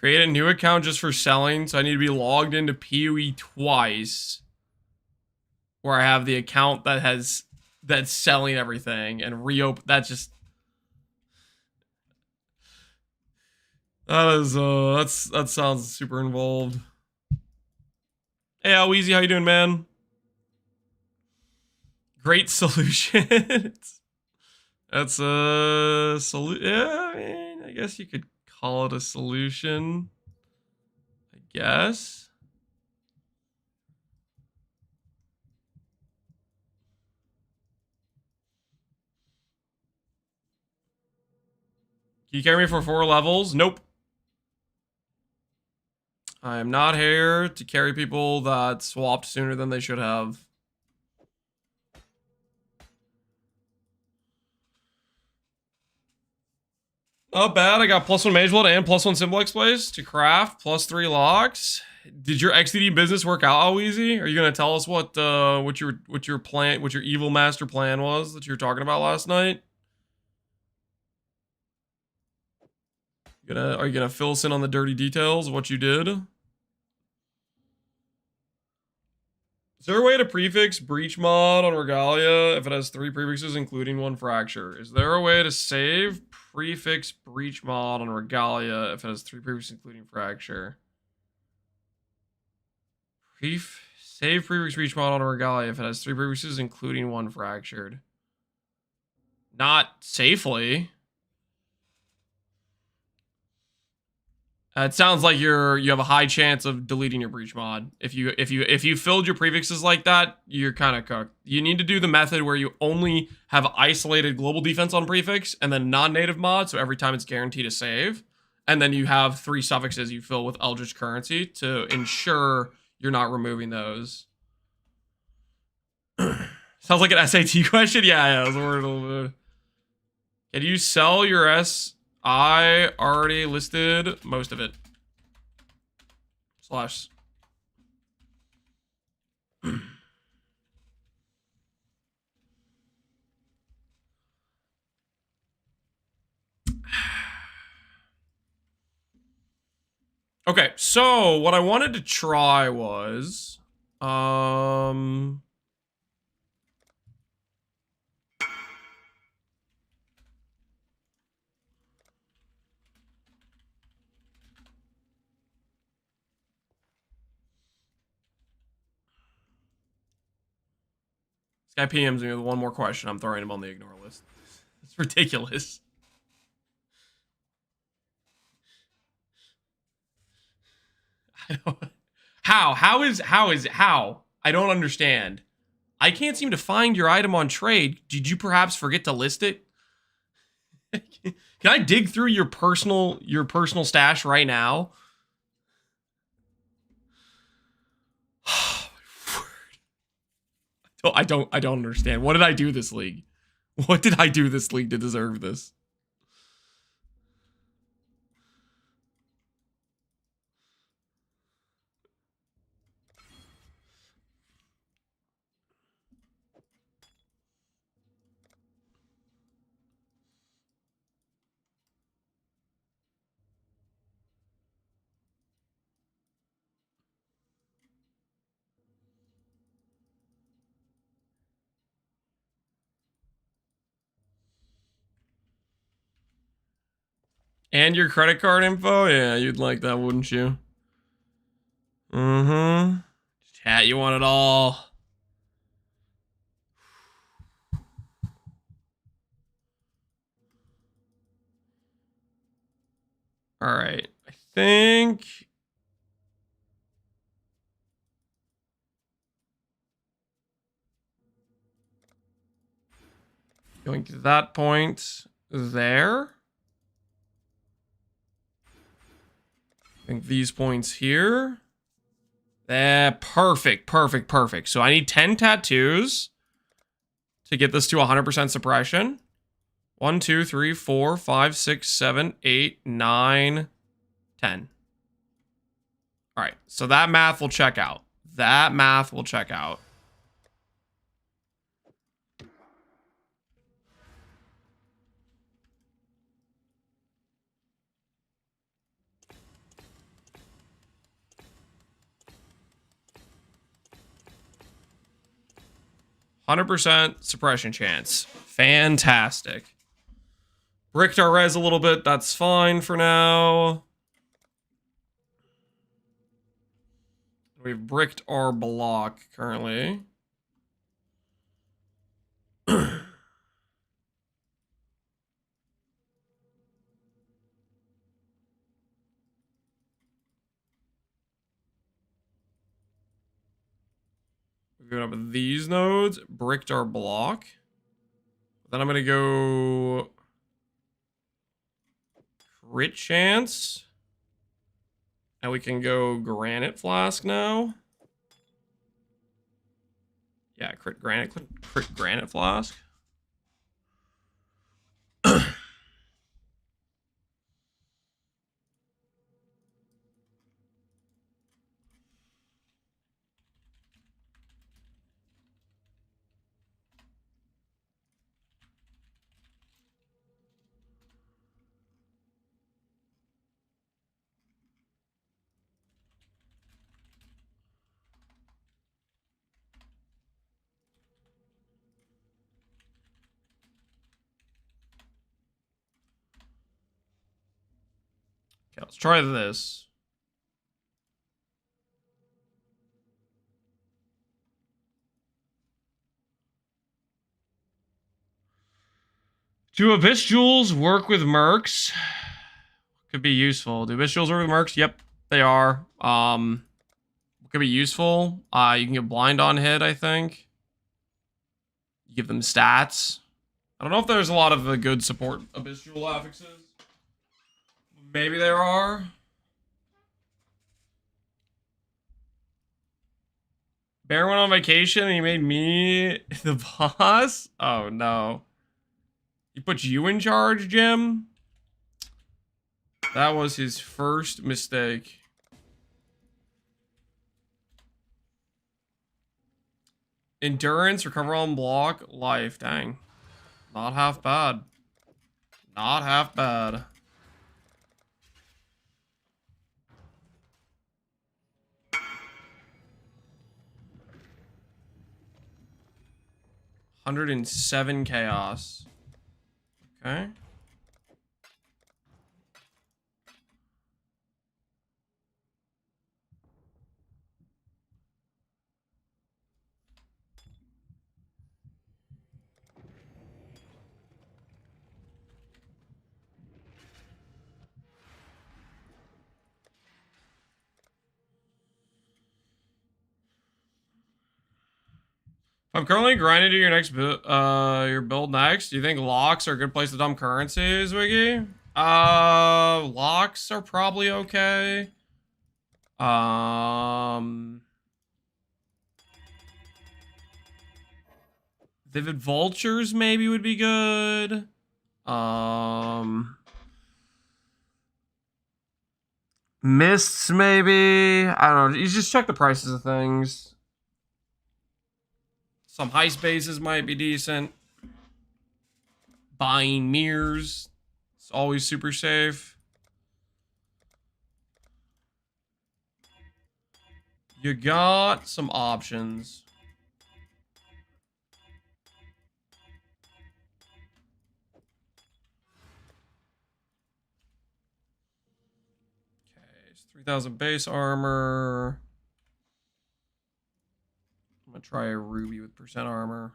Create a new account just for selling, so I need to be logged into PoE twice. Where I have the account that's selling everything and reopen. That sounds super involved. Hey, how easy? How you doing, man? Great solution. That's a solution. Yeah, I mean, I guess you could call it a solution. I guess. Can you carry me for 4 levels? Nope. I am not here to carry people that swapped sooner than they should have. Not bad. I got +1 Mage Blood and +1 Symbol Place to craft, +3 locks. Did your XDD business work out all easy? Are you gonna tell us what your evil master plan was that you were talking about last night? Are you gonna fill us in on the dirty details of what you did? Is there a way to prefix breach mod on Regalia if it has 3 prefixes including 1 fracture? Is there a way to save prefix breach mod on Regalia if it has 3 prefixes including fracture? Save prefix breach mod on Regalia if it has 3 prefixes including 1 fractured. Not safely. It sounds like you have a high chance of deleting your breach mod. If you filled your prefixes like that, you're kind of cooked. You need to do the method where you only have isolated global defense on prefix and then non-native mod, so every time it's guaranteed a save. And then you have 3 suffixes you fill with Eldritch Currency to ensure you're not removing those. Sounds like an SAT question? Yeah, I was worried a little bit. Can you sell your I already listed most of it. Slash. Okay, so what I wanted to try was this guy PMs me with one more question. I'm throwing him on the ignore list. It's ridiculous. How? I don't understand. I can't seem to find your item on trade. Did you perhaps forget to list it? Can I dig through your personal stash right now? I don't understand. What did I do this league? What did I do this league to deserve this? And your credit card info? Yeah, you'd like that, wouldn't you? Mm-hmm. Chat, you want it all. All right. I think... going to that point there. I think these points here. Perfect. So I need 10 tattoos to get this to 100% suppression. 1, 2, 3, 4, 5, 6, 7, 8, 9, 10. All right, so that math will check out. 100% suppression chance. Fantastic. Bricked our res a little bit. That's fine for now. We've bricked our block currently. We've given up these nodes, bricked our block. Then I'm going to go crit chance. And we can go granite flask now. Yeah, crit granite flask. Okay, let's try this. Do Abyss Jewels work with Mercs? Could be useful. Do Abyss Jewels work with Mercs? Yep, they are. Could be useful. You can get blind on hit, I think. You give them stats. I don't know if there's a lot of good support Abyss Jewel affixes. Maybe there are. Bear went on vacation and he made me the boss? Oh no. He put you in charge, Jim? That was his first mistake. Endurance, recover on block, life. Dang. Not half bad. Not half bad. $107 chaos. Okay. I'm currently grinding to your your build next. Do you think locks are a good place to dump currencies, Wiggy? Locks are probably okay. Vivid Vultures maybe would be good. Mists maybe. I don't know. You just check the prices of things. Some high spaces might be decent. Buying mirrors. It's always super safe. You got some options. Okay, it's 3,000 base armor. I'm gonna try a ruby with percent armor.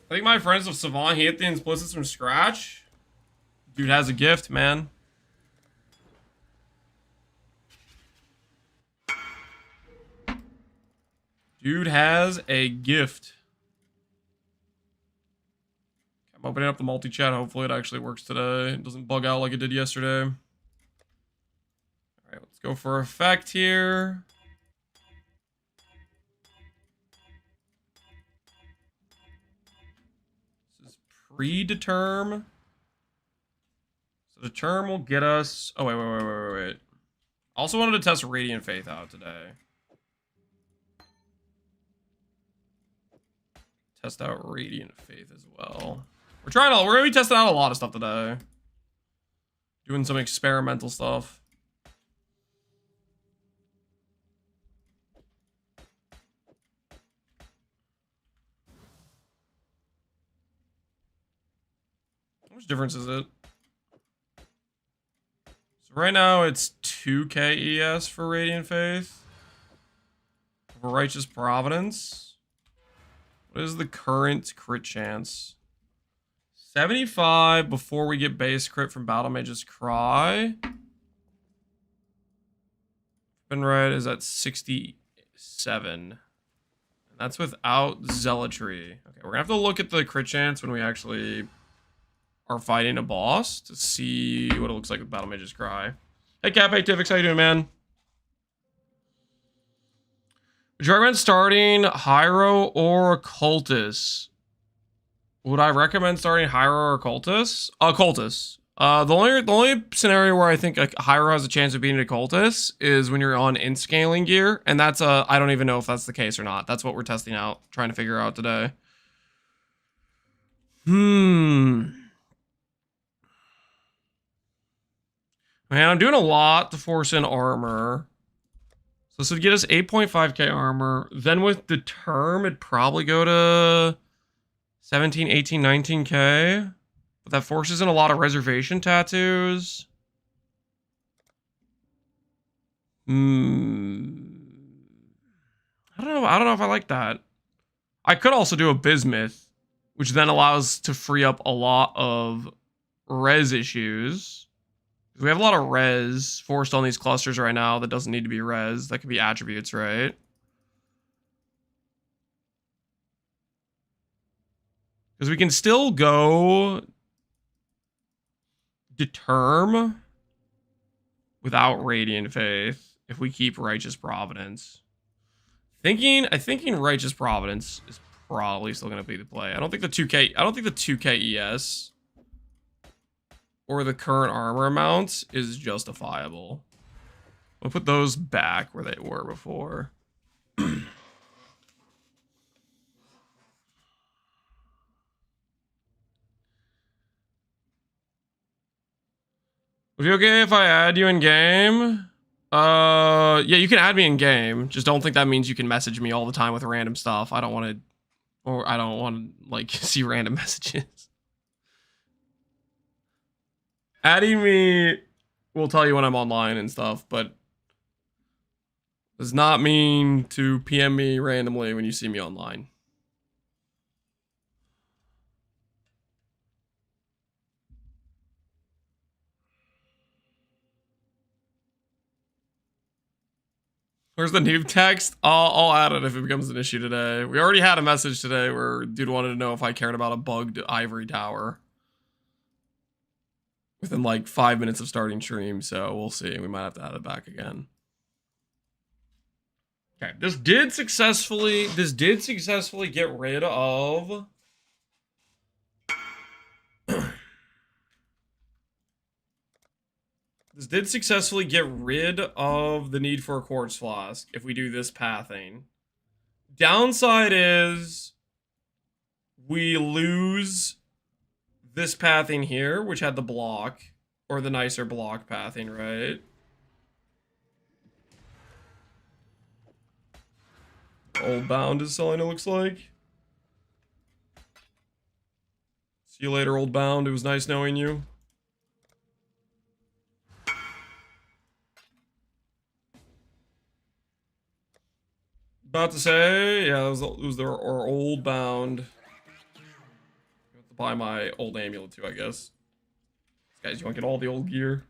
I think my friends of Savant hit the implicits from scratch. Dude has a gift, man. Dude has a gift. I'm opening up the multi-chat. Hopefully it actually works today. It doesn't bug out like it did yesterday. All right, let's go for effect here. This is predeterm. So the term will get us... Oh, wait. Also wanted to test Radiant Faith out today. Test out Radiant Faith as well. We're gonna be testing out a lot of stuff today. Doing some experimental stuff. How much difference is it? So right now it's 2k ES for Radiant Faith. For Righteous Providence. What is the current crit chance? 75 before we get base crit from Battle Mage's Cry. Been right is at 67. And that's without Zealotry. Okay, we're gonna have to look at the crit chance when we actually are fighting a boss to see what it looks like with Battle Mage's Cry. Hey Cap, hey Tivix, how you doing, man? Would you recommend starting Hiero or Occultus? Would I recommend starting Hiero or Occultus? Occultus. The only scenario where I think like Hiero has a chance of beating Occultus is when you're on in-scaling gear, and that's I don't even know if that's the case or not. That's what we're testing out, trying to figure out today. Man, I'm doing a lot to force in armor. So this would get us 8.5k armor. Then with the term, it'd probably go to 17, 18, 19k. But that forces in a lot of reservation tattoos. I don't know if I like that. I could also do a bismuth, which then allows to free up a lot of res issues. We have a lot of res forced on these clusters right now that doesn't need to be res. That could be attributes, right? Because we can still go Determ without Radiant Faith if we keep Righteous Providence. I think Righteous Providence is probably still going to be the play. I don't think the 2k ES or the current armor amount is justifiable. We'll put those back where they were before. Would you okay if I add you in game? Yeah, you can add me in game. Just don't think that means you can message me all the time with random stuff. I don't want to like see random messages. Adding me will tell you when I'm online and stuff, but does not mean to PM me randomly when you see me online. Where's the noob text? I'll add it if it becomes an issue today. We already had a message today where dude wanted to know if I cared about a bugged ivory tower. Within like 5 minutes of starting stream, so we'll see. We might have to add it back again. Okay, this did successfully get rid of This did successfully get rid of the need for a quartz flask if we do this pathing. Downside is we lose this pathing here, which had the block, or the nicer block pathing, right? Old Bound is selling, it looks like. See you later, Old Bound. It was nice knowing you. About to say, yeah, it was our Old Bound. I have to buy my old amulet too, I guess. Guys, you want to get all the old gear?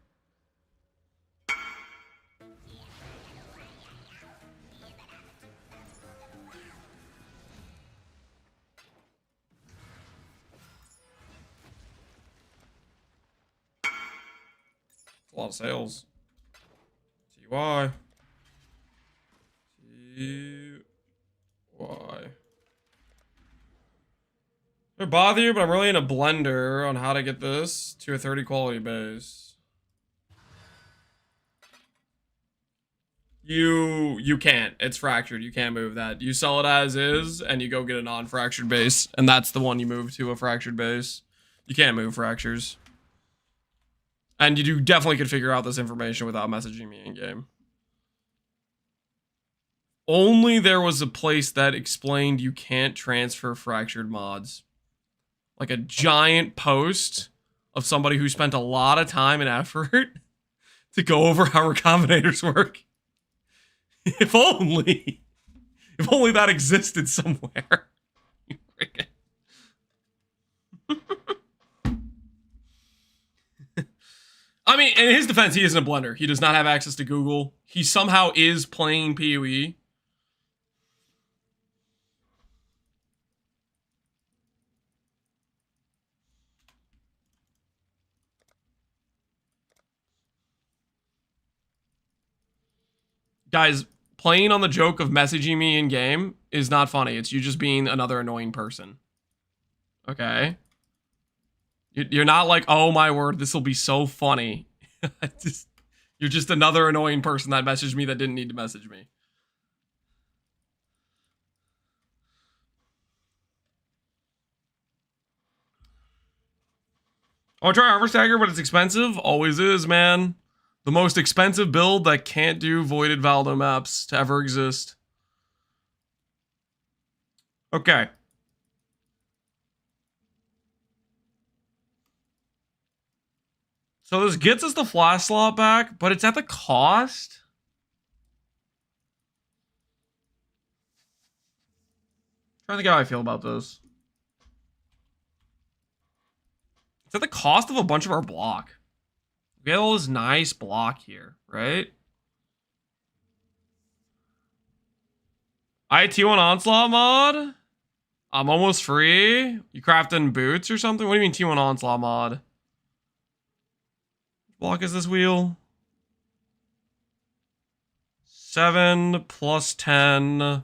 It's a lot of sales. See why. See why. It bother you, but I'm really in a blender on how to get this to a 30 quality base. You can't. It's fractured. You can't move that. You sell it as is, and you go get a non-fractured base, and that's the one you move to a fractured base. You can't move fractures. And you definitely could figure out this information without messaging me in game. Only there was a place that explained you can't transfer fractured mods. Like a giant post of somebody who spent a lot of time and effort to go over how recombinators work. If only that existed somewhere. I mean, in his defense, he isn't a blender. He does not have access to Google. He somehow is playing PoE. Guys, playing on the joke of messaging me in game is not funny. It's you just being another annoying person. Okay? You're not like, oh my word, this will be so funny. You're just another annoying person that messaged me that didn't need to message me. Oh, try Armor Stagger, but it's expensive. Always is, man. The most expensive build that can't do Voided Valdo maps to ever exist. Okay. So this gets us the flash slot back, but it's at the cost. I'm trying to think how I feel about this. It's at the cost of a bunch of our block. We have all this nice block here, right? I T1 Onslaught mod? I'm almost free? You crafting boots or something? What do you mean T1 Onslaught mod? Block is this wheel? 7 plus 10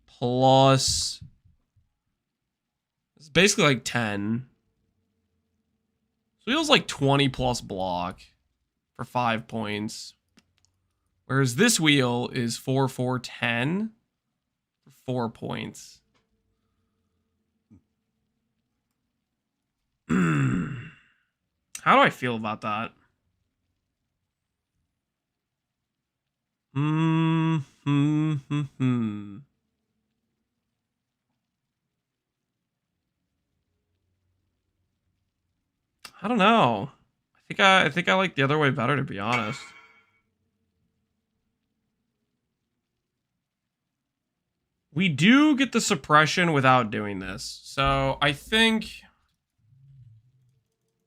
plus... It's basically like 10. So wheel's like 20 plus block for 5 points. Whereas this wheel is 4, 4, 10 for 4 points. How do I feel about that? I don't know. I think I like the other way better, to be honest. We do get the suppression without doing this. So I think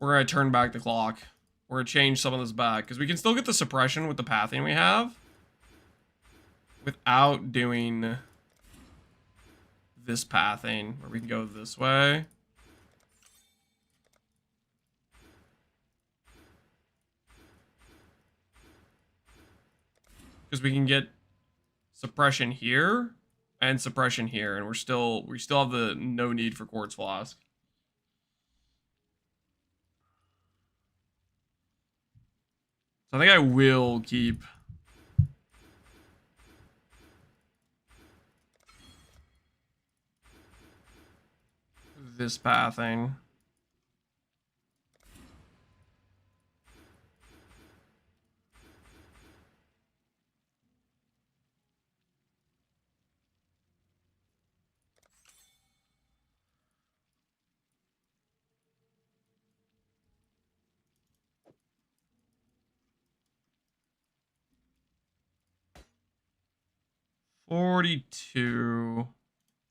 we're going to turn back the clock. We're going to change some of this back. Because we can still get the suppression with the pathing we have. Without doing this pathing. Where we can go this way. Because we can get suppression here. And suppression here. And we still have the no need for Quartz Flask. So I think I will keep this pathing. $42.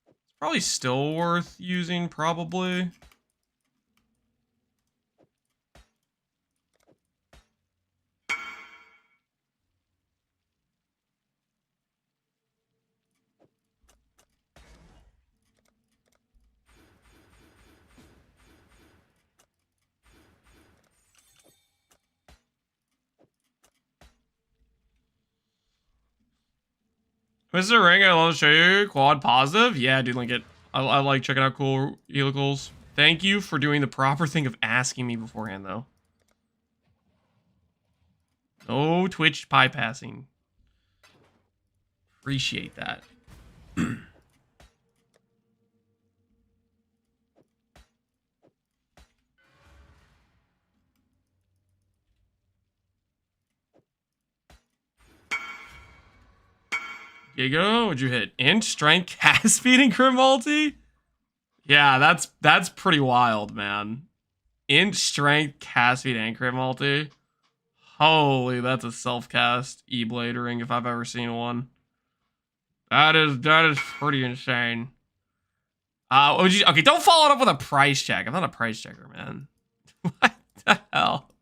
It's probably still worth using, probably. Mr. Ring, I love to show you. Quad positive? Yeah, dude, link it. I like checking out cool helicals. Thank you for doing the proper thing of asking me beforehand, though. No Twitch pie passing. Appreciate that. Giga, what'd you hit? Int, strength, cast speed, and crit multi? Yeah, that's pretty wild, man. Int, strength, cast speed, and crit multi. Holy, that's a self-cast E-Blade ring if I've ever seen one. That is pretty insane. Okay, don't follow it up with a price check. I'm not a price checker, man. What the hell?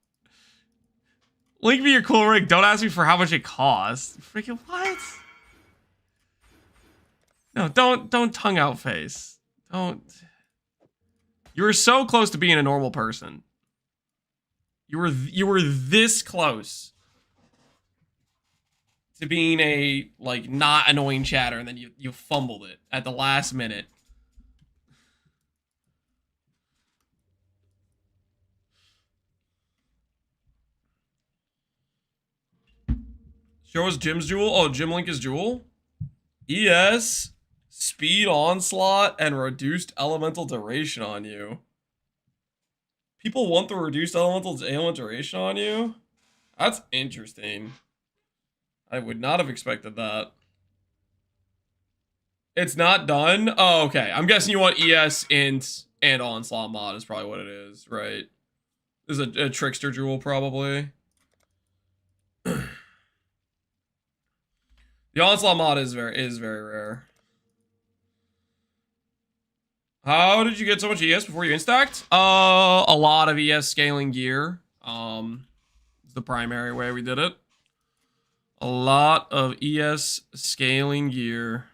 Link me your cool rig. Don't ask me for how much it costs. Freaking what? No, don't tongue out face. Don't. You were so close to being a normal person. You were this close to being a like not annoying chatter, and then you fumbled it at the last minute. Show us Jim's jewel. Oh, Jim Link is jewel. ES, speed onslaught, and reduced elemental duration on you. People want the reduced elemental duration on you? That's interesting. I would not have expected that. It's not done? Oh, okay. I'm guessing you want ES, Int, and Onslaught mod is probably what it is, right? This is a Trickster jewel, probably. The Onslaught mod is very rare. How did you get so much ES before you instacked? A lot of ES scaling gear. It's the primary way we did it. A lot of ES scaling gear.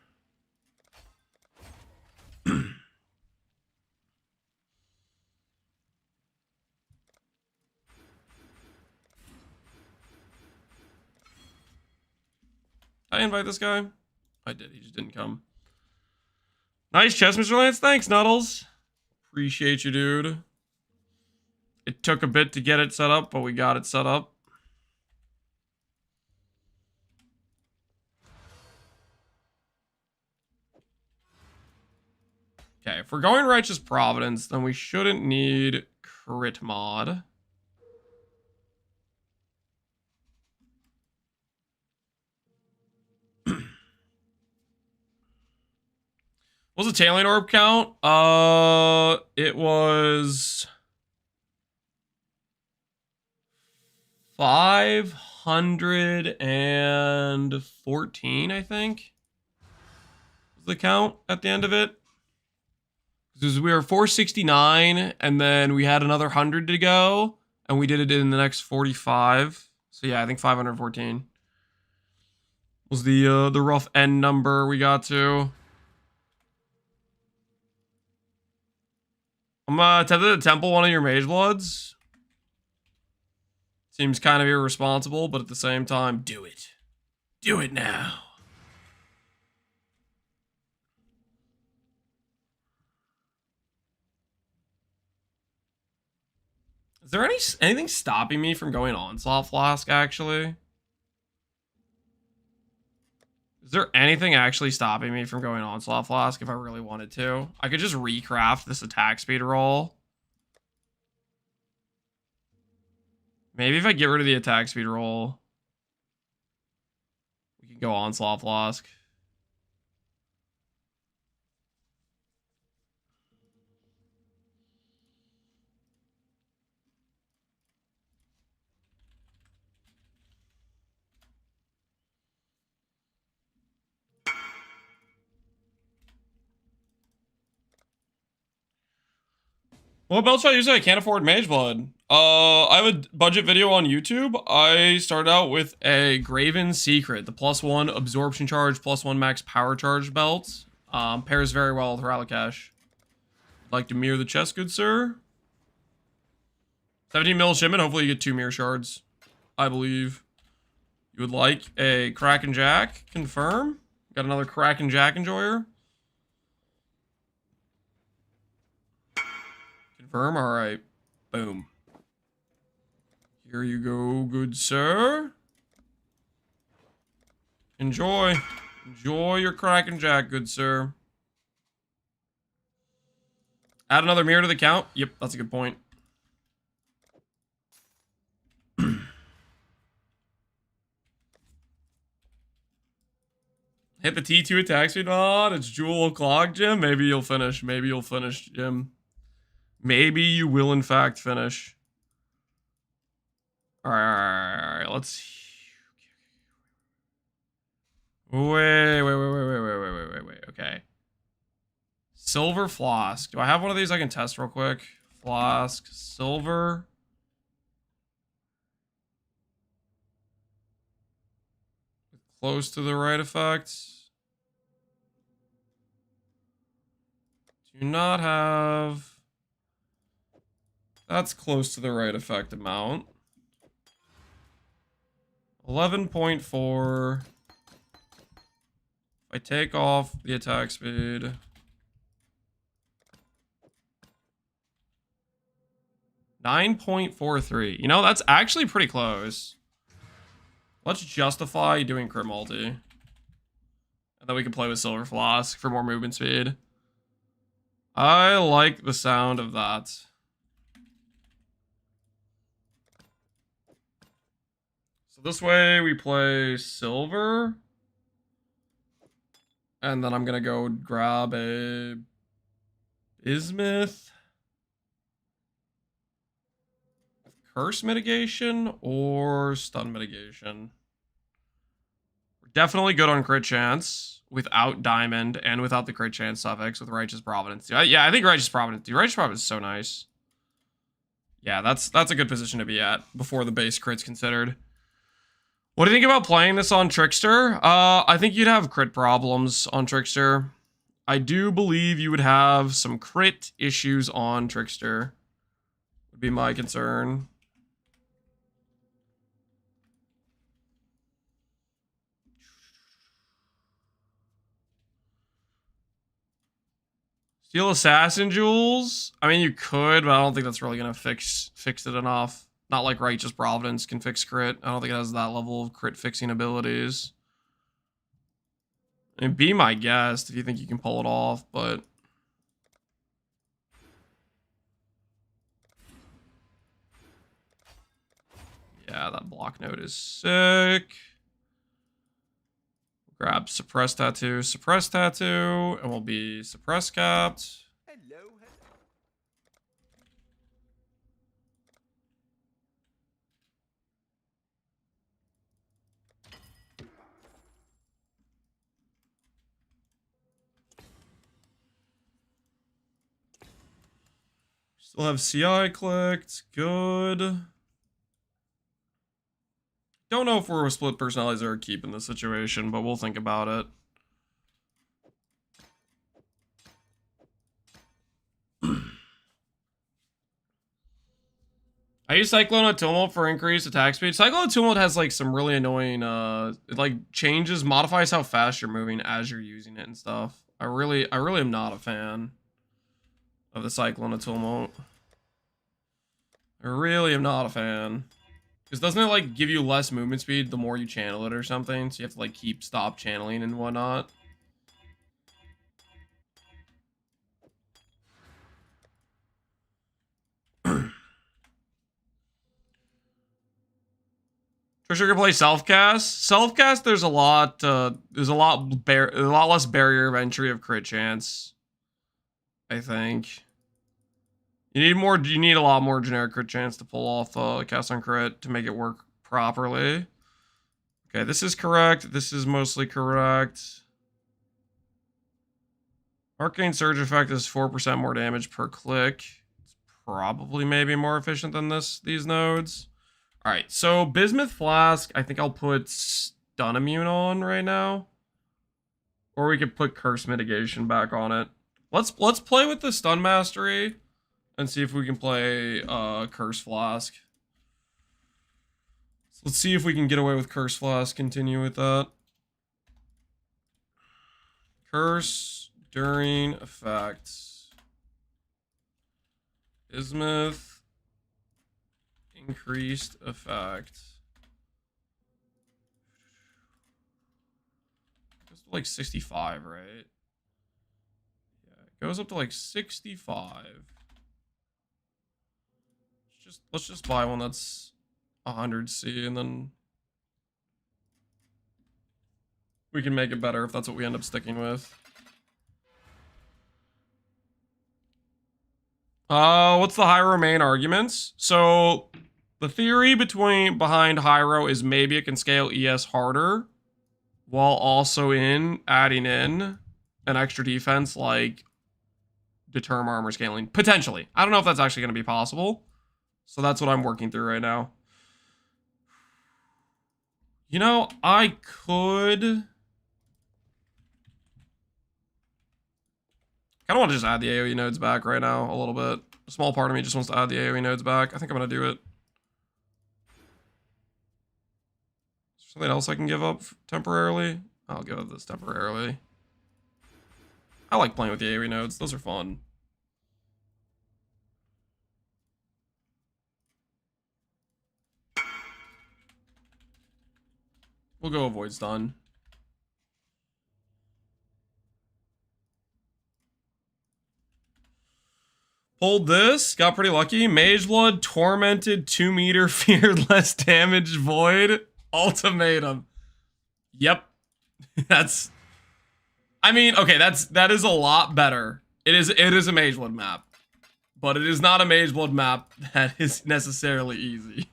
I invite this guy? I did, he just didn't come. Nice chest, Mr. Lance. Thanks, Nuddles. Appreciate you, dude. It took a bit to get it set up, but we got it set up. Okay, if we're going Righteous Providence, then we shouldn't need crit mod. What was the Tailing Orb count? It was 514, I think. Was the count at the end of it? Because we were 469, and then we had another 100 to go, and we did it in the next 45. So yeah, I think 514 was the rough end number we got to. I'm tempted to temple one of your Mage Bloods. Seems kind of irresponsible, but at the same time, do it. Do it now. Is there anything stopping me from going Onslaught Flask, actually? Is there anything actually stopping me from going Onslaught Flask if I really wanted to? I could just recraft this attack speed roll. Maybe if I get rid of the attack speed roll, we can go Onslaught Flask. What belt should I use? I can't afford Mage Blood. I have a budget video on YouTube. I started out with a Graven Secret, the +1 absorption charge, +1 max power charge belt. Pairs very well with Ralakash. Like to mirror the chest, good sir. 17 mil shipment. Hopefully you get 2 mirror shards. I believe. You would like a Kraken Jack? Confirm. Got another Kraken Jack enjoyer. Confirm. All right. Boom. Here you go, good sir. Enjoy. Enjoy your Kraken Jack, good sir. Add another mirror to the count. Yep, that's a good point. Hit the T2 attack speed mod. It's Jewel o'clock, Jim. Maybe you'll finish. Maybe you'll finish, Jim. Maybe you will, in fact, finish. All right. Let's see. Wait. Okay. Silver flask. Do I have one of these I can test real quick? Flask, silver. Close to the right effect. Do not have. That's close to the right effect amount. 11.4. If I take off the attack speed. 9.43. You know, that's actually pretty close. Let's justify doing crit multi. And then we can play with Silver Flask for more movement speed. I like the sound of that. So this way we play Silver. And then I'm going to go grab a Bismuth. Curse mitigation or stun mitigation. We're definitely good on crit chance without diamond and without the crit chance suffix with Righteous Providence. Yeah, I think Righteous Providence. Dude, Righteous Providence is so nice. Yeah, that's a good position to be at before the base crit's considered. What do you think about playing this on Trickster? I think you'd have crit problems on Trickster. I do believe you would have some crit issues on Trickster. Would be my concern. Steal Assassin Jewels? I mean, you could, but I don't think that's really going to fix it enough. Not like Righteous Providence can fix crit. I don't think it has that level of crit fixing abilities. I mean, be my guest if you think you can pull it off, but... yeah, that block note is sick. Grab Suppress Tattoo, and we'll be Suppress capped. Hello. Still have CI clicked. Good. Don't know if we're a split personalities or a keep in this situation, but we'll think about it. I use Cyclone Tumult for increased attack speed. Cyclone Tumult has like some really annoying, it like changes, modifies how fast you're moving as you're using it and stuff. I really am not a fan of the Cyclone Tumult. I really am not a fan. Because doesn't it like give you less movement speed the more you channel it or something? So you have to like stop channeling and whatnot. Trisha can play self-cast. Self-cast, there's a lot less barrier of entry of crit chance. I think. You need a lot more generic crit chance to pull off cast on crit to make it work properly. Okay, this is correct. This is mostly correct. Arcane Surge effect is 4% more damage per click. It's probably maybe more efficient than these nodes. All right, so Bismuth Flask, I think I'll put Stun Immune on right now. Or we could put Curse Mitigation back on it. Let's play with the Stun Mastery and see if we can play Curse Flask. So let's see if we can get away with Curse Flask, continue with that. Curse during effects. Bismuth. Increased effect. Goes to like 65, right? Yeah, it goes up to like 65. Let's just buy one that's 100C, and then we can make it better if that's what we end up sticking with. What's the Hiero main arguments? So the theory behind Hiero is maybe it can scale ES harder while also adding in an extra defense like determ armor scaling. Potentially. I don't know if that's actually going to be possible. So that's what I'm working through right now. You know, I could kind of want to just add the AoE nodes back right now a little bit. A small part of me just wants to add the AoE nodes back. I think I'm going to do it. Is there something else I can give up temporarily? I'll give up this temporarily. I like playing with the AoE nodes. Those are fun. We'll go avoid stun. Pulled this. Got pretty lucky. Mage Blood, Tormented, 2 meter, Feared less damage, Void, Ultimatum. Yep. That's... I mean, okay, that is a lot better. It is a Mage Blood map. But it is not a Mage Blood map that is necessarily easy.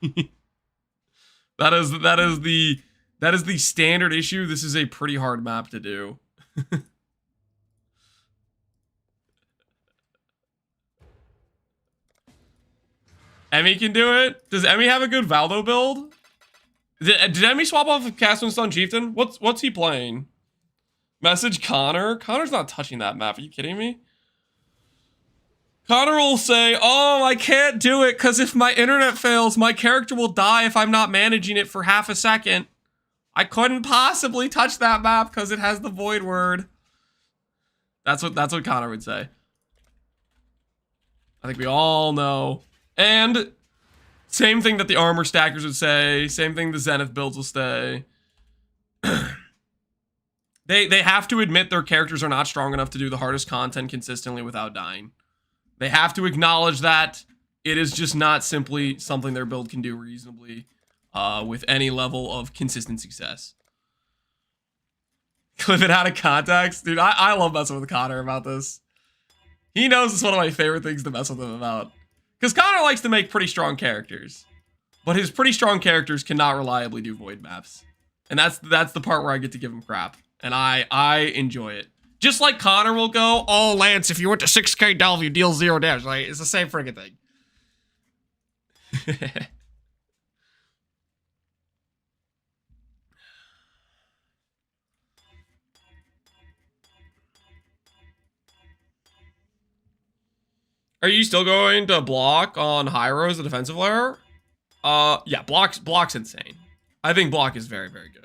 That is the standard issue. This is a pretty hard map to do. Emmy can do it. Does Emmy have a good Valdo build? Did Emmy swap off of Cast and Stun Chieftain? What's he playing? Message Connor. Connor's not touching that map. Are you kidding me? Connor will say, "Oh, I can't do it because if my internet fails, my character will die if I'm not managing it for half a second. I couldn't possibly touch that map because it has the void word." That's what Connor would say. I think we all know. And same thing that the armor stackers would say. Same thing the Zenith builds will say. They have to admit their characters are not strong enough to do the hardest content consistently without dying. They have to acknowledge that it is just not simply something their build can do reasonably with any level of consistent success. Clip it out of context. Dude, I love messing with Connor about this. He knows it's one of my favorite things to mess with him about. Because Connor likes to make pretty strong characters. But his pretty strong characters cannot reliably do void maps. And that's the part where I get to give him crap. And I enjoy it. Just like Connor will go, "Oh, Lance, if you went to 6k delve, you deal 0 damage." Like, it's the same friggin' thing. Are you still going to block on Hiero as a defensive layer? Yeah, block's insane. I think block is very, very good.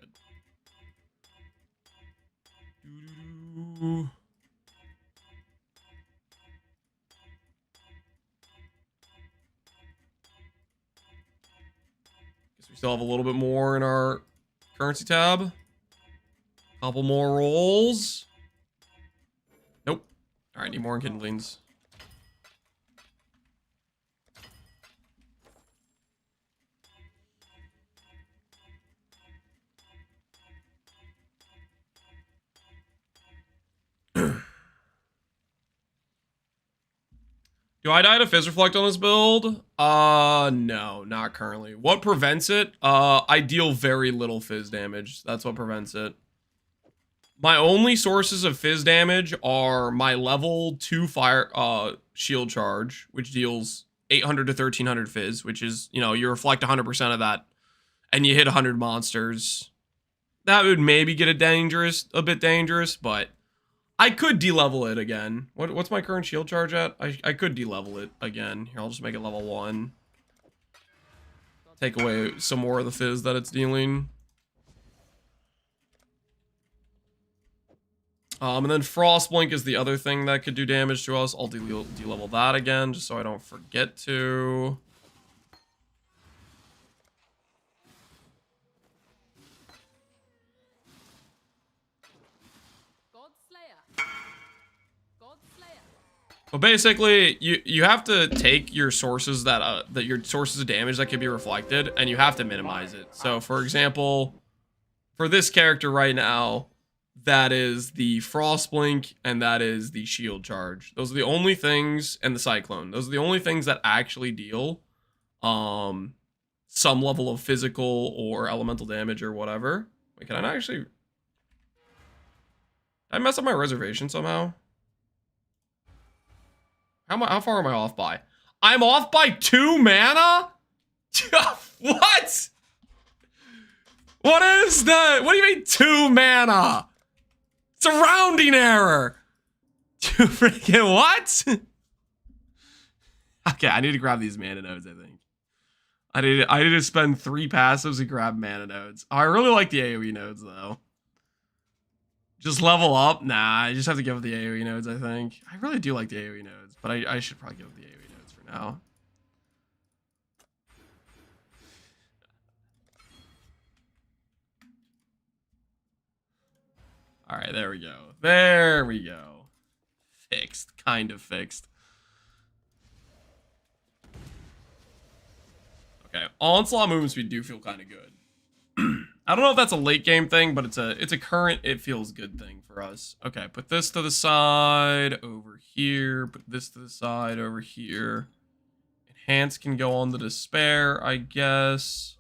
Guess we still have a little bit more in our currency tab. Couple more rolls. Nope. All right, need more enkindlings. Do I die to Fizz Reflect on this build? No, not currently. What prevents it? I deal very little Fizz damage. That's what prevents it. My only sources of Fizz damage are my level 2 fire shield charge, which deals 800 to 1300 Fizz, which is, you know, you reflect 100% of that, and you hit 100 monsters. That would maybe get it a bit dangerous, but I could de-level it again. What's my current shield charge at? I could de-level it again. Here, I'll just make it level 1. Take away some more of the Fizz that it's dealing. And then Frost Blink is the other thing that could do damage to us. I'll de-level that again, just so I don't forget to. But basically, you have to take your sources that your sources of damage that could be reflected, and you have to minimize it. So, for example, for this character right now, that is the Frost Blink and that is the Shield Charge. Those are the only things, and the Cyclone. Those are the only things that actually deal some level of physical or elemental damage or whatever. Wait, can I actually? Did I mess up my reservation somehow? How far am I off by? I'm off by 2 mana? What? What is that? What do you mean 2 mana? It's a rounding error. 2 freaking what? Okay, I need to grab these mana nodes, I think. I need to spend 3 passives to grab mana nodes. Oh, I really like the AoE nodes, though. Just level up? Nah, I just have to give up the AoE nodes, I think. I really do like the AoE nodes, but I should probably give up the AoE nodes for now. Alright, there we go. There we go. Fixed. Kind of fixed. Okay, onslaught movement speed do feel kind of good. I don't know if that's a late game thing, but it's a current it feels good thing for us. Okay, put this to the side over here. Put this to the side over here. Enhance can go on the despair, I guess.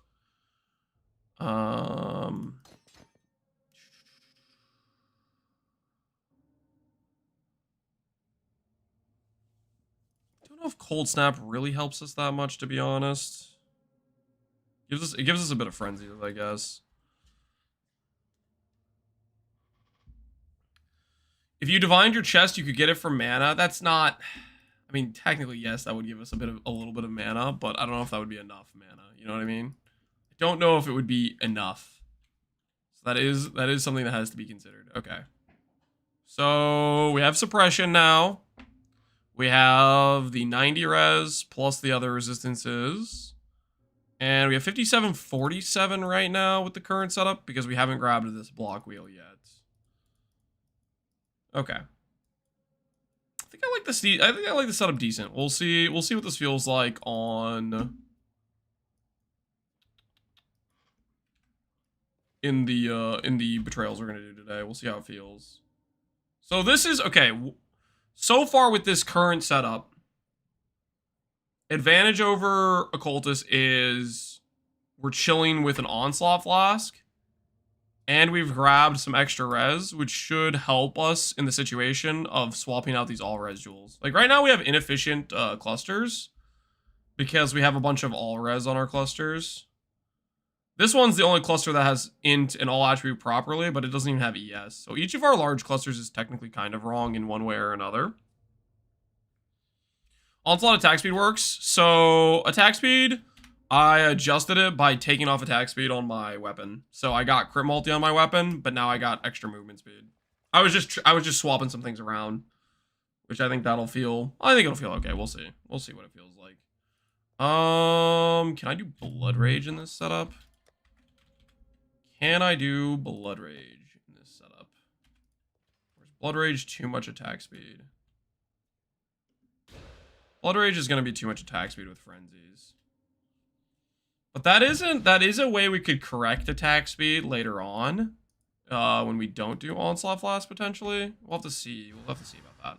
I don't know if Cold Snap really helps us that much, to be honest. It gives us a bit of frenzy, I guess. If you divined your chest, you could get it from mana. That's not. I mean, technically, yes, that would give us a little bit of mana, but I don't know if that would be enough mana. You know what I mean? I don't know if it would be enough. So that is something that has to be considered. Okay. So we have suppression now. We have the 90 res plus the other resistances. And we have 5747 right now with the current setup because we haven't grabbed this block wheel yet. Okay. I think I like the setup decent. We'll see what this feels like on in the betrayals we're gonna do today. We'll see how it feels. So this is okay. So far with this current setup, advantage over Occultist is we're chilling with an Onslaught Flask. And we've grabbed some extra res, which should help us in the situation of swapping out these all-res jewels. Like, right now we have inefficient clusters because we have a bunch of all-res on our clusters. This one's the only cluster that has int and all-attribute properly, but it doesn't even have ES. So each of our large clusters is technically kind of wrong in one way or another. Onslaught attack speed works. So, attack speed, I adjusted it by taking off attack speed on my weapon. So I got crit multi on my weapon, but now I got extra movement speed. I was just swapping some things around, which I think it'll feel okay. We'll see. We'll see what it feels like. Can I do Blood Rage in this setup? Can I do Blood Rage in this setup? Or is Blood Rage too much attack speed? Blood Rage is going to be too much attack speed with Frenzies. But that is a way we could correct attack speed later on, when we don't do Onslaught Flask potentially. We'll have to see. We'll have to see about that.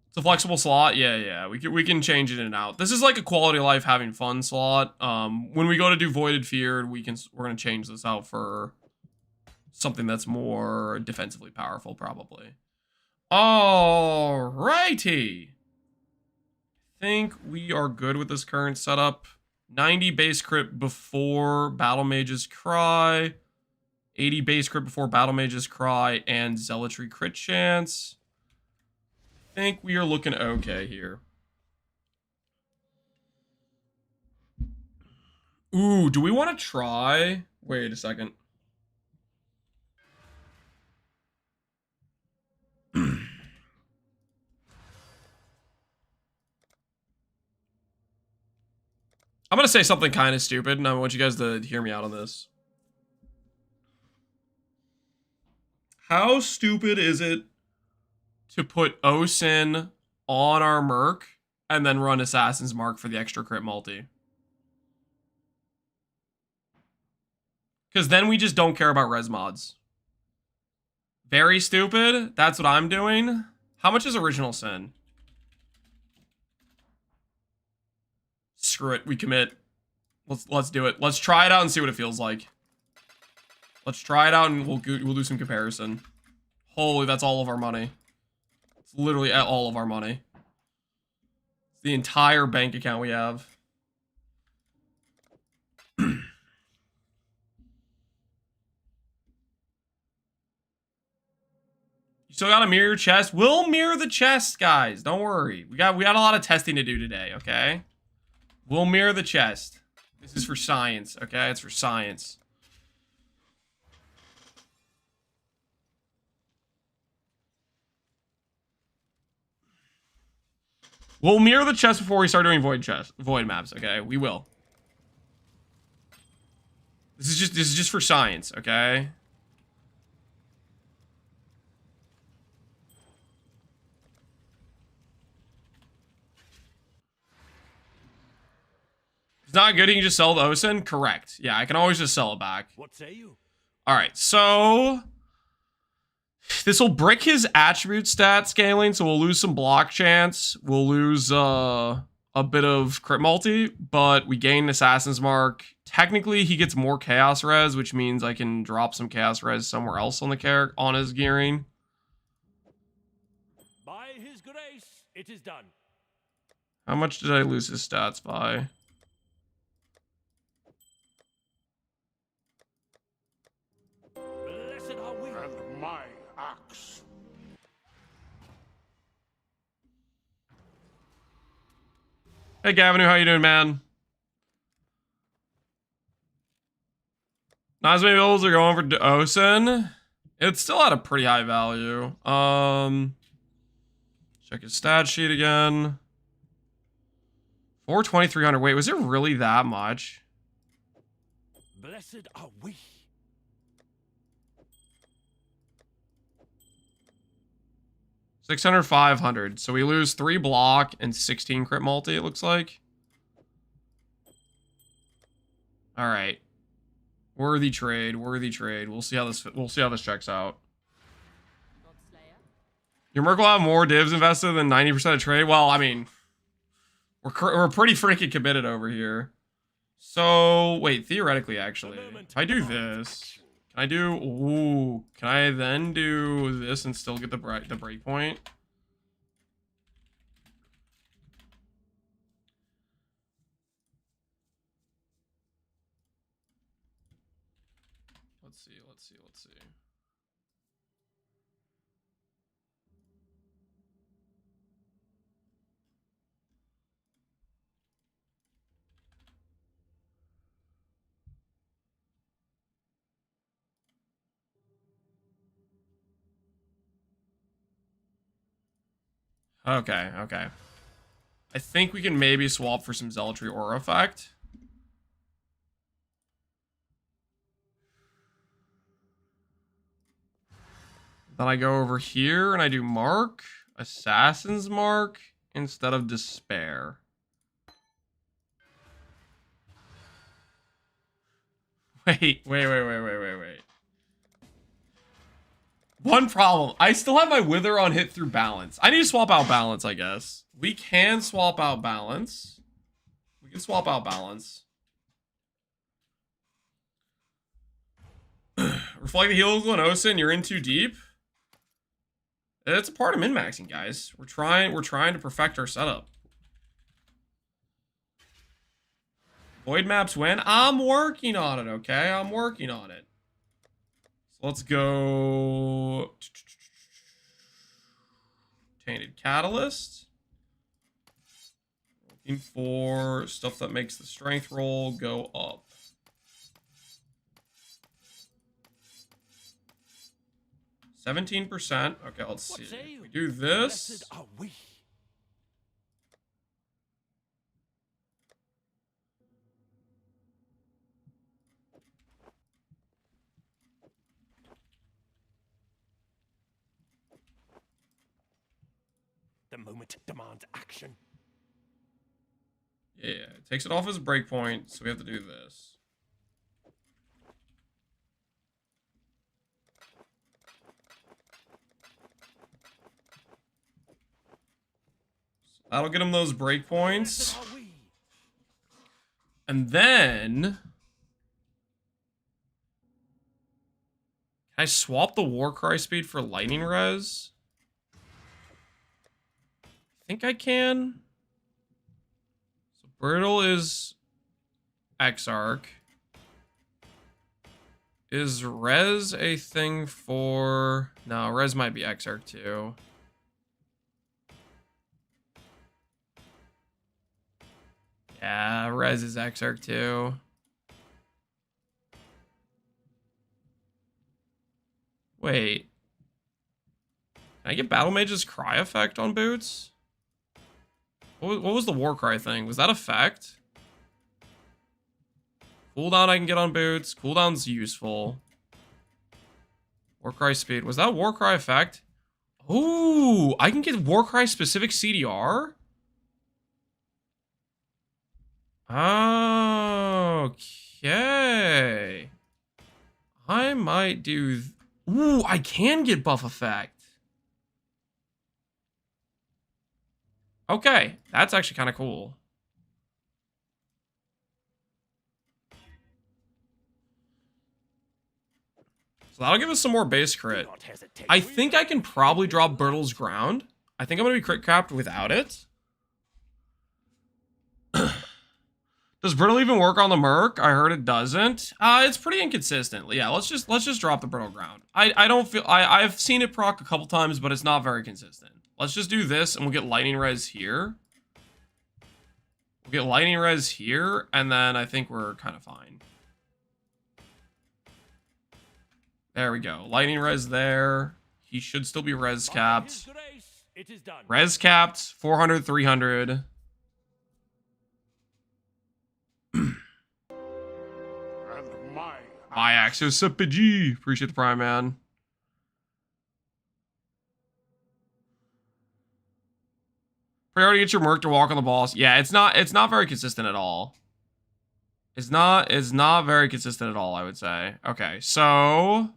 It's a flexible slot. Yeah. We can change it in and out. This is like a quality of life having fun slot. When we go to do Voided Fear, we're gonna change this out for something that's more defensively powerful, probably. Alrighty. Think we are good with this current setup. 90 base crit before Battle Mage's Cry. 80 base crit before Battle Mage's Cry and Zealotry crit chance. I think we are looking okay here. Ooh, do we want to try? Wait a second. I'm gonna say something kind of stupid, and I want you guys to hear me out on this. How stupid is it to put OSIN on our Merc and then run Assassin's Mark for the extra crit multi? Because then we just don't care about res mods. Very stupid. That's what I'm doing. How much is original sin? Screw it. We commit. Let's do it. Let's try it out and see what it feels like. Let's try it out and we'll do some comparison. Holy, that's all of our money. It's literally all of our money. It's the entire bank account we have. You still gotta mirror your chest. We'll mirror the chest, guys. Don't worry. We got a lot of testing to do today, okay? We'll mirror the chest. This is for science, okay? It's for science. We'll mirror the chest before we start doing void maps, okay? We will. This is just for science, okay? It's not good. You can just sell the OSIN? Correct. Yeah, I can always just sell it back. What say you? All right, so this will brick his attribute stat scaling, so we'll lose some block chance. We'll lose a bit of crit multi, but we gain Assassin's Mark. Technically, he gets more chaos res, which means I can drop some chaos res somewhere else on the character on his gearing. By his grace, it is done. How much did I lose his stats by? Blessed are we. And my axe. Hey, Gavin, how you doing, man? Not as many builds are going for OSIN. It's still at a pretty high value. Check his stat sheet again. 4,300. Wait, was it really that much? Blessed are we. $600, $500. So we lose 3 block and 16 crit multi, it looks like. All right. Worthy trade, worthy trade. We'll see how this checks out. Your Merc will have more divs invested than 90% of trade. Well, I mean, we're pretty freaking committed over here. So wait, theoretically, actually, if I do this, can I then do this and still get the breakpoint? Let's see. Okay. I think we can maybe swap for some Zealotry Aura effect. Then I go over here and I do Mark, Assassin's Mark, instead of Despair. Wait. One problem. I still have my Wither on hit through balance. I need to swap out balance, I guess. We can swap out balance. Reflect the heals on OSIN, you're in too deep. It's a part of min-maxing, guys. We're trying to perfect our setup. Void maps when? I'm working on it, okay? I'm working on it. So let's go... Tainted Catalyst. Looking for stuff that makes the strength roll go up. %. Okay, let's see. If we do this... Blessed are we. moment demands action. Yeah, it takes it off his breakpoint, so we have to do this. So that'll get him those breakpoints. Blessed are we. And then... Can I swap the Warcry speed for lightning res? I think I can. So Brittle is Exarch. Is res a thing for... No, res might be Exarch too. Yeah, res is Exarch too. Wait. Can I get Battle Mage's Cry effect on boots? What was the Warcry thing? Was that effect? Cooldown I can get on boots. Cooldown's useful. Warcry speed. Was that Warcry effect? Ooh, I can get Warcry specific CDR? Okay. I might do... Ooh, I can get buff effect. Okay, that's actually kind of cool. So that'll give us some more base crit. I think I can probably drop Bertle's Ground. I think I'm going to be crit capped without it. Does Brittle even work on the Merc? I heard it doesn't. It's pretty inconsistent. Yeah, let's just drop the Brittle Ground. I don't feel... I've seen it proc a couple times, but it's not very consistent. Let's just do this, and we'll get Lightning Res here. We'll get Lightning Res here, and then I think we're kind of fine. There we go. Lightning Res there. He should still be Res capped. By his grace, it is done. Res capped, 400, 300. And My Axis PG. Appreciate the Prime, man. Priority get your Merc to walk on the boss. Yeah, it's not very consistent at all. It's not very consistent at all, I would say. Okay, so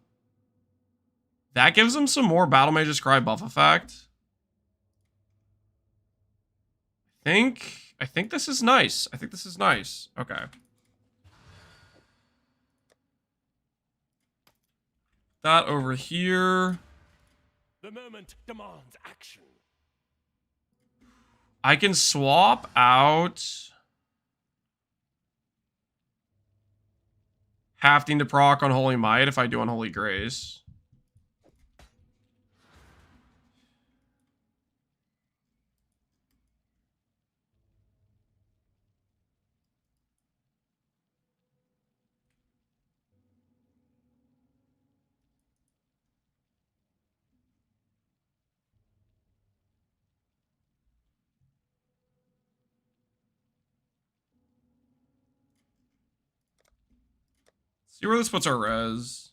that gives him some more Battle Mage's Cry buff effect. I think this is nice. I think this is nice. Okay. That over here. The moment demands action. I can swap out Hafting to proc on Holy Might if I do Unholy Grace. See where this puts our res.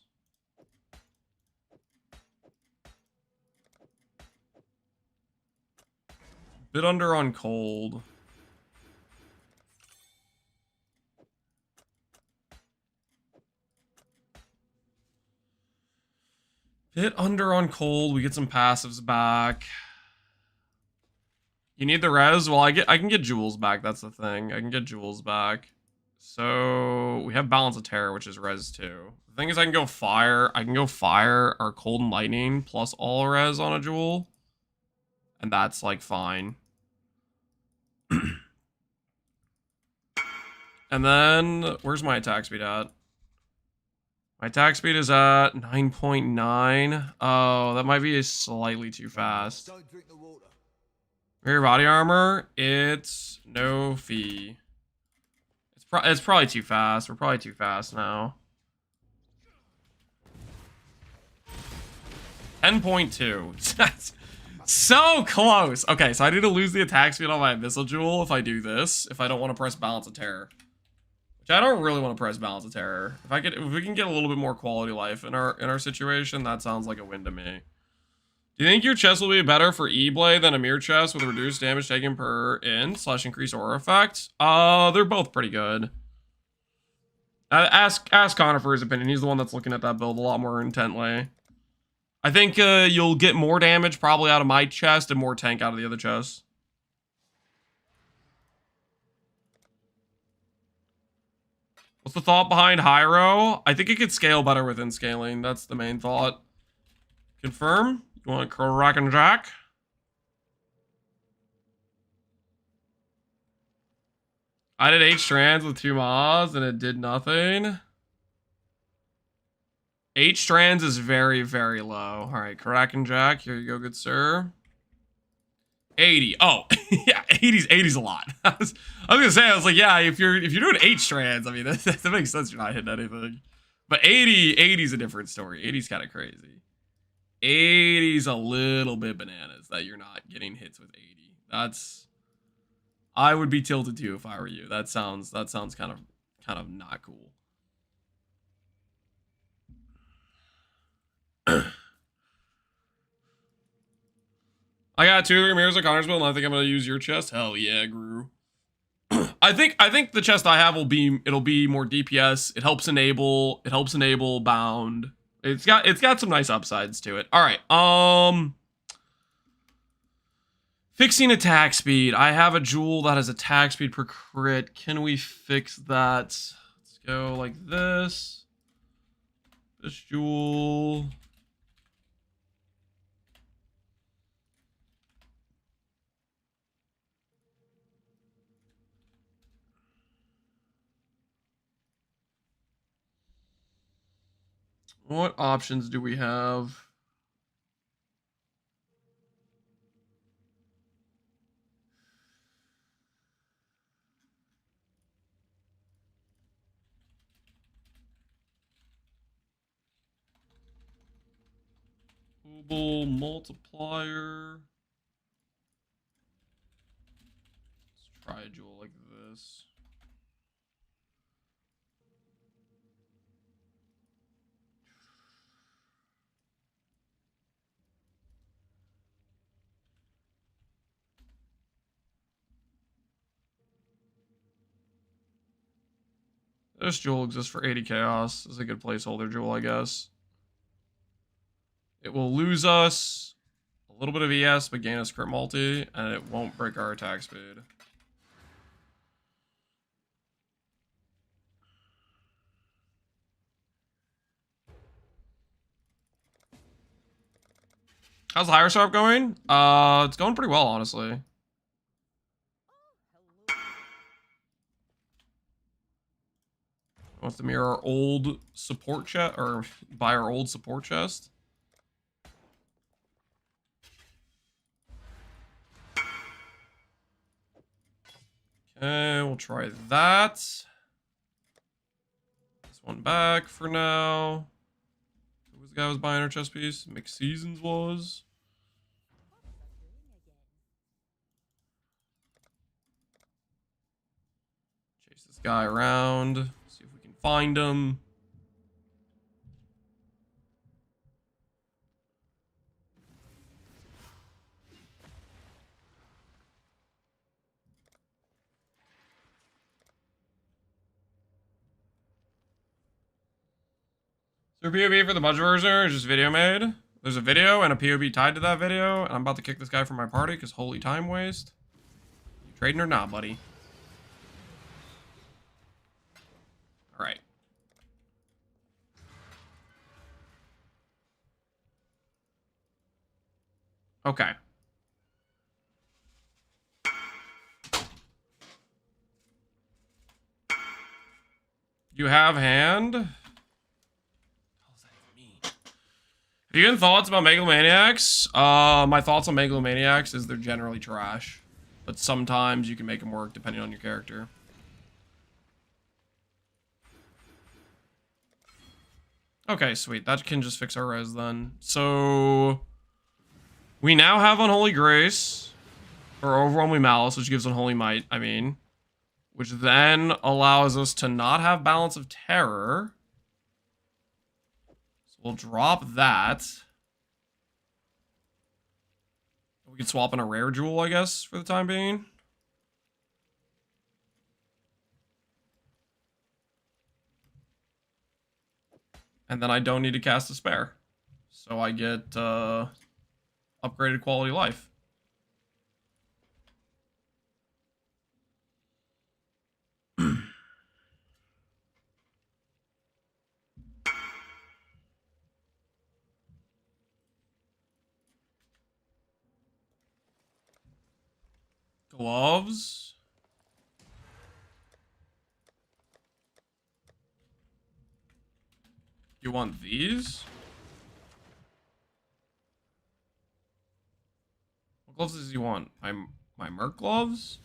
Bit under on cold. Bit under on cold. We get some passives back. You need the res? Well, I can get jewels back. That's the thing. I can get jewels back. So we have Balance of Terror, which is res 2. The thing is, I can go fire. I can go fire or cold and lightning plus all res on a jewel, and that's like fine. And then where's my attack speed at? My attack speed is at 9.9. Oh, that might be slightly too fast. Don't drink the water. Rear body armor, it's no fee. It's probably too fast. We're probably too fast now. 10.2. That's so close. Okay, so I need to lose the attack speed on my Abyssal Jewel if I do this. If I don't want to press Balance of Terror. Which I don't really want to press Balance of Terror. If we can get a little bit more quality life in our situation, that sounds like a win to me. Do you think your chest will be better for E-Blade than a mirror chest with reduced damage taken per in / increased aura effect? They're both pretty good. Ask Connor for his opinion. He's the one that's looking at that build a lot more intently. I think you'll get more damage probably out of my chest and more tank out of the other chest. What's the thought behind Hiero? I think it could scale better within scaling. That's the main thought. Confirm? You want to crack and jack? I did 8 strands with 2 mods and it did nothing. 8 strands is very, very low. All right, crack and jack. Here you go, good sir. 80. Oh, yeah, 80's a lot. I was gonna say, I was like, yeah, if you're doing 8 strands, I mean, that makes sense. You're not hitting anything. But 80's a different story. 80's kind of crazy. 80's a little bit bananas that you're not getting hits with 80. I would be tilted too if I were you. That sounds kind of not cool. I got 2 or 3 mirrors of Connor's build, and I think I'm gonna use your chest. Hell yeah, Gru. I think the chest I have it'll be more DPS. It helps enable bound. It's got some nice upsides to it. All right. Fixing attack speed. I have a jewel that has attack speed per crit. Can we fix that? Let's go like this. This jewel. What options do we have? Global multiplier. Let's try a jewel like this. This jewel exists for 80 chaos. This is a good placeholder jewel, I guess. It will lose us a little bit of ES, but gain us crit multi, and it won't break our attack speed. How's the higher sharp going? It's going pretty well, honestly. Wants to mirror our old support chest, or buy our old support chest. Okay, we'll try that. This one back for now. Who was the guy who was buying our chest piece? McSeasons was. Chase this guy around. See if we can find him. Is there a POV for the budget version or just video made? There's a video and a POV tied to that video, and I'm about to kick this guy from my party because holy time waste. You trading or not, buddy? All right. Okay. You have hand? Have you got thoughts about Megalomaniacs? My thoughts on Megalomaniacs is they're generally trash. But sometimes you can make them work depending on your character. Okay, sweet. That can just fix our res then. So we now have Unholy Grace. Or Overwhelming Malice, which gives Unholy Might, I mean. Which then allows us to not have Balance of Terror. We'll drop that. could swap in a rare jewel, I guess, for the time being. And then I don't need to cast a spare. So I get upgraded quality of life. Gloves. You want these? What gloves does he want? My Merc gloves?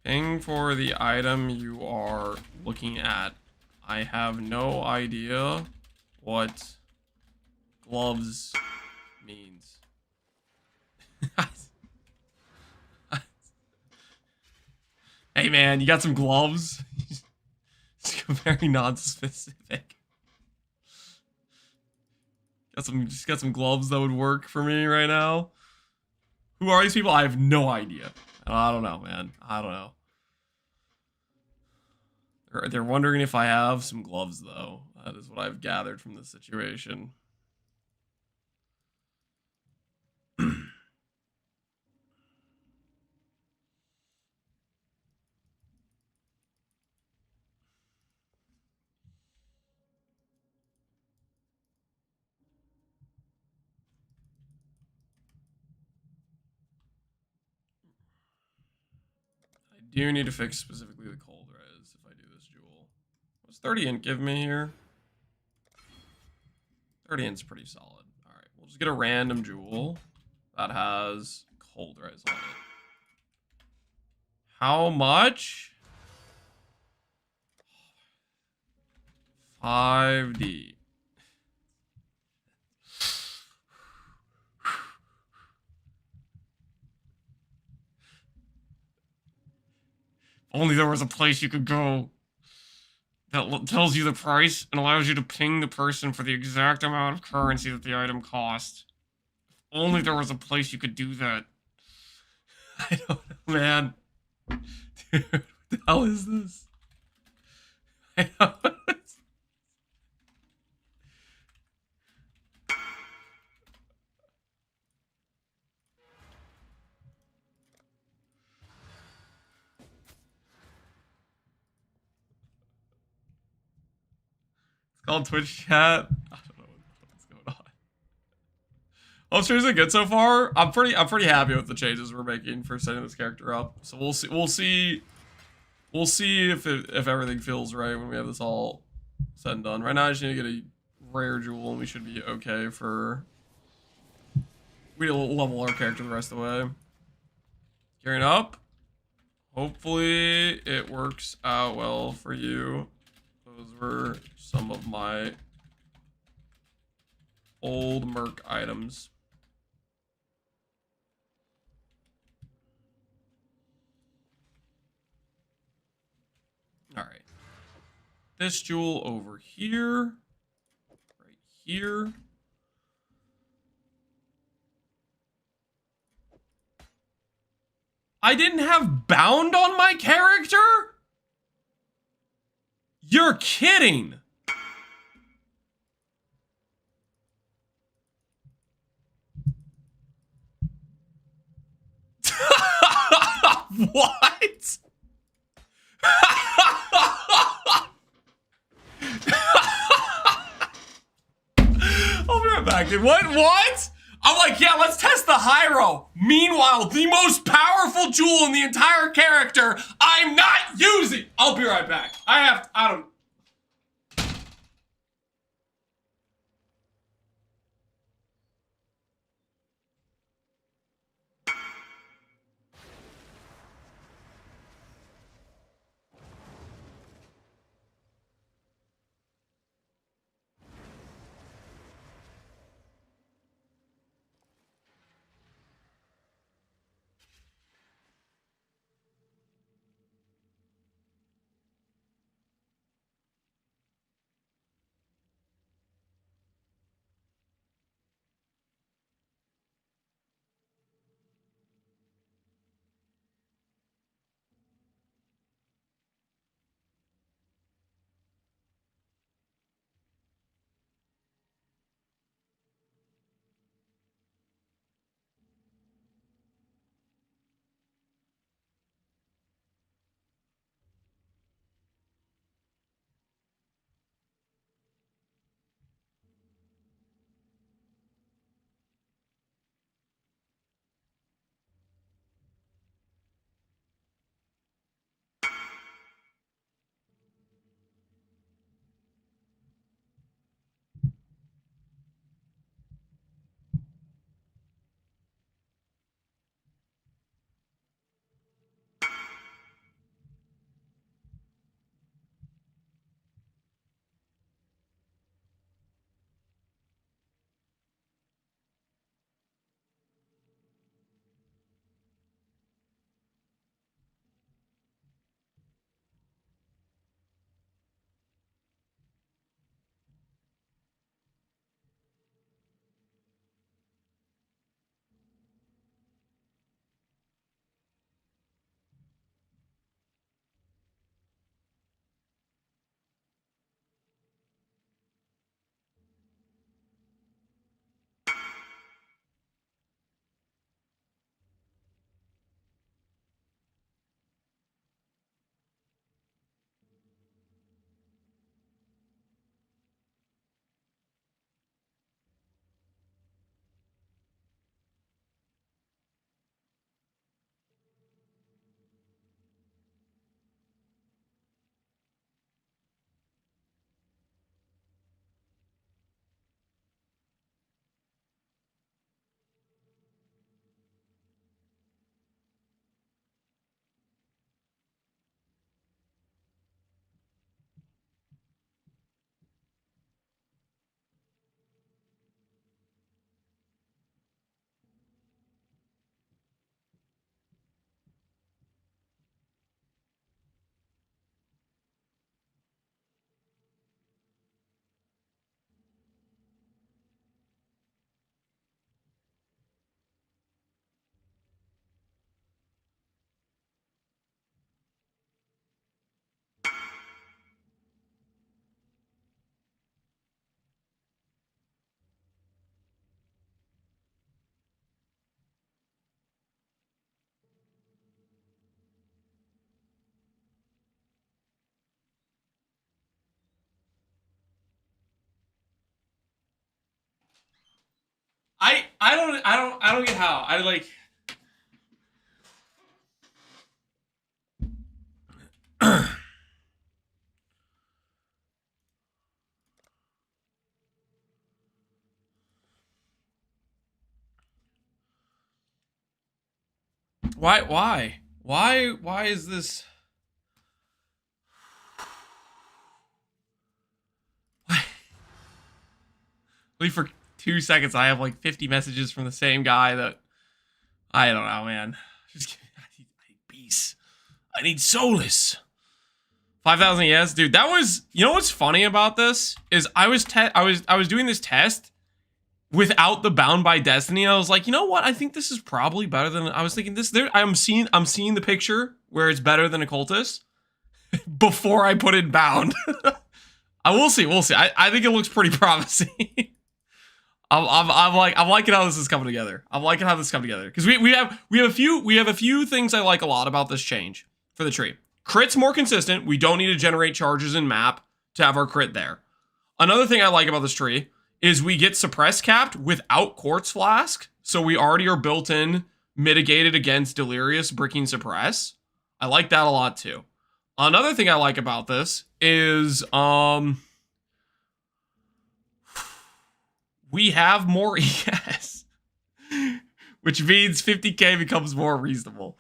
Ping for the item you are looking at. I have no idea what gloves means. Hey man, you got some gloves? It's very non-specific. Just got some gloves that would work for me right now. Who are these people? I have no idea. I don't know, man. I don't know. They're wondering if I have some gloves, though. That is what I've gathered from this situation. I do need to fix specifically the cold res if I do this jewel. What's 30 int give me here? 30 int's pretty solid. Alright, we'll just get a random jewel that has cold res on it. How much? 5D. Only there was a place you could go that tells you the price and allows you to ping the person for the exact amount of currency that the item cost. If only there was a place you could do that. I don't know, man. Dude, what the hell is this? I don't know. Called Twitch chat. I don't know what's going on. Well, streams are good so far. I'm pretty happy with the changes we're making for setting this character up. So we'll see if everything feels right when we have this all said and done. Right now, I just need to get a rare jewel, and we should be okay for. We level our character the rest of the way. Gearing up. Hopefully, it works out well for you. Those were some of my old Merc items. All right. This jewel over here. Right here. I didn't have bound on my character? You're kidding. What? I'll be right back, dude. What? I'm like, yeah, let's test the Hiero. Meanwhile, the most powerful jewel in the entire character, I'm not using. I'll be right back. I don't. I don't get how. I like why is this why? Only for 2 seconds I have like 50 messages from the same guy that I don't know, man. Just I need peace. I need solace. 5,000 yes, dude. That was, you know what's funny about this is I was doing this test without the Bound by Destiny. I was like, you know what? I think this is probably better than I was thinking. This there I'm seeing the picture where it's better than Occultist before I put in Bound. I will see. We'll see. I think it looks pretty promising. I'm liking how this is coming together. I'm liking how this is coming together because we have a few things I like a lot about this change for the tree. Crit's more consistent. We don't need to generate charges in map to have our crit there. Another thing I like about this tree is we get suppress capped without Quartz Flask, so we already are built in mitigated against Delirious bricking suppress. I like that a lot too. Another thing I like about this is we have more ES, which means 50k becomes more reasonable.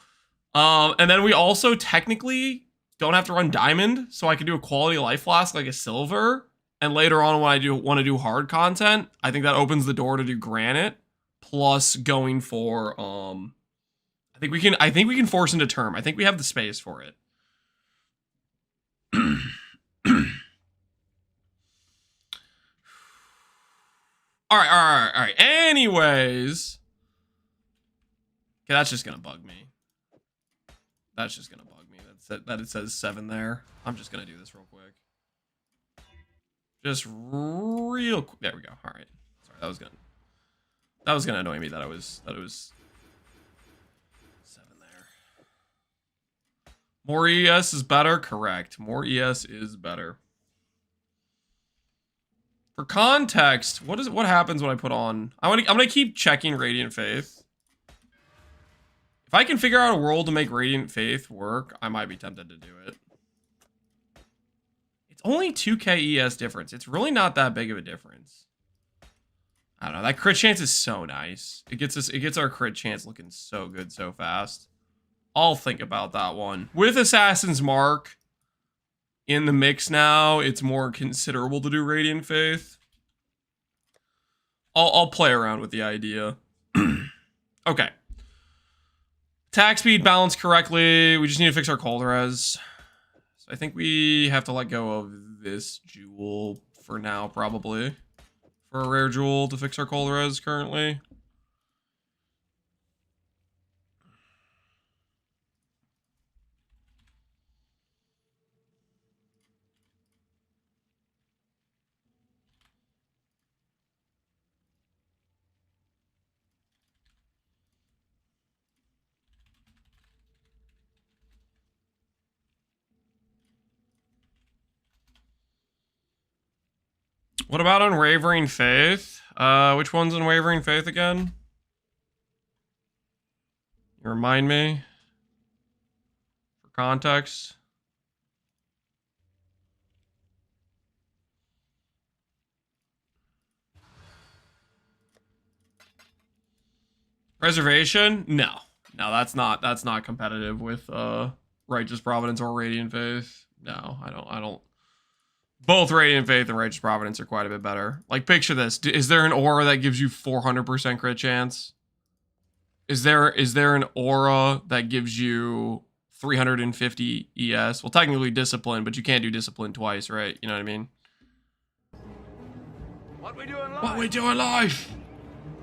And then we also technically don't have to run diamond, so I can do a quality life flask like a silver. And later on, when I want to do hard content, I think that opens the door to do granite. Plus going for I think we can force into term. I think we have the space for it. All right. Anyways, okay, that's just gonna bug me. That it says 7 there. I'm just gonna do this real quick. Just real quick. There we go. All right. Sorry, that was gonna annoy me that it was 7 there. More ES is better. Correct. More ES is better. For context, what happens when I put on? I'm gonna keep checking Radiant Faith. If I can figure out a world to make Radiant Faith work, I might be tempted to do it. It's only 2k ES difference. It's really not that big of a difference. I don't know. That crit chance is so nice. It gets our crit chance looking so good so fast. I'll think about that one. With Assassin's Mark in the mix now, it's more considerable to do Radiant Faith. I'll play around with the idea. Okay. Attack speed balanced correctly. We just need to fix our cold res. So I think we have to let go of this jewel for now, probably. For a rare jewel to fix our cold res currently. What about Unwavering Faith? Which one's Unwavering Faith again? You remind me? For context. Reservation? No. No, that's not competitive with Righteous Providence or Radiant Faith. No, I don't. Both Radiant Faith and Righteous Providence are quite a bit better. Like, picture this. Is there an aura that gives you 400% crit chance? Is there an aura that gives you 350 ES? Well, technically Discipline, but you can't do Discipline twice, right? You know what I mean? What we do in life? What we do in life?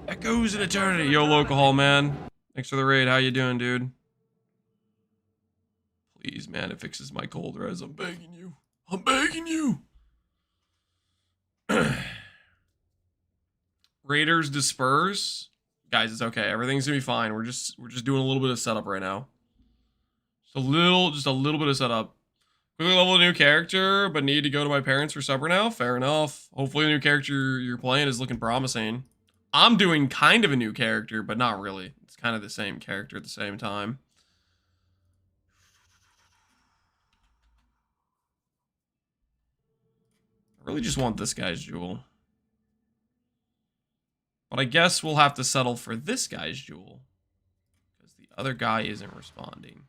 Echoes in eternity. Yo, Local man. Thanks for the raid. How you doing, dude? Please, man, it fixes my cold res. I'm begging you. I'm begging you. Raiders disperse. Guys, it's okay. Everything's gonna be fine. We're just doing a little bit of setup right now. Just a little bit of setup. Quickly level a new character, but need to go to my parents for supper now. Fair enough. Hopefully the new character you're playing is looking promising. I'm doing kind of a new character, but not really. It's kind of the same character at the same time. I really just want this guy's jewel. But I guess we'll have to settle for this guy's jewel. Because the other guy isn't responding.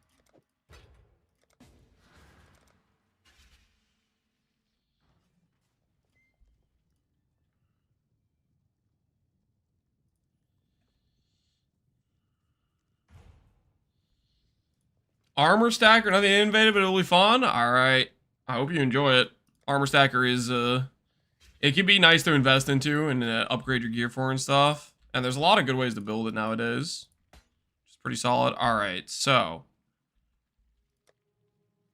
Armor Stacker, nothing innovative, but it'll be fun. Alright. I hope you enjoy it. Armor Stacker is, it can be nice to invest into and upgrade your gear for and stuff. And there's a lot of good ways to build it nowadays. It's pretty solid. Alright, so.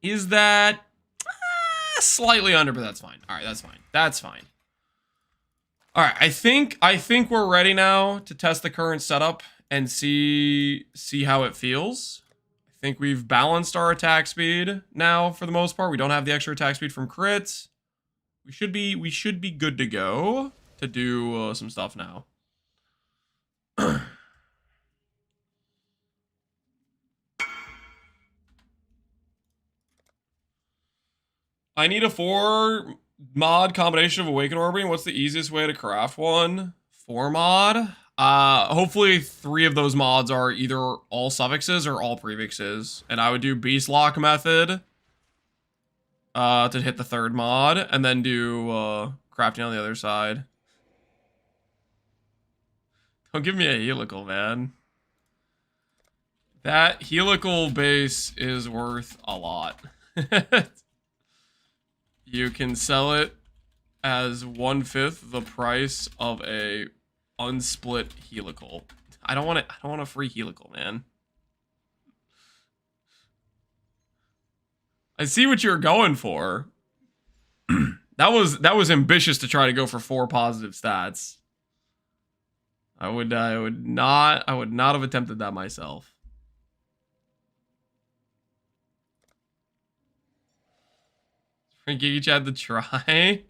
Is that slightly under, but that's fine. Alright, that's fine. That's fine. Alright, I think we're ready now to test the current setup and see how it feels. I think we've balanced our attack speed now for the most part. We don't have the extra attack speed from crits. We should be good to go to do some stuff now. I need a 4 mod combination of Awaken Orbiting. What's the easiest way to craft one? 4 mod? Hopefully 3 of those mods are either all suffixes or all prefixes. And I would do Beast Lock method to hit the 3rd mod, and then do crafting on the other side. Don't give me a helical, man. That helical base is worth a lot. You can sell it as 1/5 the price of a unsplit helical. I don't want a free helical, man. I see what you're going for. That was ambitious to try to go for 4 positive stats. I would not have attempted that myself. Frank each had to try.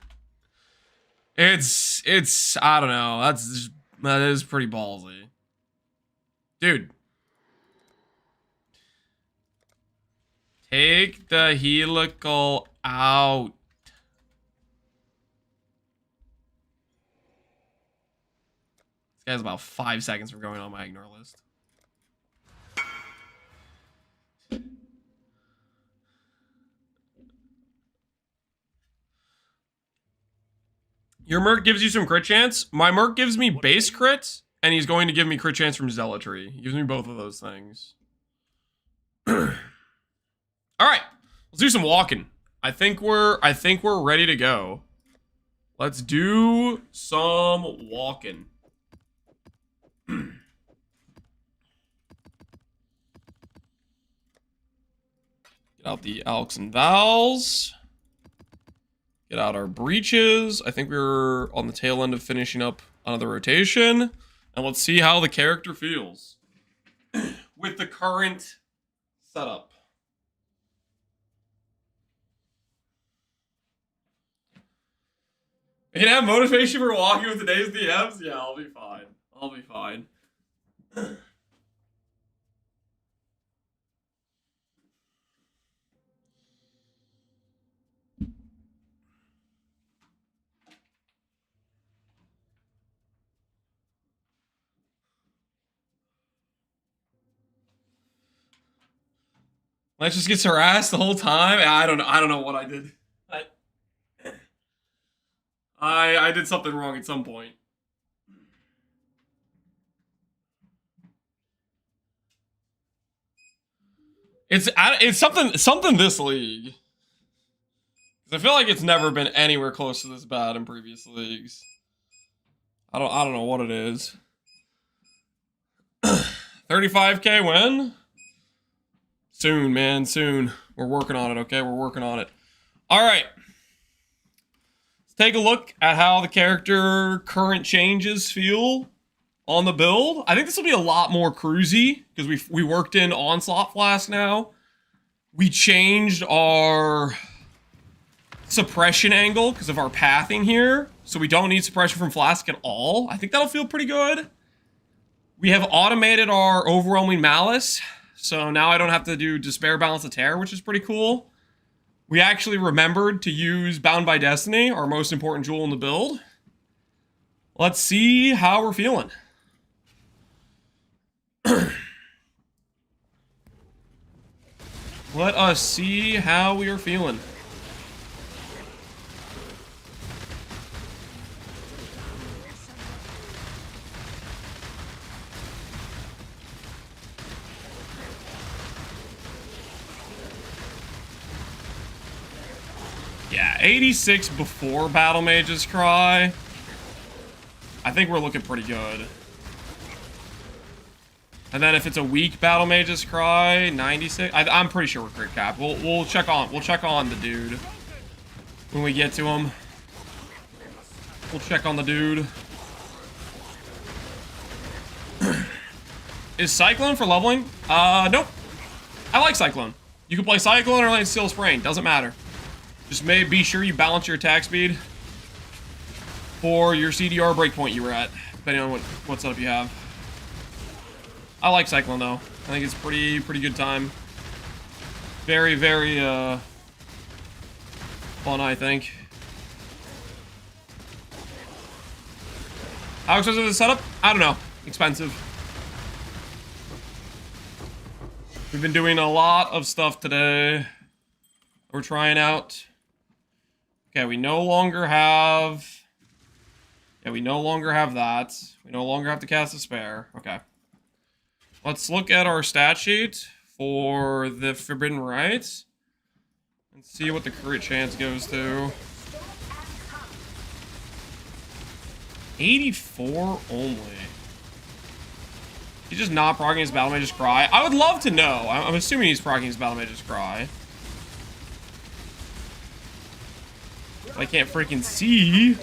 It's I don't know. That is pretty ballsy. Dude. Take the helical out. This guy's about 5 seconds from going on my ignore list. Your Merc gives you some crit chance. My Merc gives me base crit, and he's going to give me crit chance from Zealotry. He gives me both of those things. All right, let's do some walking. I think we're ready to go. Let's do some walking. Get out the Alex and Vals. Get out our breaches. I think we're on the tail end of finishing up another rotation. And let's see how the character feels with the current setup. You can have motivation for walking with today's DMs? Yeah, I'll be fine. I'll be fine. Let's just get harassed the whole time. I don't know what I did. I did something wrong at some point. It's something this league. I feel like it's never been anywhere close to this bad in previous leagues. I don't know what it is. 35k win? Soon, man, soon. We're working on it, okay? We're working on it. All right. Let's take a look at how the character current changes feel on the build. I think this will be a lot more cruisy because we worked in Onslaught Flask now. We changed our suppression angle because of our pathing here. So we don't need suppression from Flask at all. I think that'll feel pretty good. We have automated our Overwhelming Malice. So now I don't have to do Despair, Balance of Terror, which is pretty cool. We actually remembered to use Bound by Destiny, our most important jewel in the build. Let's see how we're feeling. Let us see how we are feeling. Yeah, 86 before Battle Mage's Cry. I think we're looking pretty good. And then if it's a weak Battle Mage's Cry, 96. I'm pretty sure we're crit cap. We'll check on the dude when we get to him. We'll check on the dude. Is Cyclone for leveling? Nope. I like Cyclone. You can play Cyclone or Lane Steel Sprain. Doesn't matter. Just be sure you balance your attack speed for your CDR breakpoint you were at, depending on what setup you have. I like Cyclone though. I think it's pretty good time. Very, very fun, I think. How expensive is the setup? I don't know. Expensive. We've been doing a lot of stuff today. We're trying out. Okay, we no longer have. Yeah, we no longer have that. We no longer have to cast Despair. Okay. Let's look at our stat sheet for the Forbidden Rites and see what the crit chance goes to. 84 only. He's just not proccing his Battle Mage's Cry. I would love to know. I'm assuming he's proccing his Battle Mage's Cry. I can't freaking see. I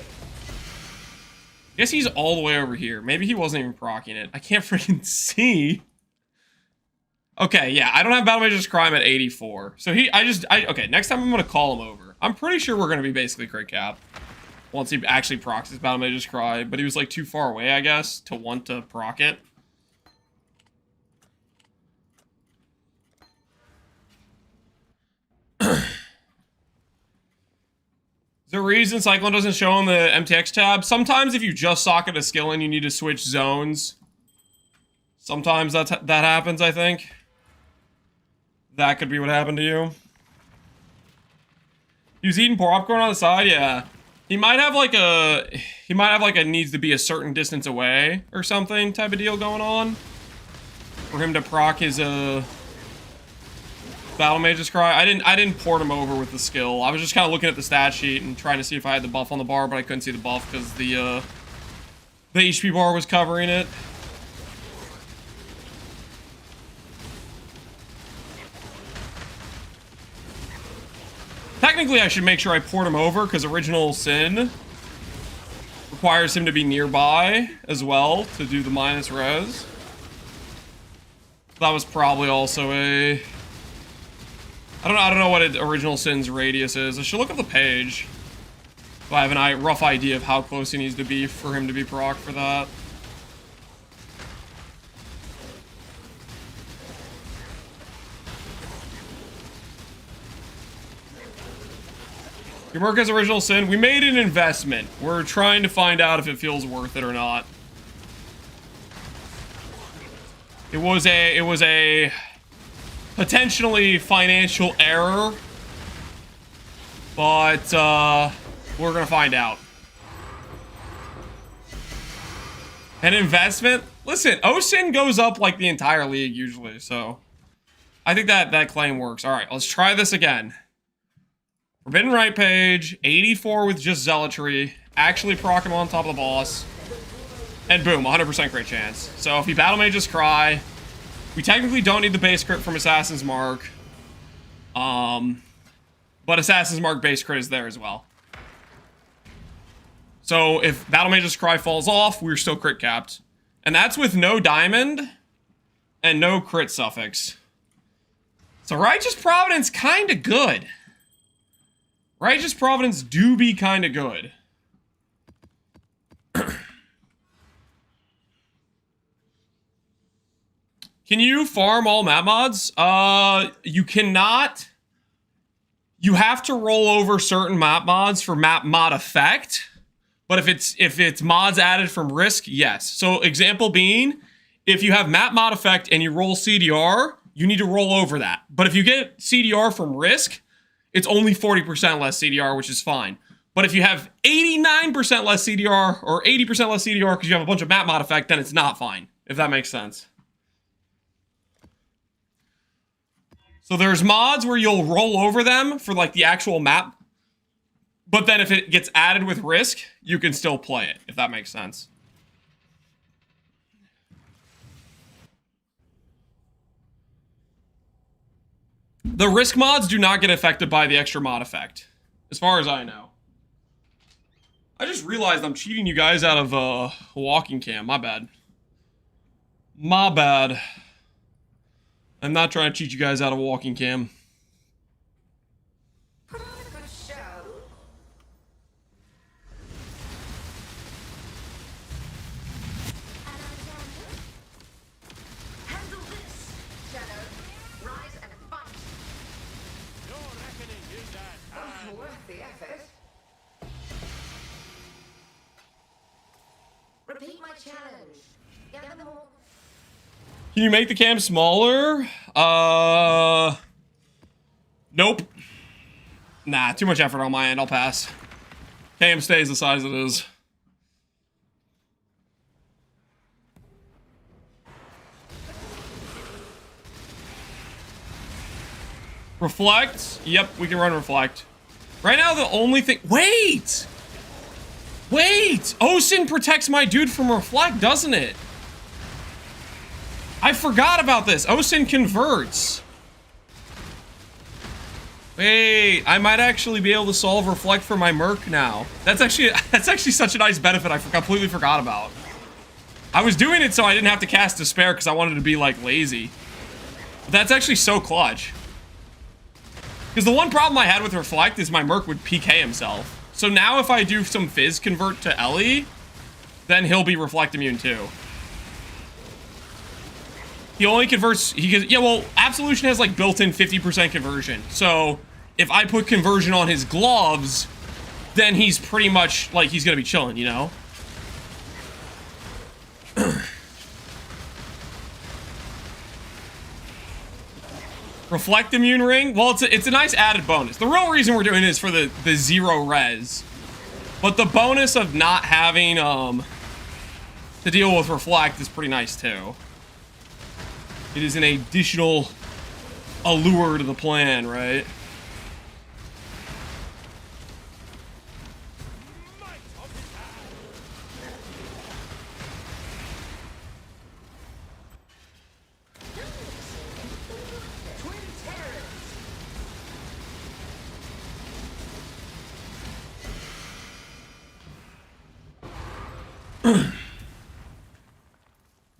guess he's all the way over here. Maybe he wasn't even proccing it. I can't freaking see. Okay, yeah, I don't have Battle Mage's Crime at 84. So okay, next time I'm gonna call him over. I'm pretty sure we're gonna be basically crit cap once he actually procs his Battle Mage's Cry, but he was like too far away, I guess, to want to proc it. Is there a reason Cyclone doesn't show on the MTX tab? Sometimes if you just socket a skill in, you need to switch zones. Sometimes that happens, I think. That could be what happened to you. He was eating popcorn on the side, yeah. He might have like a needs to be a certain distance away or something type of deal going on for him to proc his Battle Mage's Cry. I didn't port him over with the skill. I was just kind of looking at the stat sheet and trying to see if I had the buff on the bar, but I couldn't see the buff because the HP bar was covering it. Technically, I should make sure I port him over because Original Sin requires him to be nearby as well to do the minus res. That was probably also a... I don't know what Original Sin's radius is. I should look up the page. If I have a rough idea of how close he needs to be for him to be proc for that. Your Merca's Original Sin. We made an investment. We're trying to find out if it feels worth it or not. It was a potentially financial error, but we're gonna find out. An investment? Listen, OSIN goes up like the entire league usually, so I think that claim works. All right, let's try this again. Forbidden Right page, 84 with just Zealotry, actually proc him on top of the boss, and boom, 100% crit chance. So if he Battle Mage's Cry, we technically don't need the base crit from Assassin's Mark, but Assassin's Mark base crit is there as well. So if Battle Mage's Cry falls off, we're still crit capped. And that's with no diamond and no crit suffix. So Righteous Providence, kinda good. Righteous Providence do be kind of good. Can you farm all map mods? You cannot. You have to roll over certain map mods for map mod effect. But if it's mods added from Risk, yes. So example being, if you have map mod effect and you roll CDR, you need to roll over that. But if you get CDR from Risk, it's only 40% less CDR, which is fine. But if you have 89% less CDR or 80% less CDR because you have a bunch of map mod effect, then it's not fine, if that makes sense. So there's mods where you'll roll over them for like the actual map. But then if it gets added with Risk, you can still play it, if that makes sense. The Risk mods do not get affected by the extra mod effect, as far as I know. I just realized I'm cheating you guys out of a walking cam. My bad. My bad. I'm not trying to cheat you guys out of a walking cam. Put on a good show. Alexander, handle this. Shadow, rise and fight. Your reckoning is at hand. Worth the effort. Repeat my challenge. Gather more. Can you make the cam smaller? Nope. Nah, too much effort on my end. I'll pass. Cam stays the size it is. Reflect? Yep, we can run Reflect. Right now, the only thing... Wait! Wait! Osin protects my dude from Reflect, doesn't it? I forgot about this. Osin converts. Wait, I might actually be able to solve Reflect for my Merc now. That's actually such a nice benefit I completely forgot about. I was doing it so I didn't have to cast Despair because I wanted to be, like, lazy. But that's actually so clutch. Because the one problem I had with Reflect is my Merc would PK himself. So now if I do some Fizz convert to Ellie, then he'll be Reflect immune too. He only converts, yeah, well, Absolution has like built-in 50% conversion. So if I put conversion on his gloves, then he's pretty much like, he's gonna be chilling, you know? Reflect immune ring? Well, it's a nice added bonus. The real reason we're doing this is for the 0 res. But the bonus of not having to deal with Reflect is pretty nice too. It is an additional allure to the plan, right?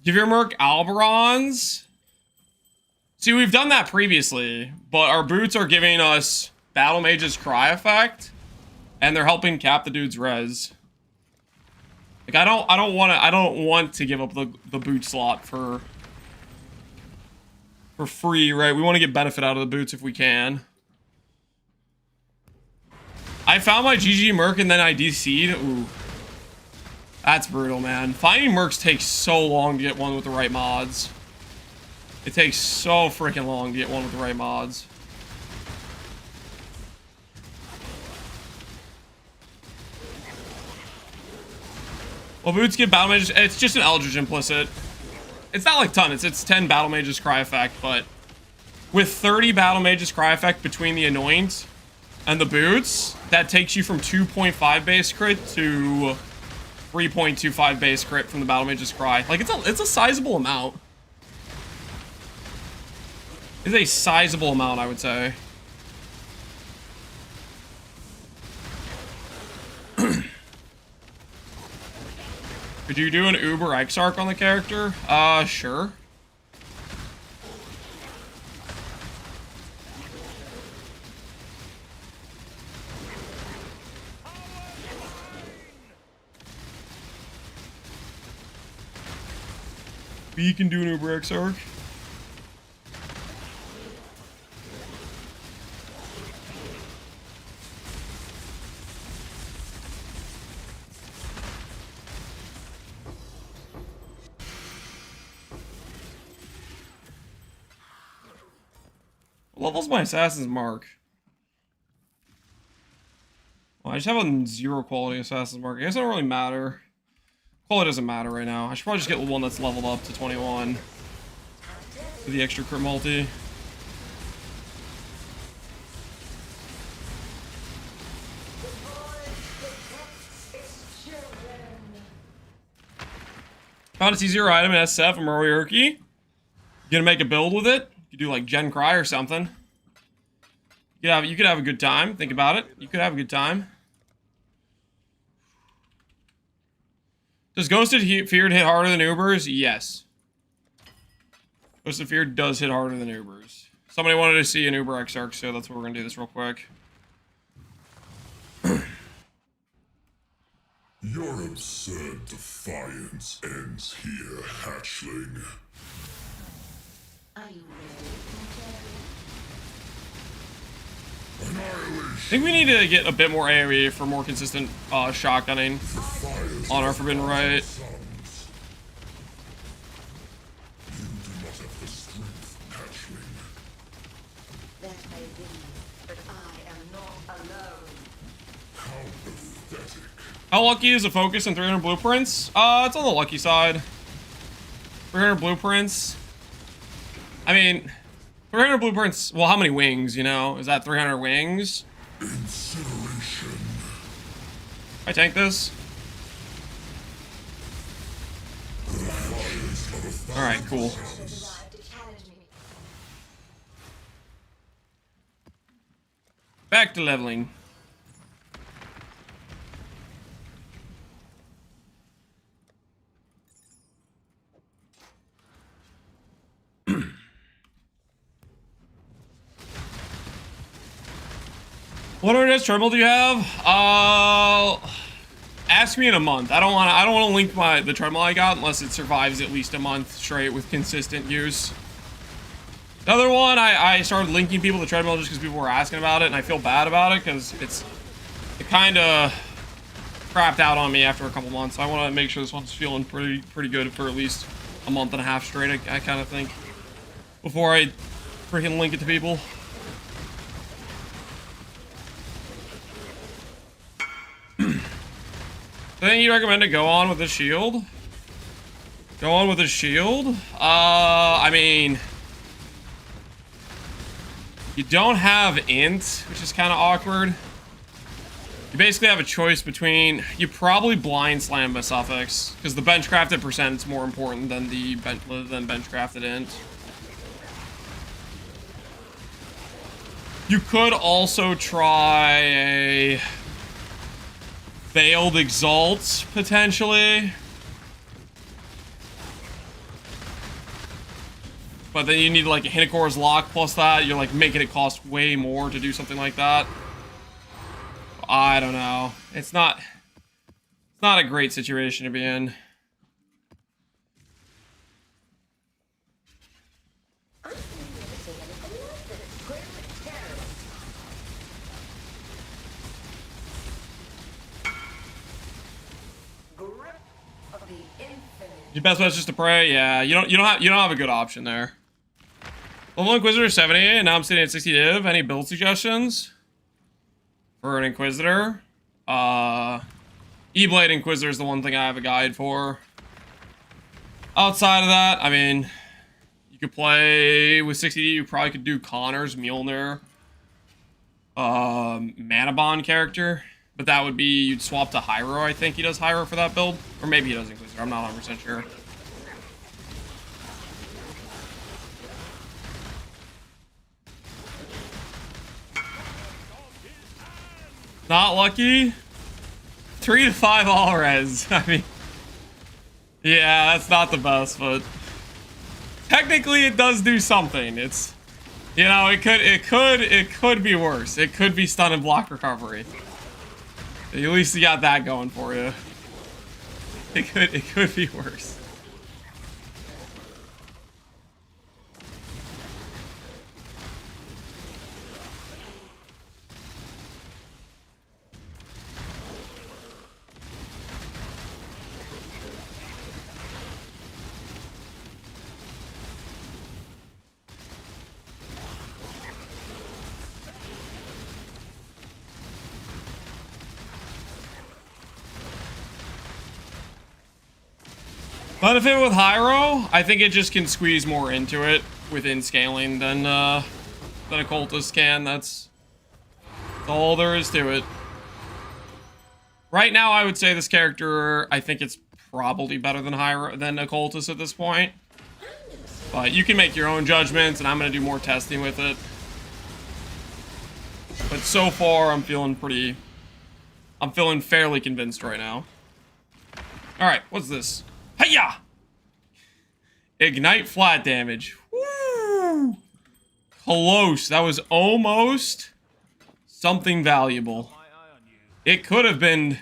Give your Merc Alberons. See, we've done that previously, but our boots are giving us Battle Mage's Cry effect, and they're helping cap the dude's res. Like I don't want to give up the boot slot for free, right? We want to get benefit out of the boots if we can. I found my GG Merc and then I DC'd. Ooh. That's brutal, man. Finding Mercs takes so long to get one with the right mods. It takes so freaking long to get one with the right mods. Well, boots give Battle Mages... It's just an Eldritch implicit. It's not like ton. It's 10 Battle Mages Cry effect, but... With 30 Battle Mages Cry effect between the Anoint and the boots, that takes you from 2.5 base crit to 3.25 base crit from the Battle Mage's Cry. Like, it's a sizable amount. It's a sizable amount, I would say. Could you do an Uber Exarch on the character? Sure. We can do an Uber X arc. What level's my Assassin's Mark? Well, I just have a 0 quality Assassin's Mark. I guess it don't really matter. Quality doesn't matter right now. I should probably just get one that's leveled up to 21. For the extra crit multi. Found a T0 item in SF from Hiero. You gonna make a build with it? You could do like Gen Cry or something. You could have a good time. Think about it. You could have a good time. Does Ghosted Feared hit harder than Ubers? Yes. Ghosted Feared does hit harder than Ubers. Somebody wanted to see an Uber X arc, so that's what we're gonna do this real quick. Your absurd defiance ends here, hatchling. Are you ready? Annihilation. I think we need to get a bit more AoE for more consistent shotgunning on our Forbidden Right. Sons. You do not have the strength, hatchling. That may be, but I am not alone. How pathetic. How lucky is a focus in 300 blueprints? It's on the lucky side. 300 blueprints. I mean, 300 blueprints. Well, how many wings, you know? Is that 300 wings? Incineration. I tank this. Alright, cool. Arrived to challenge me. Back to leveling. What RNS terminal do you have? Ask me in a month. I don't want to link the treadmill I got unless it survives at least a month straight with consistent use. The other one, I started linking people to treadmill just because people were asking about it, and I feel bad about it because it kind of crapped out on me after a couple months. So I want to make sure this one's feeling pretty good for at least a month and a half straight. I kind of think before I freaking link it to people. I think you recommend to go on with the shield. Go on with the shield. I mean, you don't have int, which is kind of awkward. You basically have a choice between, you probably blind slam a suffix because the bench crafted percent is more important than the bench crafted int. You could also try a Veiled Exalt, potentially. But then you need like a Hinakora's Lock plus that. You're like making it cost way more to do something like that. I don't know. It's not a great situation to be in. I've never seen anything like this. Clearly terrible. Grip of the infinite. Your best bet is just to pray. Yeah, you don't have a good option there. Level Inquisitor 70, and now I'm sitting at 60 div. Any build suggestions for an Inquisitor? E-Blade Inquisitor is the one thing I have a guide for. Outside of that, I mean, you could play with 60D. You probably could do Connor's Mjolnir, Manabon character, but that would be you'd swap to Hiero. I think he does Hiero for that build, or maybe he does Inquisitor. I'm not 100% sure. Not lucky. 3 to 5 all res. I mean, yeah, that's not the best, but technically it does do something. It's, you know, it could be worse. It could be stun and block recovery. At least you got that going for you. It could be worse. Benefit with Hiero, I think it just can squeeze more into it within scaling than a cultist can. That's all there is to it. Right now, I would say this character, I think it's probably better than a cultist at this point. But you can make your own judgments, and I'm gonna do more testing with it. But so far, I'm feeling fairly convinced right now. Alright, what's this? Hiya! Ignite flat damage. Woo! Close. That was almost something valuable. It could have been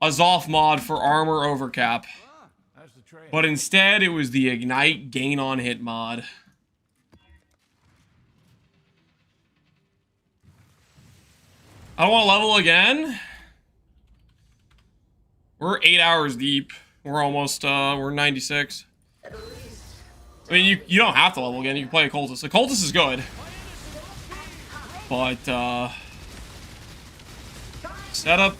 a Zoff mod for armor overcap. But instead, it was the Ignite gain on hit mod. I don't want to level again. We're 8 hours deep. We're almost, we're 96. I mean, you don't have to level again. You can play a cultist. A cultist is good. But, setup,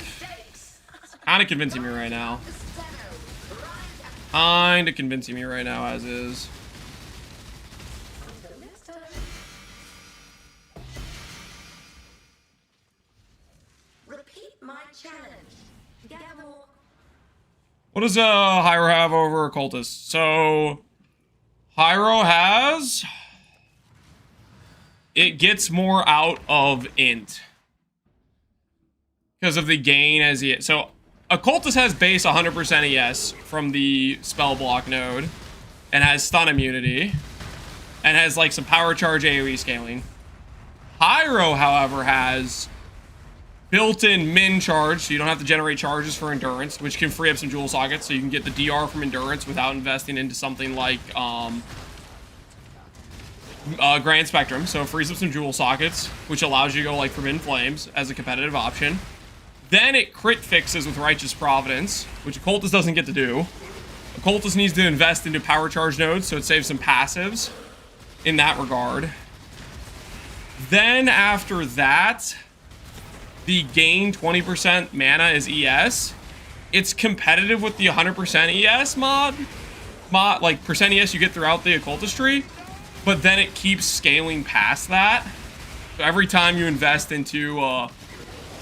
kind of convincing me right now. Kinda convincing me right now, as is. Repeat my challenge. Get more. What does Hiero have over occultist? So Hiero has, it gets more out of int because of the gain as he. So occultist has base 100% ES from the spell block node and has stun immunity and has like some power charge AoE scaling. Hiero, however, has built-in min charge, so you don't have to generate charges for endurance, which can free up some jewel sockets, so you can get the DR from endurance without investing into something like Grand Spectrum. So it frees up some jewel sockets, which allows you to go like Forbidden Flames as a competitive option. Then it crit fixes with Righteous Providence, which Occultist doesn't get to do. Occultist needs to invest into power charge nodes, so it saves some passives in that regard. Then after that, the gain 20% mana is ES. It's competitive with the 100% ES mod, like percent ES you get throughout the occultistry, but then it keeps scaling past that. So every time you invest into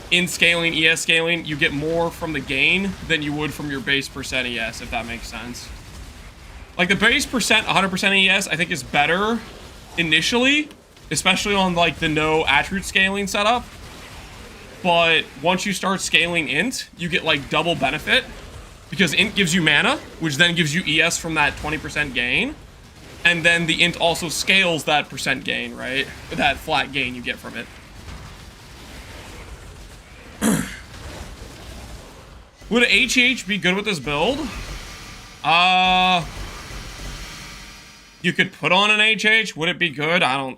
in scaling, ES scaling, you get more from the gain than you would from your base percent ES, if that makes sense. Like the base percent 100% ES, I think is better initially, especially on like the no attribute scaling setup. But once you start scaling int, you get like double benefit because int gives you mana, which then gives you ES from that 20% gain. And then the int also scales that percent gain, right? That flat gain you get from it. Would HH be good with this build? You could put on an HH. Would it be good? I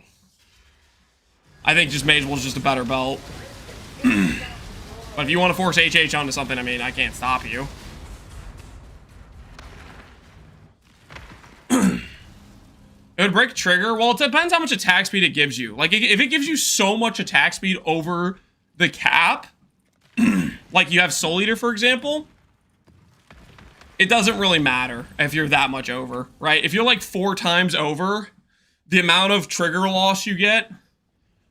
think just Mage Wolf's just a better belt. But if you want to force HH onto something, I mean, I can't stop you. It would break trigger. Well, it depends how much attack speed it gives you. Like, if it gives you so much attack speed over the cap, like you have Soul Eater, for example, it doesn't really matter if you're that much over, right? If you're like 4 times over, the amount of trigger loss you get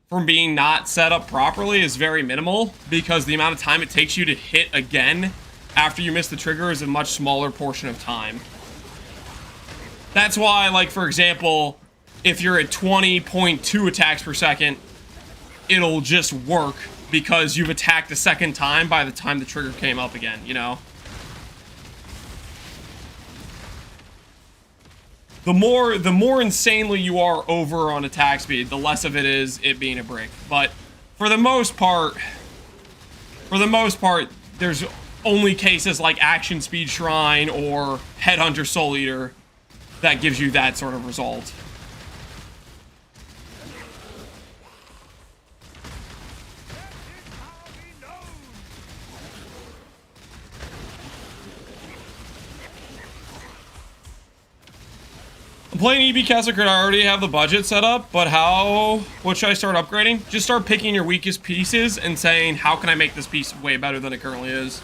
from being not set up properly is very minimal because the amount of time it takes you to hit again after you miss the trigger is a much smaller portion of time. That's why, like, for example, if you're at 20.2 attacks per second, it'll just work because you've attacked a second time by the time the trigger came up again, you know? The more insanely you are over on attack speed, the less of it is it being a break. But for the most part, there's only cases like Action Speed Shrine or Headhunter Soul Eater that gives you that sort of result. I'm playing EB Castle Crit. I already have the budget set up, but what should I start upgrading? Just start picking your weakest pieces and saying, how can I make this piece way better than it currently is?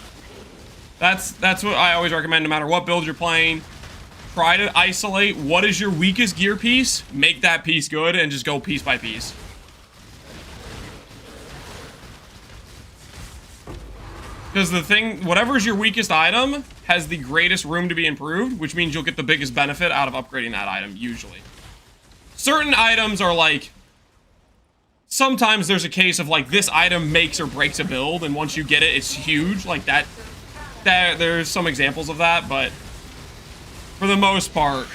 That's what I always recommend, no matter what build you're playing. try to isolate what is your weakest gear piece, make that piece good, and just go piece by piece. Because the thing, whatever's your weakest item has the greatest room to be improved, which means you'll get the biggest benefit out of upgrading that item, usually. Certain items are like, sometimes there's a case of like, this item makes or breaks a build, and once you get it, it's huge, like that there's some examples of that, but for the most part,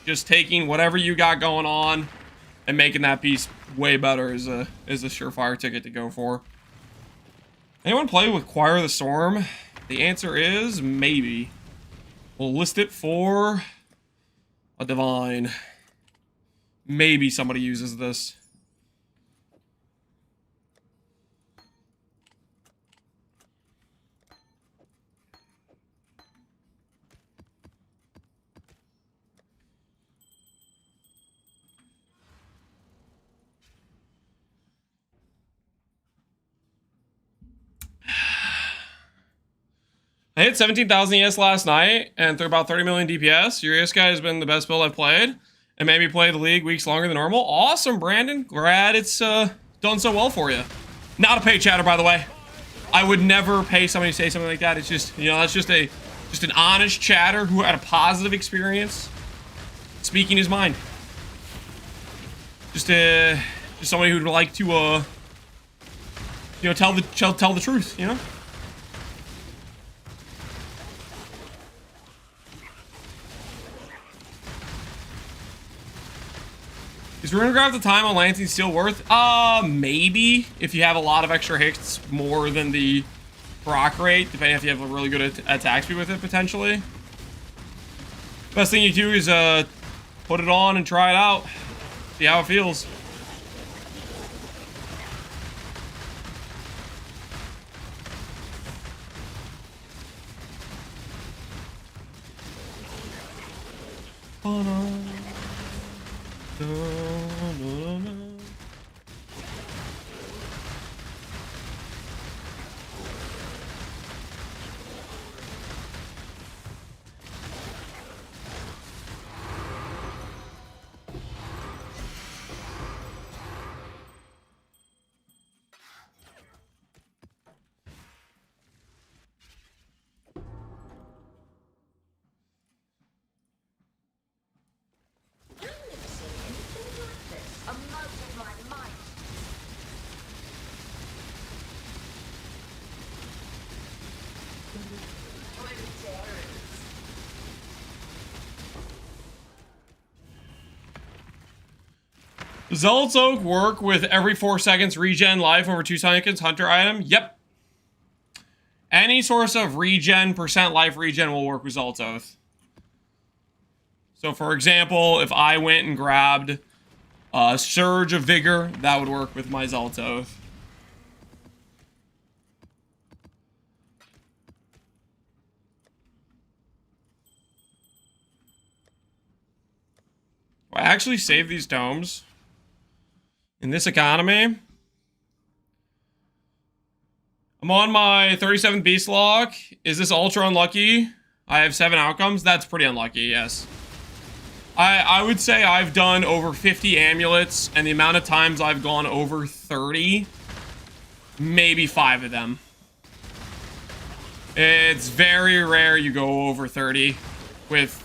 just taking whatever you got going on and making that piece way better is a surefire ticket to go for. Anyone play with Choir of the Storm? The answer is maybe. We'll list it for a divine. Maybe somebody uses this. I hit 17,000 ES last night and threw about 30 million DPS. Your ES guy has been the best build I've played and made me play the league weeks longer than normal. Awesome, Brandon. Glad it's done so well for you. Not a pay chatter, by the way. I would never pay somebody to say something like that. It's just, you know, that's just an honest chatter who had a positive experience speaking his mind. Just somebody who'd like to, you know, tell the truth, you know? Is Runograph the time on Lancing still worth? Maybe. If you have a lot of extra hits, more than the proc rate, depending if you have a really good attack speed with it, potentially. Best thing you do is, put it on and try it out. See how it feels. Zealot's Oak work with every 4 seconds regen life over 2 seconds hunter item? Yep. Any source of regen, percent life regen will work with Zealot's Oath. So for example, if I went and grabbed a Surge of Vigor, that would work with my Zealot's Oath. I actually save these tomes. In this economy, I'm on my 37th Beast Lock. Is this ultra unlucky? I have 7 outcomes. That's pretty unlucky, yes. I would say I've done over 50 amulets, and the amount of times I've gone over 30, maybe 5 of them. It's very rare you go over 30 with,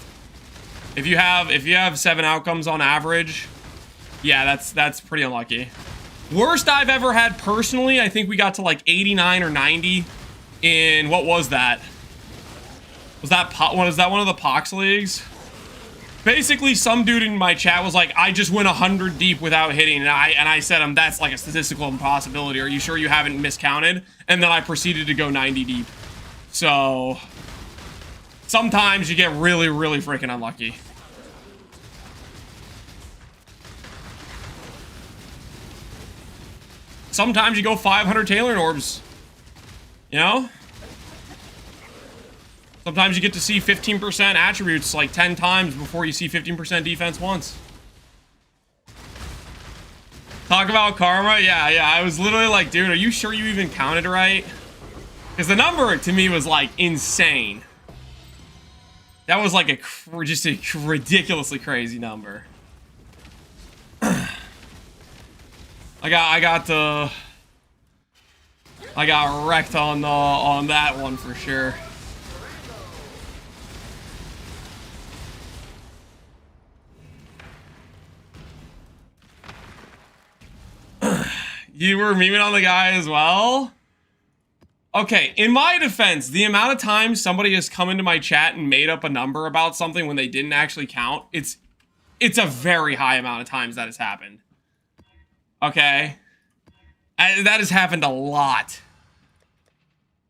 if you have 7 outcomes on average. Yeah, that's pretty unlucky. Worst I've ever had personally, I think we got to like 89 or 90 in, what was that? Was that one of the Pox leagues? Basically, some dude in my chat was like, I just went 100 deep without hitting, and I said, that's like a statistical impossibility. Are you sure you haven't miscounted? And then I proceeded to go 90 deep. So, sometimes you get really, really freaking unlucky. Sometimes you go 500 Tailoring Orbs. You know? Sometimes you get to see 15% attributes like 10 times before you see 15% defense once. Talk about karma? Yeah. I was literally like, dude, are you sure you even counted right? Because the number to me was like insane. That was like just a ridiculously crazy number. I got wrecked on that one for sure. You were memeing on the guy as well? Okay, in my defense, the amount of times somebody has come into my chat and made up a number about something when they didn't actually count, it's a very high amount of times that has happened. Okay? That has happened a lot.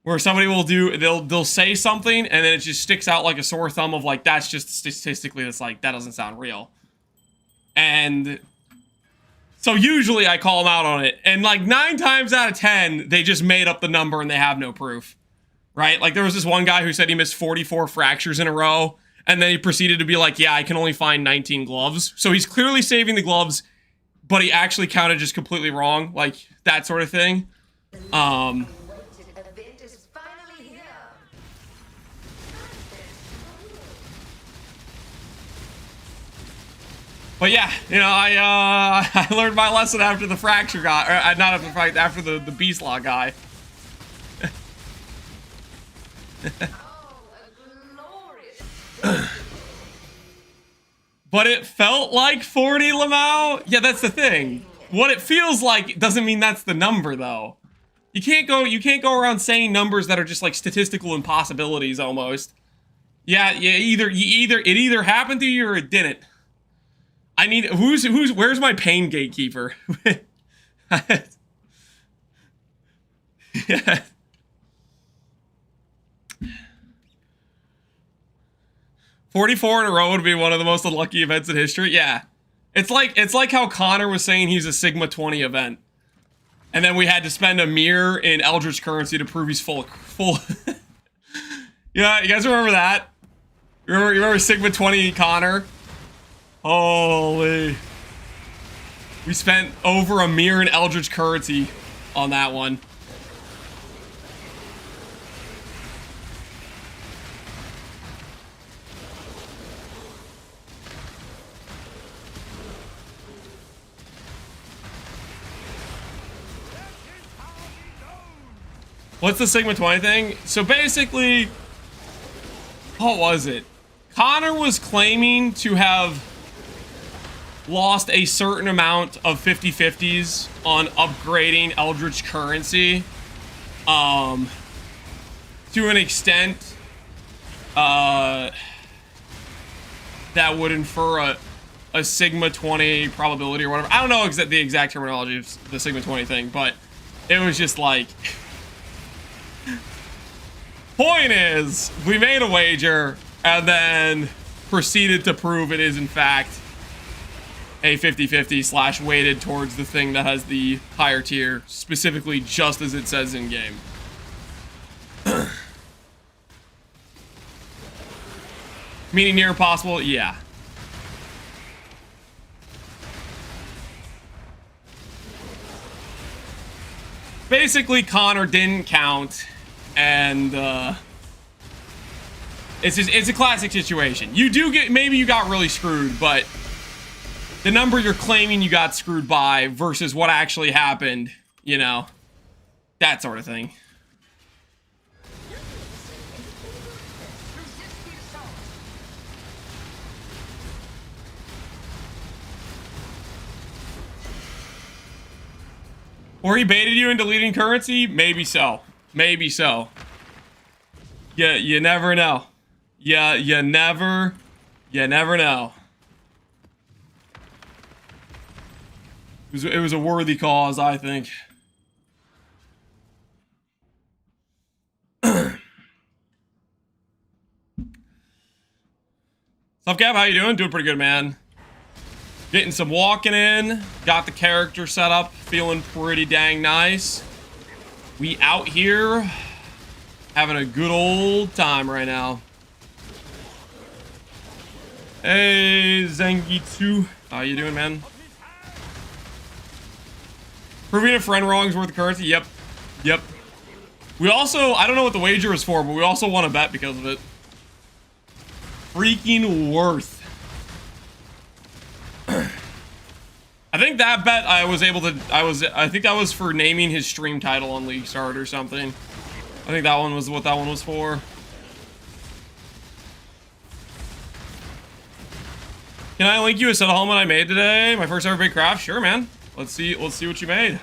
Where somebody will they'll say something and then it just sticks out like a sore thumb of like, that's just statistically, it's like, that doesn't sound real. And so usually I call them out on it. And like 9 times out of 10, they just made up the number and they have no proof. Right? Like there was this one guy who said he missed 44 fractures in a row. And then he proceeded to be like, yeah, I can only find 19 gloves. So he's clearly saving the gloves, but he actually counted just completely wrong. Like that sort of thing. But yeah, you know, I learned my lesson after the fracture guy, or not after the fracture, after the beast law guy. But it felt like 40, Lamau. Yeah, that's the thing. What it feels like doesn't mean that's the number, though. You can't go around saying numbers that are just like statistical impossibilities almost. Yeah, it either happened to you or it didn't. I need where's my pain gatekeeper? Yeah. $44 in a row would be one of the most unlucky events in history. Yeah. It's like how Connor was saying he's a Sigma 20 event. And then we had to spend a mirror in Eldritch currency to prove he's full. Yeah, you guys remember that? You remember Sigma 20 Connor? Holy. We spent over a mirror in Eldritch currency on that one. What's the Sigma 20 thing? So basically, what was it? Connor was claiming to have lost a certain amount of 50/50s on upgrading Eldritch currency. To an extent, that would infer a Sigma 20 probability or whatever. I don't know the exact terminology of the Sigma 20 thing, but it was just like... Point is, we made a wager and then proceeded to prove it is in fact a 50/50 / weighted towards the thing that has the higher tier, specifically just as it says in game. Meaning near impossible? Yeah. Basically, Connor didn't count. And it's a classic situation. You do get, maybe you got really screwed, but the number you're claiming you got screwed by versus what actually happened, you know, that sort of thing. Or he baited you into deleting currency? Maybe so. Maybe so. Yeah, you never know. Yeah, you never know. It was a worthy cause, I think. Sup, Gab? How you doing? Doing pretty good, man. Getting some walking in. Got the character set up. Feeling pretty dang nice. We out here having a good old time right now. Hey, Zangi2. How you doing, man? Proving a friend wrong is worth the currency? Yep. Yep. We also, I don't know what the wager is for, but we also won a bet because of it. freaking worth. I think that bet I was able to, I think that was for naming his stream title on League Start or something. I think that one was what that one was for. Can I link you a set of helmet I made today? My first ever big craft? Sure, man. Let's see what you made.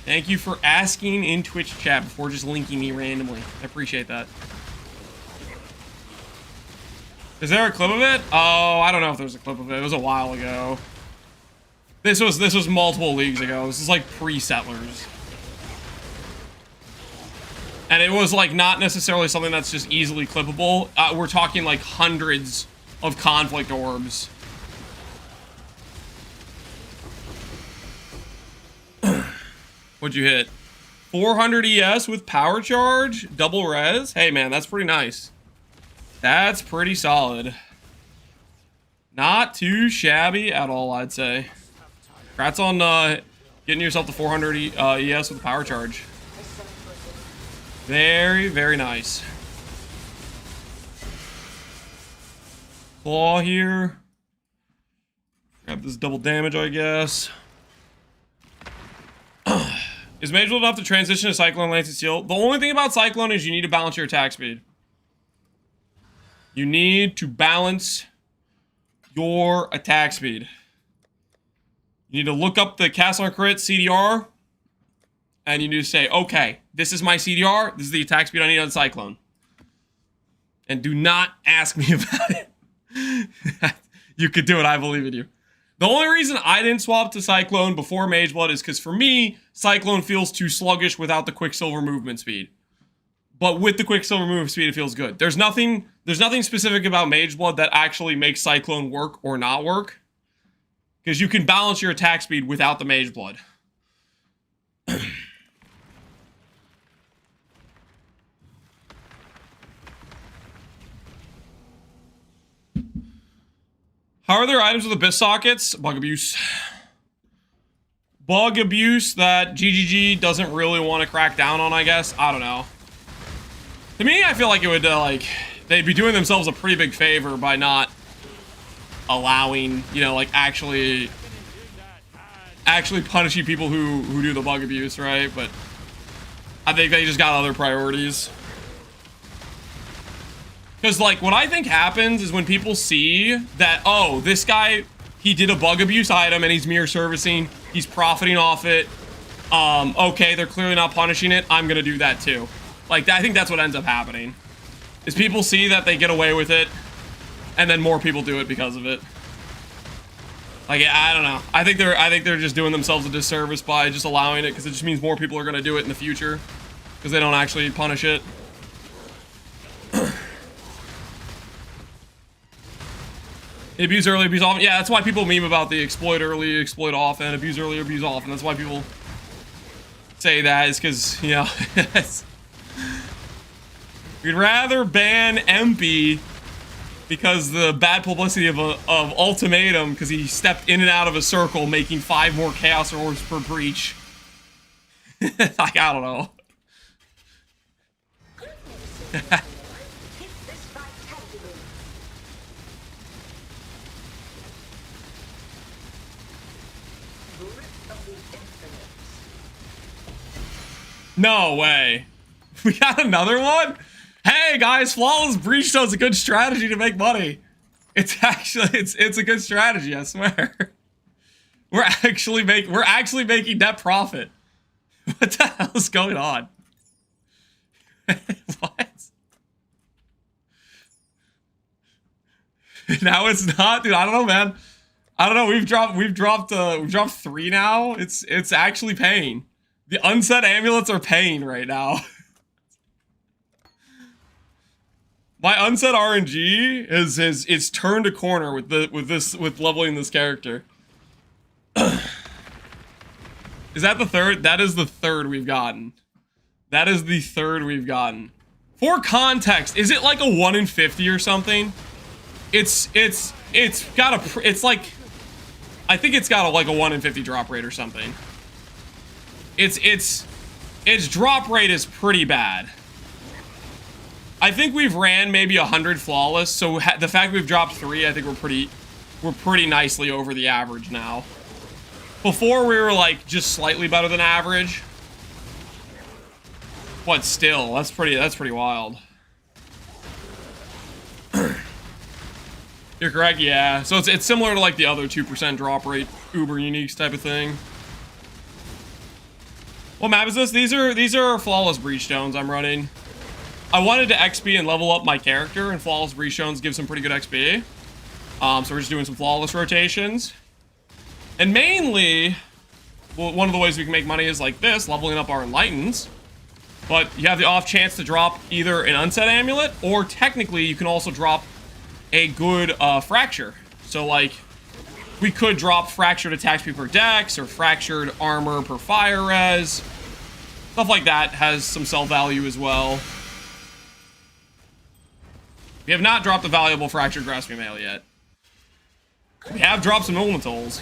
Thank you for asking in Twitch chat before just linking me randomly. I appreciate that. Is there a clip of it? Oh, I don't know if there's a clip of it. It was a while ago. This was multiple leagues ago. This is like pre-Settlers. And it was like not necessarily something that's just easily clippable. We're talking like hundreds of conflict orbs. What'd you hit? 400 ES with power charge, double res. Hey man, that's pretty nice. That's pretty solid. Not too shabby at all, I'd say. Congrats on getting yourself to 400 ES with power charge. Very, very nice. Claw here. Grab this double damage, I guess. Is Mage World enough to transition to Cyclone, Lance, and Steel? The only thing about Cyclone is you need to balance your attack speed. You need to balance your attack speed. You need to look up the cast on crit CDR, and you need to say, okay, this is my CDR, this is the attack speed I need on Cyclone. And do not ask me about it. You could do it, I believe in you. The only reason I didn't swap to Cyclone before Mage Blood is because for me, Cyclone feels too sluggish without the Quicksilver movement speed. But with the Quicksilver movement speed, it feels good. There's nothing specific about Mage Blood that actually makes Cyclone work or not work. Because you can balance your attack speed without the Mage Blood. How are there items with abyss sockets? Bug abuse. Bug abuse that GGG doesn't really want to crack down on, I guess. I don't know. To me, I feel like it would, like, they'd be doing themselves a pretty big favor by not allowing, you know, like, actually punishing people who do the bug abuse, right? But I think they just got other priorities. Because, like, what I think happens is when people see that, oh, this guy, he did a bug abuse item and he's mirror servicing, he's profiting off it, okay, they're clearly not punishing it, I'm gonna do that too. Like, I think that's what ends up happening. Is people see that they get away with it, and then more people do it because of it. Like, I don't know. I think they're just doing themselves a disservice by just allowing it, because it just means more people are gonna do it in the future, because they don't actually punish it. Abuse early, abuse often. Yeah, that's why people meme about the exploit early, exploit often, abuse early, abuse often. That's why people say that, is because, you know, we'd rather ban MP because the bad publicity of Ultimatum, because he stepped in and out of a circle, making 5 more Chaos Orbs per breach. Like, I don't know. No way. We got another one? Hey guys, Flawless Breach is a good strategy to make money. It's actually it's a good strategy, I swear. We're actually making net profit. What the hell is going on? What? Now it's not, dude. I don't know, man. I don't know. We've dropped 3 now. It's actually paying. The unset amulets are paying right now. My unset RNG is turned a corner with leveling this character. Is that the third? That is the third we've gotten. That is the third we've gotten. For context, is it like a 1 in 50 or something? It's like, I think it's got like a 1 in 50 drop rate or something. Its drop rate is pretty bad. I think we've ran maybe 100 flawless, so the fact we've dropped 3, I think we're pretty nicely over the average now. Before we were like just slightly better than average. But still, that's pretty wild. You're correct, yeah. So it's similar to like the other 2% drop rate uber uniques type of thing. What map is this? These are flawless breach stones I'm running. I wanted to XP and level up my character, and flawless breach stones give some pretty good XP. So we're just doing some flawless rotations. And mainly, well, one of the ways we can make money is like this, leveling up our enlightens. But you have the off chance to drop either an unset amulet, or technically you can also drop a good fracture. So like, we could drop fractured attack speed per dex, or fractured armor per fire res. Stuff like that has some sell value as well. We have not dropped the valuable fractured grasping mail yet. We have dropped some elementals.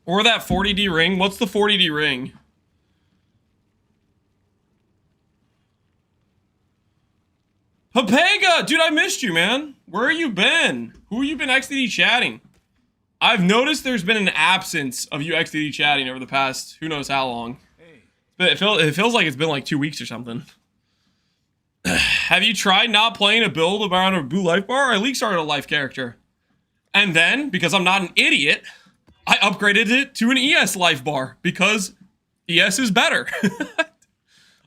Or that 40D ring. What's the 40D ring? Papega! Dude, I missed you, man. Where you been? Who you been XDD chatting? I've noticed there's been an absence of you XDD chatting over the past who knows how long. But it feels like it's been like 2 weeks or something. Have you tried not playing a build around a blue life bar? I leak started a life character. And then, because I'm not an idiot, I upgraded it to an ES life bar because ES is better.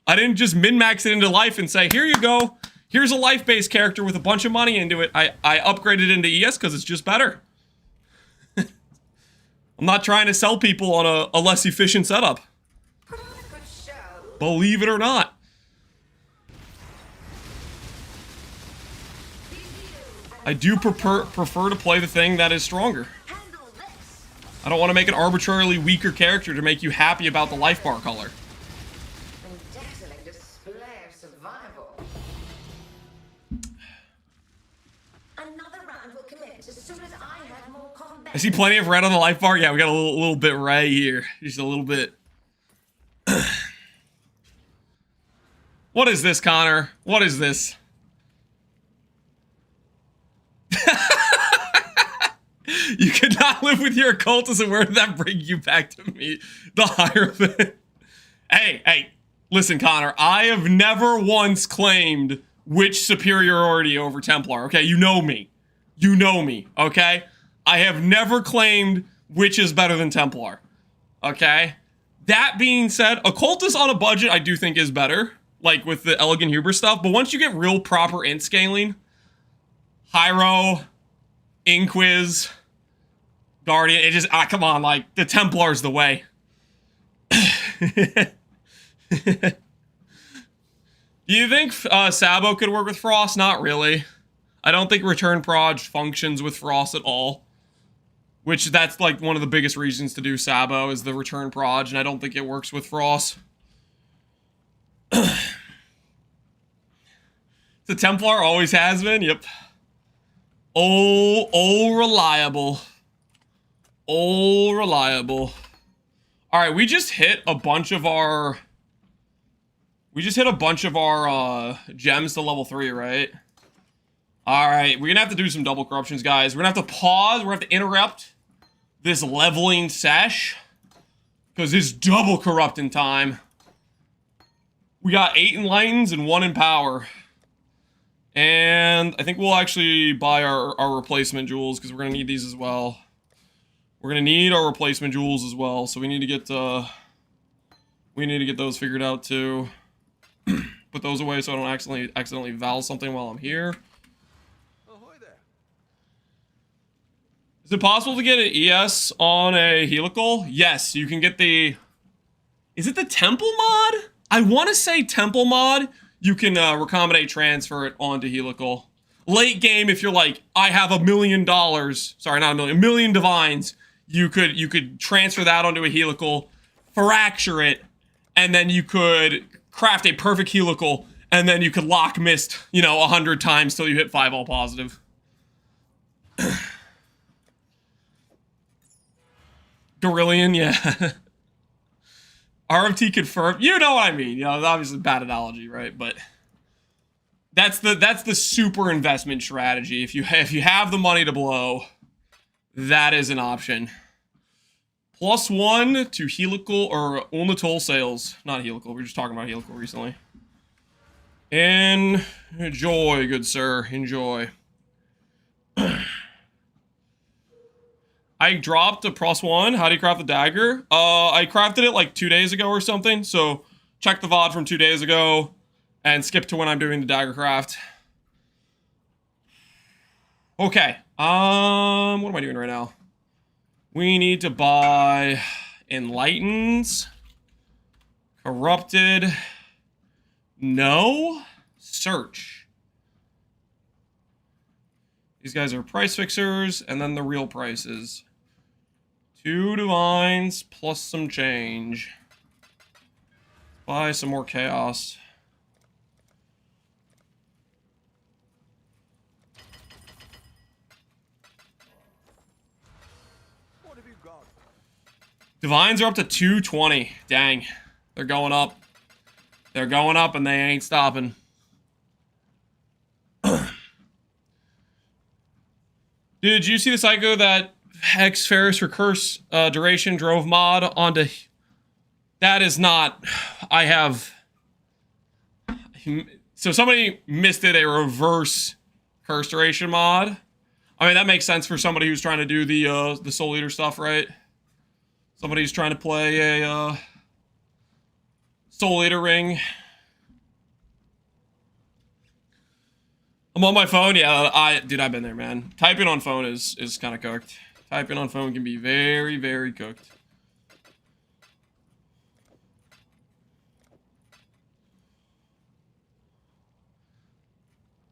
I didn't just min-max it into life and say, here you go. Here's a life-based character with a bunch of money into it. I upgraded into ES because it's just better. I'm not trying to sell people on a less efficient setup. Believe it or not. I do prefer to play the thing that is stronger. I don't want to make an arbitrarily weaker character to make you happy about the life bar color. I see plenty of red on the life bar. Yeah, we got a little bit red here. Just a little bit. What is this, Connor? What is this? You could not live with your occultist, and where did that bring you back to me? The Hierophant. Hey, listen, Connor. I have never once claimed witch superiority over Templar. Okay, you know me. You know me, okay? I have never claimed witch is better than Templar. Okay? That being said, occultist on a budget I do think is better. Like with the Elegant Huber stuff. But once you get real proper int scaling, Hiero, Inquiz, Guardian, it just, come on, like, the Templar's the way. Do you think Sabo could work with FRoSS? Not really. I don't think Return Proj functions with FRoSS at all. Which, that's, like, one of the biggest reasons to do Sabo, is the Return Proj, and I don't think it works with FRoSS. The Templar always has been, yep. Oh, reliable. Oh, reliable. Alright, we just hit a bunch of our... gems to level 3, right? Alright, we're gonna have to do some double corruptions, guys. We're gonna have to pause, we're gonna have to interrupt this leveling sesh. Because it's double corrupting time. We got 8 enlightens and 1 in power. And I think we'll actually buy our replacement jewels, because we're gonna need these as well. We're gonna need our replacement jewels as well, so we need to get those figured out too. Put those away so I don't accidentally val something while I'm here. Ahoy there. Is it possible to get an ES on a helical? Yes, you can get the... Is it the temple mod? I want to say temple mod. You can recombinate transfer it onto helical. Late game, if you're like, I have $1 million. Sorry, not a million. $1 million divines. You could transfer that onto a helical, fracture it, and then you could craft a perfect helical, and then you could lock mist, 100 times till you hit 5 all positive. Gorillion, yeah. RMT confirmed. You know what I mean. You know, obviously bad analogy, right? But that's the super investment strategy. If you have the money to blow, that is an option. +1 to helical or Unitol sales. Not helical. We were just talking about helical recently. Enjoy, good sir. Enjoy. I dropped a +1. How do you craft the dagger? I crafted it like 2 days ago or something. So check the VOD from 2 days ago and skip to when I'm doing the dagger craft. Okay. What am I doing right now? We need to buy Enlightens. Corrupted. No. Search. These guys are price fixers, and then the real prices. 2 divines plus some change. Buy some more chaos. What have you got? Divines are up to 220. Dang. They're going up. They're going up and they ain't stopping. Did you see the psycho that Hex Ferris for Curse duration drove mod onto? That is not. I have. So somebody missed it, a reverse curse duration mod. I mean, that makes sense for somebody who's trying to do the Soul Eater stuff, right? Somebody who's trying to play a Soul Eater ring. I'm on my phone. Yeah, dude, I've been there, man. Typing on phone is kind of cooked. Typing on phone can be very, very cooked.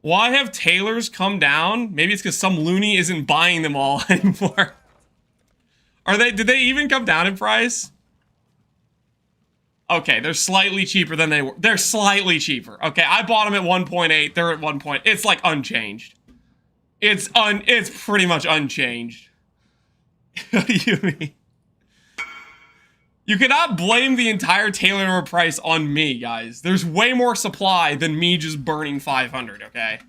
Why have tailors come down? Maybe it's because some loony isn't buying them all anymore. Did they even come down in price? Okay, they're slightly cheaper than they were. They're slightly cheaper. Okay, I bought them at 1.8. They're at 1. It's like unchanged. It's pretty much unchanged. What do you mean? You cannot blame the entire tailor price on me, guys. There's way more supply than me just burning 500, okay?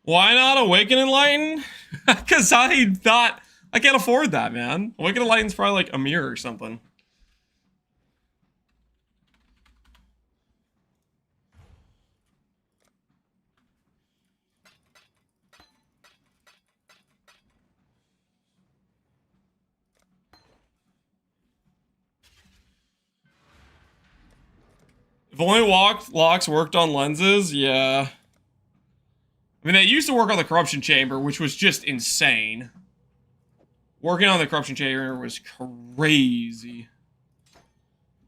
Why not Awaken Enlighten? Because I can't afford that, man. Awaken Enlighten's probably like a mirror or something. If only locks worked on lenses, yeah. I mean, they used to work on the Corruption Chamber, which was just insane. Working on the Corruption Chamber was crazy.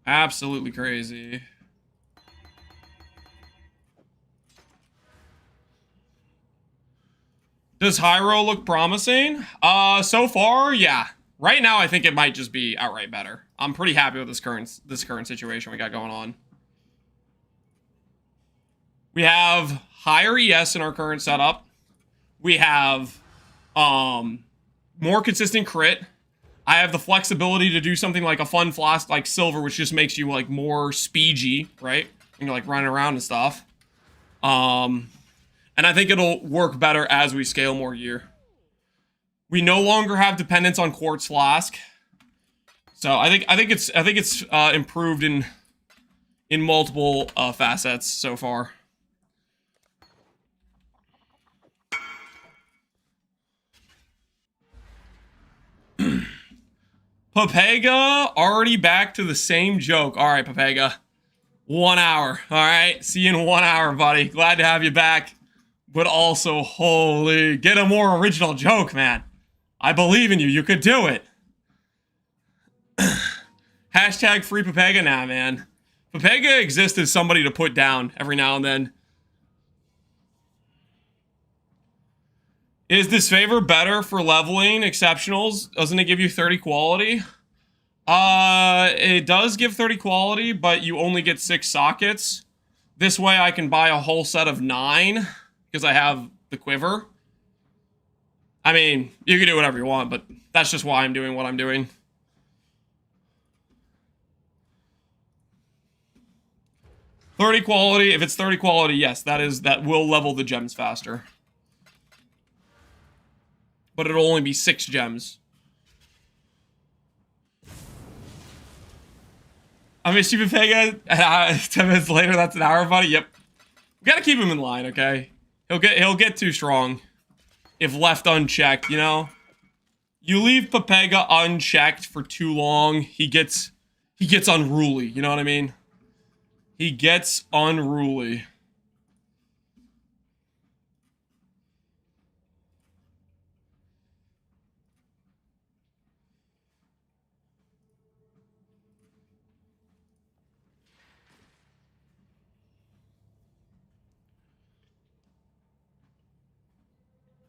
Absolutely crazy. Does Hiero look promising? So far, yeah. Right now, I think it might just be outright better. I'm pretty happy with this current situation we got going on. We have higher ES in our current setup. We have more consistent crit. I have the flexibility to do something like a fun flask like silver, which just makes you like more speedy, right? You're like running around and stuff. And I think it'll work better as we scale more gear. We no longer have dependence on quartz flask. So I think it's improved in multiple facets so far. Papega already back to the same joke. All right, Papega. 1 hour. All right. See you in 1 hour, buddy. Glad to have you back. But also, holy, get a more original joke, man. I believe in you. You could do it. Hashtag free Papega now, man. Pepega exists as somebody to put down every now and then. Is this favor better for leveling exceptionals? Doesn't it give you 30 quality? It does give 30 quality, but you only get 6 sockets. This way I can buy a whole set of 9 because I have the quiver. I mean, you can do whatever you want, but that's just why I'm doing what I'm doing. $30 quality. If it's 30 quality, yes, that will level the gems faster. But it'll only be 6 gems. I miss you, Pepega. 10 minutes later, that's an hour, buddy. Yep. We gotta keep him in line, okay? He'll get too strong if left unchecked, you know? You leave Pepega unchecked for too long, he gets unruly, you know what I mean? He gets unruly.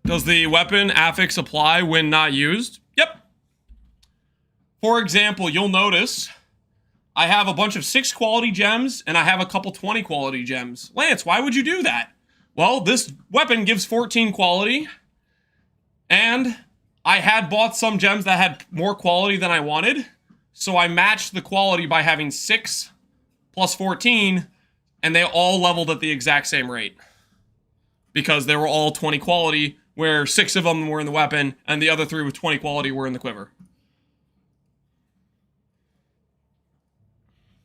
Does the weapon affix apply when not used? Yep. For example, you'll notice I have a bunch of 6 quality gems and I have a couple 20 quality gems. Lance, why would you do that? Well, this weapon gives 14 quality and I had bought some gems that had more quality than I wanted. So I matched the quality by having 6 plus 14 and they all leveled at the exact same rate. Because they were all 20 quality, where 6 of them were in the weapon, and the other 3 with 20 quality were in the quiver.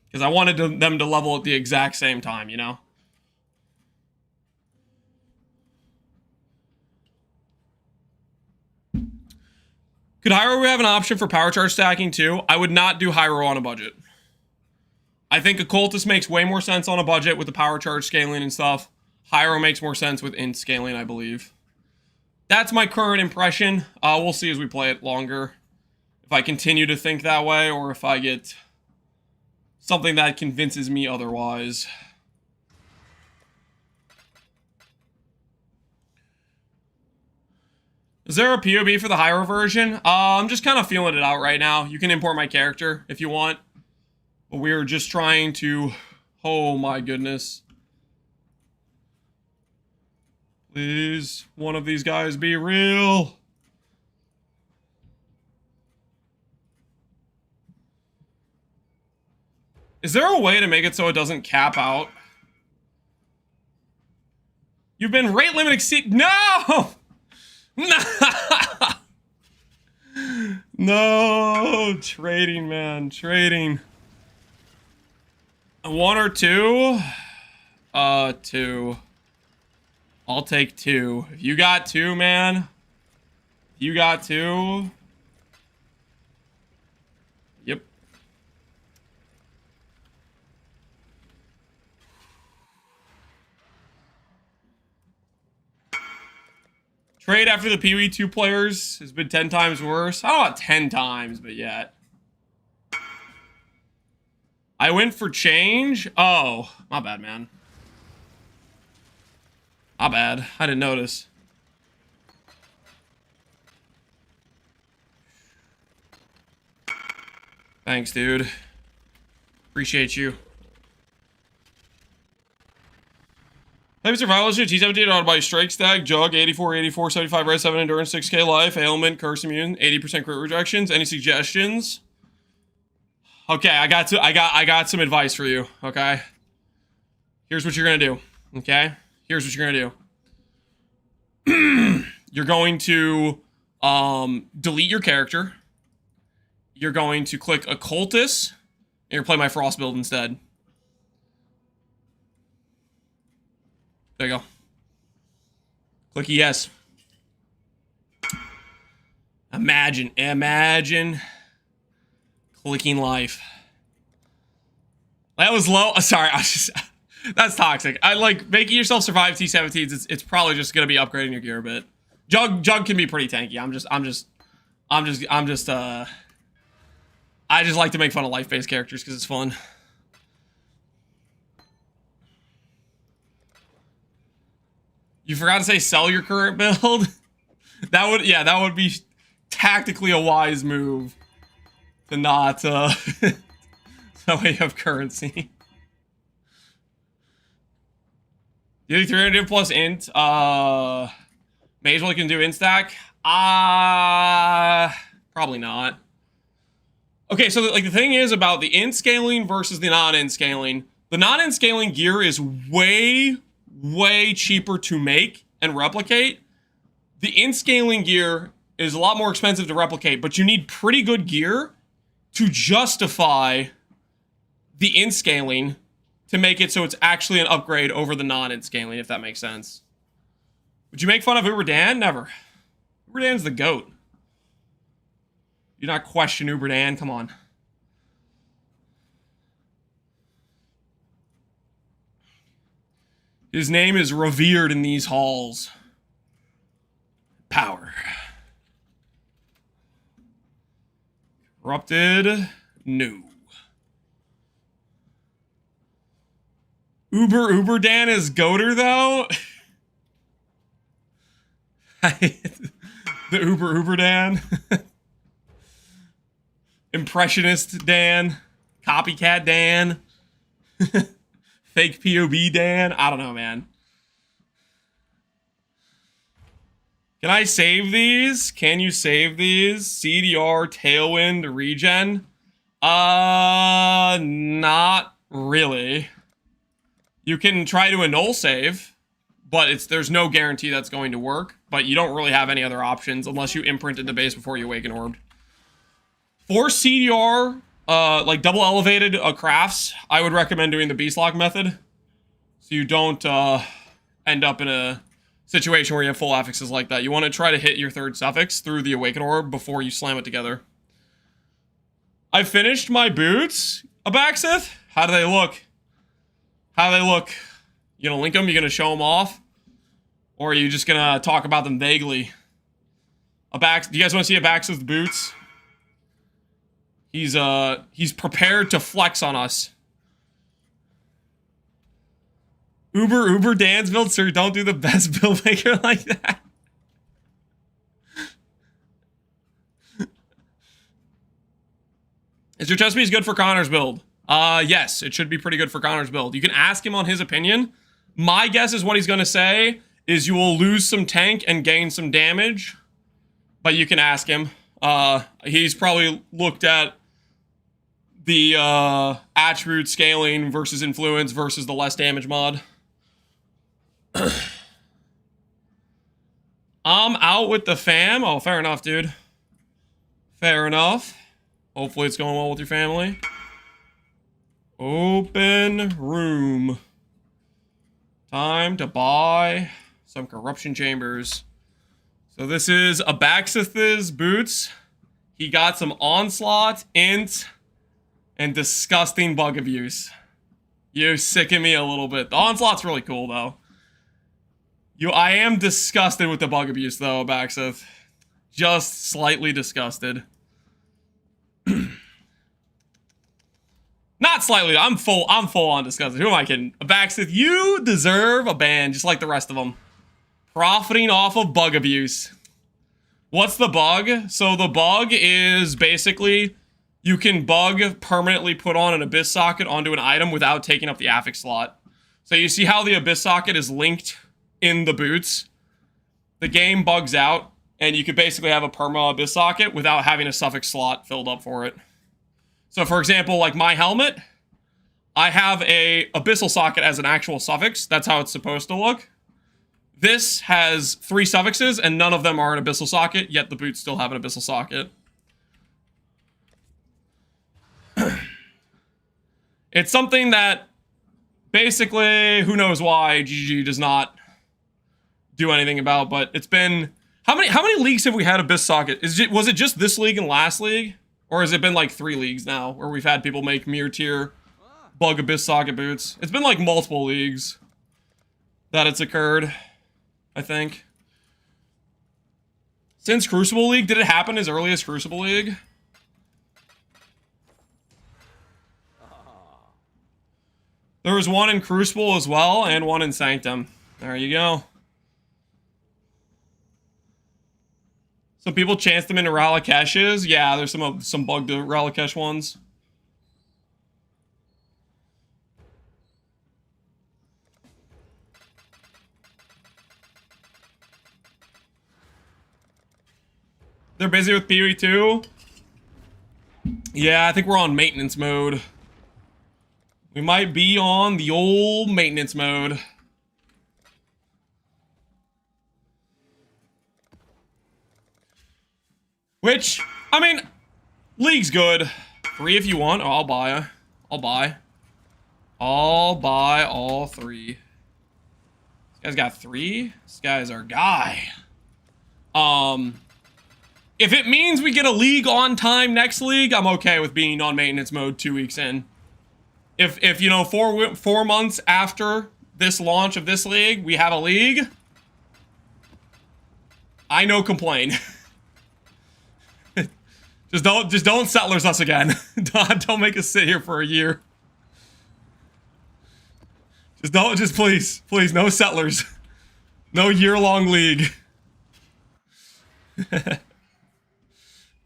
Because I wanted them to level at the exact same time, you know? Could Hiero have an option for power charge stacking too? I would not do Hiero on a budget. I think Occultist makes way more sense on a budget with the power charge scaling and stuff. Hiero makes more sense with int scaling, I believe. That's my current impression. We'll see as we play it longer. If I continue to think that way, or if I get something that convinces me otherwise. Is there a POB for the Hiero version? I'm just kind of feeling it out right now. You can import my character if you want. But we're just trying to... Oh my goodness. Please, one of these guys be real. Is there a way to make it so it doesn't cap out? You've been rate limit exceed. No! No! No! Trading, man. Trading. 1 or 2? 2. I'll take 2. If you got 2, man. If you got 2. Yep. Trade after the PoE 2 players has been 10 times worse. I don't know about 10 times, but yet. I went for change? Oh, my bad, man. My bad. I didn't notice. Thanks, dude. Appreciate you. Type survivalist, T17 autobody strike stack, jug, 84, 84, 75, red 7, endurance, 6k life, ailment, curse immune, 80% crit rejections. Any suggestions? Okay, I got some advice for you, okay? Here's what you're gonna do, okay? Here's what you're gonna do. You're going to delete your character. You're going to click Occultist, and you're gonna play my FRoSS build instead. There you go. Click yes. Imagine clicking life. That was low. Sorry, I was just that's toxic. I like making yourself survive T17s. It's probably just gonna be upgrading your gear a bit. Jug can be pretty tanky. I just like to make fun of life-based characters because it's fun. You forgot to say sell your current build? That would be tactically a wise move. To not, so you have currency. Do you think 300 plus int, Majorly can do instack? Probably not. Okay, so like the thing is about the int scaling versus the non-int scaling. The non-int scaling gear is way cheaper to make and replicate. The int scaling gear is a lot more expensive to replicate, but you need pretty good gear to justify the int scaling to make it so it's actually an upgrade over the non-int scaling, if that makes sense. Would you make fun of Uber Dan? Never. Uber Dan's the GOAT. You not question Uber Dan, come on. His name is revered in these halls. Power. Corrupted? No. Uber Dan is Goater though? The Uber Dan. Impressionist Dan. Copycat Dan. Fake POV Dan. I don't know, man. Can I save these? Can you save these? CDR, Tailwind, Regen? Not really. You can try to annul save, but there's no guarantee that's going to work. But you don't really have any other options unless you imprinted the base before you awaken orbed. For CDR, like double elevated crafts, I would recommend doing the beast lock method. So you don't end up in a situation where you have full affixes like that. You want to try to hit your third suffix through the awaken orb before you slam it together. I finished my boots, Abaxith. How do they look? How do they look? You gonna link them? You gonna show them off? Or are you just gonna talk about them vaguely? Do you guys want to see Abaxith's boots? He's prepared to flex on us. Uber Dan's build, sir. Don't do the best build maker like that. Is your chest piece good for Connor's build? Yes, it should be pretty good for Connor's build. You can ask him on his opinion. My guess is what he's gonna say is you will lose some tank and gain some damage. But you can ask him. He's probably looked at the attribute scaling versus influence versus the less damage mod. I'm out with the fam. Oh, fair enough, dude. Fair enough. Hopefully it's going well with your family. Open room. Time to buy some corruption chambers. So this is Abaxith's boots. He got some onslaught, int, and disgusting bug abuse. You sicken me a little bit. The onslaught's really cool though. I am disgusted with the bug abuse though, Abaxith. Just slightly disgusted. Not slightly, I'm full on disgusted. Who am I kidding? Abaxith, you deserve a ban just like the rest of them. Profiting off of bug abuse. What's the bug? So the bug is basically you can bug permanently put on an abyss socket onto an item without taking up the affix slot. So you see how the abyss socket is linked in the boots? The game bugs out and you could basically have a perma abyss socket without having a suffix slot filled up for it. So for example, like my helmet, I have a abyssal socket as an actual suffix. That's how it's supposed to look. This has 3 suffixes and none of them are an abyssal socket, yet the boots still have an abyssal socket. It's something that basically, who knows why GG does not do anything about, but it's been, how many leagues have we had abyss socket? Was it just this league and last league? Or has it been like 3 leagues now where we've had people make mere tier bug abyss socket boots? It's been like multiple leagues that it's occurred, I think. Since Crucible League, did it happen as early as Crucible League? There was one in Crucible as well, and one in Sanctum. There you go. Some people chance them into Ralakeshes. Yeah, there's some bugged Ralakesh ones. They're busy with Pee-wee too? Yeah, I think we're on maintenance mode. We might be on the old maintenance mode. Which, I mean, League's good. 3 if you want. Oh, I'll buy. I'll buy. I'll buy all 3. This guy's got 3. This guy's our guy. If it means we get a League on time next League, I'm okay with being on maintenance mode 2 weeks in. If you know, 4 months after this launch of this League, we have a League, I no complain. Just don't settlers us again. Don't make us sit here for a year. Just please, no settlers. No year-long League.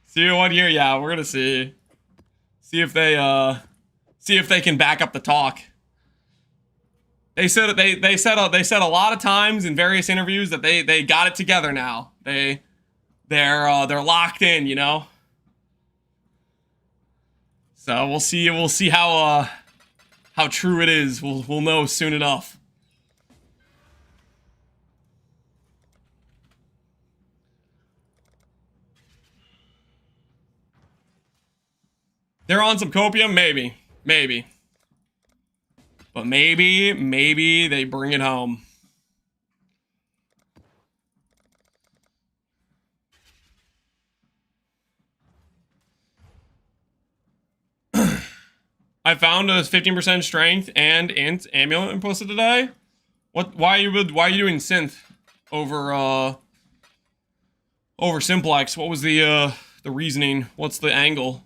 See you 1 year, yeah, we're gonna see. See if they can back up the talk. They said they said a lot of times in various interviews that they got it together now. They're locked in, you know. So we'll see how true it is. We'll know soon enough. They're on some copium, maybe. But maybe they bring it home. I found a 15% strength and int amulet implicit today. Why are you doing synth over simplex? What was the reasoning? What's the angle?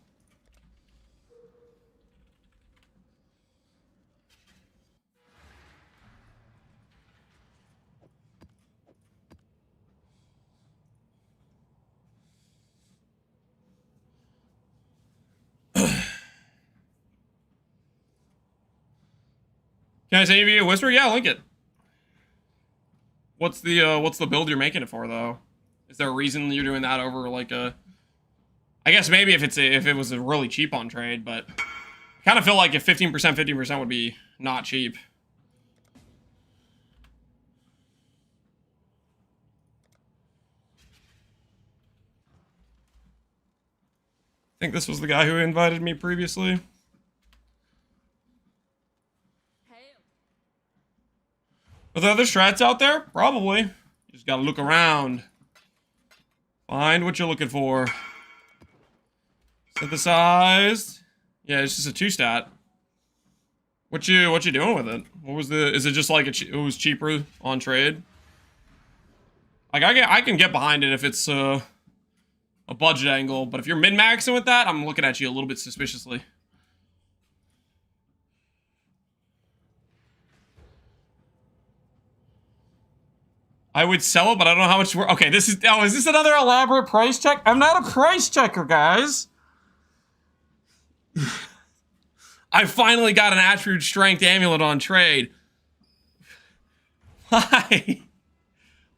Can I send you a whisper? Yeah, link it. What's the build you're making it for though? Is there a reason you're doing that over like a? I guess maybe if it was a really cheap on trade, but I kind of feel like if 15% would be not cheap. I think this was the guy who invited me previously. Are there other strats out there? Probably. You just gotta look around. Find what you're looking for. Synthesized. Yeah, it's just a 2-stat. What you doing with it? What was the? Is it just like it was cheaper on trade? Like I can get behind it if it's a budget angle, but if you're min-maxing with that, I'm looking at you a little bit suspiciously. I would sell it, but I don't know how much we're... Okay, is this another elaborate price check? I'm not a price checker, guys. I finally got an attribute strength amulet on trade. Why?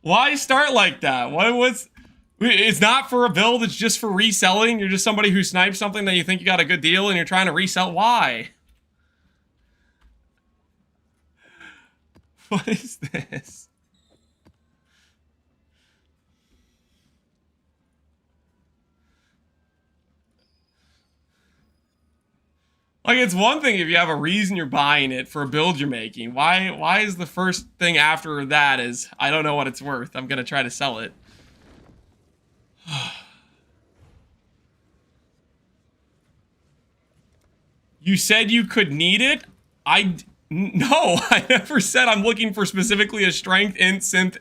Why start like that? It's not for a build, it's just for reselling. You're just somebody who snipes something that you think you got a good deal and you're trying to resell. Why? What is this? Like, it's one thing if you have a reason you're buying it for a build you're making. Why is the first thing after that is, I don't know what it's worth. I'm gonna try to sell it. You said you could need it? No, I never said I'm looking for specifically a strength, int, synth,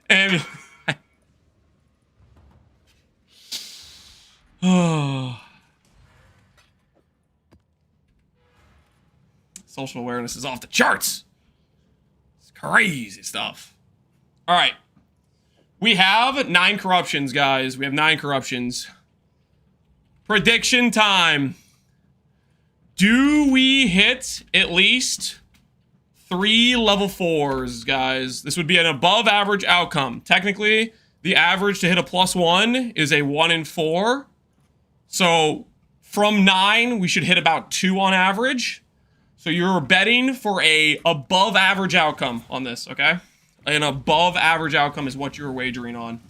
and... Oh... Social awareness is off the charts. It's crazy stuff. All right. We have 9 corruptions, guys. We have 9 corruptions. Prediction time. Do we hit at least 3 level 4s, guys? This would be an above average outcome. Technically, the average to hit a +1 is a 1 in 4. So from 9, we should hit about 2 on average. So you're betting for a above average outcome on this, okay? An above average outcome is what you're wagering on.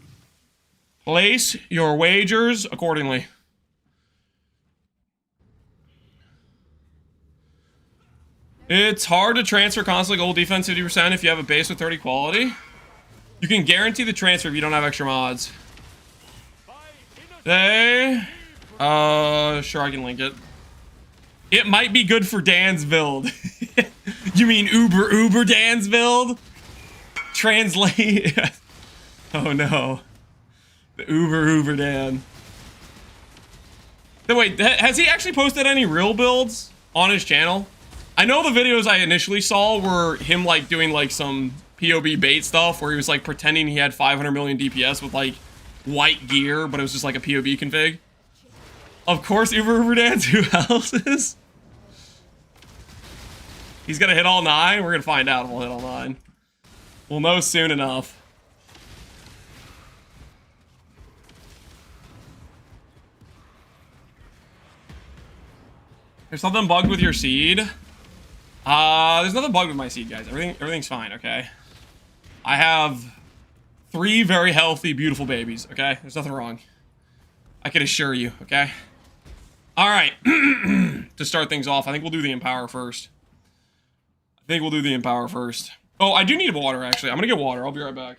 Place your wagers accordingly. It's hard to transfer constantly gold defense 50% if you have a base with 30 quality. You can guarantee the transfer if you don't have extra mods. They... sure, I can link it. It might be good for Dan's build. You mean Uber Dan's build? Translate. Oh no. The Uber Dan. No, wait, has he actually posted any real builds on his channel? I know the videos I initially saw were him like doing like some POB bait stuff where he was like pretending he had 500 million DPS with like white gear, but it was just like a POB config. Of course, Uber Dance. Who else is? He's gonna hit all 9. We're gonna find out if we'll hit all 9. We'll know soon enough. There's something bugged with your seed. There's nothing bugged with my seed, guys. Everything's fine, okay? I have 3 very healthy, beautiful babies, okay? There's nothing wrong. I can assure you, okay? Alright. To start things off, I think we'll do the Empower first. Oh, I do need water, actually. I'm gonna get water. I'll be right back.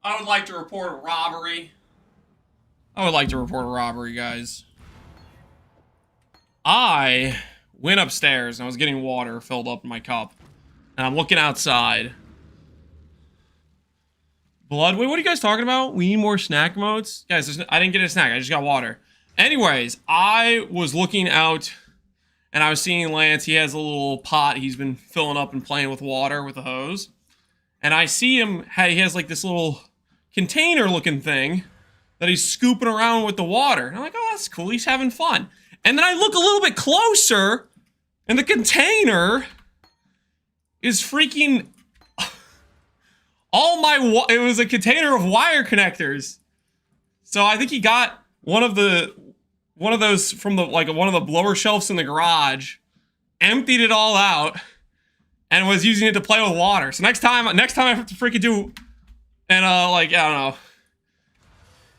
I would like to report a robbery. Guys. I went upstairs and I was getting water filled up in my cup. And I'm looking outside. Blood. Wait, what are you guys talking about? We need more snack modes? Guys, I didn't get a snack. I just got water. Anyways, I was looking out and I was seeing Lance. He has a little pot he's been filling up and playing with water with a hose. And I see him, he has like this little container looking thing that he's scooping around with the water. And I'm like, oh, that's cool. He's having fun. And then I look a little bit closer and the container is freaking it was a container of wire connectors. So I think he got one of those from one of the blower shelves in the garage, emptied it all out, and was using it to play with water. So next time I have to freaking do I don't know,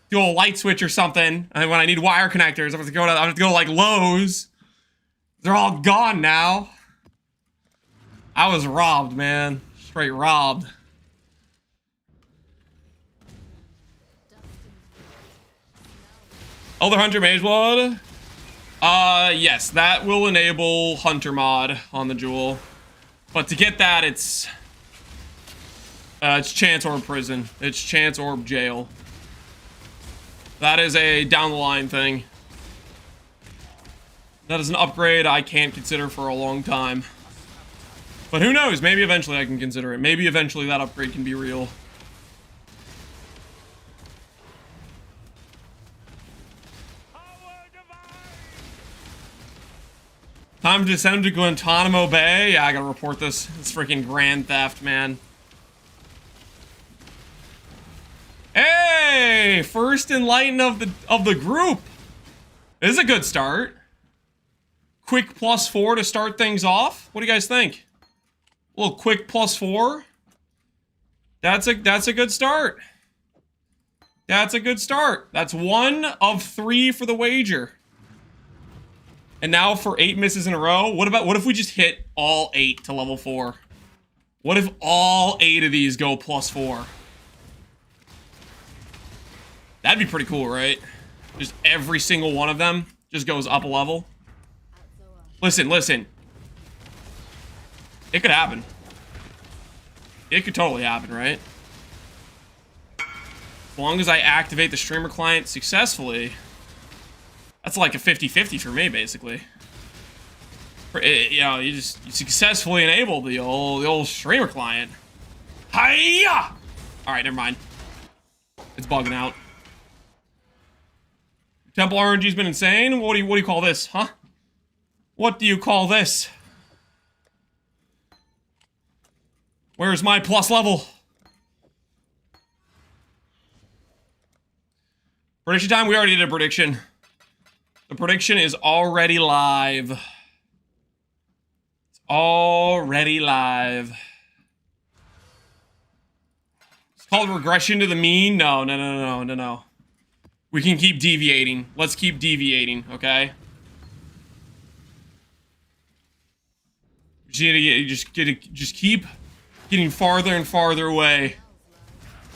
do a light switch or something, and when I need wire connectors, I have to go to like Lowe's. They're all gone now. I was robbed, man. Straight robbed. Elder Hunter Mage Blood? Yes, that will enable Hunter mod on the Jewel. But to get that, it's Chance Orb Prison. It's Chance Orb Jail. That is a down the line thing. That is an upgrade I can't consider for a long time. But who knows? Maybe eventually I can consider it. Maybe eventually that upgrade can be real. Time to send him to Guantanamo Bay. Yeah, I gotta report this. It's freaking grand theft, man. Hey, first enlighten of the group. This is a good start. Quick +4 to start things off. What do you guys think? A little quick +4. That's a good start. That's a good start. That's 1 of 3 for the wager. And now for 8 misses in a row, what if we just hit all 8 to level 4? What if all 8 of these go +4? That'd be pretty cool, right? Just every single one of them just goes up a level. Listen. It could happen. It could totally happen, right? As long as I activate the streamer client successfully. That's like a 50-50 for me, basically. You know, you successfully enable the old streamer client. Hiya! Alright, never mind. It's bugging out. Temple RNG's been insane. What do you call this, huh? What do you call this? Where's my plus level? Prediction time? We already did a prediction. The prediction is already live. It's already live. It's called regression to the mean. No. We can keep deviating. Let's keep deviating, okay? You just keep getting farther and farther away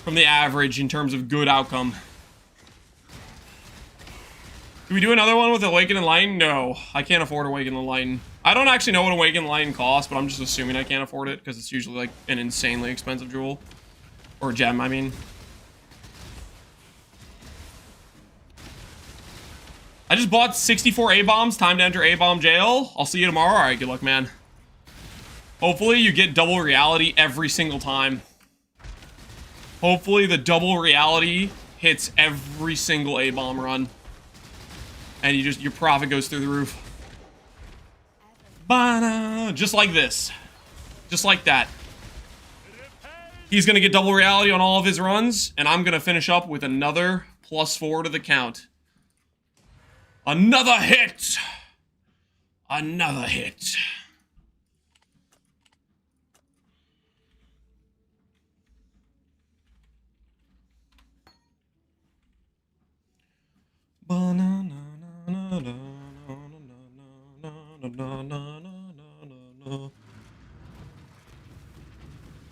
from the average in terms of good outcome. Do we do another one with Awaken and Enlighten? No, I can't afford Awaken and Enlighten. I don't actually know what Awaken and Enlighten costs, but I'm just assuming I can't afford it because it's usually like an insanely expensive jewel. Or gem, I mean. I just bought 64 A-bombs. Time to enter A-bomb jail. I'll see you tomorrow. All right, good luck, man. Hopefully you get double reality every single time. Hopefully the double reality hits every single A-bomb run. And your profit goes through the roof. Just like this. Just like that. He's gonna get double reality on all of his runs, and I'm gonna finish up with another +4 to the count. Another hit! Another hit.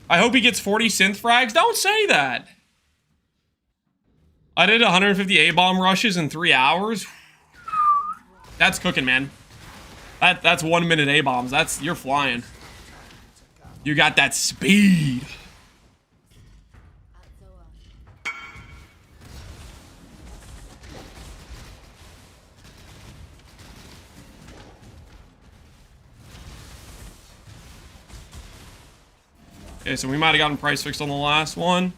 I hope he gets 40 synth frags. Don't say that. I did 150 A-bomb rushes in 3 hours. That's cooking, man. That's 1 minute A-bombs. You're flying. You got that speed. Okay, so we might have gotten price fixed on the last one.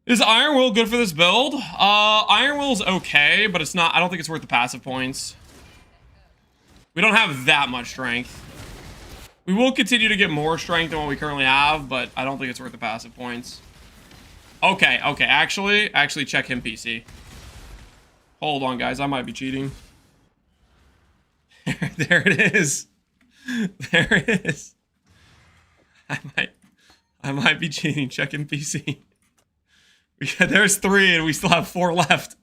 Is Iron Will good for this build? Iron Will's okay, but it's not. I don't think it's worth the passive points. We don't have that much strength. We will continue to get more strength than what we currently have, but I don't think it's worth the passive points. Okay, okay. Actually check him PC. Hold on, guys. I might be cheating. There it is. There it is. I might be cheating. Check him PC. There's 3 and we still have 4 left.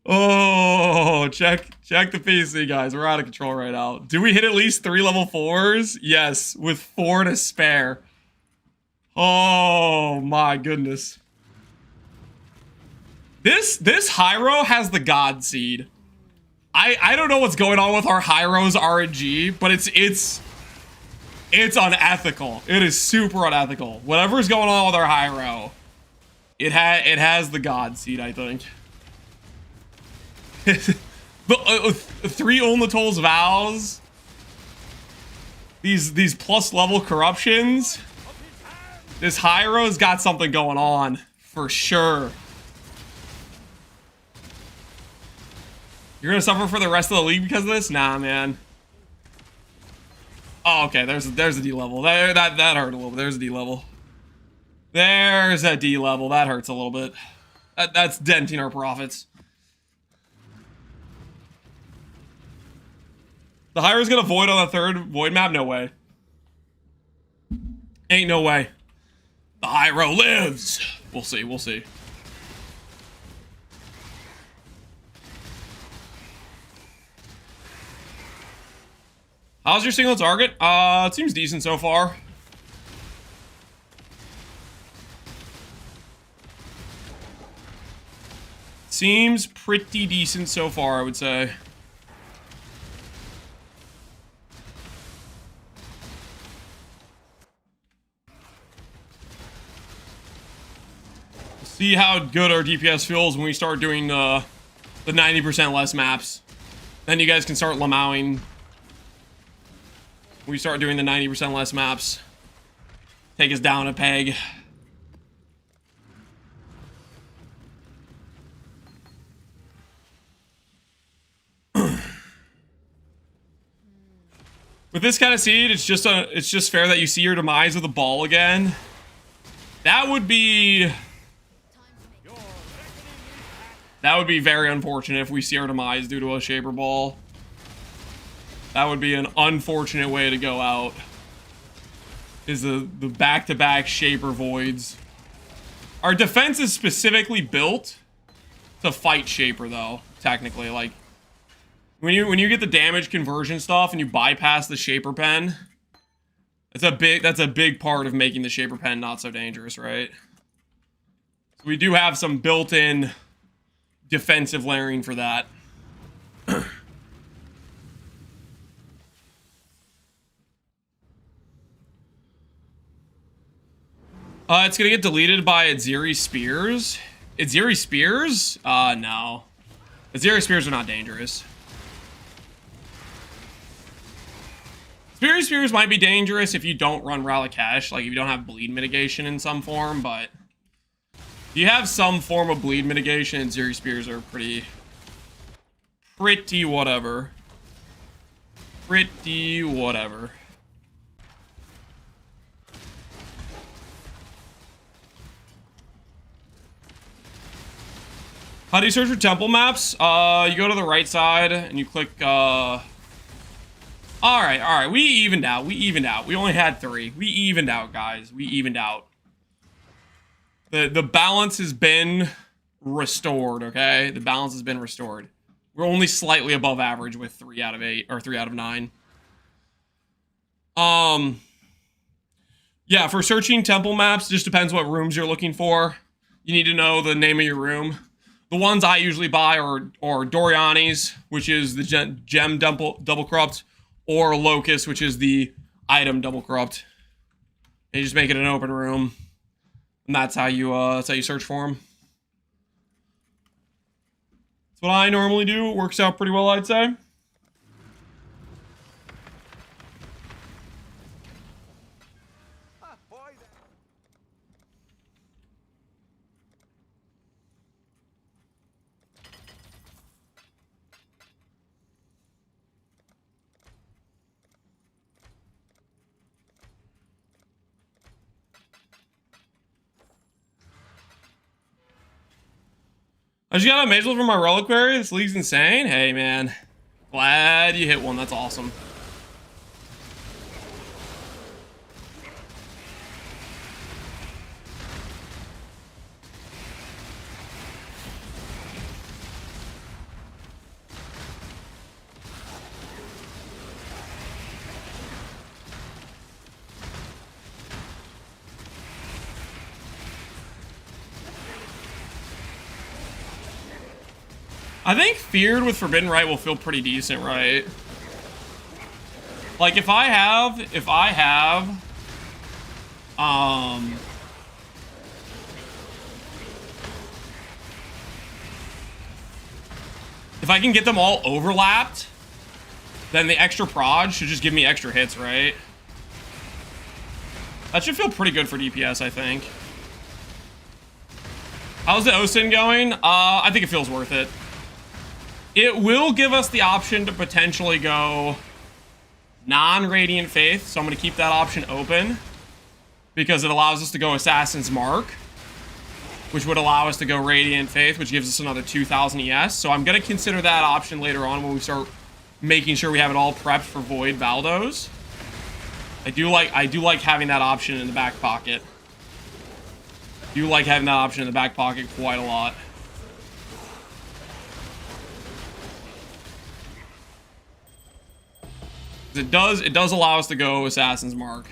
Oh, check the PC, guys. We're out of control right now. Do we hit at least 3 level 4s? Yes, with 4 to spare. Oh my goodness. This Hiero has the God Seed. I don't know what's going on with our Hiero's RNG, but it's unethical. It is super unethical. Whatever's going on with our Hiero, it has the God Seed, I think. The 3 Olnatol's Vows. These plus level corruptions. This Hiero's got something going on for sure. You're gonna suffer for the rest of the league because of this? Nah, man. Oh, okay. There's a D level. That hurt a little bit. There's a D level. There's a D level. That hurts a little bit. That's denting our profits. The Hiero's gonna void on the 3rd void map? No way. Ain't no way. The Hiero lives. We'll see. We'll see. How's your single target? It seems decent so far. Seems pretty decent so far, I would say. See how good our DPS feels when we start doing the 90% less maps. Then you guys can start lamowing. We start doing the 90% less maps. Take us down a peg. With this kind of seed, it's just fair that you see your demise with the ball again. That would be very unfortunate if we see our demise due to a Shaper Ball. That would be an unfortunate way to go out. Is the back-to-back Shaper Voids. Our defense is specifically built to fight Shaper, though, technically. Like, when you get the damage conversion stuff and you bypass the Shaper Pen, that's a big part of making the Shaper Pen not so dangerous, right? So we do have some built-in defensive layering for that. It's gonna get deleted by Aziri Spears. Aziri Spears? No. Aziri Spears are not dangerous. Aziri Spears might be dangerous if you don't run Ralakesh, like if you don't have bleed mitigation in some form, but if you have some form of bleed mitigation, Aziri Spears are pretty whatever. Pretty whatever. How do you search for temple maps? You go to the right side and you click, Alright. We evened out. We only had 3. We evened out, guys. We evened out. The balance has been restored, okay? The balance has been restored. We're only slightly above average with 3 out of 8, or 3 out of 9. Yeah, for searching temple maps, just depends what rooms you're looking for. You need to know the name of your room. The ones I usually buy are Doriani's, which is the gem double corrupt, or Locust, which is the item double corrupt. And you just make it an open room, and that's how you search for them. That's what I normally do. It works out pretty well, I'd say. I just got a Major from my reliquary. This league's insane. Hey, man. Glad you hit one. That's awesome. I think Feared with Forbidden Right will feel pretty decent, right? Like, if I have, if I can get them all overlapped, then the extra prod should just give me extra hits, right? That should feel pretty good for DPS, I think. How's the OSIN going? I think it feels worth it. It will give us the option to potentially go non-Radiant Faith, so I'm going to keep that option open because it allows us to go Assassin's Mark, which would allow us to go Radiant Faith, which gives us another 2,000 ES. So I'm going to consider that option later on when we start making sure we have it all prepped for Void Valdos. I do like having that option in the back pocket. I do like having that option in the back pocket quite a lot. It does allow us to go Assassin's Mark.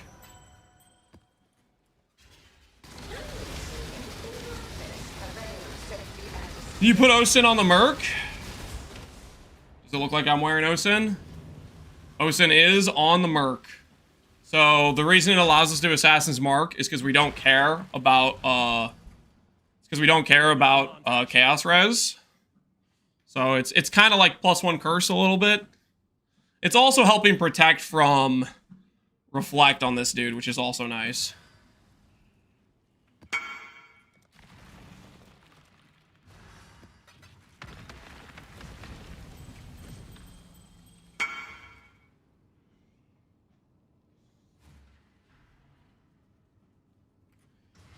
Do you put OSIN on the Merc? Does it look like I'm wearing OSIN? OSIN is on the Merc. So the reason it allows us to do Assassin's Mark is because we don't care about Chaos Res. So it's kind of like +1 curse a little bit. It's also helping protect from Reflect on this dude, which is also nice.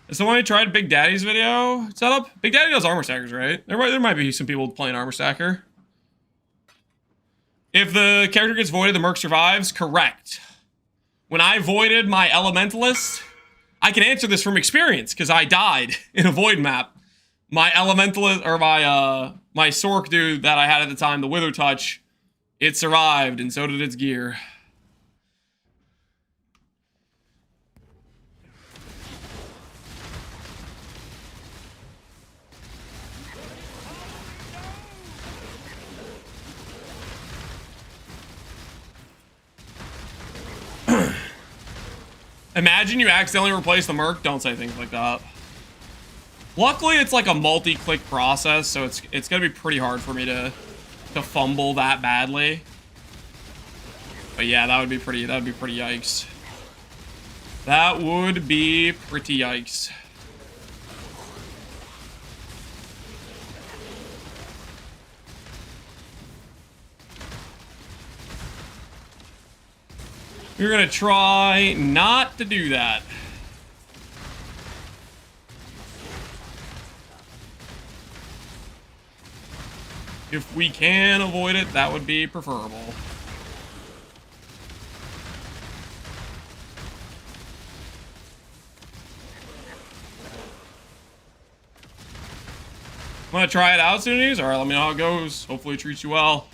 Has someone tried Big Daddy's video setup? Big Daddy does armor stackers, right? There might be some people playing armor stacker. If the character gets voided, the Merc survives? Correct. When I voided my Elementalist, I can answer this from experience, because I died in a void map. My Elementalist, or my Sork dude that I had at the time, the Wither Touch, it survived, and so did its gear. Imagine you accidentally replace the Merc. Don't say things like that. Luckily, it's like a multi-click process, so it's gonna be pretty hard for me to fumble that badly. But yeah, that would be pretty yikes. That would be pretty yikes. We're gonna try not to do that. If we can avoid it, that would be preferable. I'm gonna try it out, Sunnis. Alright, let me know how it goes. Hopefully it treats you well.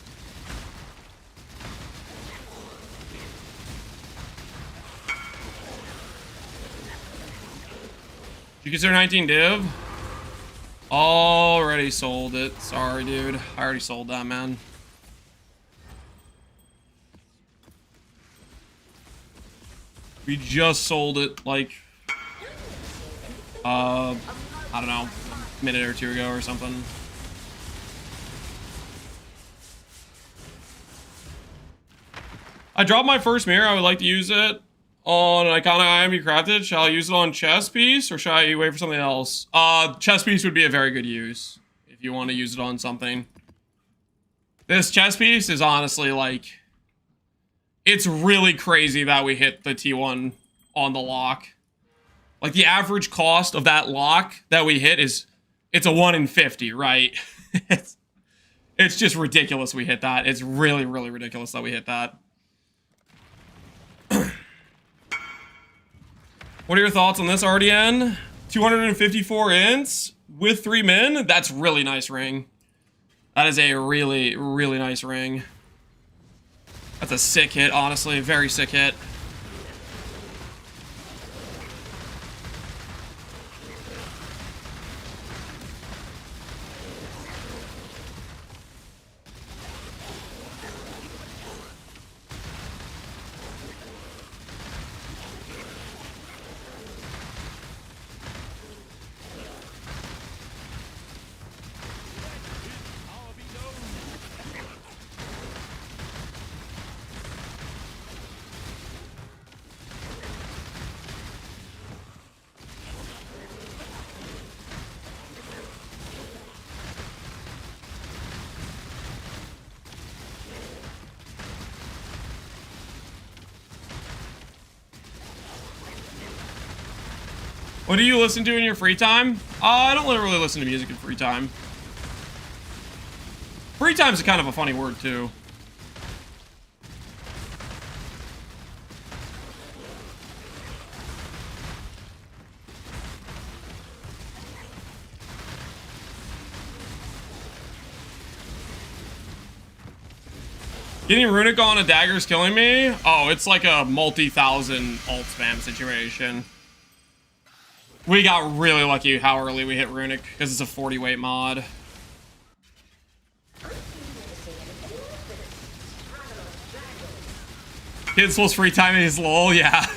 You consider 19 div? Already sold it. Sorry, dude. I already sold that, man. We just sold it, like, I don't know, a minute or two ago or something. I dropped my first mirror. I would like to use it on an iconic item you crafted. Shall I use it on chess piece or shall I wait for something else? Chess piece would be a very good use if you want to use it on something. This chess piece is honestly like, it's really crazy that we hit the T1 on the lock. Like the average cost of that lock that we hit is, it's a 1 in 50, right? It's just ridiculous we hit that. It's really, really ridiculous that we hit that. What are your thoughts on this RDN? 254 ints with 3 min? That's really nice ring. That is a really, really nice ring. That's a sick hit, honestly. Very sick hit. What do you listen to in your free time? I don't really listen to music in free time. Free time's kind of a funny word, too. Getting Runic on a dagger is killing me? Oh, it's like a multi-thousand alt spam situation. We got really lucky how early we hit Runic, because it's a 40 weight mod. Kids plus free time is lol, yeah.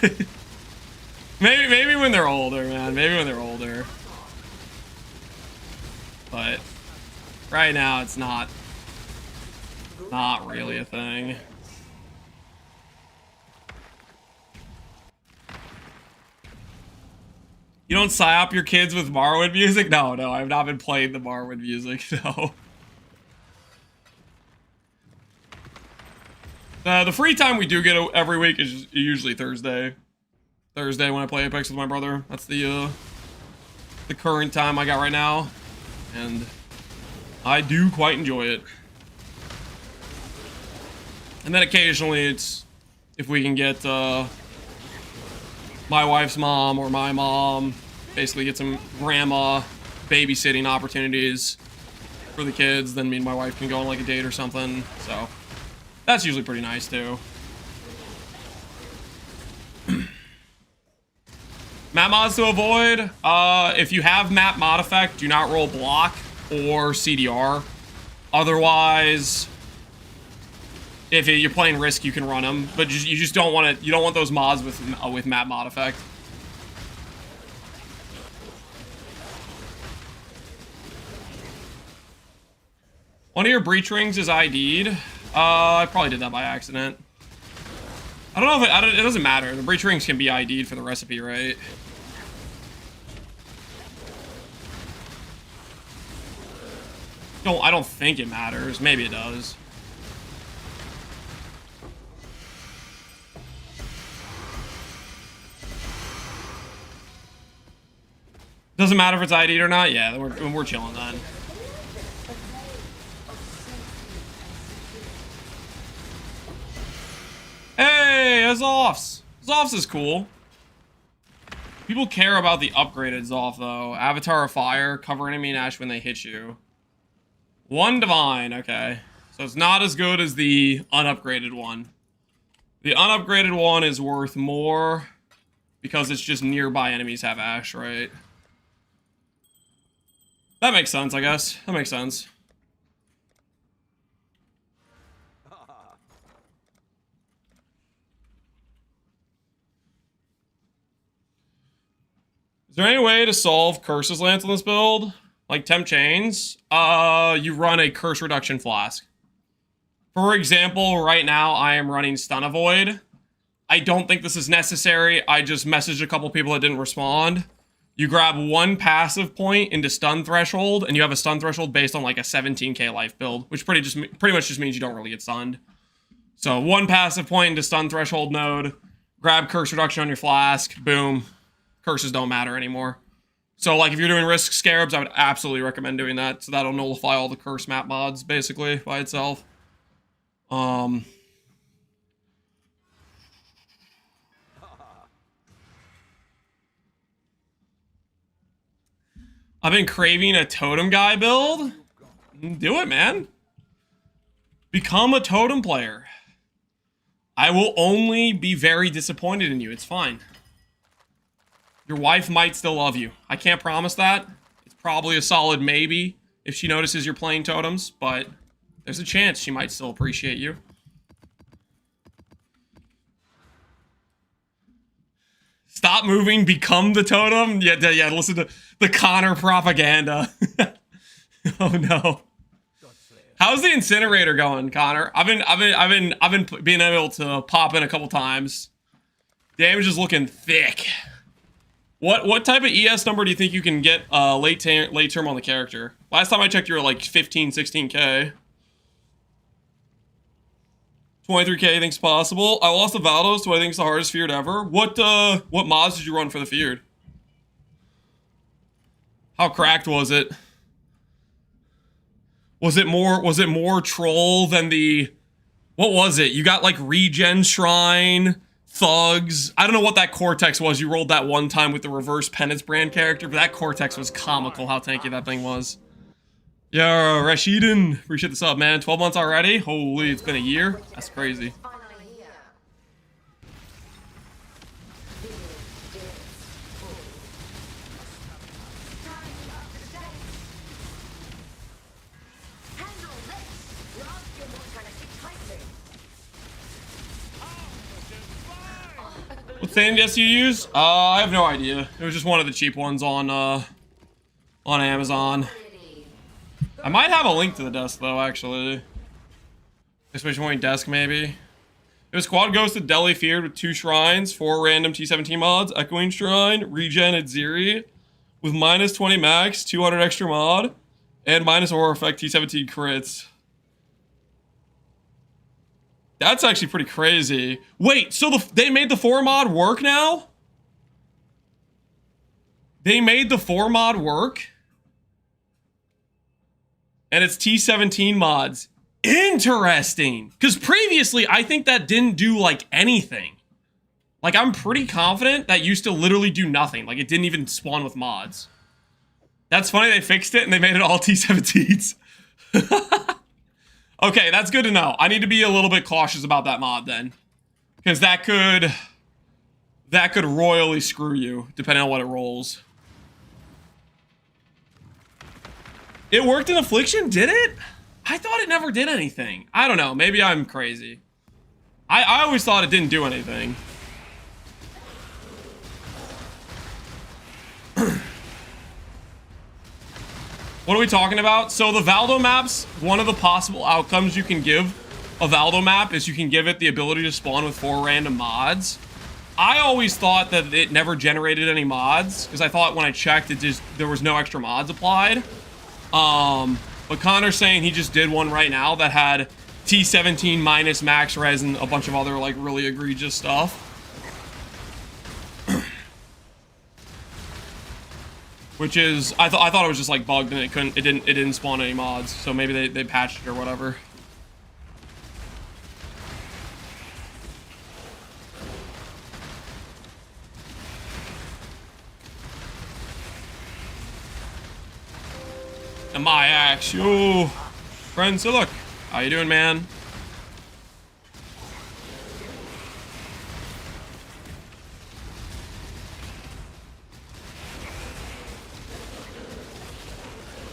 maybe when they're older, man. Maybe when they're older. But right now it's not really a thing. You don't psyop your kids with Morrowind music? No, I've not been playing the Morrowind music, no. The free time we do get every week is usually Thursday. Thursday when I play Apex with my brother. That's the current time I got right now. And I do quite enjoy it. And then occasionally it's, if we can get, my wife's mom or my mom, basically get some grandma babysitting opportunities for the kids, then me and my wife can go on like a date or something. So that's usually pretty nice too. Map mods to avoid. If you have map mod effect, do not roll block or CDR. Otherwise, if you're playing Risk, you can run them, but you just don't want it. You don't want those mods with map mod effect. One of your breach rings is ID'd. I probably did that by accident. I don't know if it doesn't matter. The breach rings can be ID'd for the recipe, right? I don't think it matters. Maybe it does. Doesn't matter if it's ID'd or not? Yeah, we're chilling then. Hey, Zoffs! Zoffs is cool. People care about the upgraded Zoff, though. Avatar of Fire, cover enemy and Ash when they hit you. 1 Divine, okay. So it's not as good as the unupgraded one. The unupgraded one is worth more because it's just nearby enemies have Ash, right? That makes sense, I guess. That makes sense. Is there any way to solve curses lance on this build? Like temp chains? You run a curse reduction flask. For example, right now I am running stun avoid. I don't think this is necessary. I just messaged a couple people that didn't respond. You grab one passive point into stun threshold, and you have a stun threshold based on like a 17k life build, which pretty much just means you don't really get stunned. So one passive point into stun threshold node, grab curse reduction on your flask, boom. Curses don't matter anymore. So like if you're doing risk scarabs, I would absolutely recommend doing that. So that'll nullify all the curse map mods basically by itself. I've been craving a totem guy build. Do it, man. Become a totem player. I will only be very disappointed in you. It's fine. Your wife might still love you. I can't promise that. It's probably a solid maybe if she notices you're playing totems, but there's a chance she might still appreciate you. Stop moving, become the totem. Yeah, listen to the Connor propaganda. Oh no. How's the incinerator going, Connor? I've been being able to pop in a couple times. Damage is looking thick. What type of ES number do you think you can get late term on the character? Last time I checked, you were like 15, 16k. 23k thinks possible. I lost the Valdos, so I think it's the hardest feared ever. What mods did you run for the feared? How cracked was it? Was it more troll than the... What was it? You got like regen shrine, thugs. I don't know what that Cortex was. You rolled that one time with the reverse penance brand character, but that Cortex was comical how tanky that thing was. Yo, Rashidin, appreciate the sub, man. 12 months already? Holy, it's been a year? That's crazy. What Sandisk you use? I have no idea. It was just one of the cheap ones on Amazon. I might have a link to the desk though, actually. Especially point desk, maybe. It was quad ghosted Deli feared with 2 shrines, 4 random T17 mods, Echoing Shrine, Regen at Ziri, with minus 20 max, 200 extra mod, and minus aura effect T17 crits. That's actually pretty crazy. Wait, so they made the 4 mod work now? They made the 4 mod work? And it's T17 mods. Interesting. Because previously, I think that didn't do, like, anything. Like, I'm pretty confident that used to literally do nothing. Like, it didn't even spawn with mods. That's funny, they fixed it and they made it all T17s. Okay, that's good to know. I need to be a little bit cautious about that mod, then. Because that could royally screw you, depending on what it rolls. It worked in Affliction, did it? I thought it never did anything. I don't know, maybe I'm crazy. I always thought it didn't do anything. What are we talking about? So the Valdo maps, one of the possible outcomes you can give a Valdo map is you can give it the ability to spawn with 4 random mods. I always thought that it never generated any mods, because I thought when I checked, there was no extra mods applied. But Connor's saying he just did one right now that had T17 minus max res and a bunch of other like really egregious stuff. Which is, I thought it was just like bugged and it didn't spawn any mods, so maybe they patched it or whatever. And my axe, yo, friend Siluk, how you doing, man?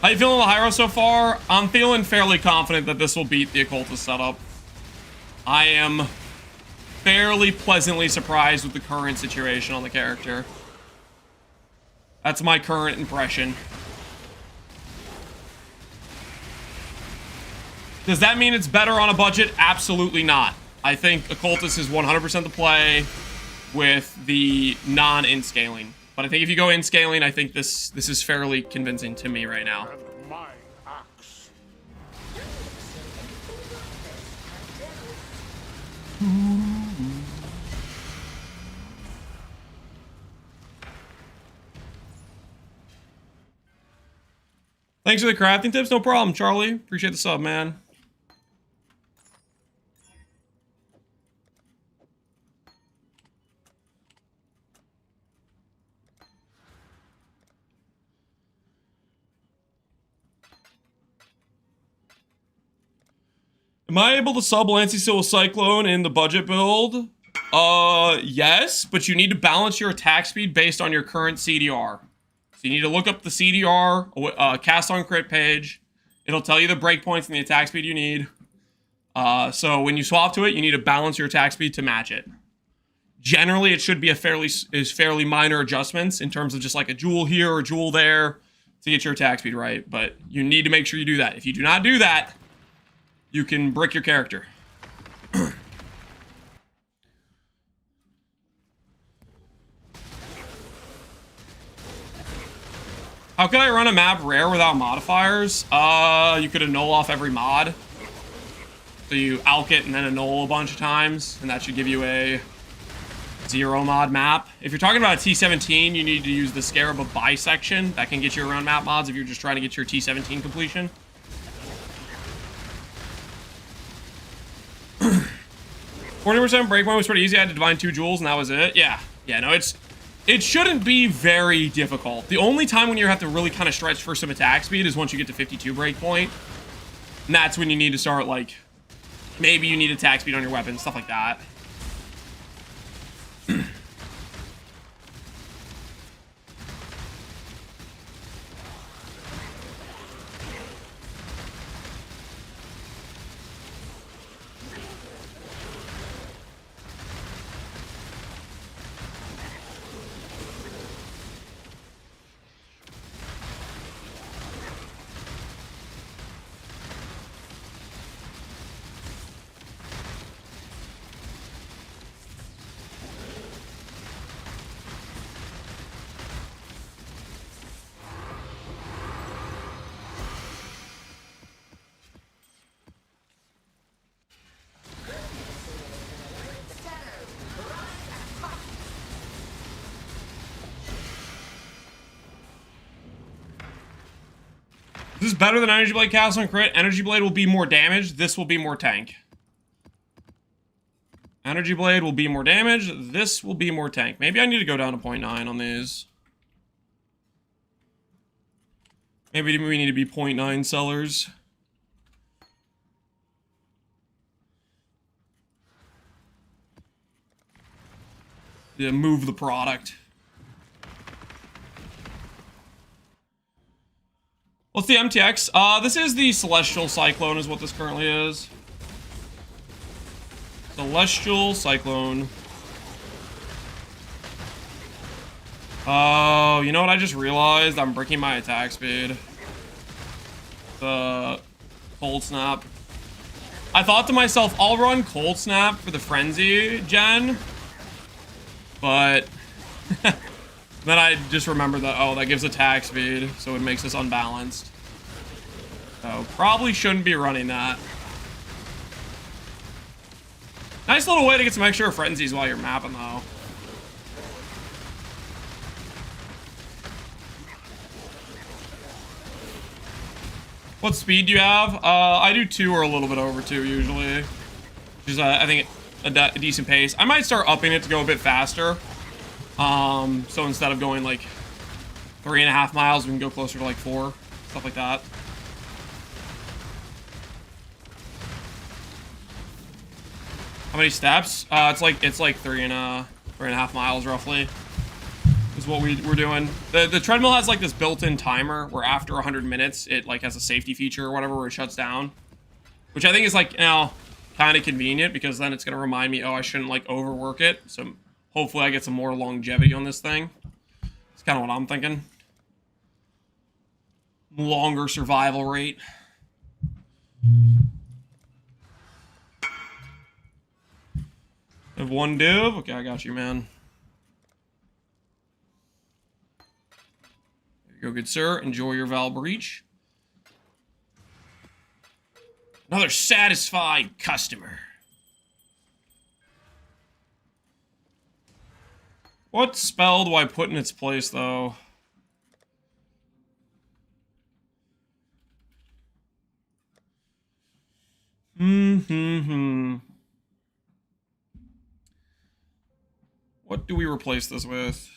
How you feeling with Hiero so far? I'm feeling fairly confident that this will beat the Occultist setup. I am fairly pleasantly surprised with the current situation on the character. That's my current impression. Does that mean it's better on a budget? Absolutely not. I think Occultist is 100% the play with the non-in scaling. But I think if you go in scaling, I think this is fairly convincing to me right now. And my axe. Thanks for the crafting tips. No problem, Charlie. Appreciate the sub, man. Am I able to sub Lancy Seal with Cyclone in the budget build? Yes, but you need to balance your attack speed based on your current CDR. So you need to look up the CDR, cast on crit page. It'll tell you the breakpoints and the attack speed you need. So when you swap to it, you need to balance your attack speed to match it. Generally, it should be fairly minor adjustments in terms of just like a jewel here or a jewel there to get your attack speed right. But you need to make sure you do that. If you do not do that, you can brick your character. How can I run a map rare without modifiers? You could annul off every mod. So you alk it and then annul a bunch of times, and that should give you a 0 mod map. If you're talking about a T17, you need to use the Scarab of Bisection. That can get you around map mods if you're just trying to get your T17 completion. 40% breakpoint was pretty easy. I had to divine 2 jewels and that was it. Yeah, no, it shouldn't be very difficult. The only time when you have to really kind of stretch for some attack speed is once you get to 52 breakpoint. And that's when you need to start, like, maybe you need attack speed on your weapon, stuff like that. This is better than Energy Blade cast on crit. Energy Blade will be more damage. This will be more tank. Energy Blade will be more damage. This will be more tank. Maybe I need to go down to 0.9 on these. Maybe we need to be 0.9 sellers. Yeah, move the product. What's the MTX? This is the Celestial Cyclone is what this currently is. Celestial Cyclone. Oh, you know what I just realized? I'm breaking my attack speed. The Cold Snap. I thought to myself, I'll run Cold Snap for the Frenzy gen. But then I just remembered that, oh, that gives attack speed, so it makes us unbalanced. So probably shouldn't be running that. Nice little way to get some extra frenzies while you're mapping, though. What speed do you have? I do 2 or a little bit over 2 usually. Which is, I think, a decent pace. I might start upping it to go a bit faster. So instead of going like 3.5 miles, we can go closer to like 4. Stuff like that. How many steps? It's like 3.5 miles roughly. Is is what we're doing. The treadmill has like this built-in timer where after 100 minutes it like has a safety feature or whatever where it shuts down, which I think is like, you know, kind of convenient because then it's gonna remind me, oh, I shouldn't like overwork it. So hopefully I get some more longevity on this thing. It's kind of what I'm thinking. Longer survival rate. Have one div? Okay, I got you, man. There you go, good sir. Enjoy your Val Breach. Another satisfied customer. What spell do I put in its place, though? What do we replace this with?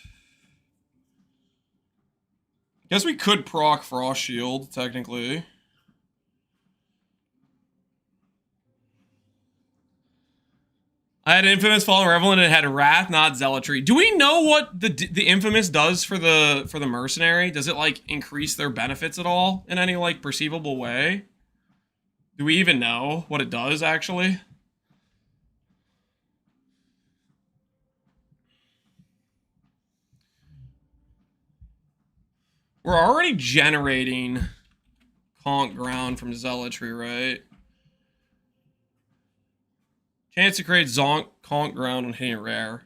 Guess we could proc FRoSS Shield, technically. I had Infamous Fallen Revelant and it had Wrath, not Zealotry. Do we know what the Infamous does for the Mercenary? Does it, like, increase their benefits at all in any, like, perceivable way? Do we even know what it does, actually? We're already generating Conk Ground from Zealotry, right? Chance to create Conk Ground when hitting rare.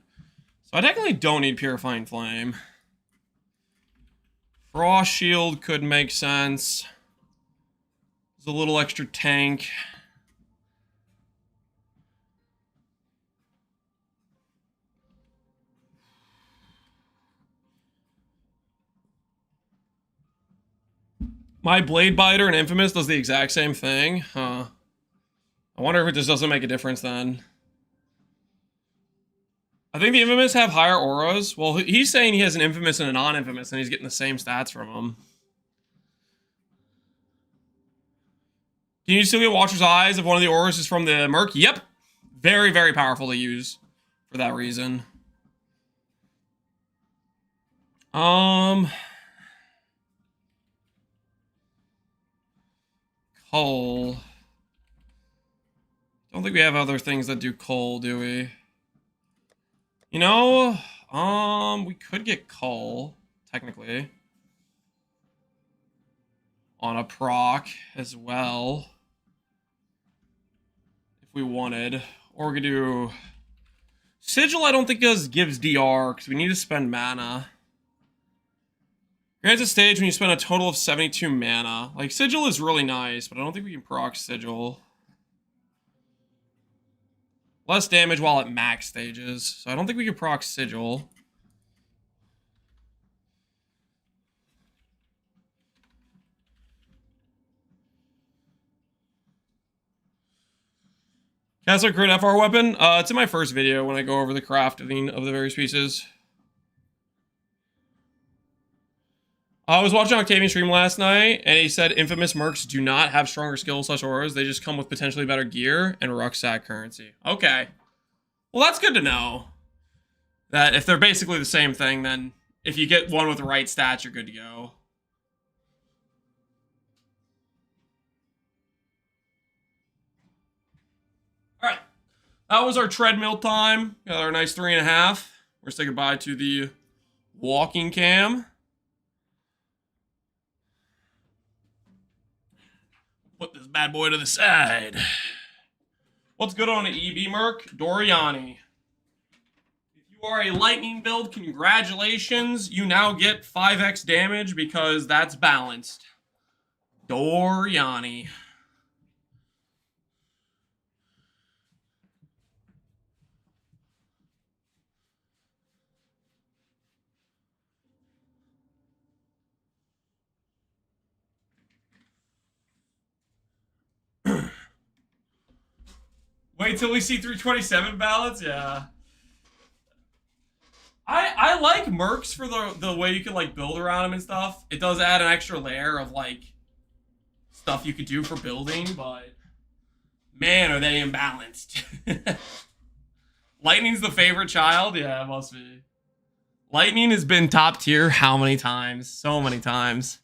So I technically don't need Purifying Flame. FRoSS Shield could make sense. There's a little extra tank. My Blade Biter and Infamous does the exact same thing. Huh. I wonder if it just doesn't make a difference then. I think the Infamous have higher auras. Well, he's saying he has an Infamous and a non-Infamous, and he's getting the same stats from them. Can you still get Watcher's Eyes if one of the auras is from the Merc? Yep. Very, very powerful to use for that reason. Cull. Don't think we have other things that do Cull, do we? You know, we could get Cull, technically. On a proc as well. If we wanted. Or we could do... Sigil I don't think gives DR, because we need to spend mana. Grants a stage when you spend a total of 72 mana. Like, Sigil is really nice, but I don't think we can proc Sigil. Less damage while at max stages, so I don't think we can proc Sigil. Cast Crit FR weapon? It's in my first video when I go over the crafting of the various pieces. I was watching Octavian stream last night, and he said Infamous Mercs do not have stronger skills / auras. They just come with potentially better gear and rucksack currency. Okay. Well, that's good to know. That if they're basically the same thing, then if you get one with the right stats, you're good to go. Alright. That was our treadmill time. Got our nice 3.5. We're going to say goodbye to the walking cam. Put this bad boy to the side. What's good on an EB Merc? Doriani. If you are a lightning build, congratulations. You now get 5x damage because that's balanced. Doriani. Wait till we see 327 ballots? Yeah. I like Mercs for the way you can, like, build around them and stuff. It does add an extra layer of, like, stuff you could do for building, but... Man, are they imbalanced. Lightning's the favorite child? Yeah, it must be. Lightning has been top tier how many times? So many times.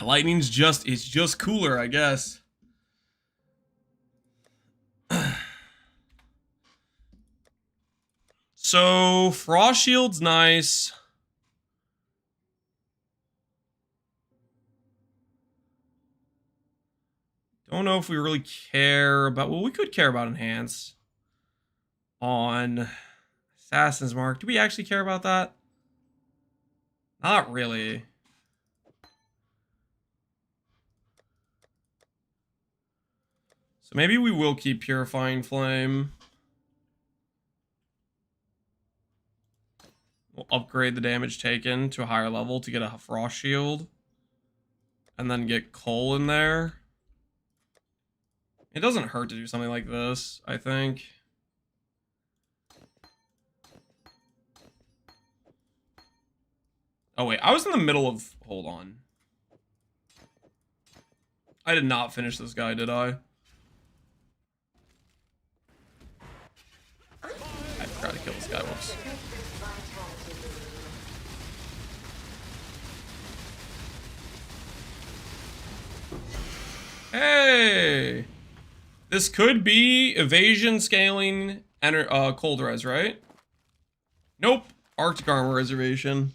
Lightning's just, it's just cooler, I guess. So, FRoSS Shield's nice. Don't know if we really care about, well, we could care about Enhance on Assassin's Mark. Do we actually care about that? Not really. So maybe we will keep Purifying Flame. We'll upgrade the damage taken to a higher level to get a FRoSS Shield. And then get Cole in there. It doesn't hurt to do something like this, I think. Oh wait, I was in the middle of... Hold on. I did not finish this guy, did I? I forgot to kill this guy, whoops. Hey! This could be evasion, scaling, and cold res, right? Nope. Arctic armor reservation.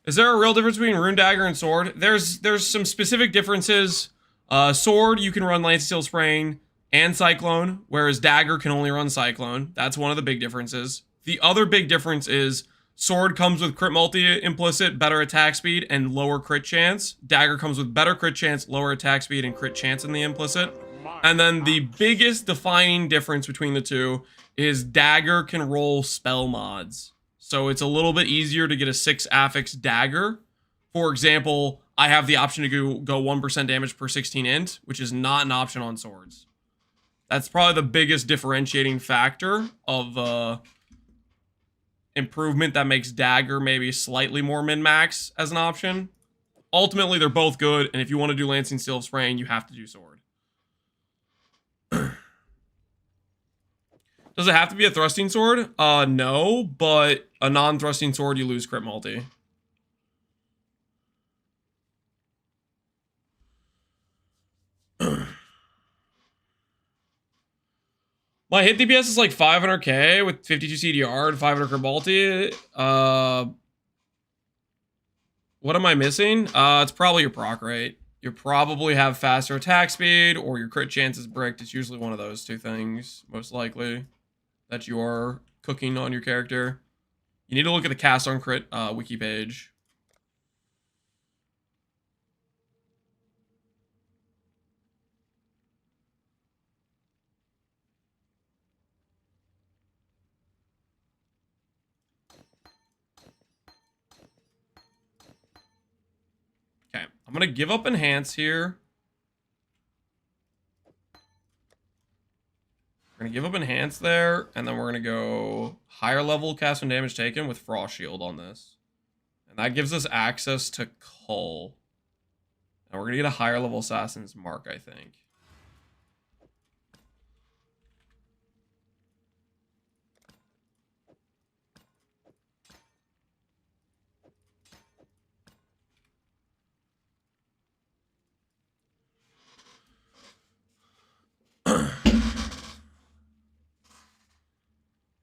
Is there a real difference between Rune Dagger and Sword? There's some specific differences. Sword, you can run Lance Steel Spraying and Cyclone, whereas Dagger can only run Cyclone. That's one of the big differences. The other big difference is Sword comes with crit multi implicit, better attack speed, and lower crit chance. Dagger comes with better crit chance, lower attack speed, and crit chance in the implicit. And then the biggest defining difference between the two is Dagger can roll spell mods. So it's a little bit easier to get a 6 affix Dagger. For example, I have the option to go 1% damage per 16 int, which is not an option on swords. That's probably the biggest differentiating factor of improvement that makes Dagger maybe slightly more min-max as an option. Ultimately, they're both good, and if you want to do Lancing Steel Spraying, you have to do Sword. Does it have to be a thrusting sword? No, but a non-thrusting sword, you lose crit multi. My hit DPS is like 500k with 52 CDR and 500 crit multi. What am I missing? It's probably your proc rate. You probably have faster attack speed or your crit chance is bricked. It's usually one of those two things, most likely, that you are cooking on your character. You need to look at the cast on crit wiki page. Okay, I'm gonna give up Enhance here. We're gonna give up Enhance there, and then we're gonna go higher level cast and damage taken with FRoSS Shield on this. And that gives us access to Cull. And we're gonna get a higher level Assassin's Mark, I think.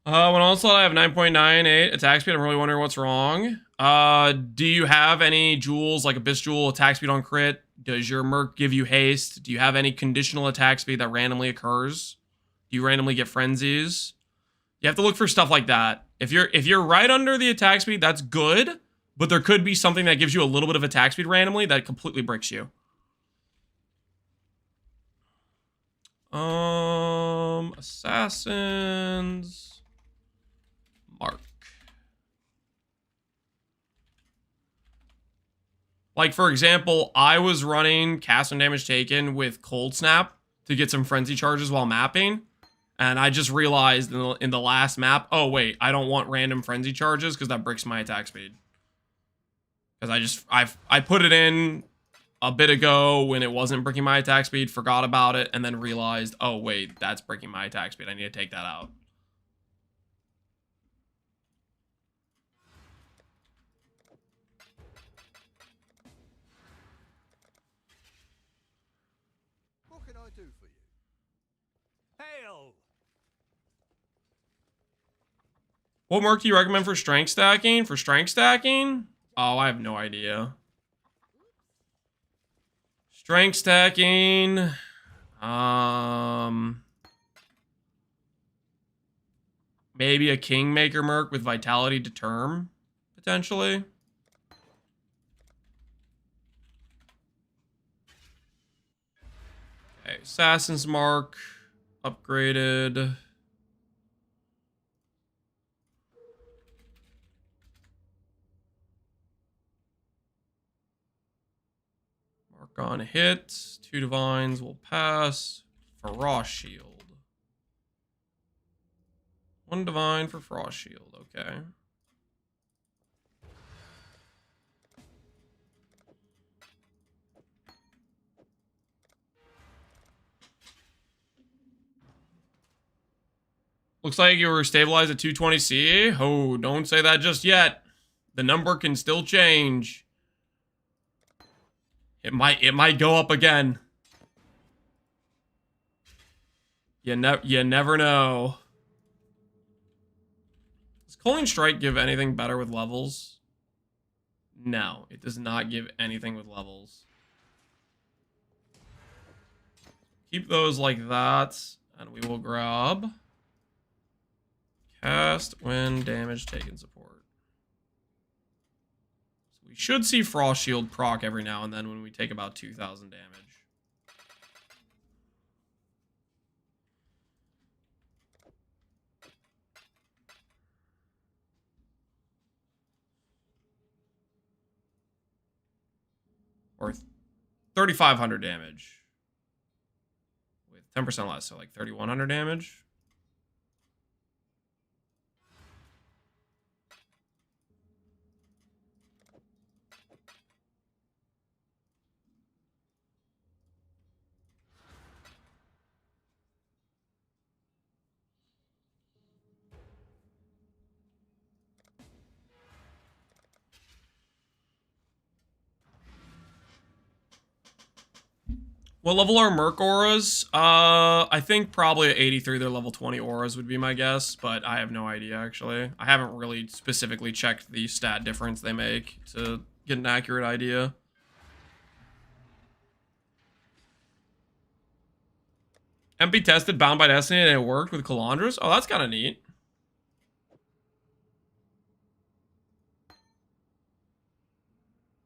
When also I have 9.98 attack speed, I'm really wondering what's wrong. Do you have any jewels, like Abyss Jewel, attack speed on crit? Does your Merc give you haste? Do you have any conditional attack speed that randomly occurs? Do you randomly get frenzies? You have to look for stuff like that. If you're right under the attack speed, that's good, but there could be something that gives you a little bit of attack speed randomly that completely bricks you. Assassins Mark. Like, for example, I was running cast and damage taken with Cold Snap to get some frenzy charges while mapping, and I just realized in the last map, oh wait, I don't want random frenzy charges because that bricks my attack speed. Because I put it in a bit ago when it wasn't breaking my attack speed, forgot about it, and then realized, oh wait, that's breaking my attack speed. I need to take that out. Exile. What mark do you recommend for strength stacking? For strength stacking? Oh, I have no idea. Strength stacking. Maybe a Kingmaker merc with Vitality to Term, potentially. Okay, Assassin's Mark. Upgraded. Mark on hit. 2 divines will pass. FRoSS shield. 1 divine for FRoSS shield. Okay. Looks like you were stabilized at 220 CA. Oh, don't say that just yet. The number can still change. It might go up again. You never know. Does Culling Strike give anything better with levels? No, it does not give anything with levels. Keep those like that, and we will grab cast when damage taken support. So we should see FRoSS Shield proc every now and then when we take about 2,000 damage. Or 3,500 damage. With 10% less, so like 3,100 damage. What level are Merc auras? I think probably at 83 they're level 20 auras would be my guess, but I have no idea actually. I haven't really specifically checked the stat difference they make to get an accurate idea. MP tested Bound by Destiny and it worked with Calandras? Oh, that's kind of neat.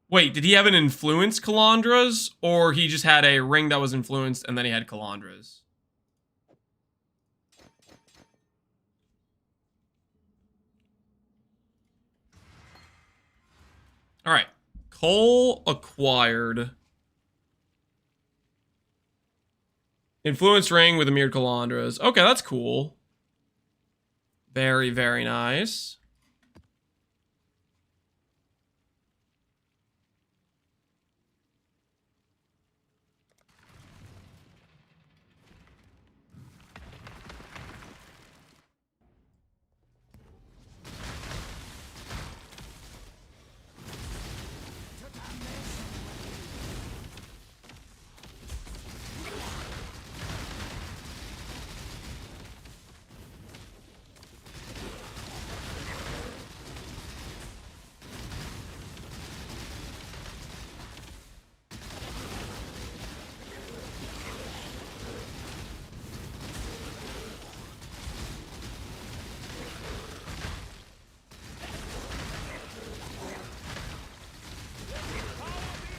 Wait, did he have an influenced Calandras? Or he just had a ring that was influenced and then he had Calandras? Alright. Cole acquired influenced ring with a mirrored Calandras. Okay, that's cool. Very, very nice.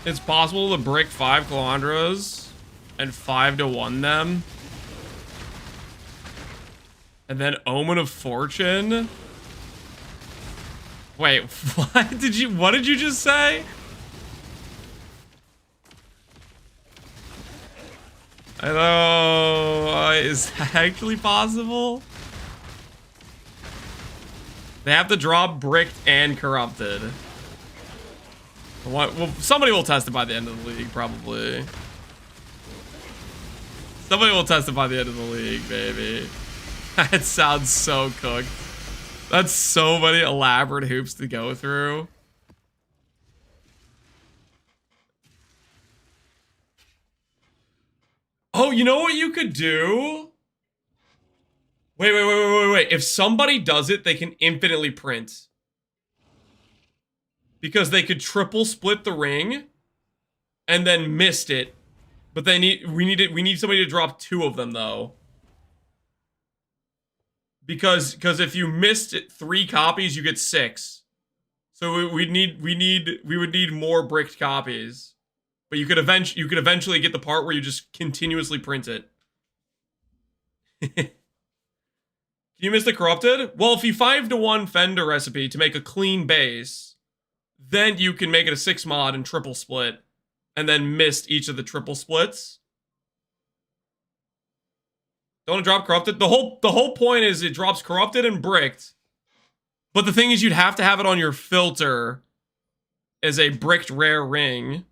It's possible to brick 5 Calandras and 5 to 1 them. And then Omen of Fortune. Wait, what did you just say? I know, is that actually possible? They have to drop bricked and corrupted. What? Well, somebody will test it by the end of the league, probably. Somebody will test it by the end of the league, baby. That sounds so cooked. That's so many elaborate hoops to go through. Oh, you know what you could do? Wait. If somebody does it, they can infinitely print. Because they could triple split the ring and then missed it. But we need somebody to drop 2 of them though. Because if you missed 3 copies, you get 6. So we would need more bricked copies. But you could eventually get the part where you just continuously print it. Can you miss the corrupted? Well, if you 5-to-1 Fender recipe to make a clean base, then you can make it a 6 mod and triple split, and then missed each of the triple splits. Don't want to drop corrupted? The whole point is it drops corrupted and bricked. But the thing is, you'd have to have it on your filter as a bricked rare ring.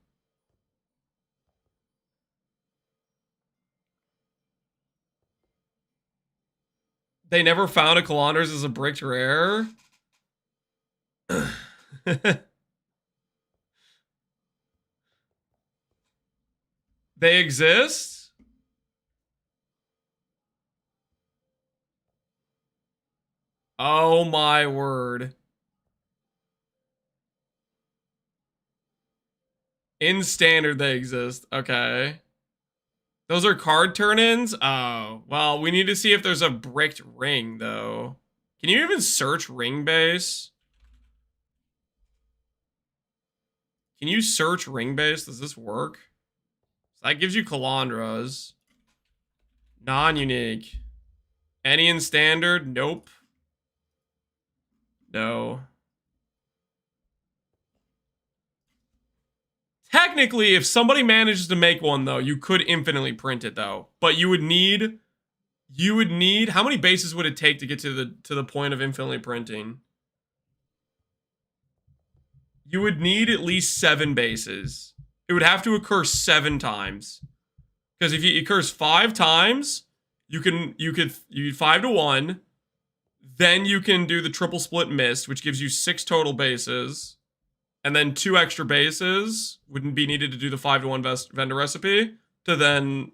They never found a Calandras as a bricked rare? They exist? Oh my word. In standard they exist. Okay. Those are card turn-ins? Oh, well, we need to see if there's a bricked ring, though. Can you even search ring base? Can you search ring base? Does this work? So that gives you Calandras. Non-unique. Any in standard? Nope. No. Technically, if somebody manages to make one, though, you could infinitely print it, though. But you would need, how many bases would it take to get to the point of infinitely printing? You would need at least 7 bases. It would have to occur 7 times. Because if it occurs 5 times, you 5-to-1. Then you can do the triple split mist, which gives you 6 total bases. And then 2 extra bases wouldn't be needed to do the 5-to-1 vendor recipe to then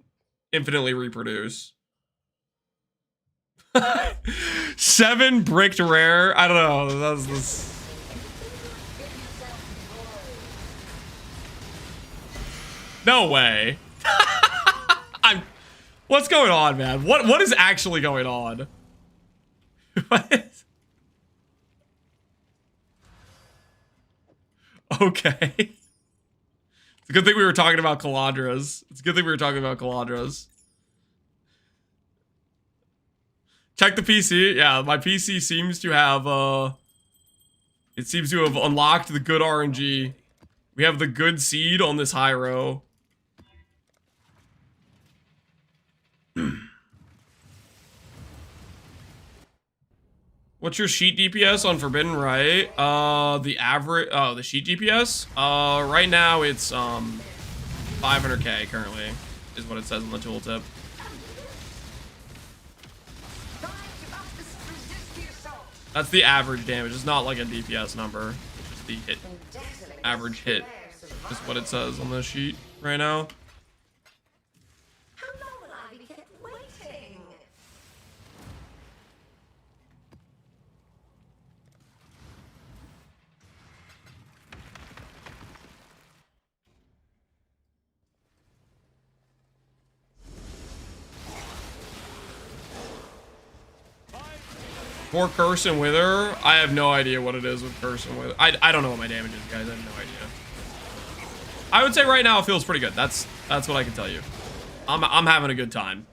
infinitely reproduce. 7 bricked rare? I don't know. That's this. No way. What's going on, man? What is actually going on? What? Okay. It's a good thing we were talking about Calandras. Check the PC. Yeah, my PC seems to have, it seems to have unlocked the good RNG. We have the good seed on this Hiero. What's your sheet DPS on Forbidden Right? The average, the sheet DPS? Right now it's, 500k currently, is what it says on the tooltip. That's the average damage, it's not like a DPS number. It's just the hit, average hit, is what it says on the sheet right now. For Curse and Wither, I have no idea what it is with Curse and Wither. I don't know what my damage is, guys. I have no idea. I would say right now it feels pretty good. That's what I can tell you. I'm having a good time.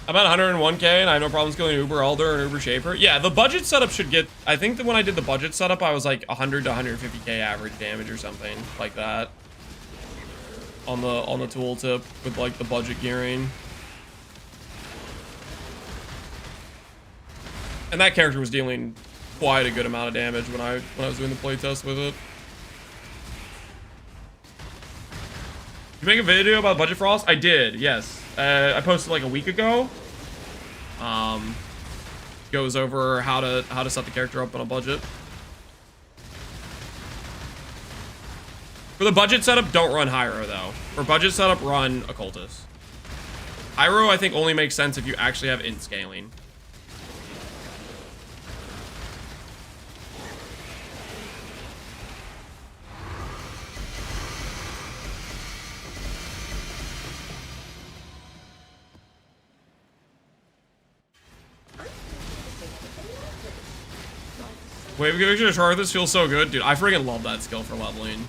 I'm at 101k and I have no problems killing Uber Elder and Uber Shaper. Yeah, the budget setup should get... I think that when I did the budget setup, I was like 100 to 150k average damage or something like that. On the tooltip with like the budget gearing. And that character was dealing quite a good amount of damage when I was doing the playtest with it. You make a video about budget FRoSS? I did, yes. I posted like a week ago. Goes over how to set the character up on a budget. For the budget setup, don't run Hiero though. For budget setup, run Occultist. Hiero, I think, only makes sense if you actually have int scaling. Wave Conviction to Charthus feels so good. Dude, I freaking love that skill for leveling.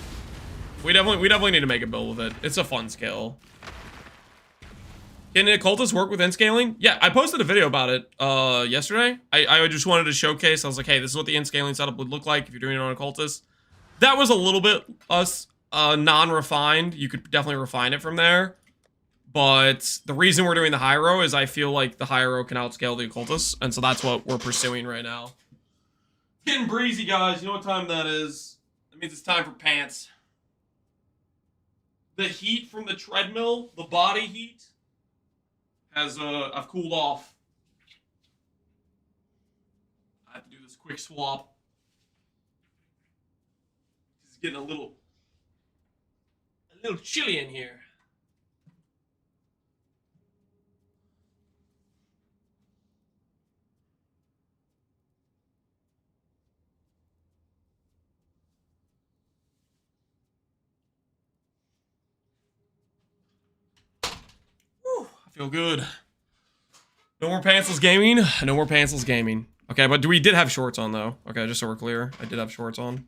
We definitely need to make a build with it. It's a fun skill. Can Occultist work with int scaling? Yeah, I posted a video about it yesterday. I just wanted to showcase. I was like, hey, this is what the int scaling setup would look like if you're doing it on Occultist. That was a little bit non-refined. You could definitely refine it from there. But the reason we're doing the Hiero is I feel like the Hiero can outscale the Occultist. And so that's what we're pursuing right now. Getting breezy, guys. You know what time that is? That means it's time for pants. The heat from the treadmill, the body heat, I've cooled off. I have to do this quick swap. It's getting a little chilly in here. Feel good. No more pantsless gaming. No more pantsless gaming. Okay, but we did have shorts on though. Okay, just so we're clear, I did have shorts on.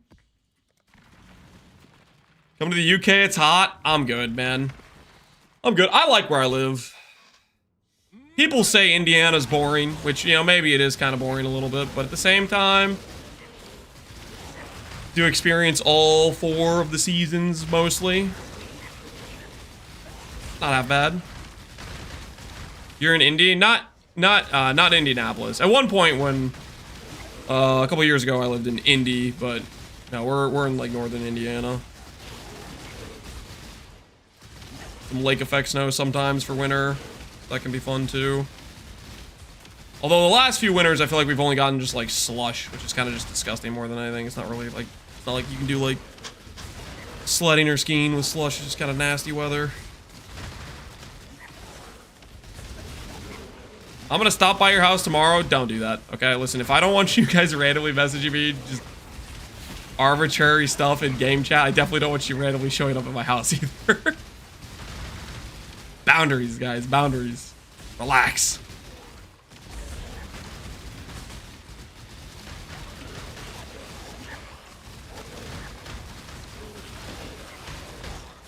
Come to the UK, it's hot. I'm good, man. I'm good. I like where I live. People say Indiana's boring, which, you know, maybe it is kind of boring a little bit, but at the same time, do experience all 4 of the seasons mostly. Not that bad. You're in Indy? Not Indianapolis. At one point when, a couple years ago, I lived in Indy, but no, we're in like northern Indiana. Some lake effect snow sometimes for winter. That can be fun too. Although the last few winters, I feel like we've only gotten just like slush, which is kind of just disgusting more than anything. It's not really like, it's not like you can do like sledding or skiing with slush. It's just kind of nasty weather. I'm gonna stop by your house tomorrow. Don't do that, okay? Listen, if I don't want you guys randomly messaging me just arbitrary stuff in game chat, I definitely don't want you randomly showing up at my house either. Boundaries, guys, boundaries. Relax.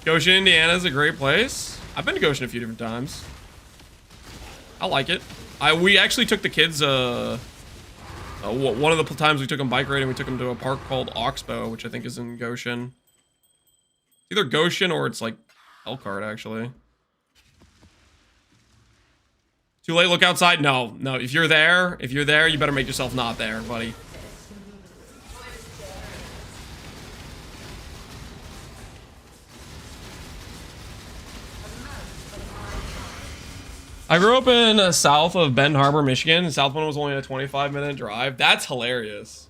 Goshen, Indiana is a great place. I've been to Goshen a few different times. I like it. We actually took the kids, one of the times we took them bike riding, we took them to a park called Oxbow, which I think is in Goshen. Either Goshen or it's like Elkhart, actually. Too late, look outside? No, no, if you're there, you better make yourself not there, buddy. I grew up in south of Benton Harbor, Michigan. South Bend was only a 25-minute drive. That's hilarious.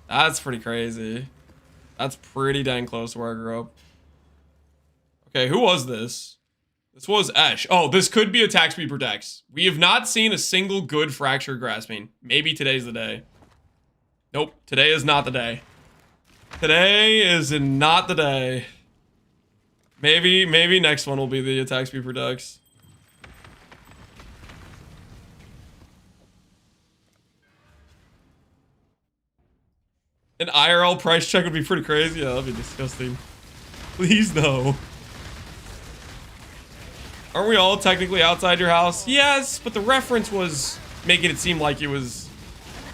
That's pretty crazy. That's pretty dang close to where I grew up. Okay, who was this? This was Esh. Oh, this could be attack speed protects. We have not seen a single good fracture grasping. Maybe today's the day. Nope, today is not the day. Today is not the day. Maybe next one will be the attack speed protects. An IRL price check would be pretty crazy. Yeah, that'd be disgusting. Please no. Aren't we all technically outside your house? Yes, but the reference was making it seem like it was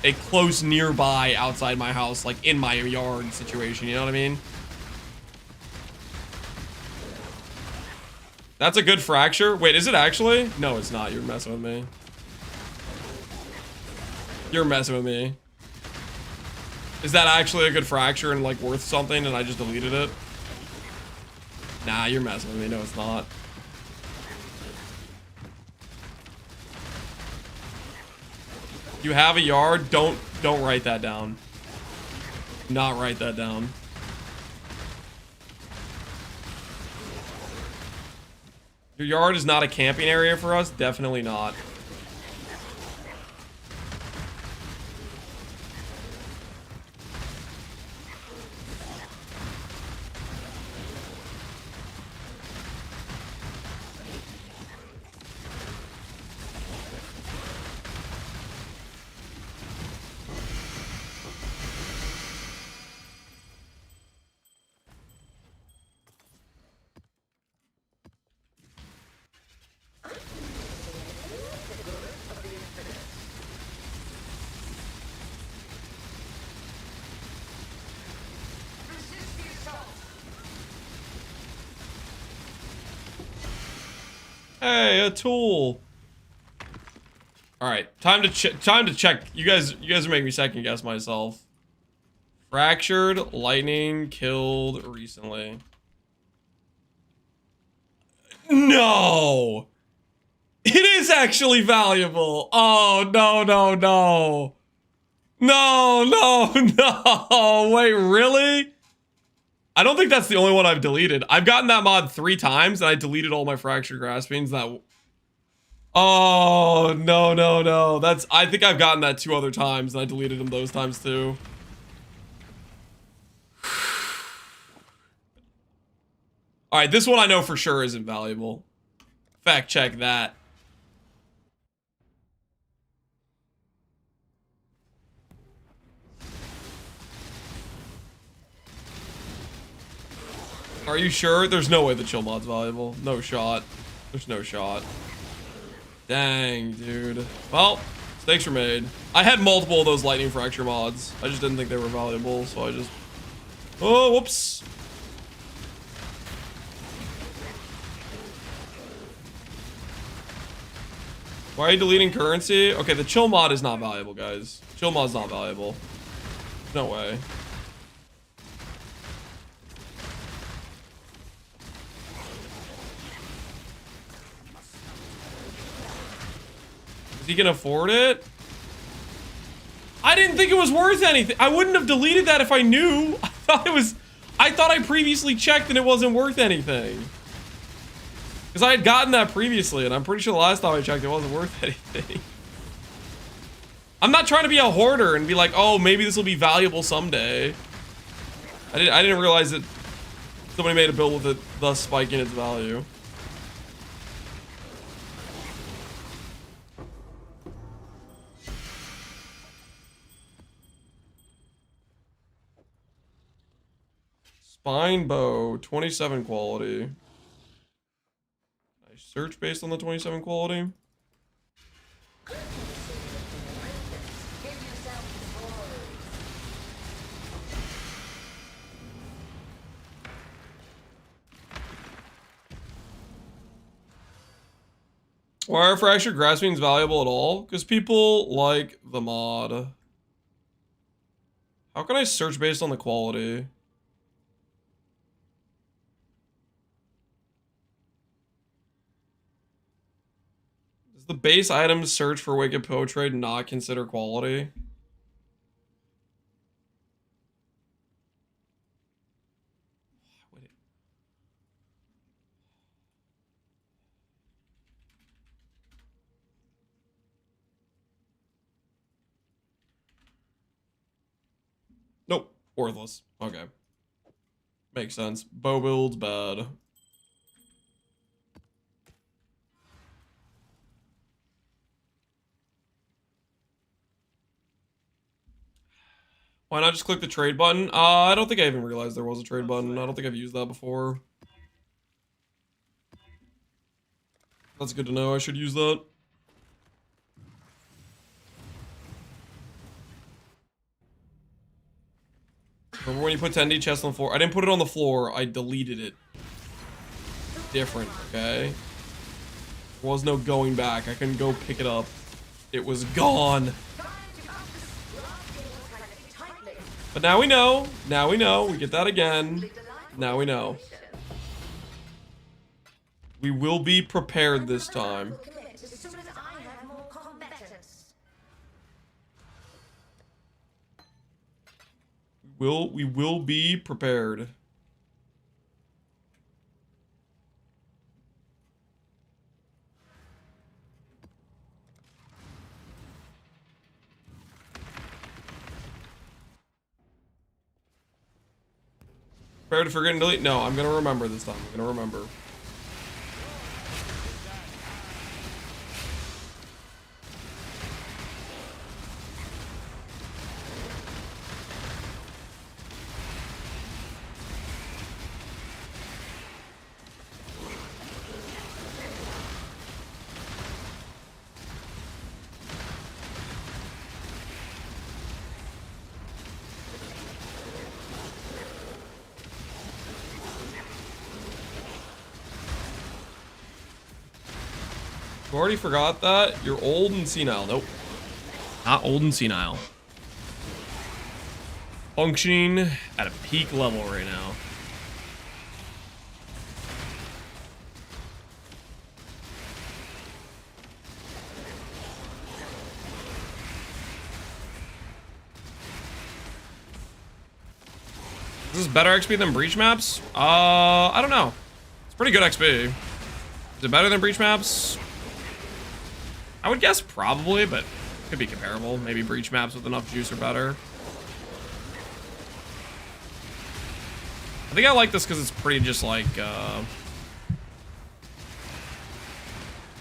a close nearby outside my house, like in my yard situation, you know what I mean? That's a good fracture. Wait, is it actually? No, it's not. You're messing with me. You're messing with me. Is that actually a good fracture and like worth something and I just deleted it? Nah, you're messing with me. No, it's not. You have a yard. Don't write that down. Not write that down. Your yard is not a camping area for us. Definitely not. Hey, a tool. All right, time to check. You guys are making me second guess myself. Fractured lightning killed recently. No, it is actually valuable. Oh no. Wait, really? I don't think that's the only one I've deleted. I've gotten that mod 3 times and I deleted all my fractured graspings. Oh, no. I think I've gotten that 2 other times and I deleted them those times too. All right, this one I know for sure isn't valuable. Fact check that. Are you sure? There's no way the chill mod's valuable. No shot. There's no shot. Dang, dude. Well, mistakes were made. I had multiple of those lightning fracture mods. I just didn't think they were valuable, so I just... Oh, whoops. Why are you deleting currency? Okay, the chill mod is not valuable, guys. Chill mod's not valuable. No way. He can afford it? I didn't think it was worth anything. I wouldn't have deleted that if I knew. I thought I previously checked and it wasn't worth anything. Because I had gotten that previously and I'm pretty sure the last time I checked it wasn't worth anything. I'm not trying to be a hoarder and be like, oh, maybe this will be valuable someday. I didn't realize that somebody made a build with it, thus spiking its value. Spine bow, 27 quality. I search based on the 27 quality. Why are fractured graspings valuable at all? Because people like the mod. How can I search based on the quality? The base item search for Wicked Poe-Trade not consider quality? Nope, worthless. Okay. Makes sense. Bow build's bad. Why not just click the trade button? I don't think I even realized there was a trade button. I don't think I've used that before. That's good to know. I should use that. Remember when you put 10D chest on the floor? I didn't put it on the floor. I deleted it. Different, okay? There was no going back. I couldn't go pick it up. It was gone. But now we know. Now we know. We get that again. Now we know. We will be prepared this I time. will commit as soon as I have more combatants. We will be prepared. Prepared to forget and delete? No, I'm gonna remember this time. I'm gonna remember. You already forgot that? You're old and senile. Nope. Not old and senile. Functioning at a peak level right now. Is this better XP than Breach maps? I don't know. It's pretty good XP. Is it better than Breach maps? I would guess probably, but could be comparable. Maybe Breach maps with enough juice are better. I think I like this because it's pretty just like,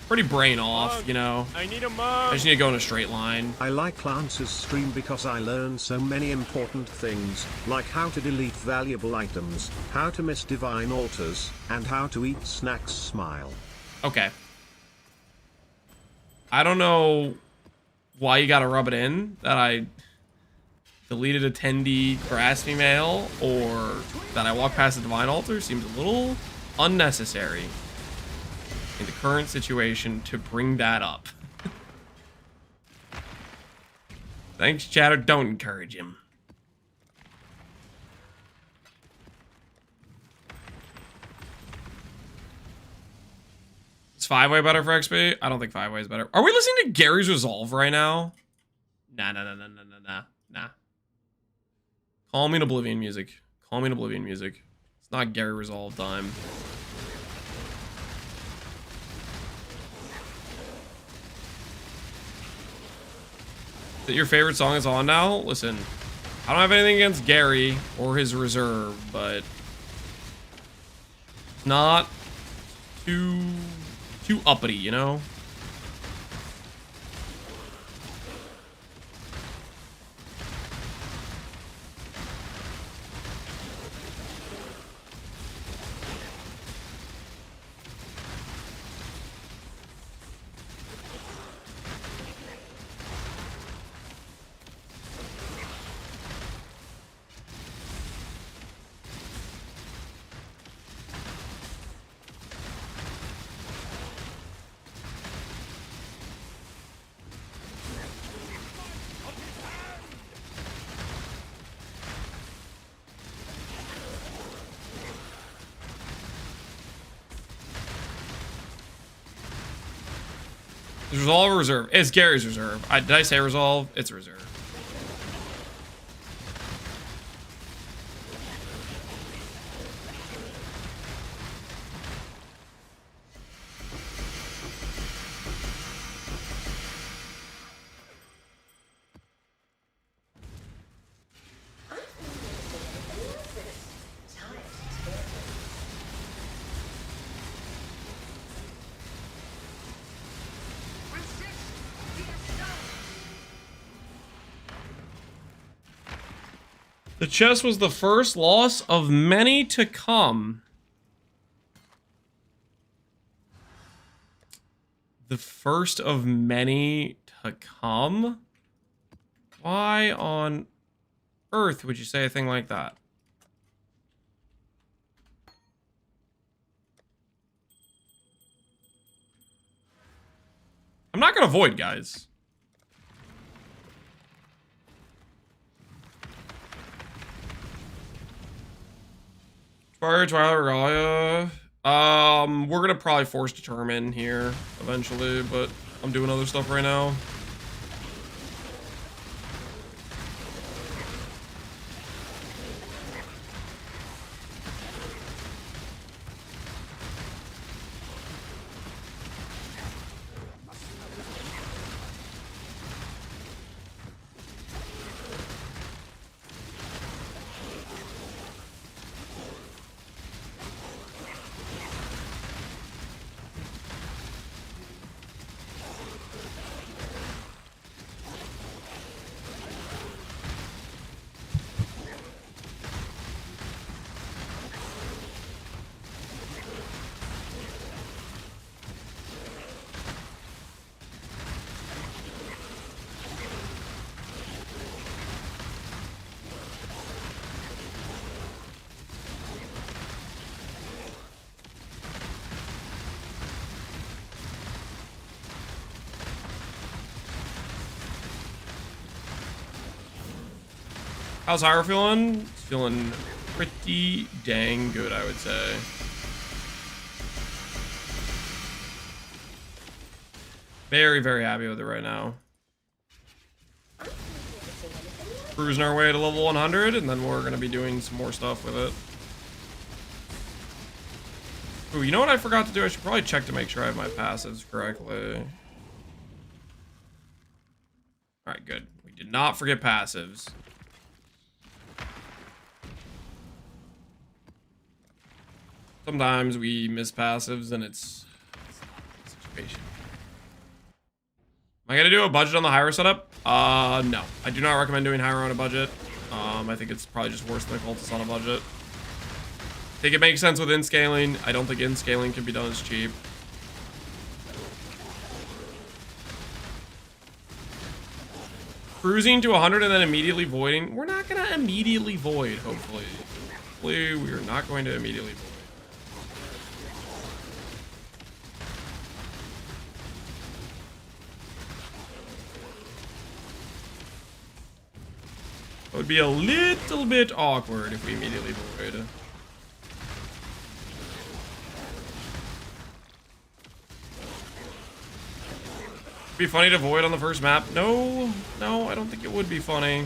pretty brain off, you know? I need a I mug. just need to go in a straight line. I like Lance's stream because I learn so many important things, like how to delete valuable items, how to miss divine altars, and how to eat snacks smile. Okay. I don't know why you gotta rub it in that I deleted a 10D grass female or that I walked past the divine altar. Seems a little unnecessary in the current situation to bring that up. Thanks, chatter. Don't encourage him. Is 5-way better for XP? I don't think 5-way is better. Are we listening to Gary's Resolve right now? Nah. Call me in Oblivion music. Call me in Oblivion music. It's not Gary Resolve time. Is it your favorite song is on now? Listen, I don't have anything against Gary or his reserve, but not too uppity, you know? Is Resolve or Reserve? It's Gary's Reserve. Did I say Resolve? It's Reserve. The chest was the first loss of many to come. The first of many to come? Why on earth would you say a thing like that? I'm not gonna void, guys. Fire, Twilight, Regalia. We're gonna probably force determine here eventually, but I'm doing other stuff right now. How's Hiero feeling? It's feeling pretty dang good, I would say. Very, very happy with it right now. Cruising our way to level 100, and then we're going to be doing some more stuff with it. Ooh, you know what I forgot to do? I should probably check to make sure I have my passives correctly. Alright, good. We did not forget passives. Sometimes we miss passives and it's a situation. Am I gonna do a budget on the Hiero setup? No. I do not recommend doing Hiero on a budget. I think it's probably just worse than the Cultist on a budget. I think it makes sense with in-scaling. I don't think in-scaling can be done as cheap. Cruising to 100 and then immediately voiding. We're not gonna immediately void, hopefully. Hopefully, we are not going to immediately void. It would be a little bit awkward if we immediately void. It'd be funny to void on the first map. No, I don't think it would be funny.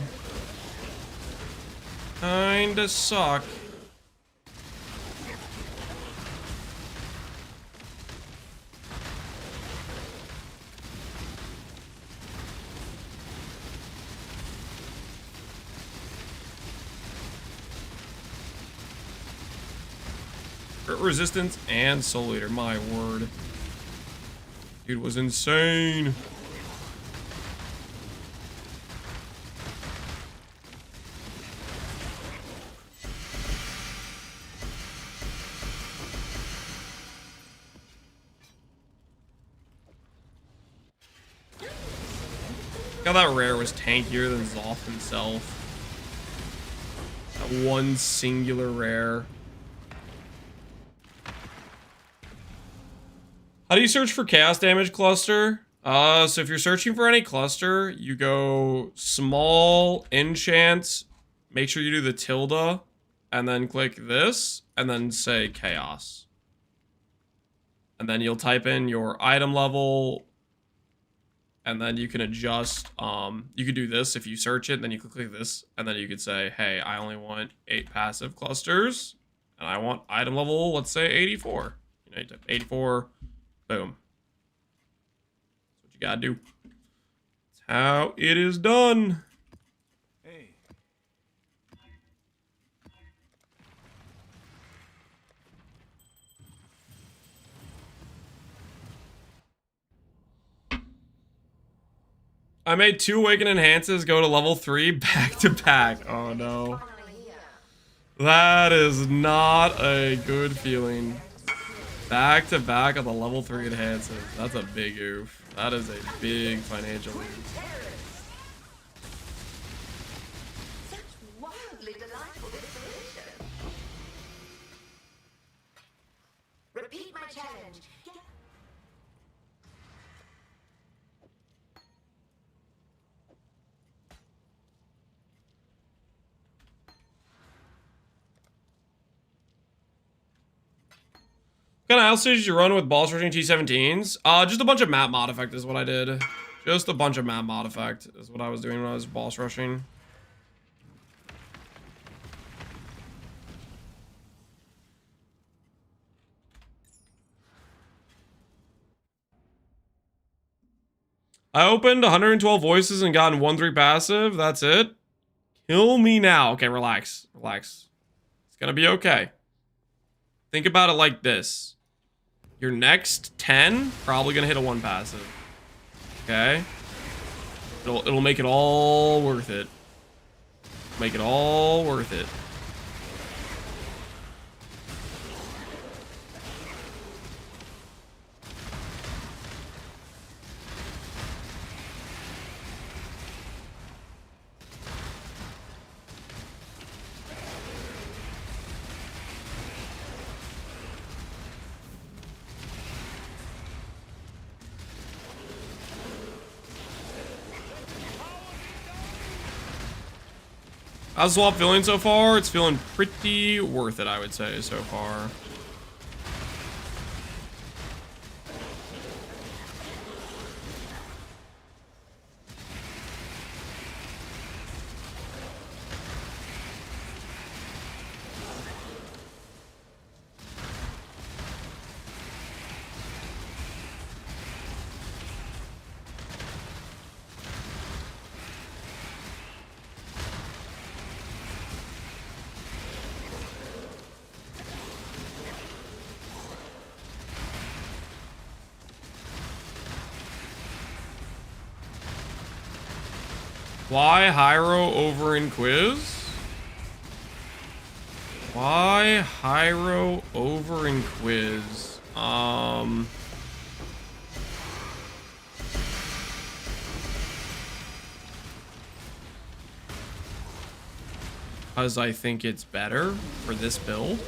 Kinda suck. Resistance and Soul Eater, my word. Dude was insane. How that rare was tankier than Zoth himself. That one singular rare. How do you search for chaos damage cluster? So if you're searching for any cluster, you go small enchant, make sure you do the tilde, and then click this, and then say chaos. And then you'll type in your item level, and then you can adjust, you could do this if you search it, then you could click this, and then you could say, hey, I only want 8 passive clusters, and I want item level, let's say 84. You know, you type 84. Boom. That's what you gotta do. That's how it is done. Hey. I made 2 Awaken Enhances go to level 3 back to back. Oh no. That is not a good feeling. Back to back of the level 3 enhances. That's a big oof. That is a big financial oof. Such wildly delightful inspiration. Repeat my challenge. kind of else did you run with boss rushing T17s? Just a bunch of map mod effect is what I did. Just a bunch of map mod effect is what I was doing when I was boss rushing. I opened 112 voices and gotten 1-3 passive. That's it. Kill me now. Okay, relax. Relax. It's gonna be okay. Think about it like this. Your next 10, probably gonna hit a 1 passive. Okay? It'll make it all worth it. Make it all worth it. How's the swap feeling so far? It's feeling pretty worth it, I would say, so far. Why Hiero over in quiz? Why Hiero over in quiz? Because I think it's better for this build.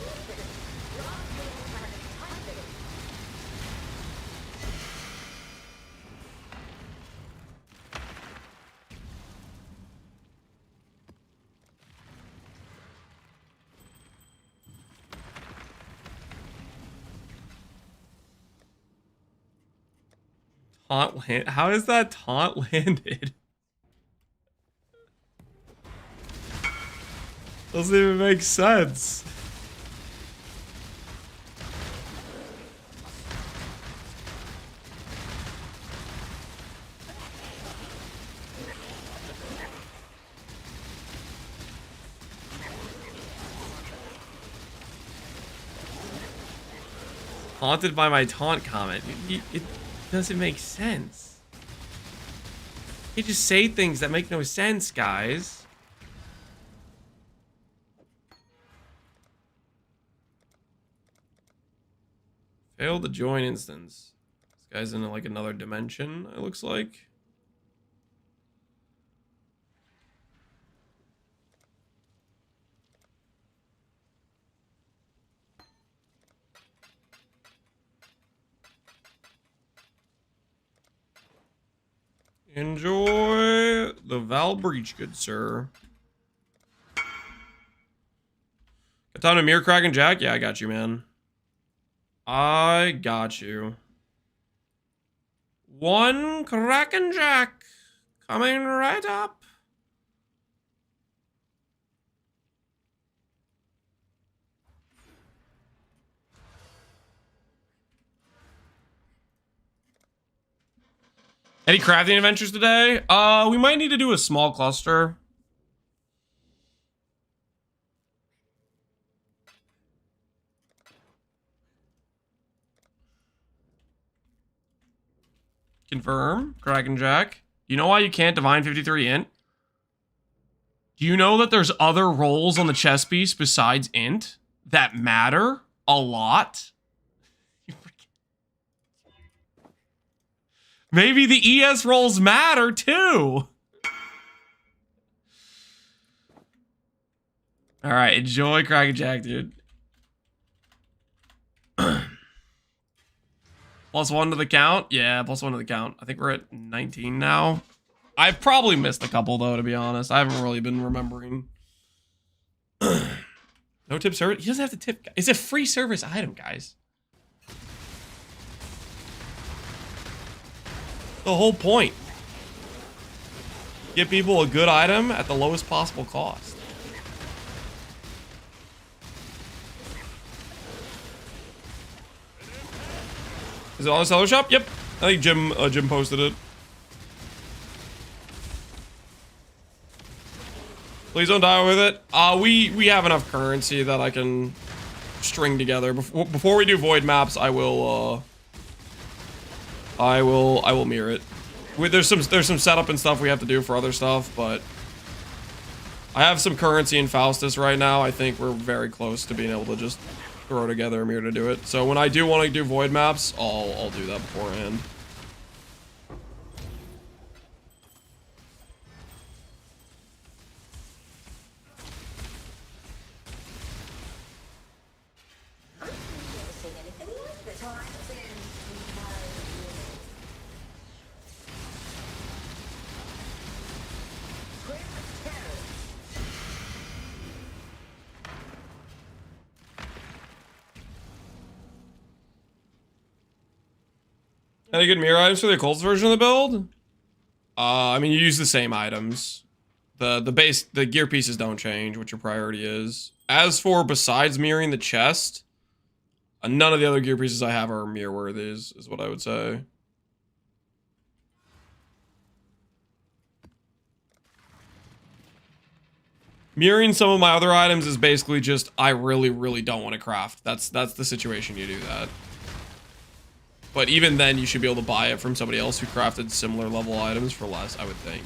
Taunt land? How is that taunt landed? Doesn't even make sense. Haunted by my taunt comment. It doesn't make sense. You just say things that make no sense, guys. Failed to join instance. This guy's in like another dimension, it looks like. Enjoy the Val Breach, good sir. Got time to mirror Kraken Jack? Yeah, I got you, man. I got you. One Kraken Jack coming right up. Any crafting adventures today? We might need to do a small cluster. Confirm. Kraken Jack. You know why you can't divine 53 int? Do you know that there's other roles on the chess piece besides int that matter a lot? Maybe the ES roles matter too. All right, enjoy Kraken Jack, dude. +1 to the count? Yeah, +1 to the count. I think we're at 19 now. I've probably missed a couple though, to be honest. I haven't really been remembering. No tip service? He doesn't have to tip. It's a free service item, guys. The whole point. Give people a good item at the lowest possible cost. Is it on the seller shop? Yep. I think Jim posted it. Please don't die with it. We have enough currency that I can string together. Before we do void maps, I will mirror it. There's some setup and stuff we have to do for other stuff, but I have some currency in Faustus right now. I think we're very close to being able to just throw together a mirror to do it. So when I do want to do void maps, I'll do that beforehand. Any good mirror items for the Occult's version of the build? I mean, you use the same items. The gear pieces don't change, what your priority is. As for besides mirroring the chest, none of the other gear pieces I have are mirror worthy, is what I would say. Mirroring some of my other items is basically just, I really, really don't want to craft. That's the situation you do that. But even then, you should be able to buy it from somebody else who crafted similar level items for less, I would think.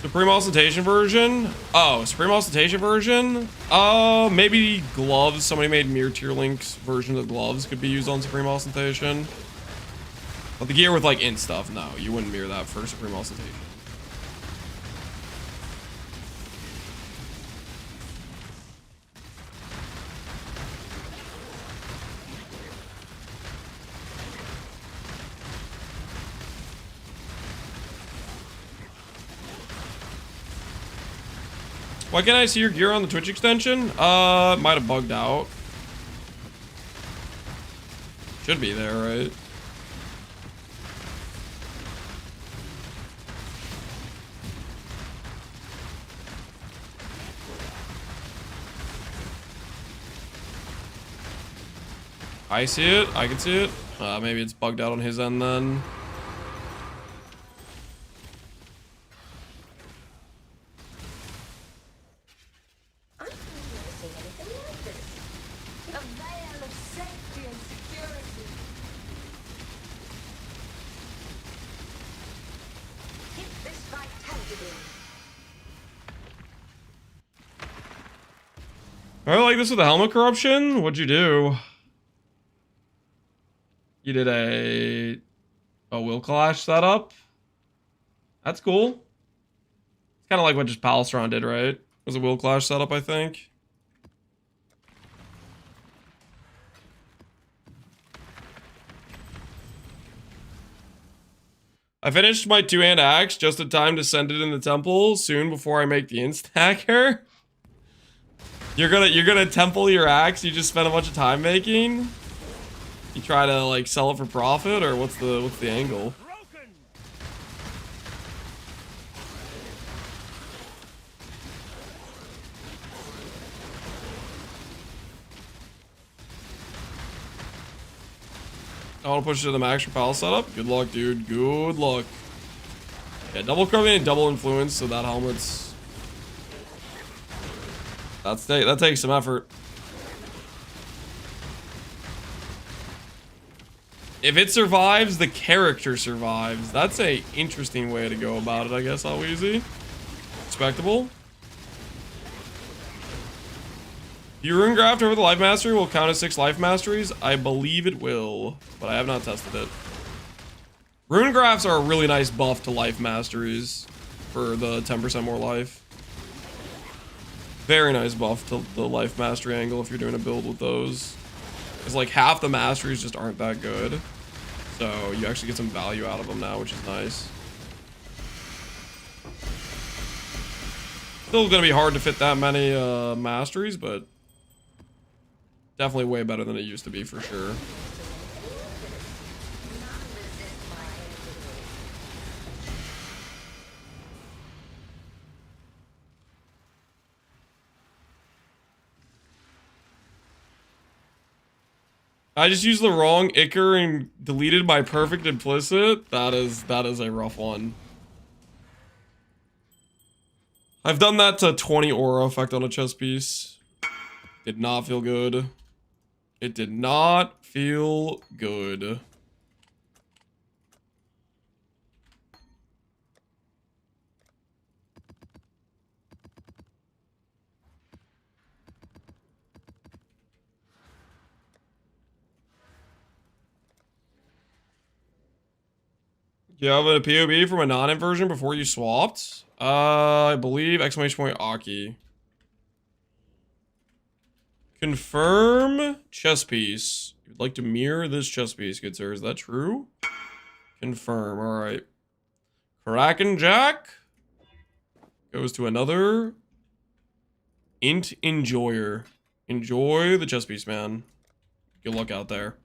Supreme Ostentation version? Oh, Supreme Ostentation version? Maybe gloves. Somebody made Mirror Tier Link's version of gloves could be used on Supreme Ostentation. But the gear with like int stuff, no, you wouldn't mirror that for Supreme Ostentation. Why can't I see your gear on the Twitch extension? Might have bugged out. Should be there, right? I see it. I can see it. Maybe it's bugged out on his end then. I like this with the helmet corruption. What'd you do? You did a will clash setup. That's cool. It's kind of like what just Palestron did, right? It was a will clash setup, I think. I finished my two-hand axe just in time to send it in the temple soon before I make the instacker. You're gonna temple your axe you just spent a bunch of time making? You try to like sell it for profit, or what's the angle? I want to push it to the max for pal setup. Good luck, dude. Good luck. Yeah, double curving and double influence, so that helmet's that takes some effort. If it survives, the character survives. That's a interesting way to go about it, I guess, Alweezy. Respectable. Your rune graft over the life mastery will count as 6 life masteries. I believe it will, but I have not tested it. Rune grafts are a really nice buff to life masteries for the 10% more life. Very nice buff to the life mastery angle if you're doing a build with those. Because like half the masteries just aren't that good. So you actually get some value out of them now, which is nice. Still gonna be hard to fit that many masteries, but definitely way better than it used to be for sure. I just used the wrong Icker and deleted my perfect implicit. That is a rough one. I've done that to 20 aura effect on a chess piece. Did not feel good. It did not feel good. You have a POB from a non-inversion before you swapped? I believe exclamation point Occy. Confirm chess piece. You'd like to mirror this chess piece, good sir. Is that true? Confirm. All right. Kraken Jack goes to another int enjoyer. Enjoy the chess piece, man. Good luck out there.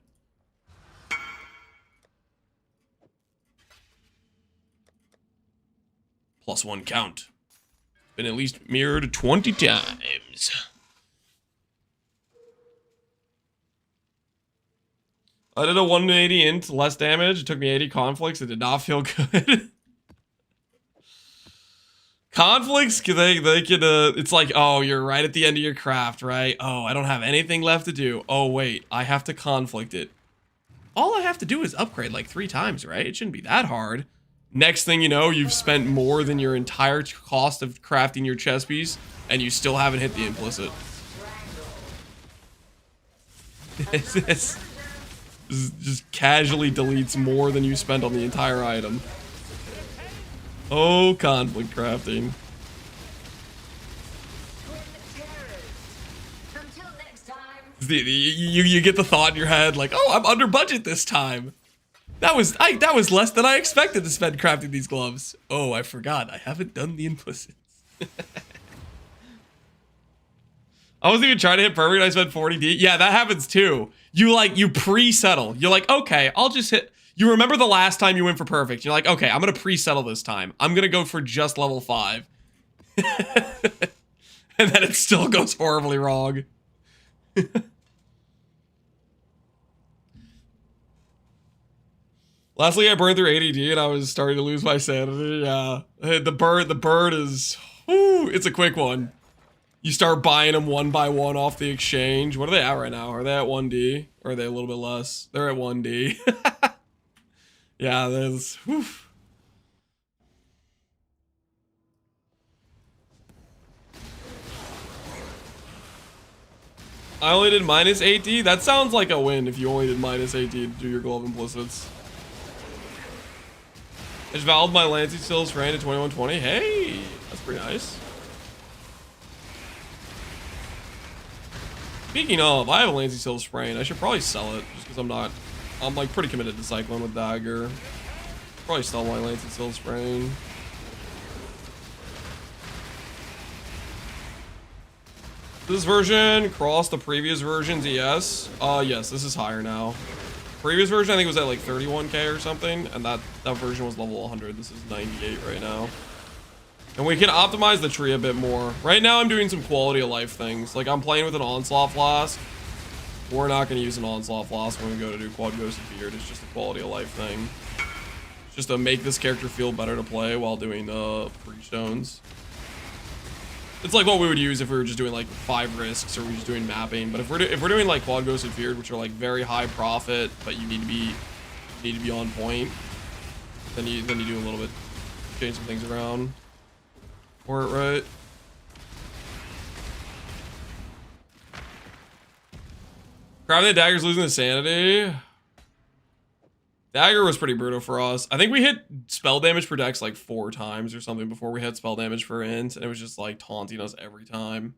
+1 count. Been at least mirrored 20 times. I did a 180 int, less damage. It took me 80 conflicts. It did not feel good. Conflicts, they could, it's like, oh, you're right at the end of your craft, right? Oh, I don't have anything left to do. Oh, wait, I have to conflict it. All I have to do is upgrade like 3 times, right? It shouldn't be that hard. Next thing you know, you've spent more than your entire cost of crafting your chess piece, and you still haven't hit the implicit. This just casually deletes more than you spent on the entire item. Oh, conflict crafting. You get the thought in your head like, oh, I'm under budget this time. That was less than I expected to spend crafting these gloves. Oh, I forgot. I haven't done the implicits. I wasn't even trying to hit perfect. I spent 40D. Yeah, that happens too. You pre-settle. You're like, okay, I'll just hit. You remember the last time you went for perfect. You're like, okay, I'm going to pre-settle this time. I'm going to go for just level 5. And then it still goes horribly wrong. Lastly, I burned through ADD and I was starting to lose my sanity. Yeah, the bird is, whoo, it's a quick one. You start buying them one by one off the exchange. What are they at right now? Are they at 1D? Or are they a little bit less? They're at 1D. Yeah, there's, whew. I only did -8D? That sounds like a win if you only did -8D to do your glove implicits. I just valid my Lancey Stills Rain to 2120. Hey, that's pretty nice. Speaking of, I have a Lancey Stills Sprain. I should probably sell it just because I'm like pretty committed to cycling with Dagger. Probably sell my Lancey Stills Sprain. This version crossed the previous version's ES. Yes, this is higher now. Previous version I think was at like 31k or something, and that version was level 100. This is 98 right now. And we can optimize the tree a bit more. Right now I'm doing some quality of life things. Like I'm playing with an Onslaught Flask. We're not going to use an Onslaught Flask when we go to do Quad Ghosted Beard. It's just a quality of life thing. It's just to make this character feel better to play while doing Breach Stones. It's like what we would use if we were just doing like 5 risks or we're just doing mapping. But if we're doing like Quad Ghosted Feared, which are like very high profit, but you need to be on point, then you do a little bit, change some things around for it, right? Grabbing the Dagger's losing the sanity. Dagger was pretty brutal for us. I think we hit spell damage per dex like 4 times or something before we hit spell damage for int, and it was just like taunting us every time.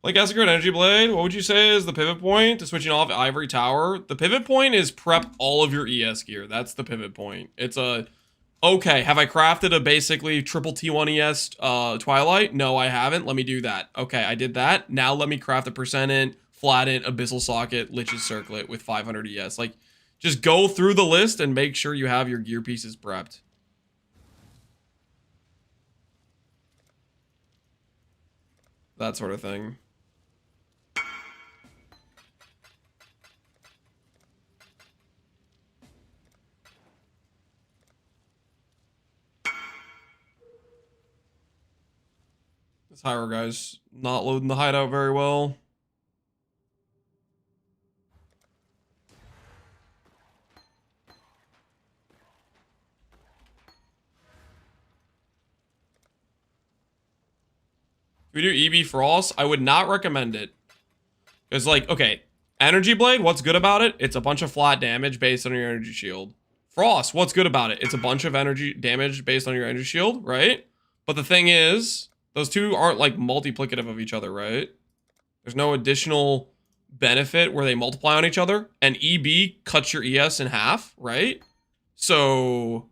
Like Ascendancy Art Energy Blade, what would you say is the pivot point to switching off Ivory Tower? The pivot point is prep all of your ES gear. That's the pivot point. It's a Okay, have I crafted a basically triple T1 ES Twilight? No, I haven't. Let me do that. Okay, I did that. Now let me craft a percent flat int, abyssal socket, lich's circlet with 500 ES. Like, just go through the list and make sure you have your gear pieces prepped. That sort of thing. This Hiero guy's not loading the hideout very well. If we do EB FRoSS, I would not recommend it. Because, like, okay, Energy Blade, what's good about it? It's a bunch of flat damage based on your energy shield. FRoSS, what's good about it? It's a bunch of energy damage based on your energy shield, right? But the thing is, those two aren't, like, multiplicative of each other, right? There's no additional benefit where they multiply on each other. And EB cuts your ES in half, right? So,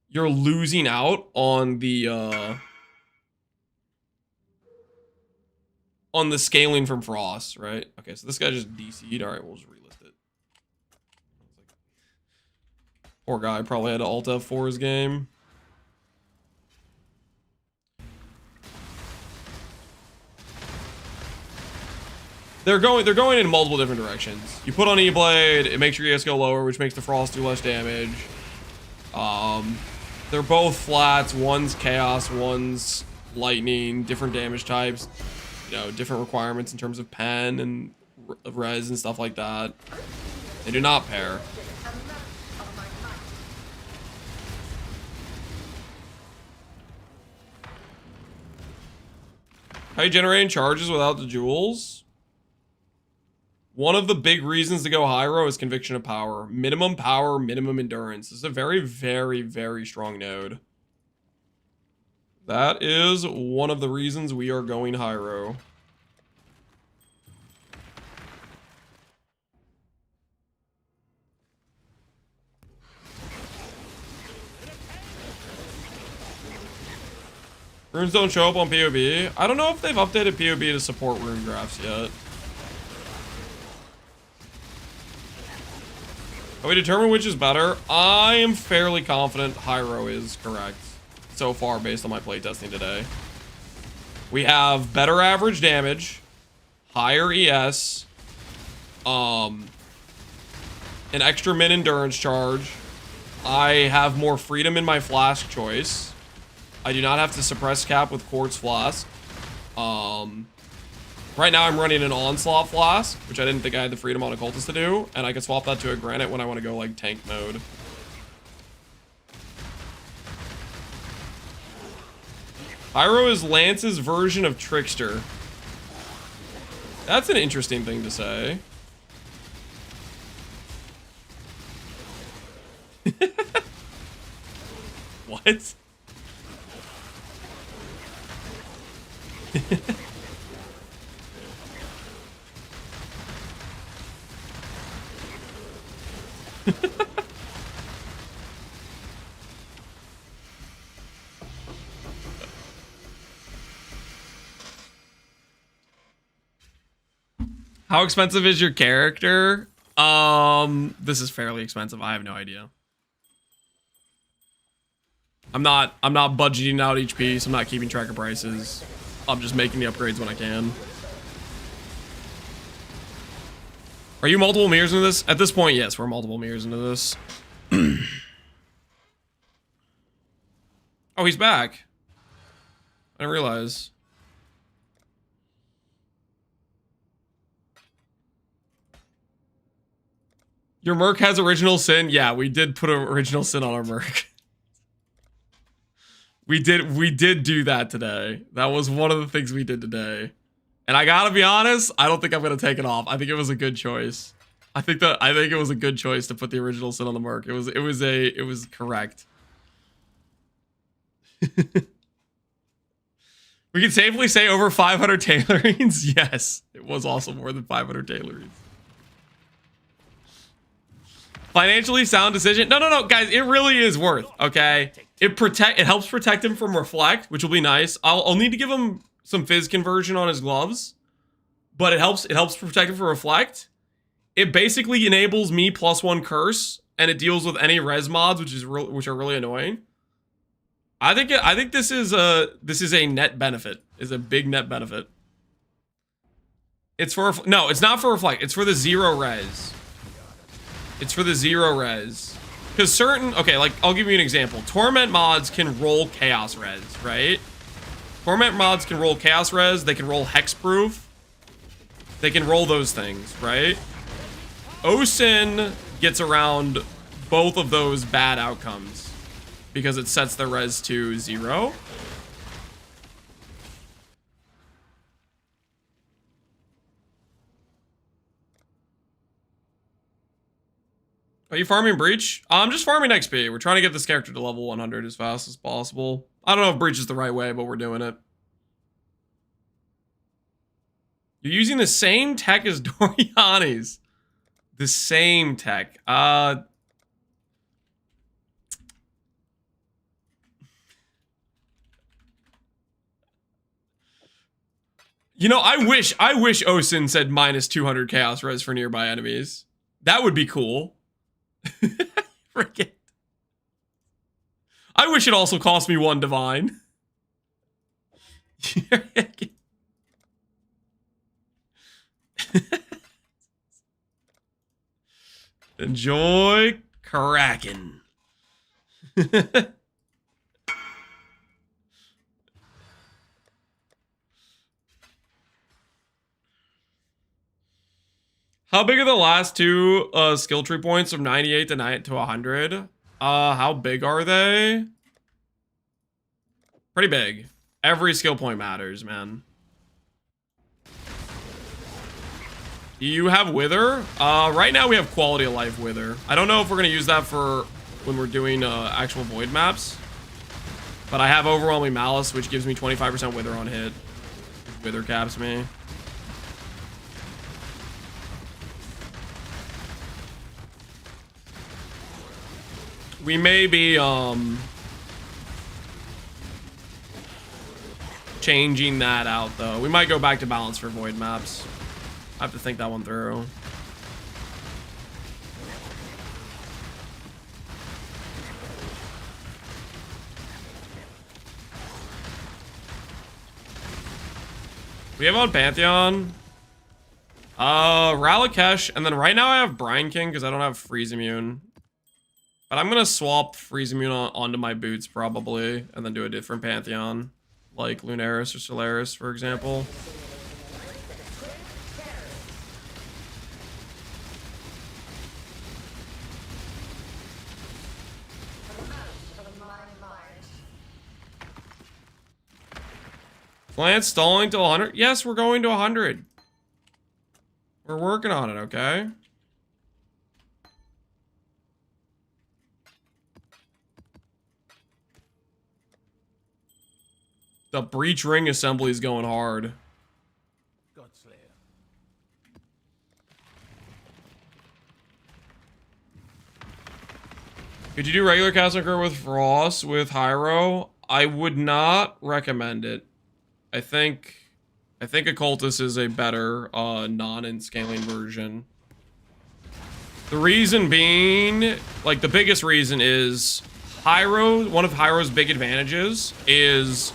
you're losing out on the scaling from FRoSS, right? Okay, so this guy just DC'd. All right, we'll just relist it. Poor guy probably had to alt F4 his game. They're going in multiple different directions. You put on E-Blade, it makes your ES go lower, which makes the FRoSS do less damage. They're both flats. One's chaos, one's lightning, different damage types. You know, different requirements in terms of pen and res and stuff like that. They do not pair. How you generating charges without the jewels? One of the big reasons to go Hiero is conviction of power. Minimum power, minimum endurance. This is a very, very, very strong node. That is one of the reasons we are going Hiero. Runes don't show up on POB. I don't know if they've updated POB to support rune graphs yet. Have we determined which is better? I am fairly confident Hiero is correct so far based on my playtesting today. We have better average damage, higher ES, an extra min endurance charge. I have more freedom in my flask choice. I do not have to suppress cap with quartz flask. Right now I'm running an onslaught flask, which I didn't think I had the freedom on occultist to do, and I can swap that to a granite when I want to go like tank mode. Hiero is Lance's version of Trickster. That's an interesting thing to say. What? How expensive is your character? This is fairly expensive. I have no idea. I'm not budgeting out each piece. I'm not keeping track of prices. I'm just making the upgrades when I can. Are you multiple mirrors into this? At this point, yes, we're multiple mirrors into this. Oh, he's back. I didn't realize. Your Merc has original sin? Yeah, we did put an original sin on our Merc. We did do that today. That was one of the things we did today. And I gotta be honest, I don't think I'm gonna take it off. I think it was a good choice. I think it was a good choice to put the original sin on the Merc. It was correct. We can safely say over 500 tailorings. Yes, it was also more than 500 tailorings. Financially sound decision. No, guys, it really is worth, okay? It helps protect him from reflect, which will be nice. I'll need to give him some fizz conversion on his gloves, but it helps protect him from reflect. It basically enables me +1 curse, and it deals with any res mods, which are really annoying. I think this is a net benefit. Is a big net benefit. It's for no, it's not for reflect. It's for the 0 res. It's for the 0 res. Because certain, okay, like, I'll give you an example. Torment mods can roll chaos res, right? Torment mods can roll chaos res. They can roll hexproof. They can roll those things, right? Osin gets around both of those bad outcomes because it sets the res to 0. Are you farming Breach? I'm just farming XP. We're trying to get this character to level 100 as fast as possible. I don't know if Breach is the right way, but we're doing it. You're using the same tech as Doriani's. The same tech. You know, I wish Osin said -200 chaos res for nearby enemies. That would be cool. Frick. I wish it also cost me 1 divine. Enjoy Kraken. How big are the last 2 skill tree points from 98 to 100? How big are they? Pretty big. Every skill point matters, man. Do you have Wither? Right now we have Quality of Life Wither. I don't know if we're going to use that for when we're doing actual Void maps. But I have Overwhelming Malice, which gives me 25% Wither on hit. Wither caps me. We may be, changing that out, though. We might go back to balance for Void maps. I have to think that one through. We have on Pantheon. Ralakesh, and then right now I have Brine King because I don't have Freeze Immune. But I'm gonna swap Freeze Immune onto my boots probably, and then do a different Pantheon, like Lunaris or Solaris, for example. Plant stalling till 100? Yes, we're going to 100. We're working on it, okay? The Breach Ring assembly is going hard. Godslayer. Could you do regular cast occur with FRoSS with Hiero? I would not recommend it. I think Occultist is a better non-scaling version. The reason being, like, the biggest reason is Hiero, one of Hiero's big advantages is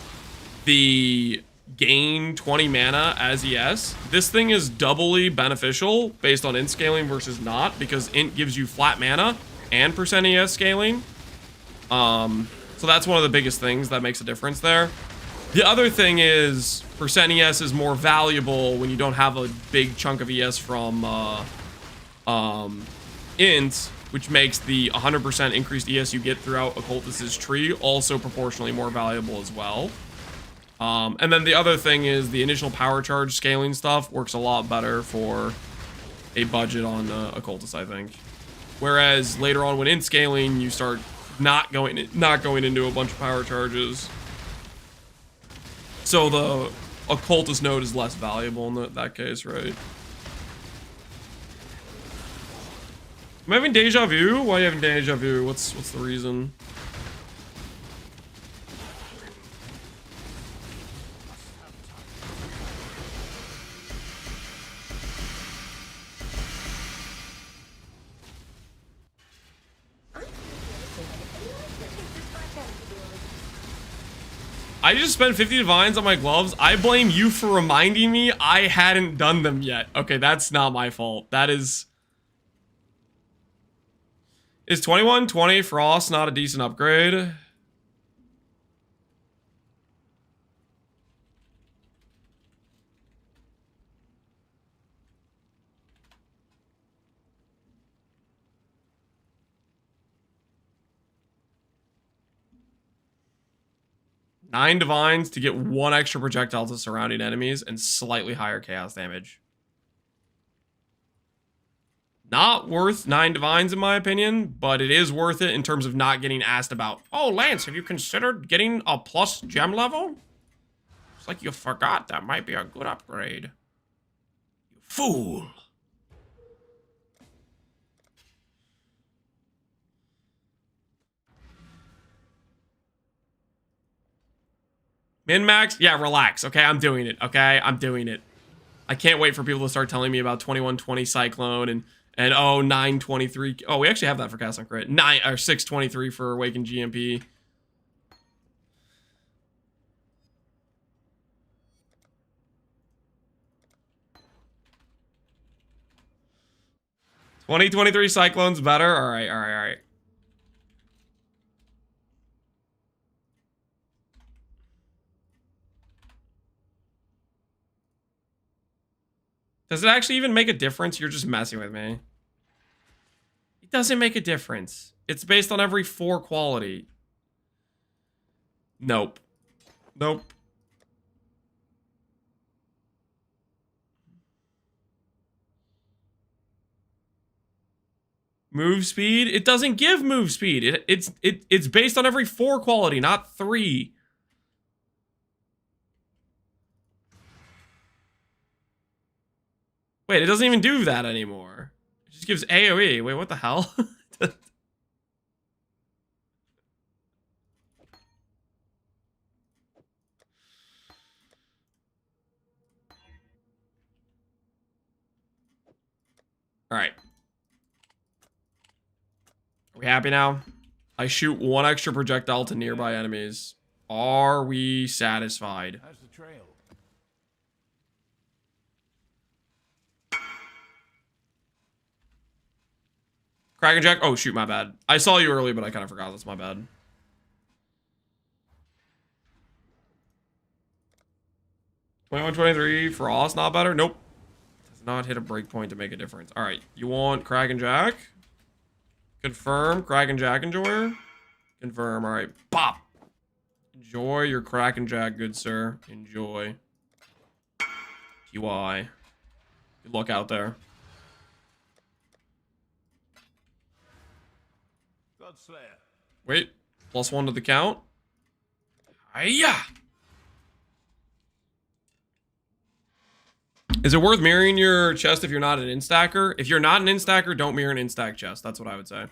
the gain 20 mana as ES. This thing is doubly beneficial based on int scaling versus not, because int gives you flat mana and percent ES scaling. So that's one of the biggest things that makes a difference there. The other thing is percent ES is more valuable when you don't have a big chunk of ES from int, which makes the 100% increased ES you get throughout Occultist's tree also proportionally more valuable as well. And then the other thing is the initial power charge scaling stuff works a lot better for a budget on Occultist, I think. Whereas later on when int scaling, you start not going into a bunch of power charges. So the Occultist node is less valuable in that case, right? Am I having deja vu? Why are you having deja vu? What's the reason? I just spent 50 divines on my gloves. I blame you for reminding me I hadn't done them yet. Okay, that's not my fault. That is... Is 2120 FRoSS not a decent upgrade? Nine divines to get one extra projectile to surrounding enemies and slightly higher chaos damage. Not worth 9 divines in my opinion, but it is worth it in terms of not getting asked about, oh, Lance, have you considered getting a plus gem level? It's like you forgot that might be a good upgrade. You fool. Min-max? Yeah, relax. Okay, I'm doing it. Okay, I'm doing it. I can't wait for people to start telling me about 2120 Cyclone and oh, 923. Oh, we actually have that for Cast on Crit. 623 for Awakened GMP. $2023 Cyclone's better. All right. Does it actually even make a difference? You're just messing with me. It doesn't make a difference. It's based on every 4 quality. Nope. Move speed? It doesn't give move speed. It's based on every 4 quality, not 3. Wait, it doesn't even do that anymore. It just gives AoE. Wait, what the hell? Alright. Are we happy now? I shoot 1 extra projectile to nearby enemies. Are we satisfied? How's the trail? Kraken Jack? Oh, shoot, my bad. I saw you early, but I kind of forgot. That's my bad. $2123 FRoSS, not better? Nope. Does not hit a breakpoint to make a difference. All right, you want Kraken Jack? Confirm. Kraken Jack Enjoyer? Confirm. All right, pop. Enjoy your Kraken Jack, good sir. Enjoy. UI. Good luck out there. Godslayer. Wait, +1 to the count. Hiya! Is it worth mirroring your chest if you're not an instacker? If you're not an instacker, don't mirror an instack chest. That's what I would say.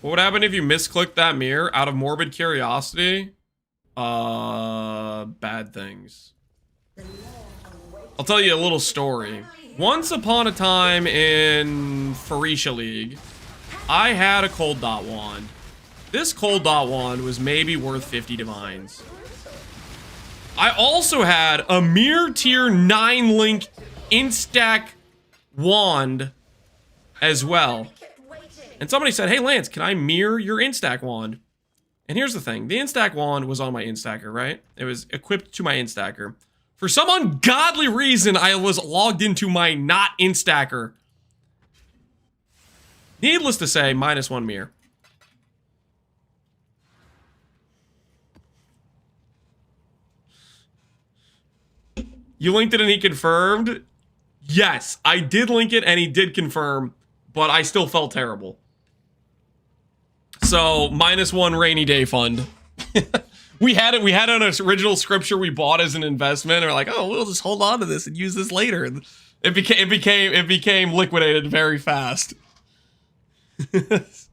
What would happen if you misclicked that mirror out of morbid curiosity? Bad things. I'll tell you a little story. Once upon a time in Phoresia League, I had a cold dot wand. This cold dot wand was maybe worth 50 divines. I also had a mere tier 9 link instack wand as well. And somebody said, hey Lance, can I mirror your instack wand? And here's the thing, the instack wand was on my instacker, right? It was equipped to my instacker. For some ungodly reason, I was logged into my not instacker. Needless to say, -1 mirror. You linked it and he confirmed? Yes, I did link it and he did confirm, but I still felt terrible. So, -1 rainy day fund. We had it. We had an original scripture we bought as an investment. And we're like, oh, we'll just hold on to this and use this later. And it became liquidated very fast. It's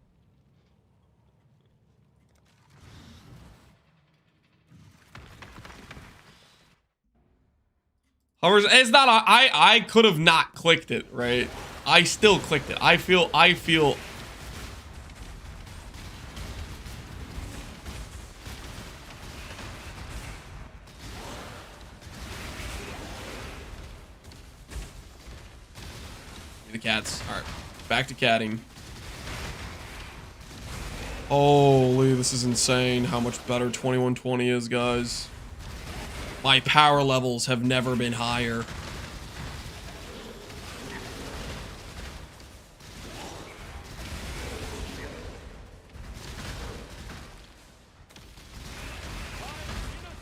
not. I could have not clicked it, right? I still clicked it. I feel. The cats. All right, back to catting. Holy, this is insane. How much better 2120 is, guys. My power levels have never been higher.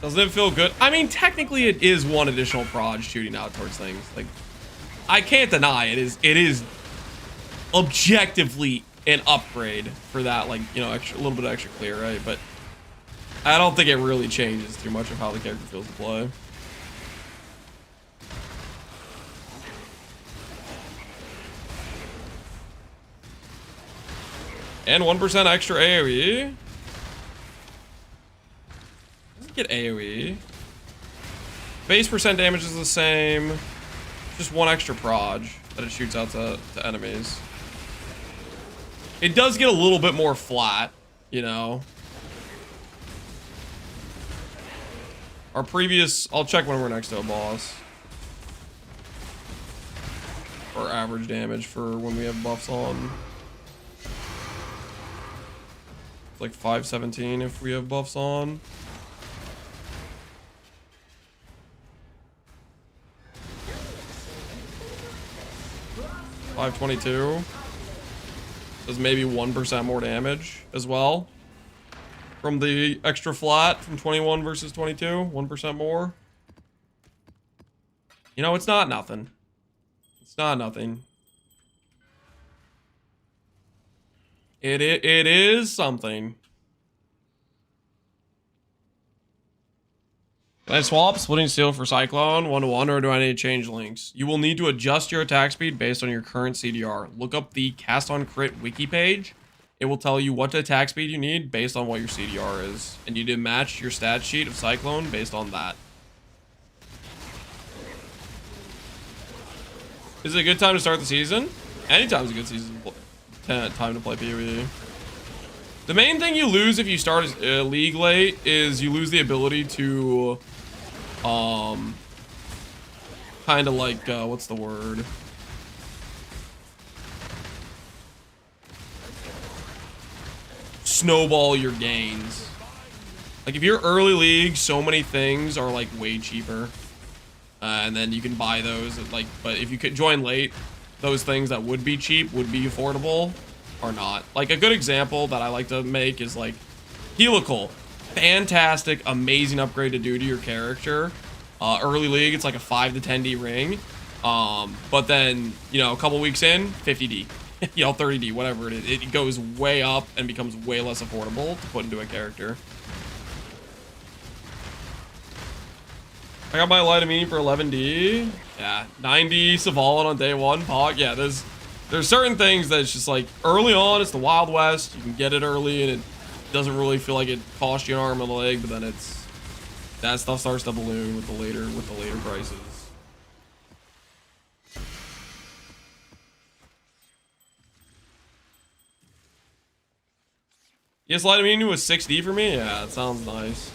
Doesn't it feel good? I mean, technically it is one additional prod shooting out towards things. Like, I can't deny it is objectively an upgrade for that, like, you know, a little bit extra clear, right? But I don't think it really changes too much of how the character feels to play. And 1% extra AoE. Doesn't get AoE. Base percent damage is the same. Just one extra proj that it shoots out to enemies. It does get a little bit more flat, you know. Our previous, I'll check when we're next to a boss. Or average damage for when we have buffs on. It's like 517 if we have buffs on. $522. Does maybe 1% more damage as well. From the extra flat from 21 versus 22, 1% more. You know, it's not nothing. It's not nothing. It is something. Can I swap Splitting Steel for Cyclone 1-to-1, or do I need to change links? You will need to adjust your attack speed based on your current CDR. Look up the Cast on Crit wiki page. It will tell you what attack speed you need based on what your CDR is. And you need to match your stat sheet of Cyclone based on that. Is it a good time to start the season? Anytime's a good season time to play PoE. The main thing you lose if you start a league late is you lose the ability to kind of like what's the word? Snowball your gains. Like if you're early league, so many things are like way cheaper, and then you can buy those at, like, but if you could join late, those things that would be cheap would be affordable are not. Like a good example that I like to make is like Helical. Fantastic, amazing upgrade to do to your character. Early league, it's like a 5 to 10D ring, but then, you know, a couple weeks in, 50D. You know, 30D, whatever it is. It goes way up and becomes way less affordable to put into a character. I got my Light of Meaning for 11D. Yeah, 90 Savalan on day one. Pog. Yeah, there's certain things that it's just like early on, it's the Wild West. You can get it early and it doesn't really feel like it costs you an arm and a leg, but then that stuff starts to balloon with the later prices. Yes, Light of Meaning was 6D for me? Yeah, that sounds nice.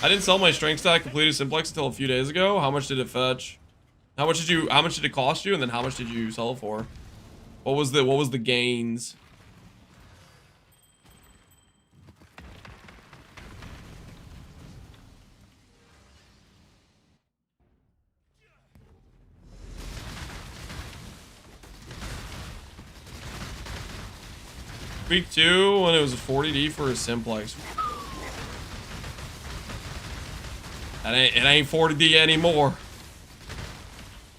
I didn't sell my strength stack completed simplex until a few days ago. How much did it fetch? How much did it cost you? And then how much did you sell it for? What was the gains? Week 2 when it was a 40D for a simplex. It ain't 40D anymore.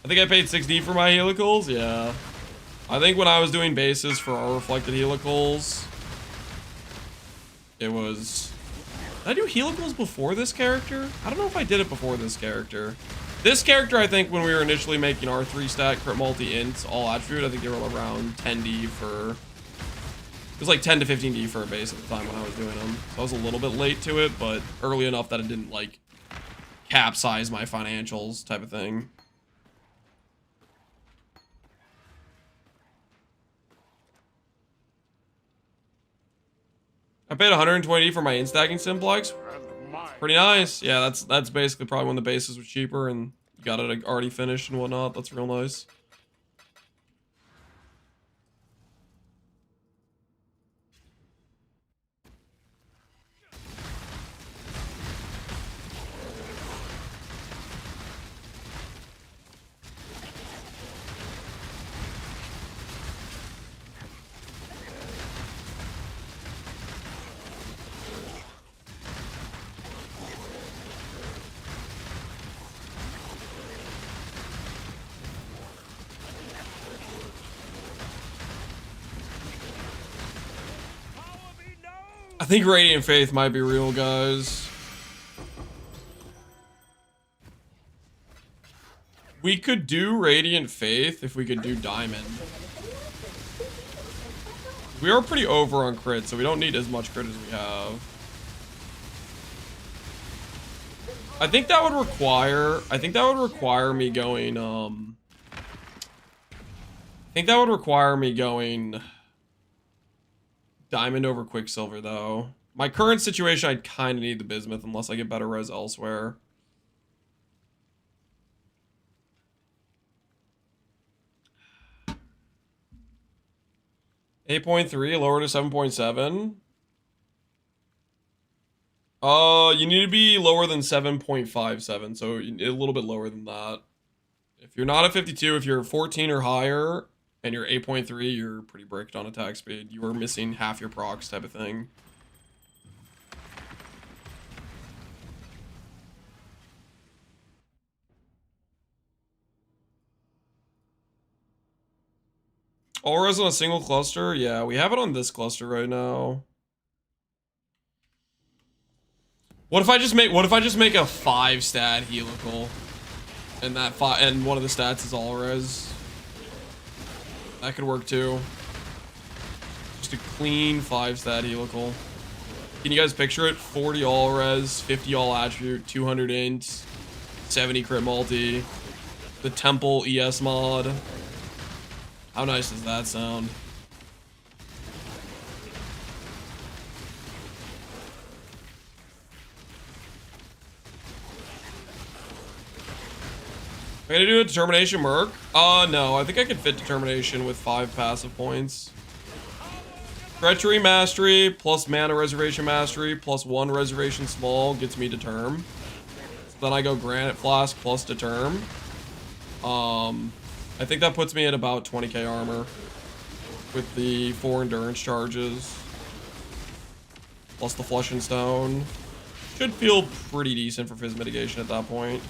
I think I paid 6D for my helicals. Yeah. I think when I was doing bases for our reflected helicals, it was... Did I do helicals before this character? I don't know if I did it before this character. This character, I think, when we were initially making our 3-stat crit multi-int all attribute, I think they were around 10D for... It was like 10 to 15D for a base at the time when I was doing them. So I was a little bit late to it, but early enough that it didn't, like, capsize my financials type of thing. I paid 120 for my in-stacking simplex. Pretty nice. Yeah, that's basically probably when the bases was cheaper and you got it already finished and whatnot. That's real nice. I think Radiant Faith might be real, guys. We could do Radiant Faith if we could do Diamond. We are pretty over on crit, so we don't need as much crit as we have. I think that would require me going, Diamond over Quicksilver, though. My current situation, I kind of need the Bismuth unless I get better res elsewhere. $8.3 lower to 7.7. You need to be lower than 7.57, so a little bit lower than that. If you're not at 52, if you're 14 or higher, and you're 8.3, you're pretty bricked on attack speed. You are missing half your procs type of thing. Auras on a single cluster? Yeah, we have it on this cluster right now. What if I just make a 5-stat helical? And one of the stats is all res. That could work too. Just a clean 5-stat helical. Can you guys picture it? 40 all res, 50 all attribute, 200 int, 70 crit multi, the temple ES mod. How nice does that sound? Am I gonna do a determination merc? No, I think I could fit determination with 5 passive points. Treachery mastery plus mana reservation mastery plus 1 reservation small gets me determ. So then I go granite flask plus determ. I think that puts me at about 20k armor with the 4 endurance charges plus the flesh and stone. Should feel pretty decent for phys mitigation at that point.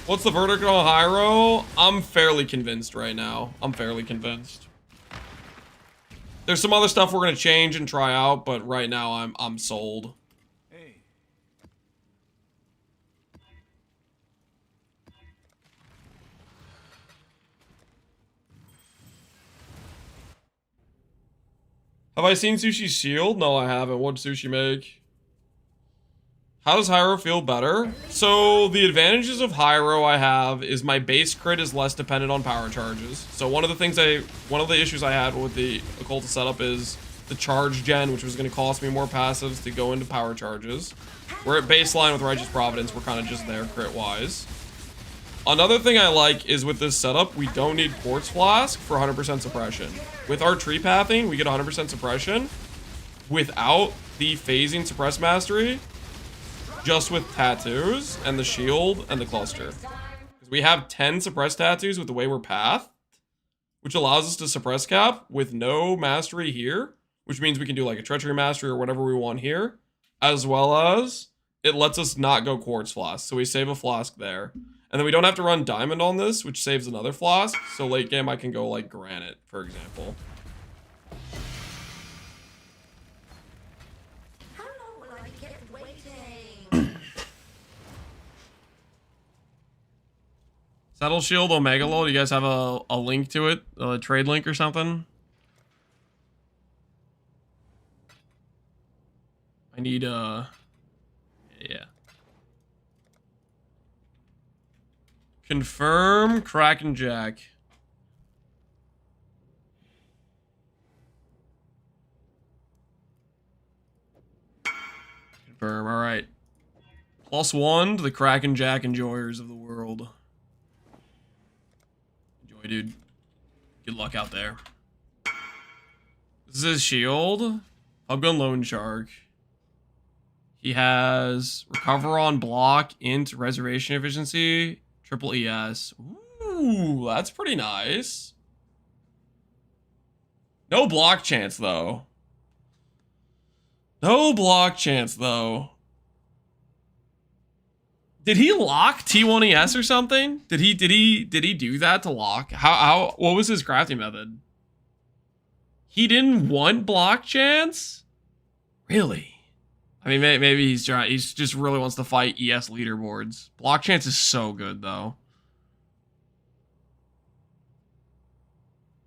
What's the verdict on Hiero? I'm fairly convinced right now. I'm fairly convinced. There's some other stuff we're gonna change and try out, but right now I'm sold. Hey. Have I seen Sushi Shield? No, I haven't. What'd Sushi make? How does Hiero feel better? So the advantages of Hiero I have is my base crit is less dependent on power charges. So one of the issues I had with the Occultist setup is the charge gen, which was going to cost me more passives to go into power charges. We're at baseline with Righteous Providence. We're kind of just there crit wise. Another thing I like is with this setup, we don't need Quartz Flask for 100% suppression. With our tree pathing, we get 100% suppression without the phasing suppress mastery. Just with tattoos and the shield and the cluster. We have 10 suppress tattoos with the way we're pathed, which allows us to suppress cap with no mastery here, which means we can do like a treachery mastery or whatever we want here, as well as it lets us not go quartz flask. So we save a flask there. And then we don't have to run diamond on this, which saves another flask. So late game, I can go like granite, for example. How long will I be kept waiting? Settle Shield Omega Lol, do you guys have a link to it? A trade link or something? I need yeah. Confirm Kraken Jack. Confirm, alright. +1 to the Kraken Jack enjoyers of the world. Enjoy, dude. Good luck out there. This is his shield. Hubgun Lone Shark. He has Recover on Block, Int, Reservation Efficiency, Triple ES. Ooh, that's pretty nice. No block chance, though. No block chance, though. Did he lock T1ES or something? Did he do that to lock? What was his crafting method? He didn't want block chance? Really? I mean, maybe he's just really wants to fight ES leaderboards. Block chance is so good, though.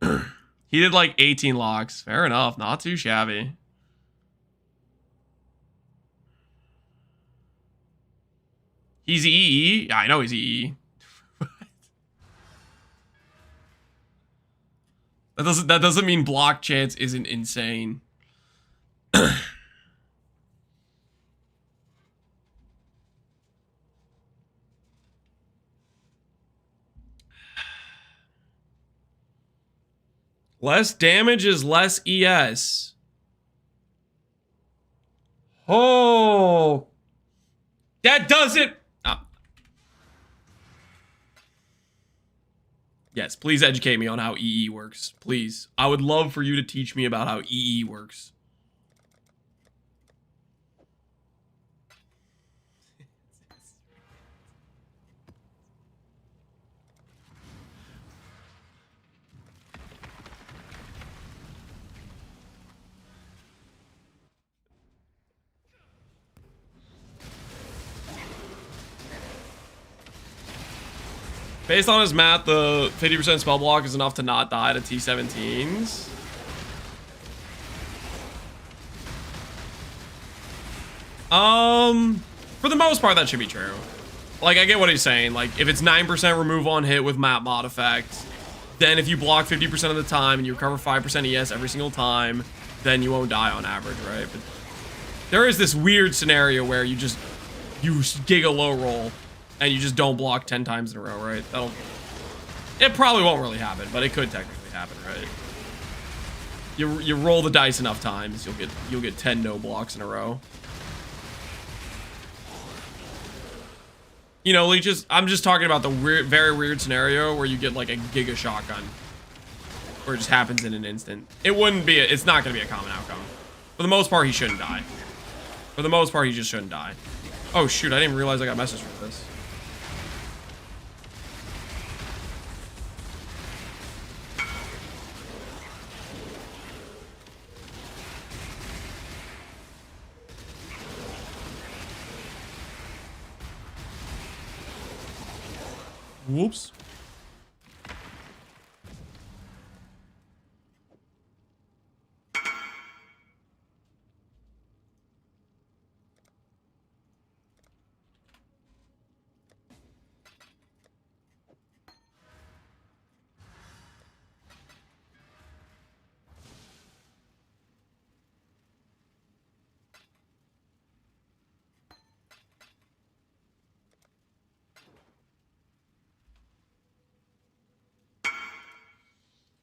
He did like 18 locks. Fair enough. Not too shabby. He's EE? Yeah, I know he's EE. That doesn't mean block chance isn't insane. Less damage is less ES. Oh. That doesn't. Yes, please educate me on how EE works. Please. I would love for you to teach me about how EE works. Based on his math, the 50% spell block is enough to not die to T17s. For the most part, that should be true. Like, I get what he's saying. Like, if it's 9% remove on hit with map mod effect, then if you block 50% of the time and you recover 5% ES every single time, then you won't die on average, right? But there is this weird scenario where you giga low roll and you just don't block 10 times in a row, right? It probably won't really happen, but it could technically happen, right? You roll the dice enough times, you'll get 10 no blocks in a row. You know, I'm just talking about the very weird scenario where you get like a giga shotgun, where it just happens in an instant. It's not gonna be a common outcome. For the most part, he shouldn't die. For the most part, he just shouldn't die. Oh shoot, I didn't even realize I got messaged for this. Whoops.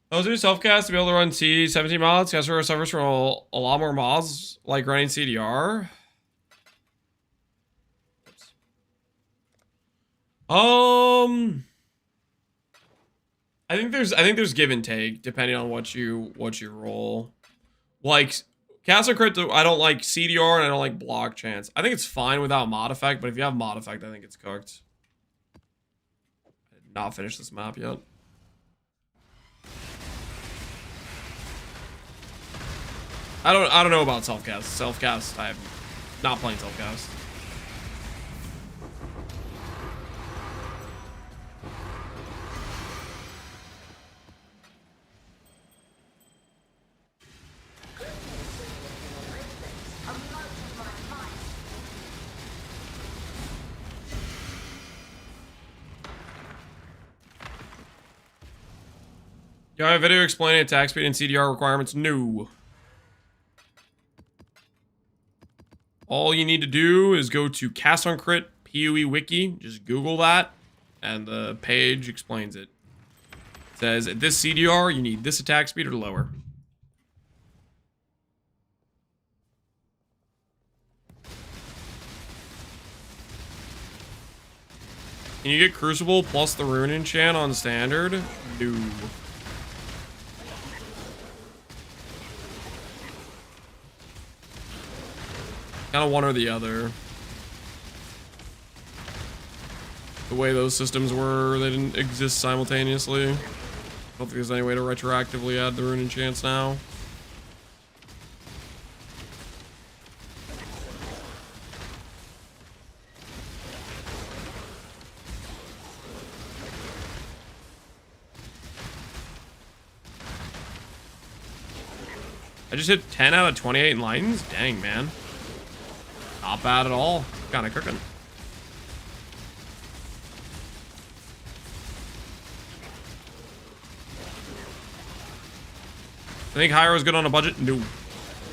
Those who self-cast to be able to run C 17 mods, caster suffers from a lot more mods, like running CDR. I think there's give and take depending on what you roll. Like Cast and Crit, I don't like CDR and I don't like block chance. I think it's fine without mod effect, but if you have mod effect, I think it's cooked. I did not finish this map yet. I don't know about self-cast. Self-cast, I'm not playing self-cast. You have a video explaining attack speed and CDR requirements? No. All you need to do is go to Cast on Crit PoE Wiki. Just Google that, and the page explains it. It says, at this CDR, you need this attack speed or lower. Can you get Crucible plus the Rune enchant on standard? No. Kind of one or the other. The way those systems were, they didn't exist simultaneously. I don't think there's any way to retroactively add the Rune enchants now. I just hit 10 out of 28 enlightens? Dang, man. Not bad at all. Kinda cooking. I think Hiero is good on a budget? No.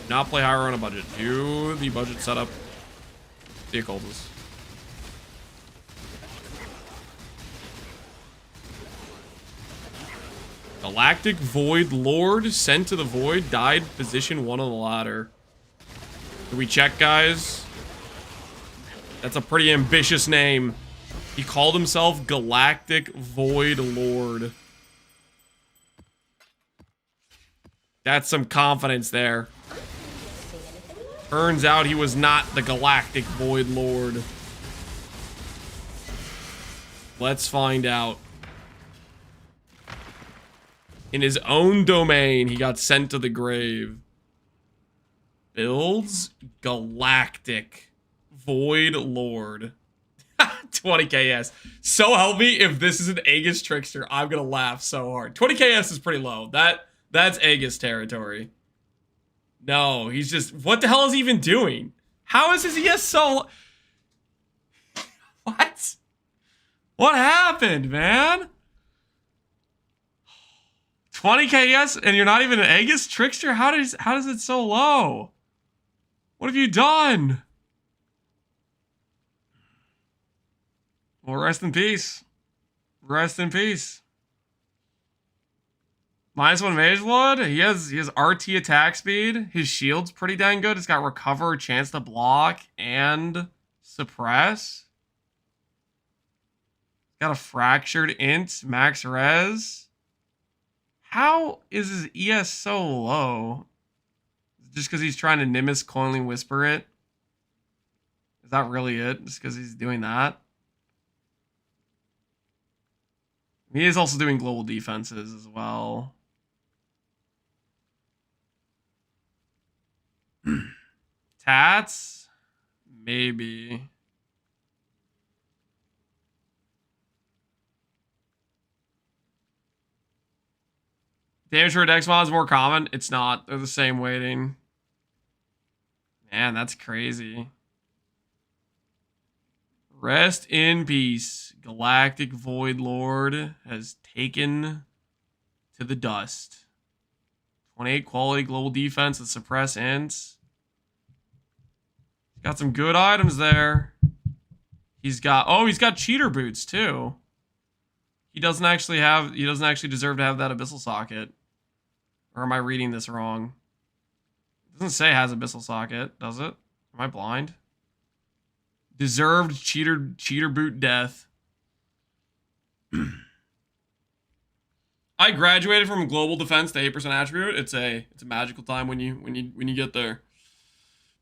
Not play Hiero on a budget. Do the budget setup. The occultist. Galactic Void Lord sent to the void, died position 1 on the ladder. Do we check, guys? That's a pretty ambitious name. He called himself Galactic Void Lord. That's some confidence there. Turns out he was not the Galactic Void Lord. Let's find out. In his own domain, he got sent to the grave. Builds Galactic Void Lord. 20ks. So help me, if this is an Aegis Trickster, I'm gonna laugh so hard. 20ks is pretty low. That's Aegis territory. No, he's just... What the hell is he even doing? How is his ES so... What? What happened, man? 20ks and you're not even an Aegis Trickster? How does it so low? What have you done? Well, rest in peace. Rest in peace. -1 Mage Blood. He has RT attack speed. His shield's pretty dang good. It's got recover, chance to block, and suppress. Got a fractured int, max res. How is his ES so low? Just because he's trying to Nimbus Coiling Whisper it? Is that really it? Just because he's doing that? He is also doing global defenses as well. Tats? Maybe. Damage for Dex mod is more common. It's not. They're the same weighting. Man, that's crazy. Rest in peace. Galactic Void Lord has taken to the dust. 28 quality global defense and suppress ints. Got some good items there. He's got cheater boots too. He doesn't actually deserve to have that abyssal socket. Or am I reading this wrong? It doesn't say it has abyssal socket, does it? Am I blind? Deserved cheater boot death. I graduated from global defense to 8% attribute. It's a magical time when you get there.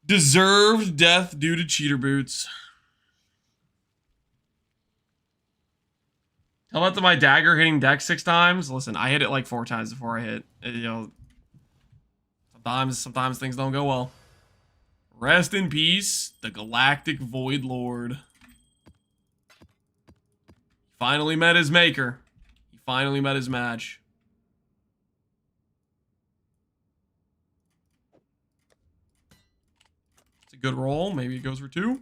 Deserved death due to cheater boots. Tell that to my dagger hitting deck 6 times. Listen, I hit it like 4 times before I hit. You know, sometimes things don't go well. Rest in peace, the Galactic Void Lord. Finally met his maker. He finally met his match. It's a good roll. Maybe it goes for 2.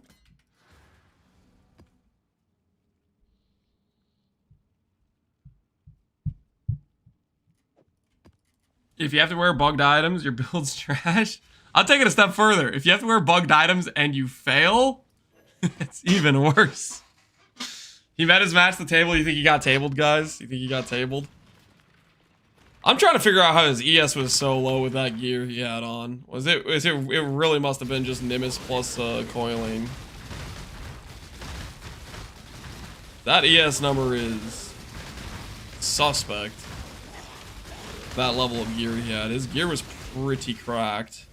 If you have to wear bugged items, your build's trash. I'll take it a step further. If you have to wear bugged items and you fail, it's even worse. He met his match at the table. You think he got tabled, guys? You think he got tabled? I'm trying to figure out how his ES was so low with that gear he had on. It really must have been just Nimbus plus coiling. That ES number is suspect. That level of gear he had. His gear was pretty cracked.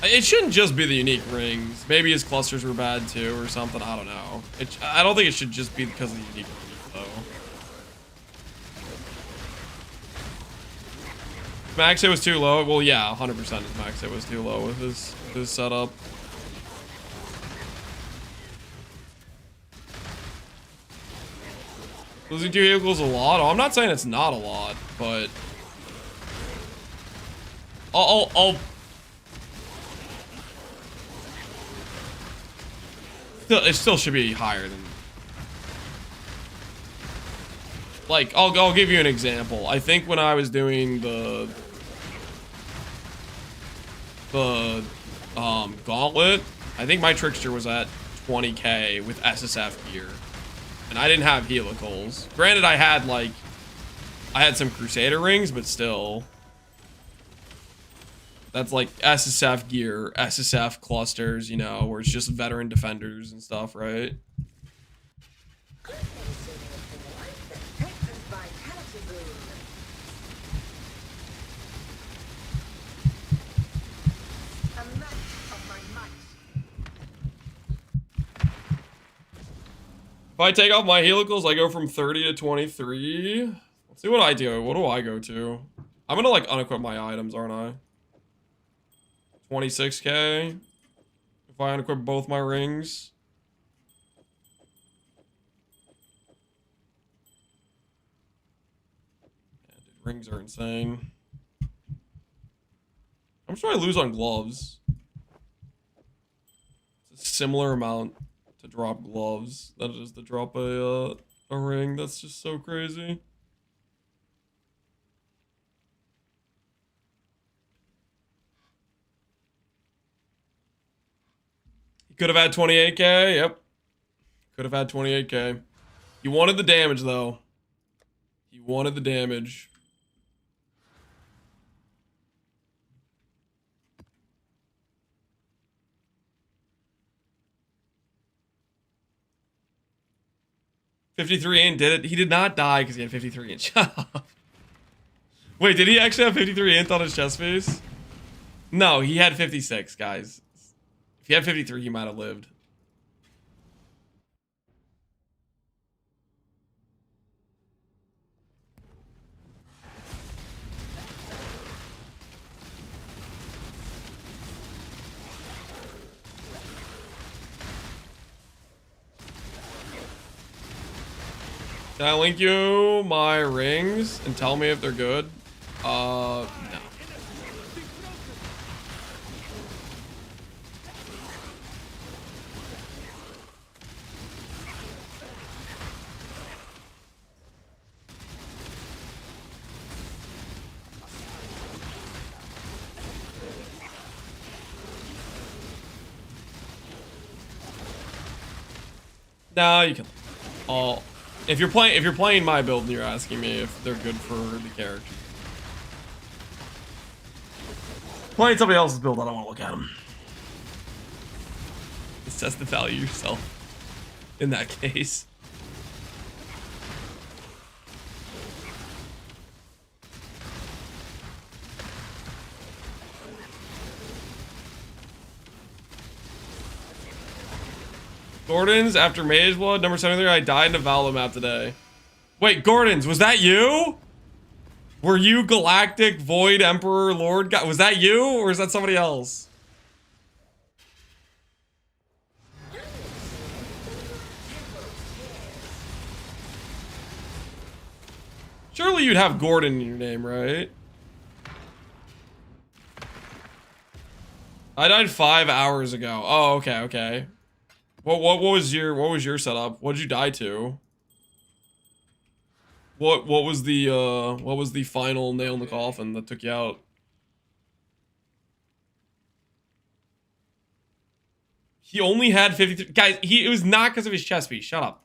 It shouldn't just be the unique rings. Maybe his clusters were bad too or something. I don't know. I don't think it should just be because of the unique rings though. Max hit was too low. Well, yeah, 100% his max hit was too low with his setup. Losing 2 equals a lot. Oh, I'm not saying it's not a lot, but it still should be higher than. Like, I'll give you an example. I think when I was doing the gauntlet, I think my trickster was at 20k with SSF gear. And I didn't have helicals. Granted, I had some Crusader rings, but still. That's like SSF gear, SSF clusters, you know, where it's just veteran defenders and stuff, right? If I take off my helicals, I go from 30 to 23. Let's see what I do. What do I go to? I'm gonna like unequip my items, aren't I? 26k. If I unequip both my rings. Yeah, dude, rings are insane. How much do I lose on gloves? It's a similar amount to drop gloves than it is to drop a ring. That's just so crazy. He could have had 28k. Yep. Could have had 28k. He wanted the damage though. He wanted the damage. $53 int did it. He did not die because he had 53 int. Shut up. Wait, did he actually have 53 int on his chest piece? No, he had 56, guys. If he had 53, he might have lived. Can I link you my rings and tell me if they're good? No. No, you can. If you're playing my build and you're asking me if they're good for the character. Playing somebody else's build, I don't want to look at them. Assess the value yourself. In that case. Gordon's after Mage Blood, number 73. I died in a Valor map today. Wait, Gordon's, was that you? Were you Galactic Void Emperor Lord God? Was that you, or is that somebody else? Surely you'd have Gordon in your name, right? I died 5 hours ago. Oh, okay, okay. What was your setup? What did you die to? What was the final nail in the coffin that took you out? He only had 53 guys. It was not because of his chest piece. Shut up.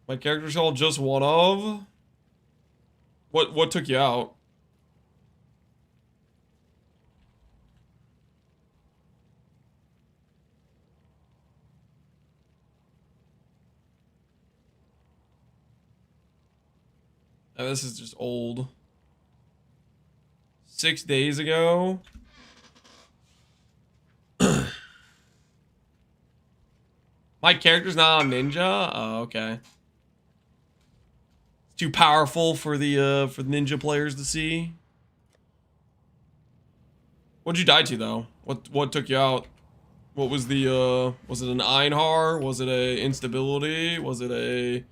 My character's called just one of. What took you out? Oh, this is just old. 6 days ago. My character's not a ninja? Oh, okay. It's too powerful for the ninja players to see. What'd you die to though? What took you out? What was the was it an Einhar? Was it a instability? Was it a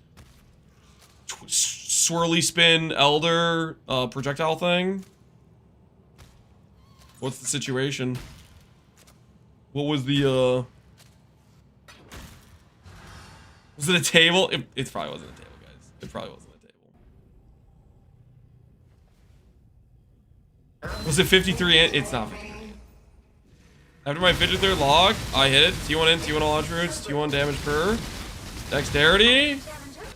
swirly spin elder projectile thing? What's the situation? What was the was it a table? It probably wasn't a table, guys. It probably wasn't a table. Was it 53? It's not 53. After my fidget third log, I hit it. T1 in, T1 launch roots, T1 damage per. Dexterity?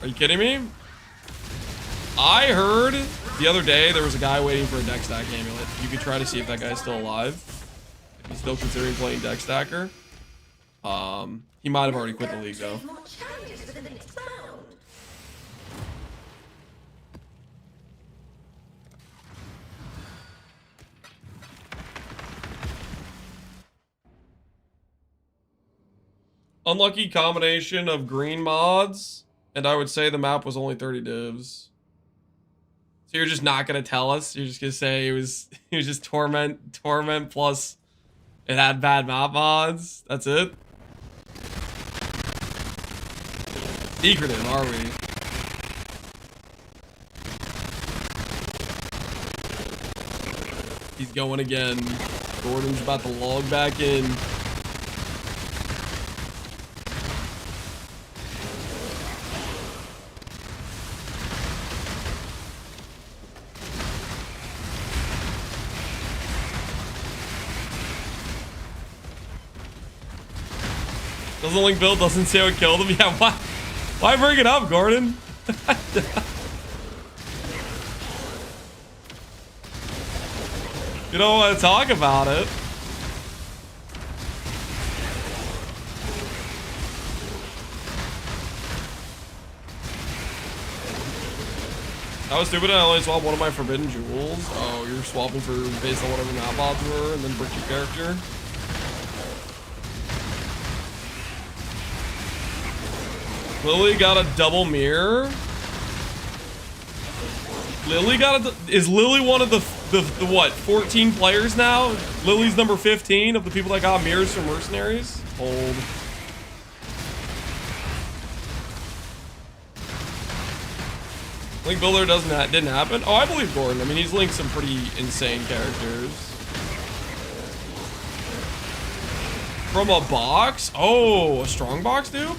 Are you kidding me? I heard the other day there was a guy waiting for a deck stack amulet. You could try to see if that guy's still alive. If he's still considering playing deck stacker. He might have already quit the league though. Unlucky combination of green mods, and I would say the map was only 30 divs. So you're just not gonna tell us? You're just gonna say it was just torment plus it had bad map mods? That's it? Secretive, are we? He's going again. Gordon's about to log back in. Doesn't link build, doesn't say what killed him. Yeah, why bring it up, Gordon? You don't want to talk about it. That was stupid. I only swapped one of my forbidden jewels. Oh, you're swapping for based on whatever map odds were and then brick your character. Lily got a double mirror. Lily got a... Is Lily one of the what, 14 players now? Lily's number 15 of the people that got mirrors from mercenaries? Hold. Link Builder didn't happen? Oh, I believe Gordon. I mean, he's linked some pretty insane characters. From a box? Oh, a strong box, dude?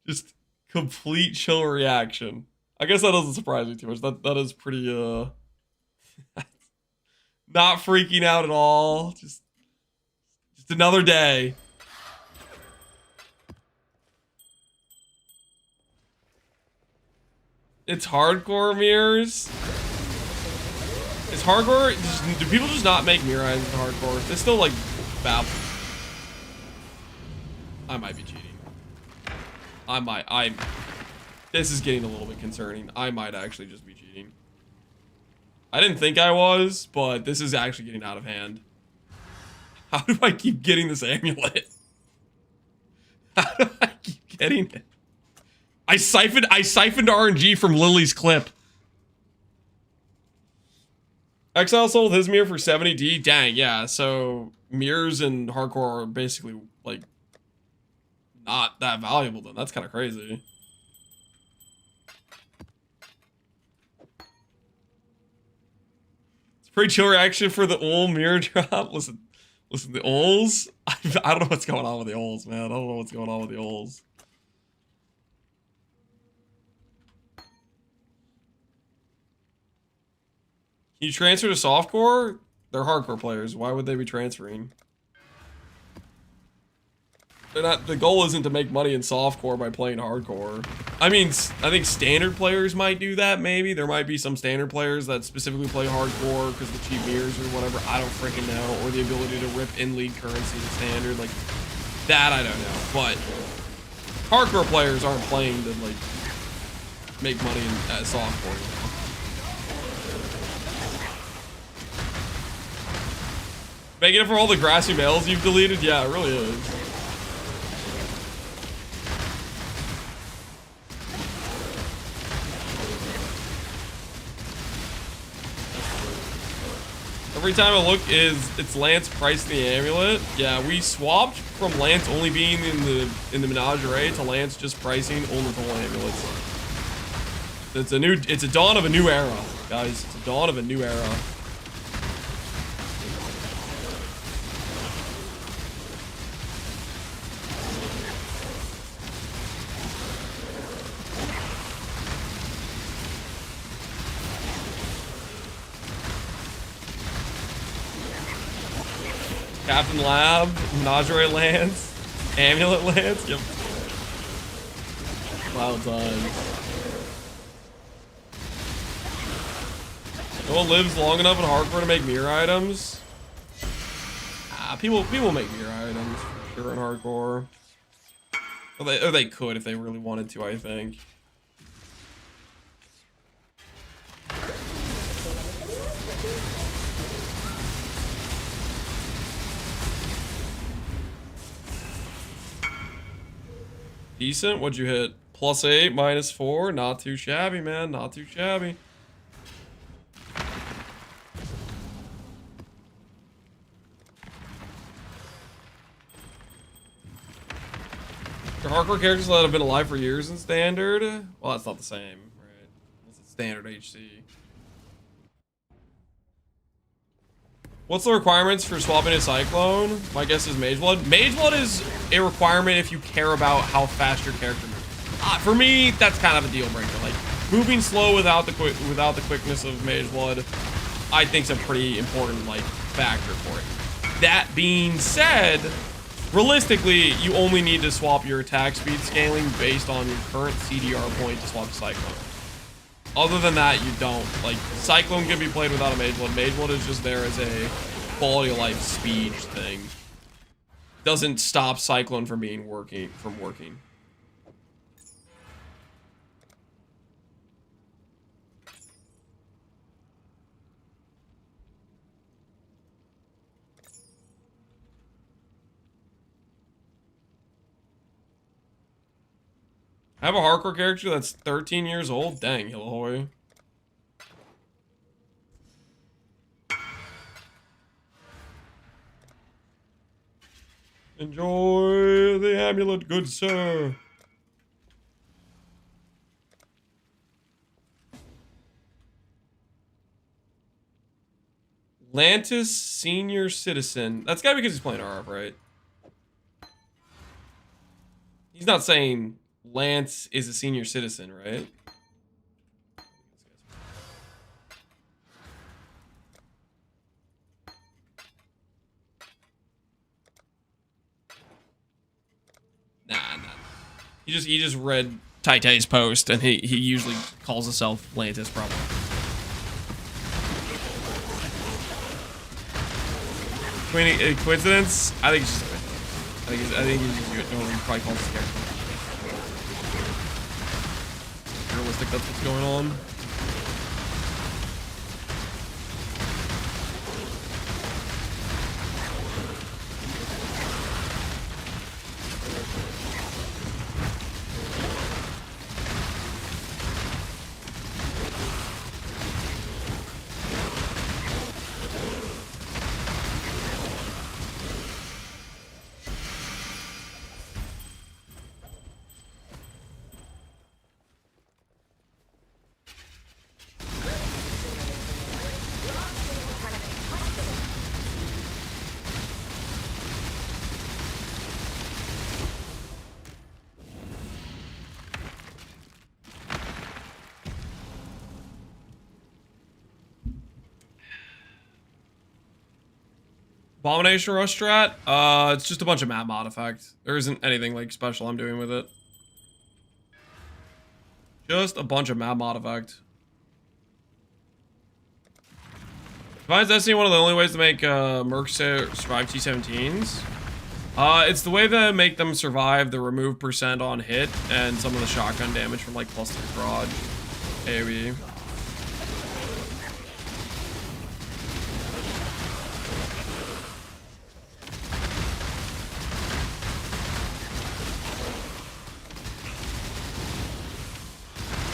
Just complete chill reaction. I guess that doesn't surprise me too much. That is pretty not freaking out at all. Just another day. It's hardcore mirrors. It's hardcore. Do people just not make mirror items in hardcore? They still like babble. I might be cheating. This is getting a little bit concerning. I might actually just be cheating. I didn't think I was, but this is actually getting out of hand. How do I keep getting this amulet? How do I keep getting it? I siphoned RNG from Lily's clip. Exile sold his mirror for 70D. Dang, yeah. So mirrors in hardcore are basically like not that valuable then. That's kind of crazy. It's a pretty chill reaction for the ul mirror drop. Listen, the uls. I don't know what's going on with the uls, man. I don't know what's going on with the uls. Can you transfer to softcore? They're hardcore players. Why would they be transferring? They're not. The goal isn't to make money in softcore by playing hardcore. I mean, I think standard players might do that. Maybe there might be some standard players that specifically play hardcore because of the cheap mirrors or whatever. I don't freaking know. Or the ability to rip in-league currency to standard, like that. I don't know. But hardcore players aren't playing to like make money in softcore. You know? Making it for all the grassy males you've deleted? Yeah, it really is. Every time I look it's Lance priced the amulet. Yeah, we swapped from Lance only being in the menagerie to Lance just pricing only full amulets. It's a dawn of a new era, guys. It's a dawn of a new era. Captain Lab, Menagerie Lance, Amulet Lance. Yep. Wild times. No one lives long enough in hardcore to make mirror items. People make mirror items for sure in hardcore. Or they could if they really wanted to, I think. Decent. What'd you hit? +8, -4. Not too shabby, man. Not too shabby. Your hardcore characters that have been alive for years in standard? Well, that's not the same, right? It's standard HC. What's the requirements for swapping a Cyclone? My guess is Mage Blood. Mage Blood is a requirement if you care about how fast your character moves. For me, that's kind of a deal breaker. Like moving slow without the quickness of Mage Blood, I think is a pretty important like factor for it. That being said, realistically, you only need to swap your attack speed scaling based on your current CDR point to swap to Cyclone. Other than that, you don't. Like, Cyclone can be played without a Mage Blood. Mage Blood is just there as a quality of life speed thing. Doesn't stop Cyclone from working. I have a hardcore character that's 13 years old. Dang, Hillahoy. Enjoy the amulet, good sir. Lantis Senior Citizen. That's gotta be because he's playing RF, right? He's not saying Lance is a senior citizen, right? He just read Tai's post, and he usually calls himself Lantis, probably. Coincidence? I think it's just a coincidence. I think he's just doing what he probably calls his character. Realistic, that's what's going on. Abomination Rush strat? It's just a bunch of map mod effect. There isn't anything like special I'm doing with it. Just a bunch of map mod effect. Defines Destiny one of the only ways to make mercs survive T17s. It's the way to make them survive the remove percent on hit and some of the shotgun damage from like +3 prod AoE.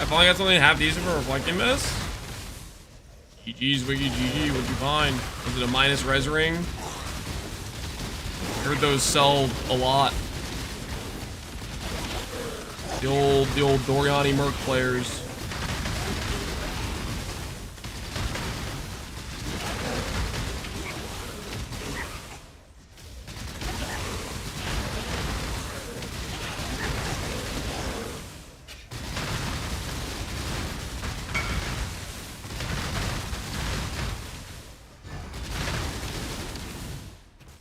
I finally got something half decent for reflecting miss. GG's Wiggy GG, would be fine. Was it a minus res ring? I heard those sell a lot. The old Doriani Merc players.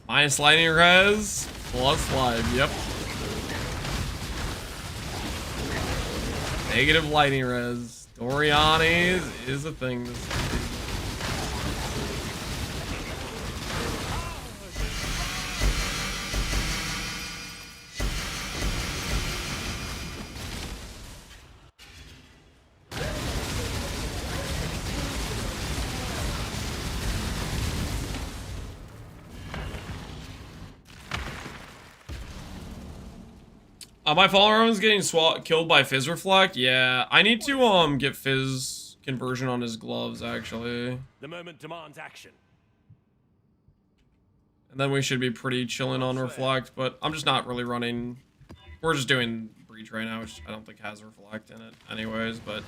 Minus lightning res, plus live, yep. Negative lightning res. Doriani is a thing. My follower's getting killed by Fizz Reflect. Yeah, I need to get Fizz conversion on his gloves actually. The moment demands action. And then we should be pretty chilling on Reflect, but I'm just not really running. We're just doing Breach right now, which I don't think has Reflect in it anyways, but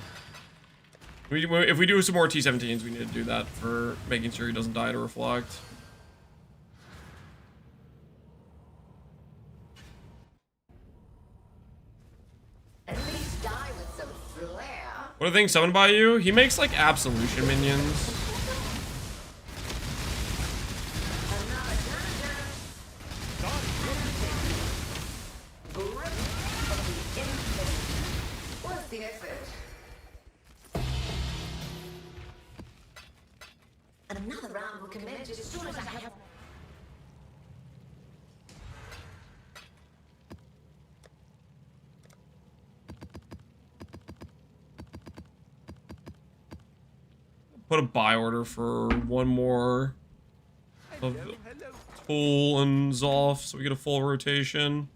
if we do some more T17s, we need to do that for making sure he doesn't die to Reflect. What are things summoned by you? He makes like Absolution minions. And another round will commence as soon as I have. Put a buy order for one more of Tool and Zoff so we get a full rotation.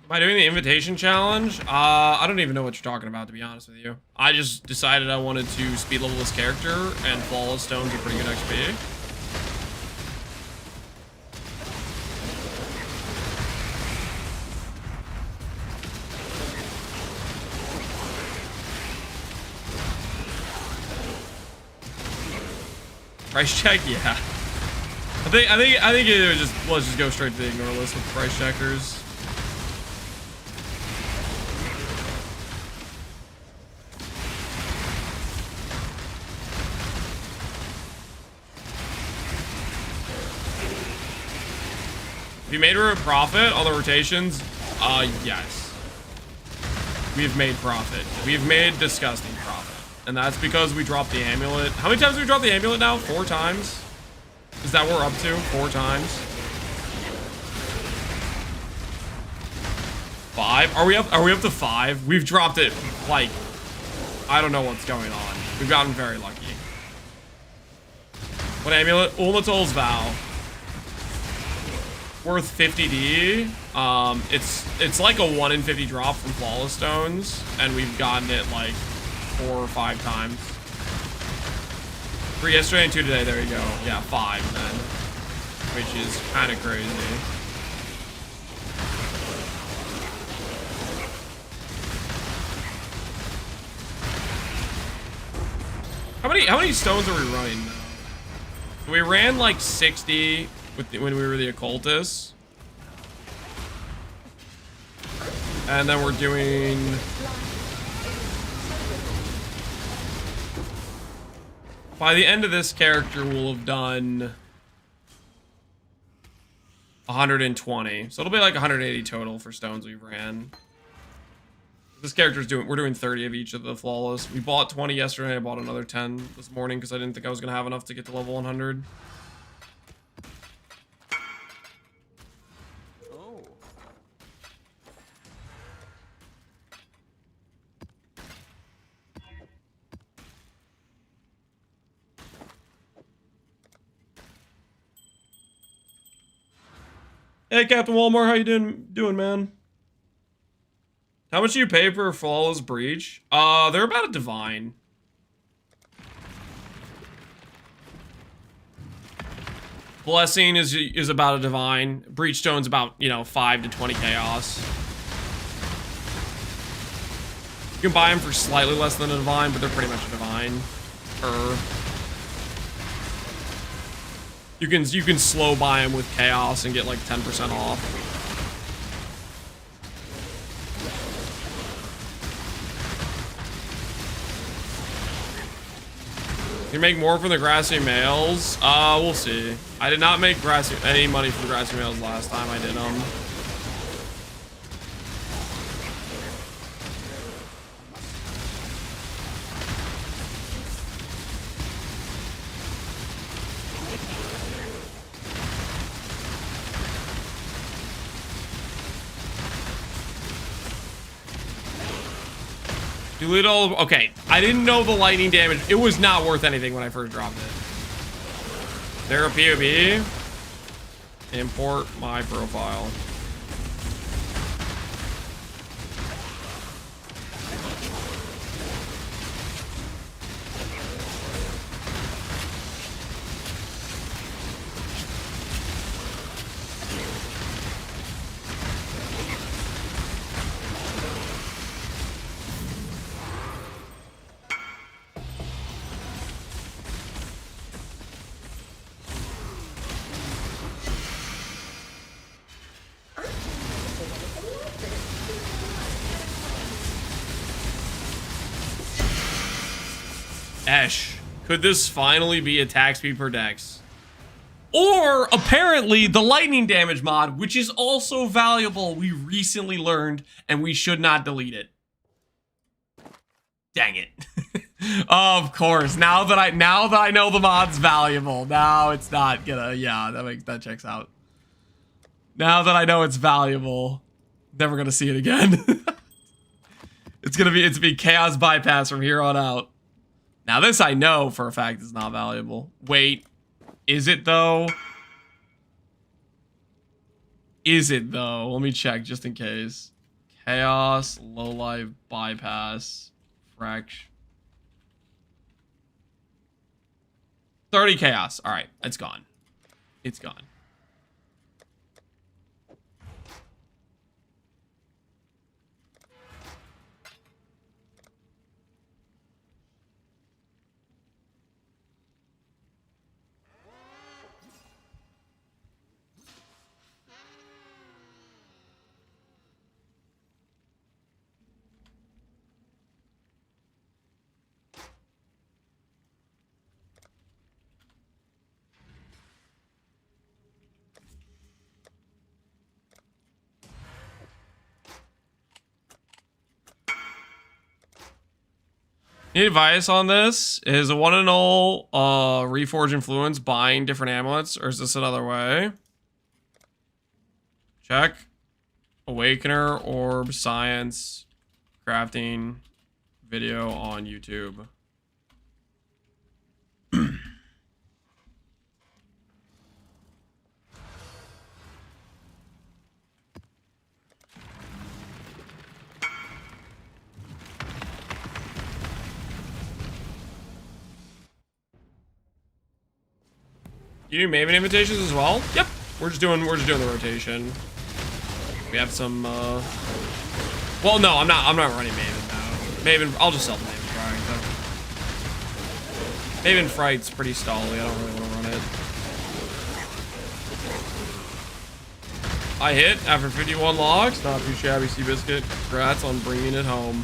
Am I doing the invitation challenge? I don't even know what you're talking about, to be honest with you. I just decided I wanted to speed level this character, and Flawless Stone's a pretty good XP. Price check, yeah. I think it was just, let's just go straight to the ignore list with the price checkers. Have you made a profit on the rotations? Yes. We've made profit. We've made disgusting profit. And that's because we dropped the amulet. How many times have we dropped the amulet now? 4 times? Is that what we're up to? 4 times? 5? Are we up to 5? We've dropped it, like, I don't know what's going on. We've gotten very lucky. What amulet? Ulmatol's Vow. Worth 50D. It's like a 1 in 50 drop from Flawless Stones, and we've gotten it like 4 or 5 times. 3 yesterday and 2 today. There you go. Yeah, 5 then, which is kind of crazy. How many stones are we running now? We ran like 60 with when we were the occultists, and then we're doing. By the end of this character, we'll have done 120. So it'll be like 180 total for stones we ran. This character's we're doing 30 of each of the flawless. We bought 20 yesterday. I bought another 10 this morning because I didn't think I was going to have enough to get to level 100. Hey, Captain Walmart, how you doing, man? How much do you pay for a Flawless Breach? They're about a divine. Blessing is about a divine. Breach Stone's about, 5 to 20 chaos. You can buy them for slightly less than a divine, but they're pretty much a divine. You can slow buy them with chaos and get like 10% off. You make more from the grassy males? We'll see. I did not make any money from the grassy males last time I did them. Delete all. Okay, I didn't know the lightning damage. It was not worth anything when I first dropped it. There a POB. Import my profile. Esh, could this finally be attack speed per dex? Or, apparently, the lightning damage mod, which is also valuable, we recently learned, and we should not delete it. Dang it. Of course, now that I know the mod's valuable, now it's not gonna, yeah, that checks out. Now that I know it's valuable, never gonna see it again. It's gonna be chaos bypass from here on out. Now this I know for a fact is not valuable. Wait, is it though? Is it though? Let me check just in case. Chaos, low life, bypass, fraction. 30 chaos. All right, it's gone. It's gone. Any advice on this? Is a one and all Reforge Influence buying different amulets, or is this another way? Check. Awakener, Orb, Science, Crafting, video on YouTube. You do Maven invitations as well? Yep. We're just doing the rotation. We have some well, no, I'm not running Maven now. Maven, I'll just sell the Maven Fright. Maven Fright's pretty stally. I don't really want to run it. I hit after 51 logs. Not too shabby, Seabiscuit. Congrats on bringing it home.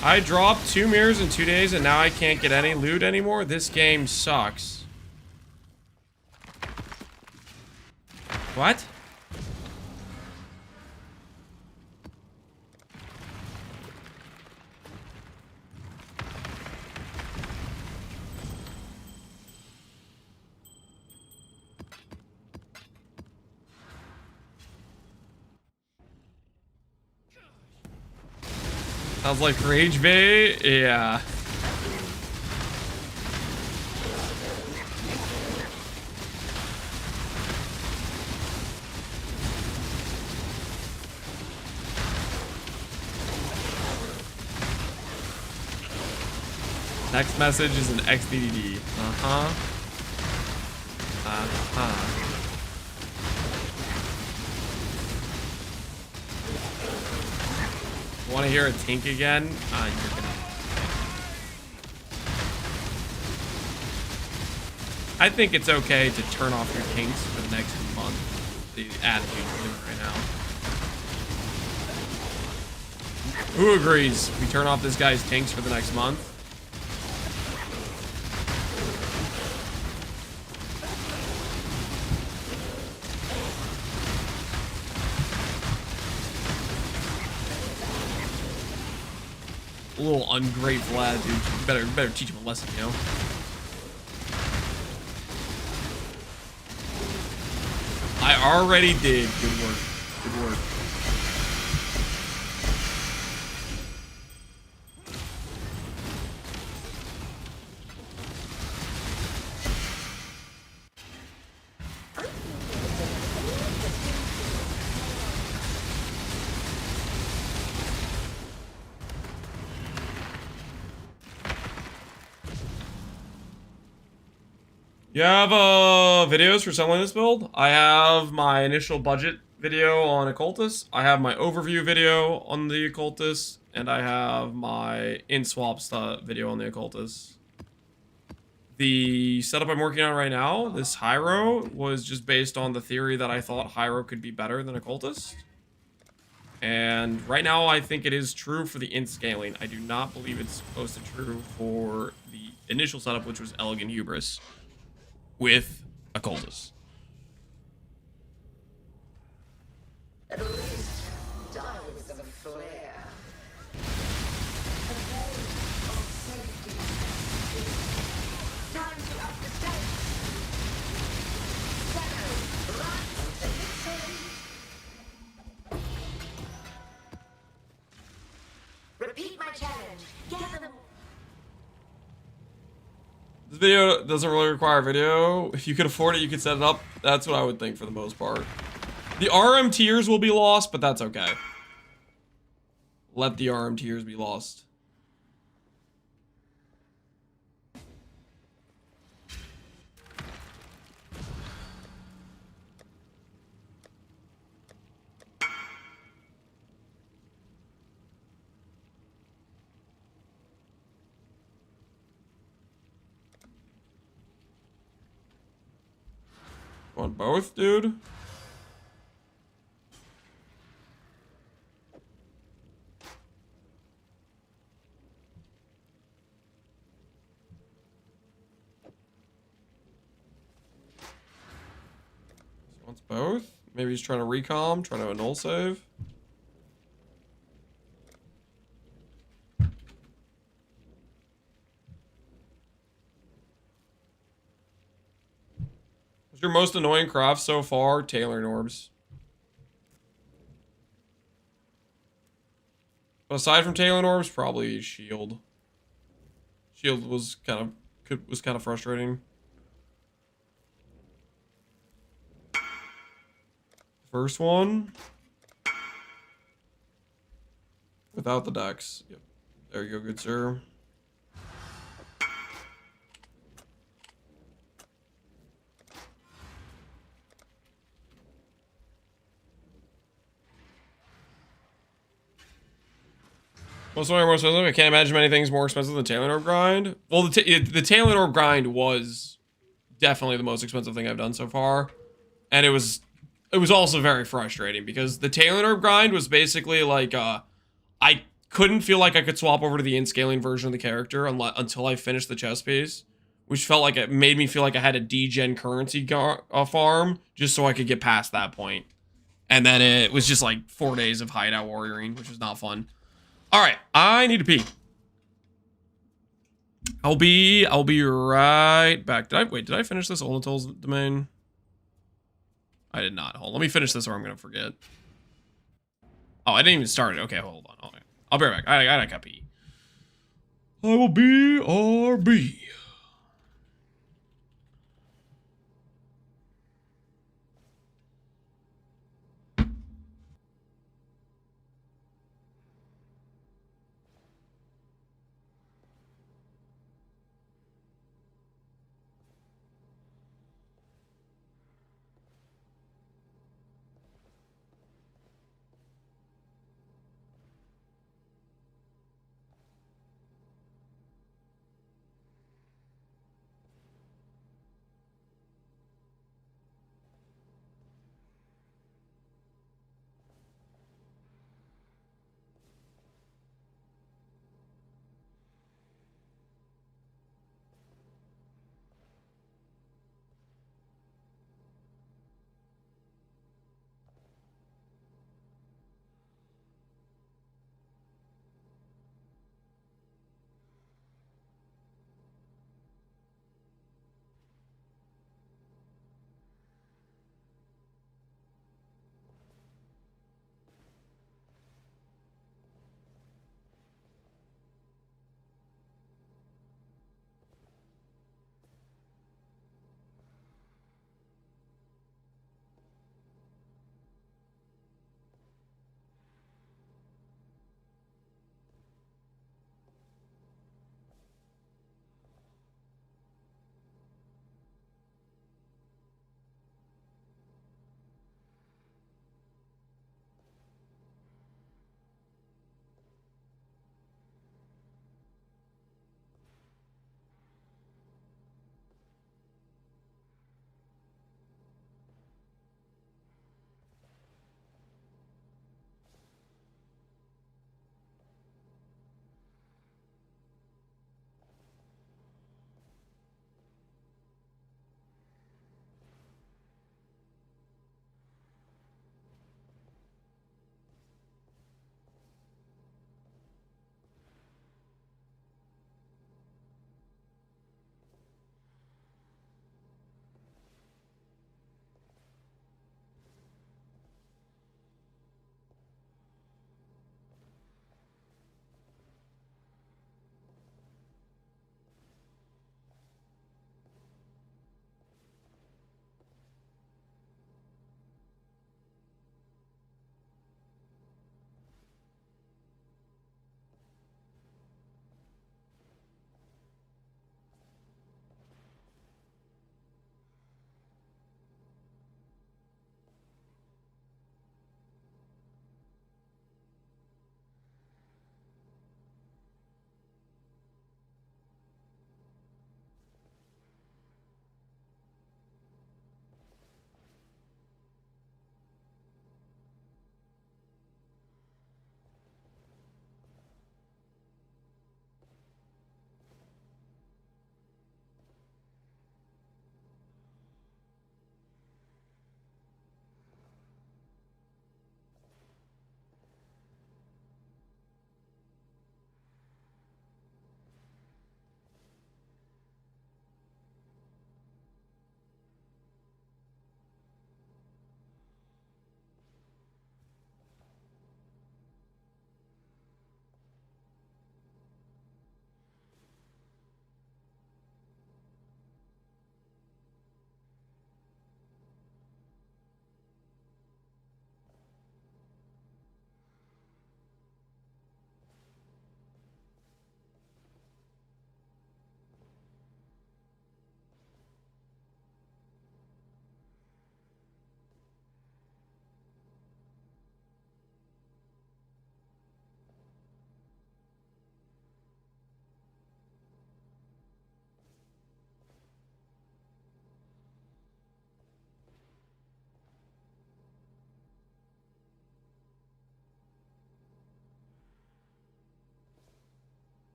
I dropped 2 mirrors in 2 days and now I can't get any loot anymore. This game sucks. What? Sounds like Rage Bait, yeah. Next message is an XDDD. Uh-huh. Uh-huh. Want to hear a tink again? You're gonna... I think it's okay to turn off your tinks for the next month. The attitude you're doing right now. Who agrees? We turn off this guy's tinks for the next month? A little ungrateful attitude. Better teach him a lesson, you know? I already did. Good work. Good work. You have videos for selling this build? I have my initial budget video on Occultist. I have my overview video on the Occultist. And I have my in-swap video on the Occultist. The setup I'm working on right now, this Hiero, was just based on the theory that I thought Hiero could be better than Occultist. And right now I think it is true for the int scaling. I do not believe it's supposed to be true for the initial setup, which was Elegant Hubris with Occultist. At least die with some flair. A veil of safety. Time to up the stakes. Shadow, run to victory. Repeat my challenge. Gather them. This video doesn't really require video. If you could afford it, you could set it up. That's what I would think for the most part. The RM tiers will be lost, but that's okay. Let the RM tiers be lost. Want both, dude? Wants both? Maybe he's trying to recom, trying to null save. What's your most annoying craft so far? Tailoring orbs. But aside from tailoring orbs, probably shield. Shield was kind of frustrating. First one. Without the decks. Yep. There you go, good sir. Most more expensive. I can't imagine many things more expensive than the Tailoring Orb grind. Well, the Tailoring Orb grind was definitely the most expensive thing I've done so far, and it was also very frustrating because the Tailoring Orb grind was basically like I couldn't feel like I could swap over to the in-scaling version of the character until I finished the chess piece, which felt like it made me feel like I had a degen currency farm just so I could get past that point. And then it was just like 4 days of hideout warrioring, which was not fun. All right, I need to pee. I'll be right back. Did I finish this Olantol's domain? I did not. Hold on, let me finish this or I'm gonna forget. Oh, I didn't even start it. Okay, hold on. Okay. I'll be right back. I gotta pee. I will be RB.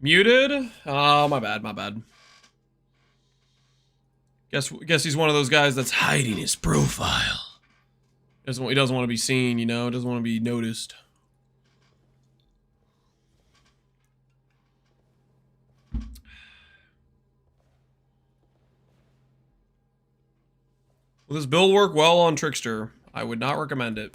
Muted? Oh, my bad, my bad. Guess he's one of those guys that's hiding his profile. He doesn't want to be seen, you know? Doesn't want to be noticed. Will this build work well on Trickster? I would not recommend it.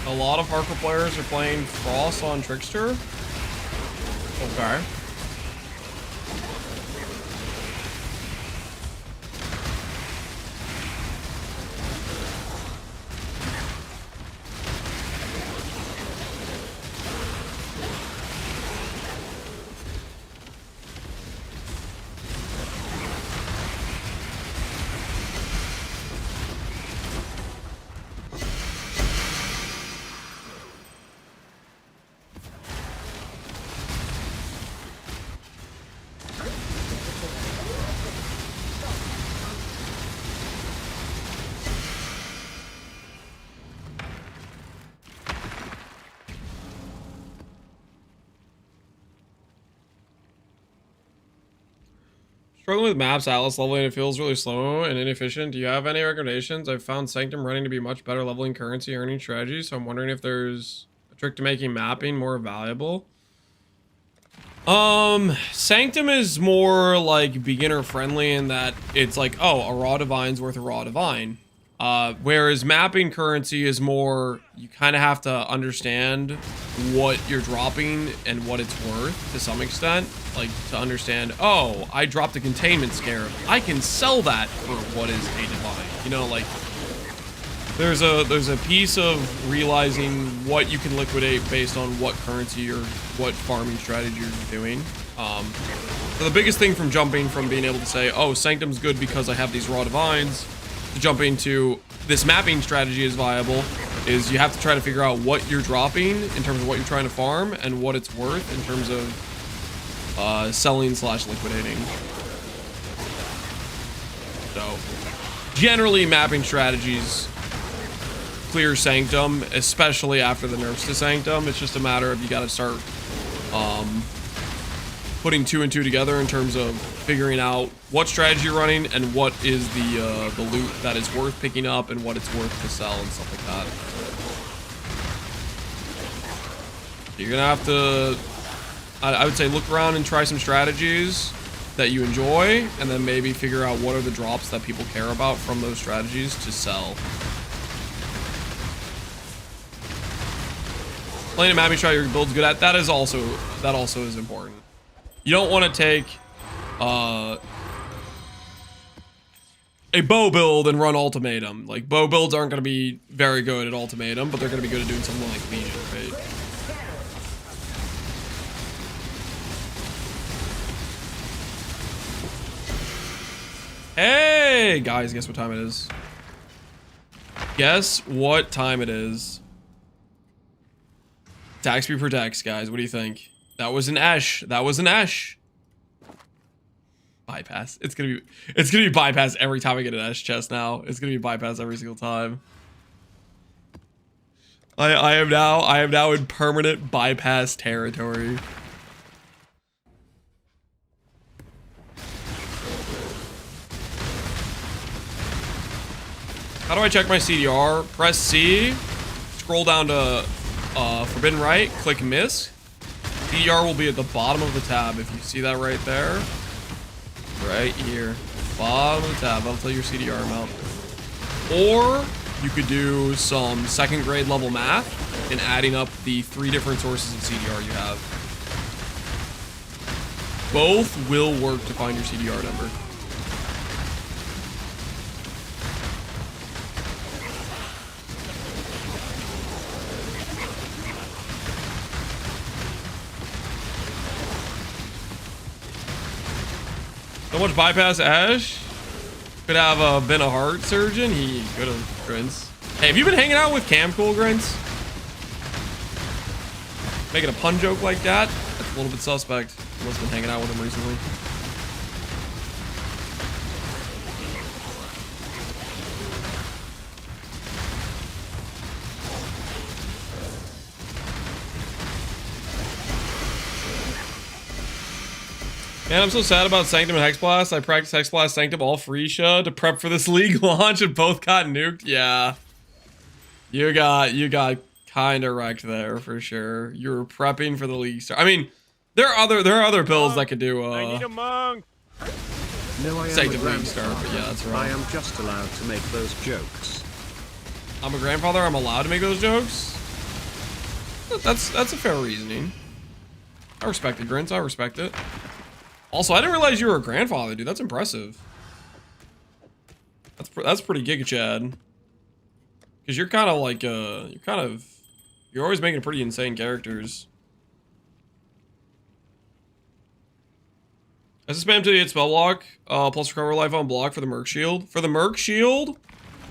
A lot of hardcore players are playing FRoSS on Trickster. Okay. Struggling with maps, Atlas leveling, it feels really slow and inefficient. Do you have any recommendations? I've found Sanctum running to be much better leveling currency earning strategy, so I'm wondering if there's a trick to making mapping more valuable. Sanctum is more like beginner friendly in that it's like, oh, a raw divine's worth a raw divine. Whereas mapping currency is more, you kind of have to understand what you're dropping and what it's worth to some extent. Like, to understand, oh, I dropped a containment scarab. I can sell that for what is a divine. You know, like, there's a piece of realizing what you can liquidate based on what currency or what farming strategy you're doing. So the biggest thing from jumping from being able to say, oh, Sanctum's good because I have these raw divines, to jumping to this mapping strategy is viable, is you have to try to figure out what you're dropping in terms of what you're trying to farm and what it's worth in terms of selling slash liquidating. So generally mapping strategies clear Sanctum, especially after the nerfs to Sanctum. It's just a matter of you got to start putting two and two together in terms of figuring out what strategy you're running and what is the loot that is worth picking up and what it's worth to sell and stuff like that. You're gonna have to, I would say, look around and try some strategies that you enjoy, and then maybe figure out what are the drops that people care about from those strategies to sell. Playing a mapping strategy your build's good at, that also is important. You don't want to take a bow build and run ultimatum. Like, bow builds aren't going to be very good at ultimatum, but they're going to be good at doing something like Legion, right? Hey, guys, guess what time it is? Guess what time it is? Attack speed protects, guys. What do you think? That was an Esh. That was an Esh. Bypass. It's gonna be bypass every time I get an Esh chest now. It's gonna be bypass every single time. I am now in permanent bypass territory. How do I check my CDR? Press C. scroll down to Forbidden Right, click Miss. CDR will be at the bottom of the tab. If you see that right there, right here, bottom of the tab, that'll tell you your CDR amount. Or you could do some second grade level math and adding up the 3 different sources of CDR you have. Both will work to find your CDR number. So much bypass Ash. Could have been a heart surgeon. He could have, Grins. Hey, have you been hanging out with Camcool, Grins? Making a pun joke like that? That's a little bit suspect. You must have been hanging out with him recently. Man, I'm so sad about Sanctum and Hexblast. I practiced Hexblast Sanctum all Freesia to prep for this league launch and both got nuked. Yeah. You got kind of wrecked there for sure. You were prepping for the league start. I mean, there are other builds that could do I need a monk. No, I am Sanctum a league start, but yeah, that's right. I am just allowed to make those jokes. I'm a grandfather, I'm allowed to make those jokes? That's a fair reasoning. I respect it, Grins, I respect it. Also, I didn't realize you were a grandfather, dude. That's impressive. That's pretty Giga Chad. Because you're kind of like, you're always making pretty insane characters. I just spam till you hit spell block, plus recover life on block for the Merc Shield. For the Merc Shield,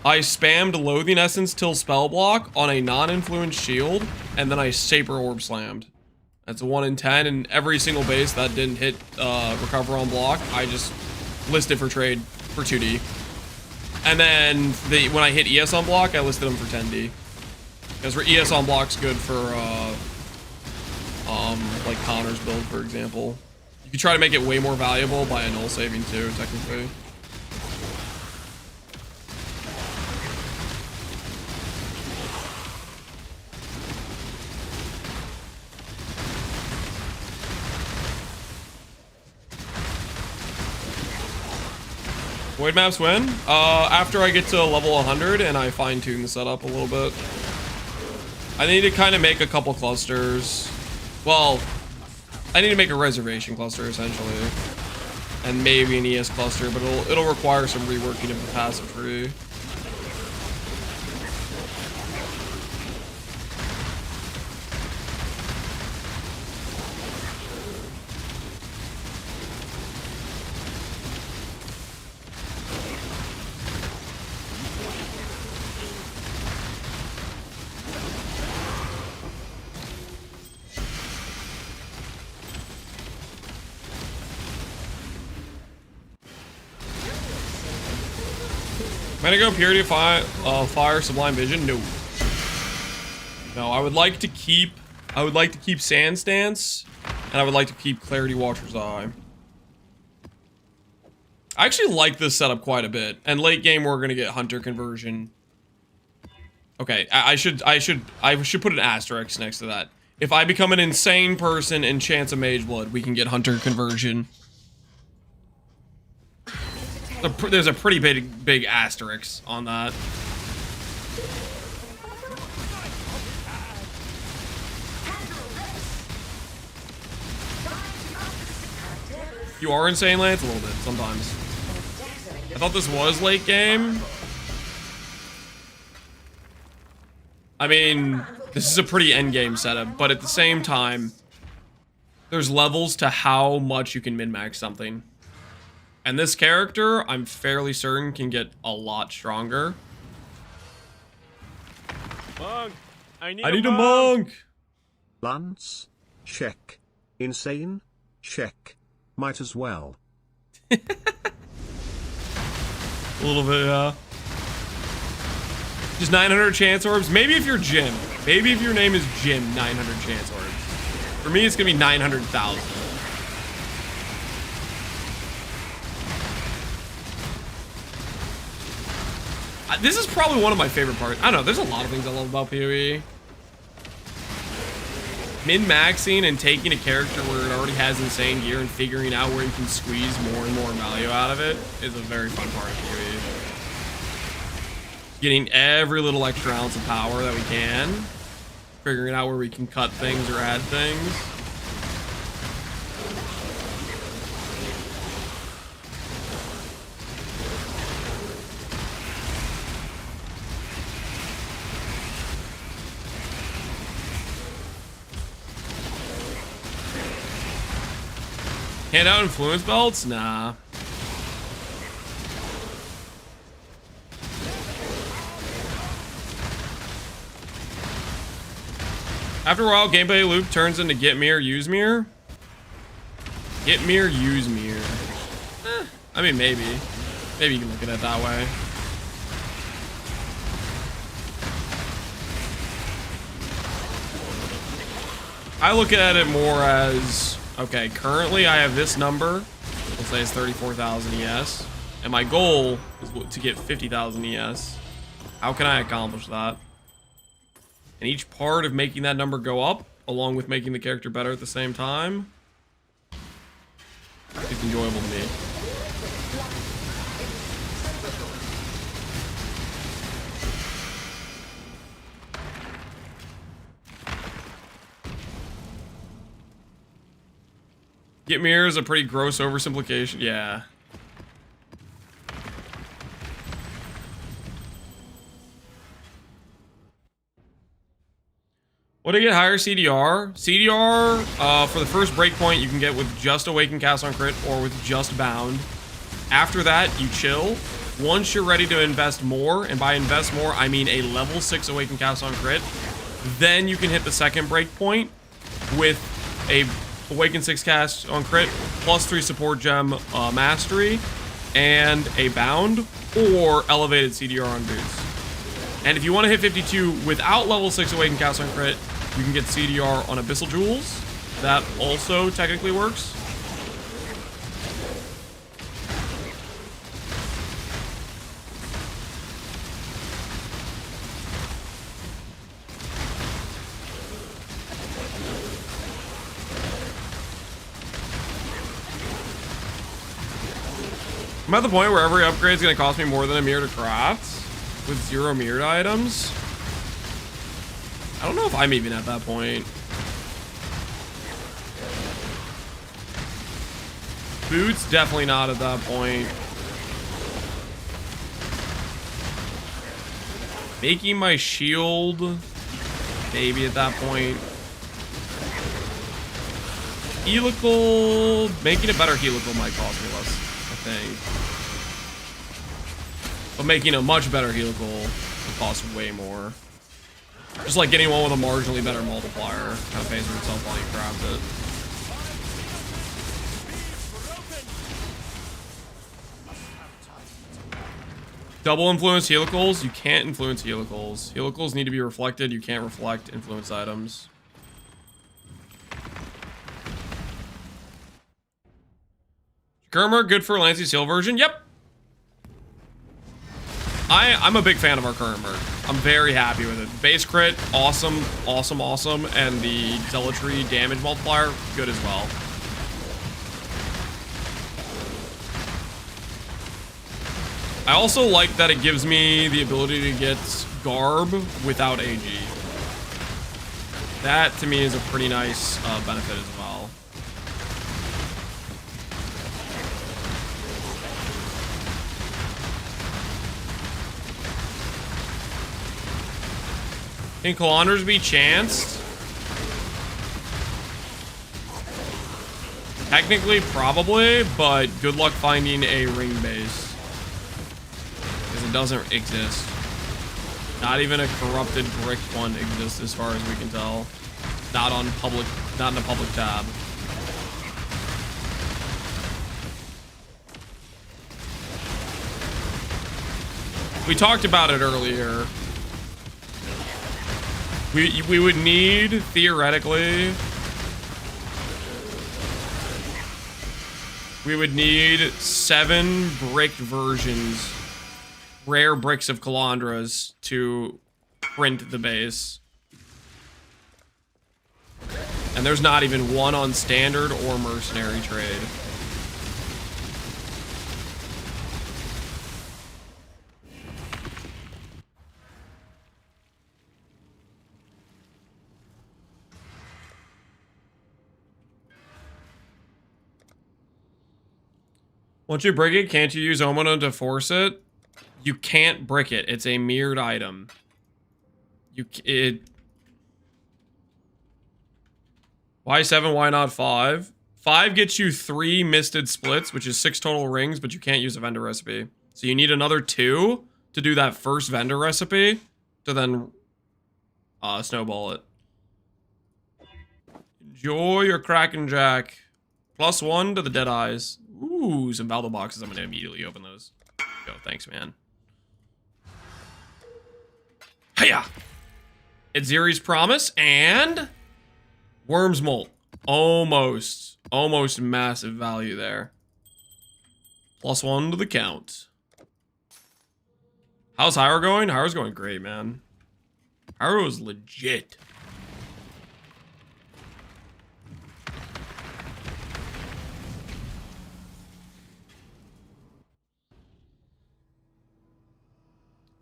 I spammed Loathing Essence till spell block on a non-influenced shield, and then I Saber Orb slammed. That's a 1 in 10, and every single base that didn't hit recover on block, I just listed for trade for 2D. And then when I hit ES on block, I listed them for 10D. Because ES on block's good for like Connor's build, for example. You could try to make it way more valuable by a null saving too, technically. Void maps when? After I get to level 100 and I fine-tune the setup a little bit. I need to kind of make a couple clusters. Well, I need to make a reservation cluster, essentially. And maybe an ES cluster, but it'll require some reworking of the passive tree. Am I gonna go Purity of Fire, Sublime Vision? No. No, I would like to keep Sand Stance, and I would like to keep Clarity Watcher's Eye. I actually like this setup quite a bit, and late game we're gonna get Hunter Conversion. Okay, I should put an asterisk next to that. If I become an insane person in Chance of Mageblood, we can get Hunter Conversion. There's a pretty big asterisk on that. You are insane, Lance, a little bit sometimes. I thought this was late game. I mean, this is a pretty end game setup, but at the same time, there's levels to how much you can min-max something. And this character, I'm fairly certain, can get a lot stronger. Monk, I need a monk! Lance? Check. Insane? Check. Might as well. A little bit, yeah. Just 900 chance orbs. Maybe if you're Jim. Maybe if your name is Jim, 900 chance orbs. For me, it's gonna be 900,000. This is probably one of my favorite parts. I don't know, there's a lot of things I love about PoE. Min-maxing and taking a character where it already has insane gear and figuring out where you can squeeze more and more value out of it is a very fun part of PoE. Getting every little extra ounce of power that we can. Figuring out where we can cut things or add things. Hand out influence belts? Nah. After a while, gameplay loop turns into get me or use me or. Get me or use me or. I mean, maybe. Maybe you can look at it that way. I look at it more as, okay, currently I have this number. We'll say it's 34,000 ES. And my goal is to get 50,000 ES. How can I accomplish that? And each part of making that number go up, along with making the character better at the same time, is enjoyable to me. Get mirror is a pretty gross oversimplification. Yeah. What do you get higher CDR? CDR, for the first breakpoint, you can get with just Awaken Cast on Crit or with just Bound. After that, you chill. Once you're ready to invest more, and by invest more, I mean a level 6 Awaken Cast on Crit, then you can hit the second breakpoint with a Awaken 6 cast on crit, plus 3 support gem mastery, and a bound, or elevated CDR on boots. And if you want to hit 52 without level 6 Awaken cast on crit, you can get CDR on Abyssal Jewels. That also technically works. I'm at the point where every upgrade is going to cost me more than a mirror to craft with 0 mirrored items. I don't know if I'm even at that point. Boots, definitely not at that point. Making my shield, maybe at that point. Helical, making a better helical might cost me less, I think. But making a much better helical would cost way more. Just like getting one with a marginally better multiplier kind of pays for itself while you craft it. Double influence helicals? You can't influence helicals. Helicals need to be reflected. You can't reflect influence items. Kermer, good for Lancy Seal version? Yep. I'm a big fan of our current merc. I'm very happy with it. Base crit, awesome, awesome, awesome. And the zealotry damage multiplier, good as well. I also like that it gives me the ability to get Garb without AG. That, to me, is a pretty nice benefit as well. Can Calanders be chanced? Technically, probably, but good luck finding a ring base. Because it doesn't exist. Not even a corrupted brick one exists as far as we can tell. Not on public, not in a public tab. We talked about it earlier. We would need, theoretically, we would need 7 bricked versions rare bricks of Calandras to print the base. And there's not even one on standard or mercenary trade. Once you brick it, can't you use Omona to force it? You can't brick it. It's a mirrored item. Why 7? Why not 5? 5 gets you 3 misted splits, which is 6 total rings, but you can't use a vendor recipe. So you need another 2 to do that first vendor recipe to then snowball it. Enjoy your Kraken Jack. +1 to the Dead Eyes. Ooh, some Valdo boxes. I'm going to immediately open those. Go, thanks, man. Hiya! It's Ziri's Promise and Worm's Molt. Almost massive value there. +1 to the count. How's Hiero going? Hiero's going great, man. Hiero is legit.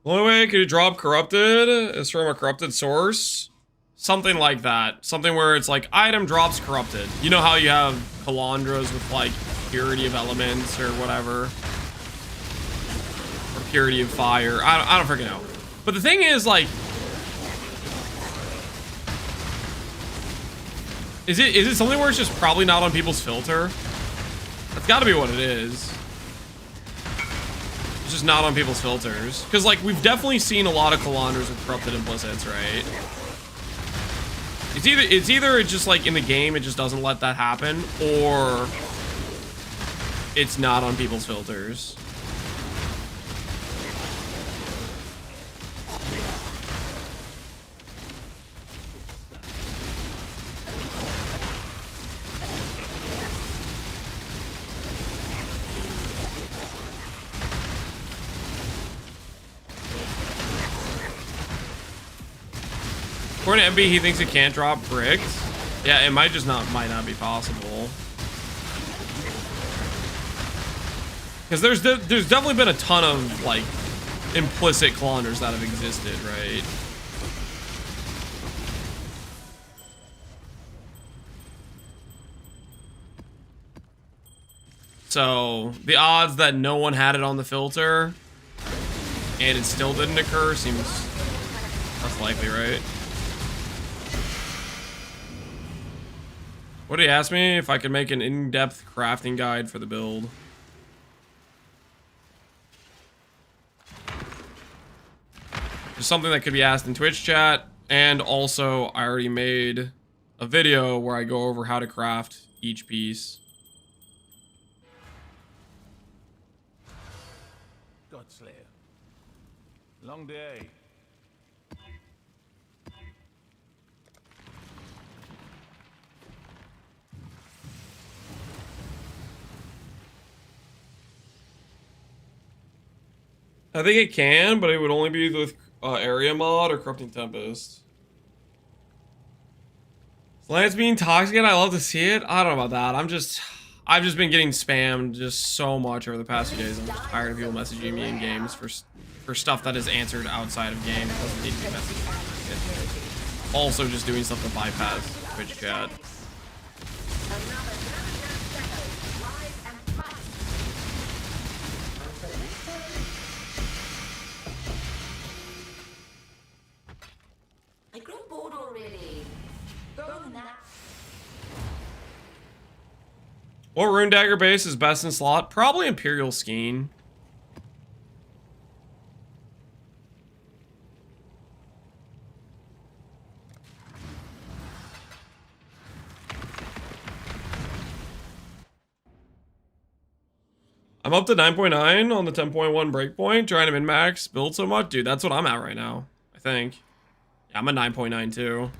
The only way I could drop Corrupted is from a corrupted source. Something like that. Something where it's like, item drops Corrupted. You know how you have Calandras with like Purity of Elements or whatever? Or Purity of Fire. I don't freaking know. But the thing is, like, is it something where it's just probably not on people's filter? That's gotta be what it is. It's just not on people's filters. Because, like, we've definitely seen a lot of Calandras with Corrupted Implicits, right? It's either just, like, in the game, it just doesn't let that happen, or it's not on people's filters. According to MB, he thinks it can't drop bricks. Yeah, it might not be possible. Because there's definitely been a ton of like implicit Calandras that have existed, right? So the odds that no one had it on the filter and it still didn't occur seems less likely, right? What did he ask me? If I could make an in-depth crafting guide for the build. Just something that could be asked in Twitch chat. And also, I already made a video where I go over how to craft each piece. Godslayer. Long day. I think it can, but it would only be with area mod or corrupting tempest. Lance being toxic, and I love to see it. I don't know about that. I've just been getting spammed just so much over the past few days. I'm just tired of people messaging me in games for stuff that is answered outside of game. It doesn't need to be messaged. Also, just doing stuff to bypass Twitch chat. I grow bored already. Go now. What rune dagger base is best in slot? Probably Imperial Skein. I'm up to 9.9 on the 10.1 breakpoint, trying to min-max, build so much. Dude, that's what I'm at right now, I think. Yeah, I'm at 9.9 too.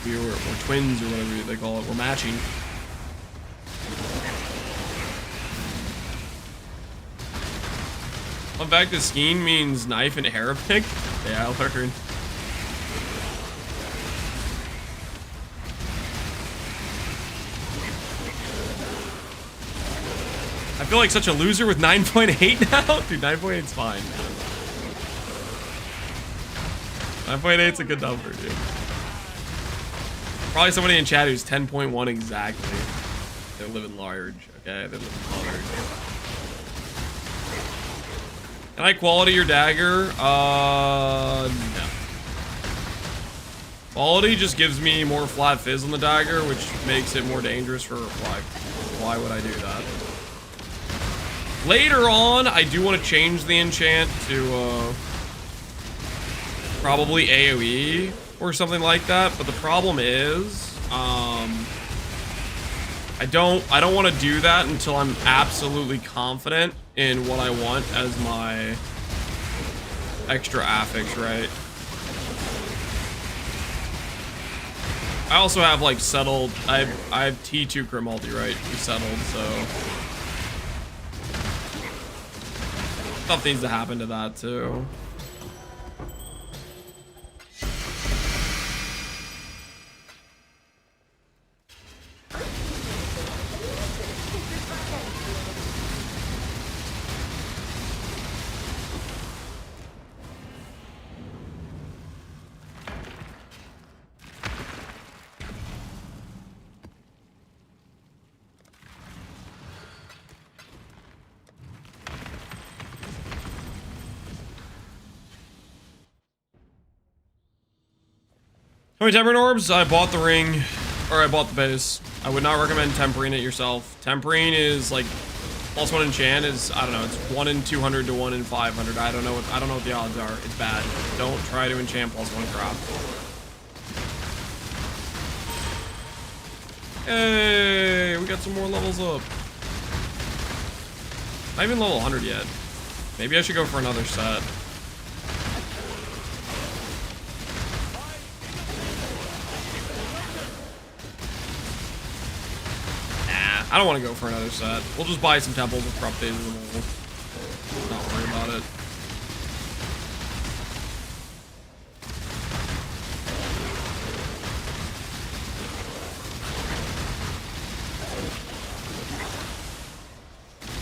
We're twins or whatever they call it. We're matching. Fun fact, the scheme means knife in Arabic. Yeah, I learned. I feel like such a loser with 9.8 now. Dude, 9.8's fine. 9.8's a good number, dude. Probably somebody in chat who's 10.1 exactly. They're living large, okay? They're living large. Can I quality your dagger? No. Quality just gives me more flat fizz on the dagger, which makes it more dangerous for reflect. Why would I do that? Later on, I do want to change the enchant to probably AoE or something like that, but the problem is I don't want to do that until I'm absolutely confident in what I want as my extra affix, right? I also have like settled, I have T2 crit multi, right? We settled, so stuff needs to happen to that too. How many tempering orbs? I bought the ring, or I bought the base. I would not recommend tempering it yourself. Tempering is like +1 enchant is, I don't know, it's 1 in 200 to 1 in 500. I don't know what the odds are. It's bad. Don't try to enchant +1 crap. Hey, we got some more levels up. Not even level 100 yet. Maybe I should go for another set. I don't want to go for another set. We'll just buy some temples with corrupt phases and we'll not worry about it.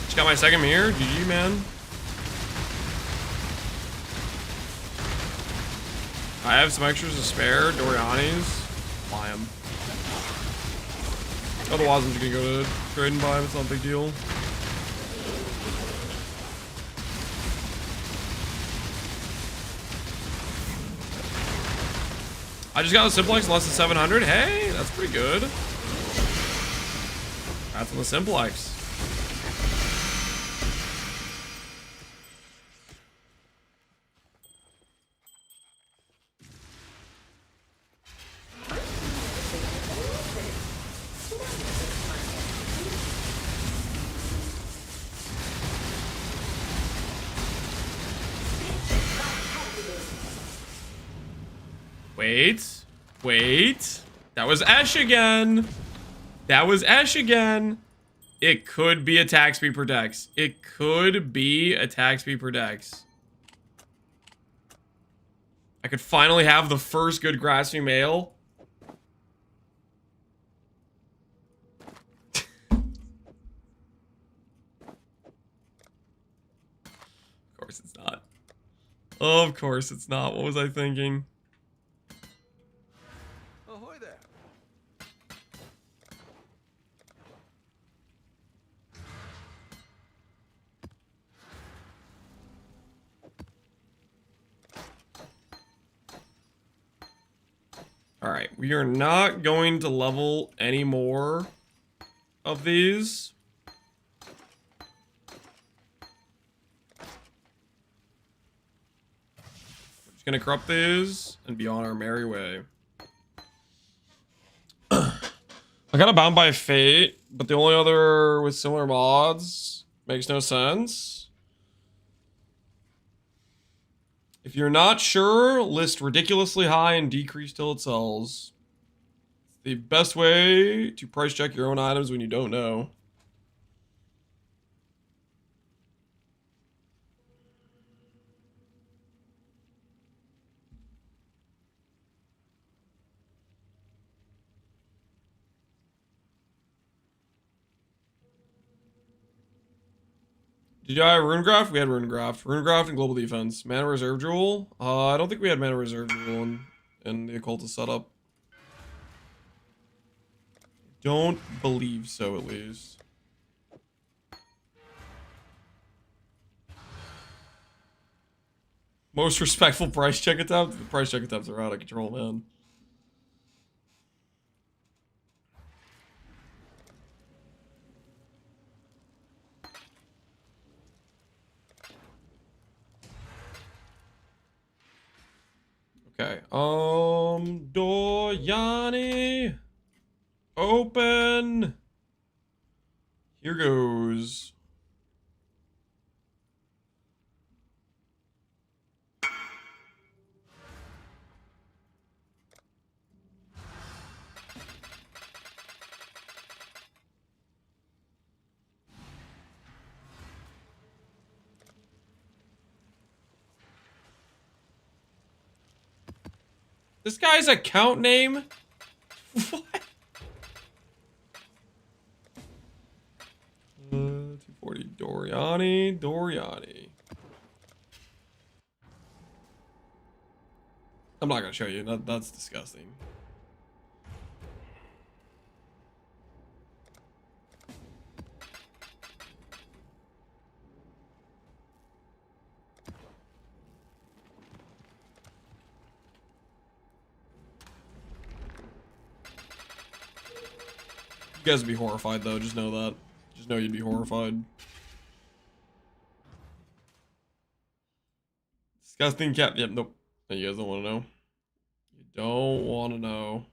Just got my second mirror. GG, man. I have some extras to spare. Doriani's. Buy them. Otherwise, I'm just gonna go to trade and buy them. It's not a big deal. I just got a simplex less than 700. Hey, that's pretty good. That's on the simplex. Wait. That was Esh again. That was Esh again. It could be attack speed per dex. It could be attack speed per dex. I could finally have the first good grasping male. Of course it's not. Of course it's not. What was I thinking? Ahoy there. All right, we are not going to level any more of these. We're just gonna corrupt these and be on our merry way. I got a Bound by Fate, but the only other with similar mods makes no sense. If you're not sure, list ridiculously high and decrease till it sells. It's the best way to price check your own items when you don't know. Did you have Runegraph? We had Runegraph. Runegraph and Global Defense. Mana Reserve Jewel? I don't think we had Mana Reserve Jewel in the Occultist setup. Don't believe so, at least. Most respectful price check attempt? The price check attempts are out of control, man. Okay, Doyani, open. Here goes. This guy's account name? What? 240 Doriani. I'm not gonna show you. That's disgusting. You guys would be horrified, though. Just know that. Just know you'd be horrified. Disgusting cat. Yep, nope. You guys don't want to know. You don't want to know.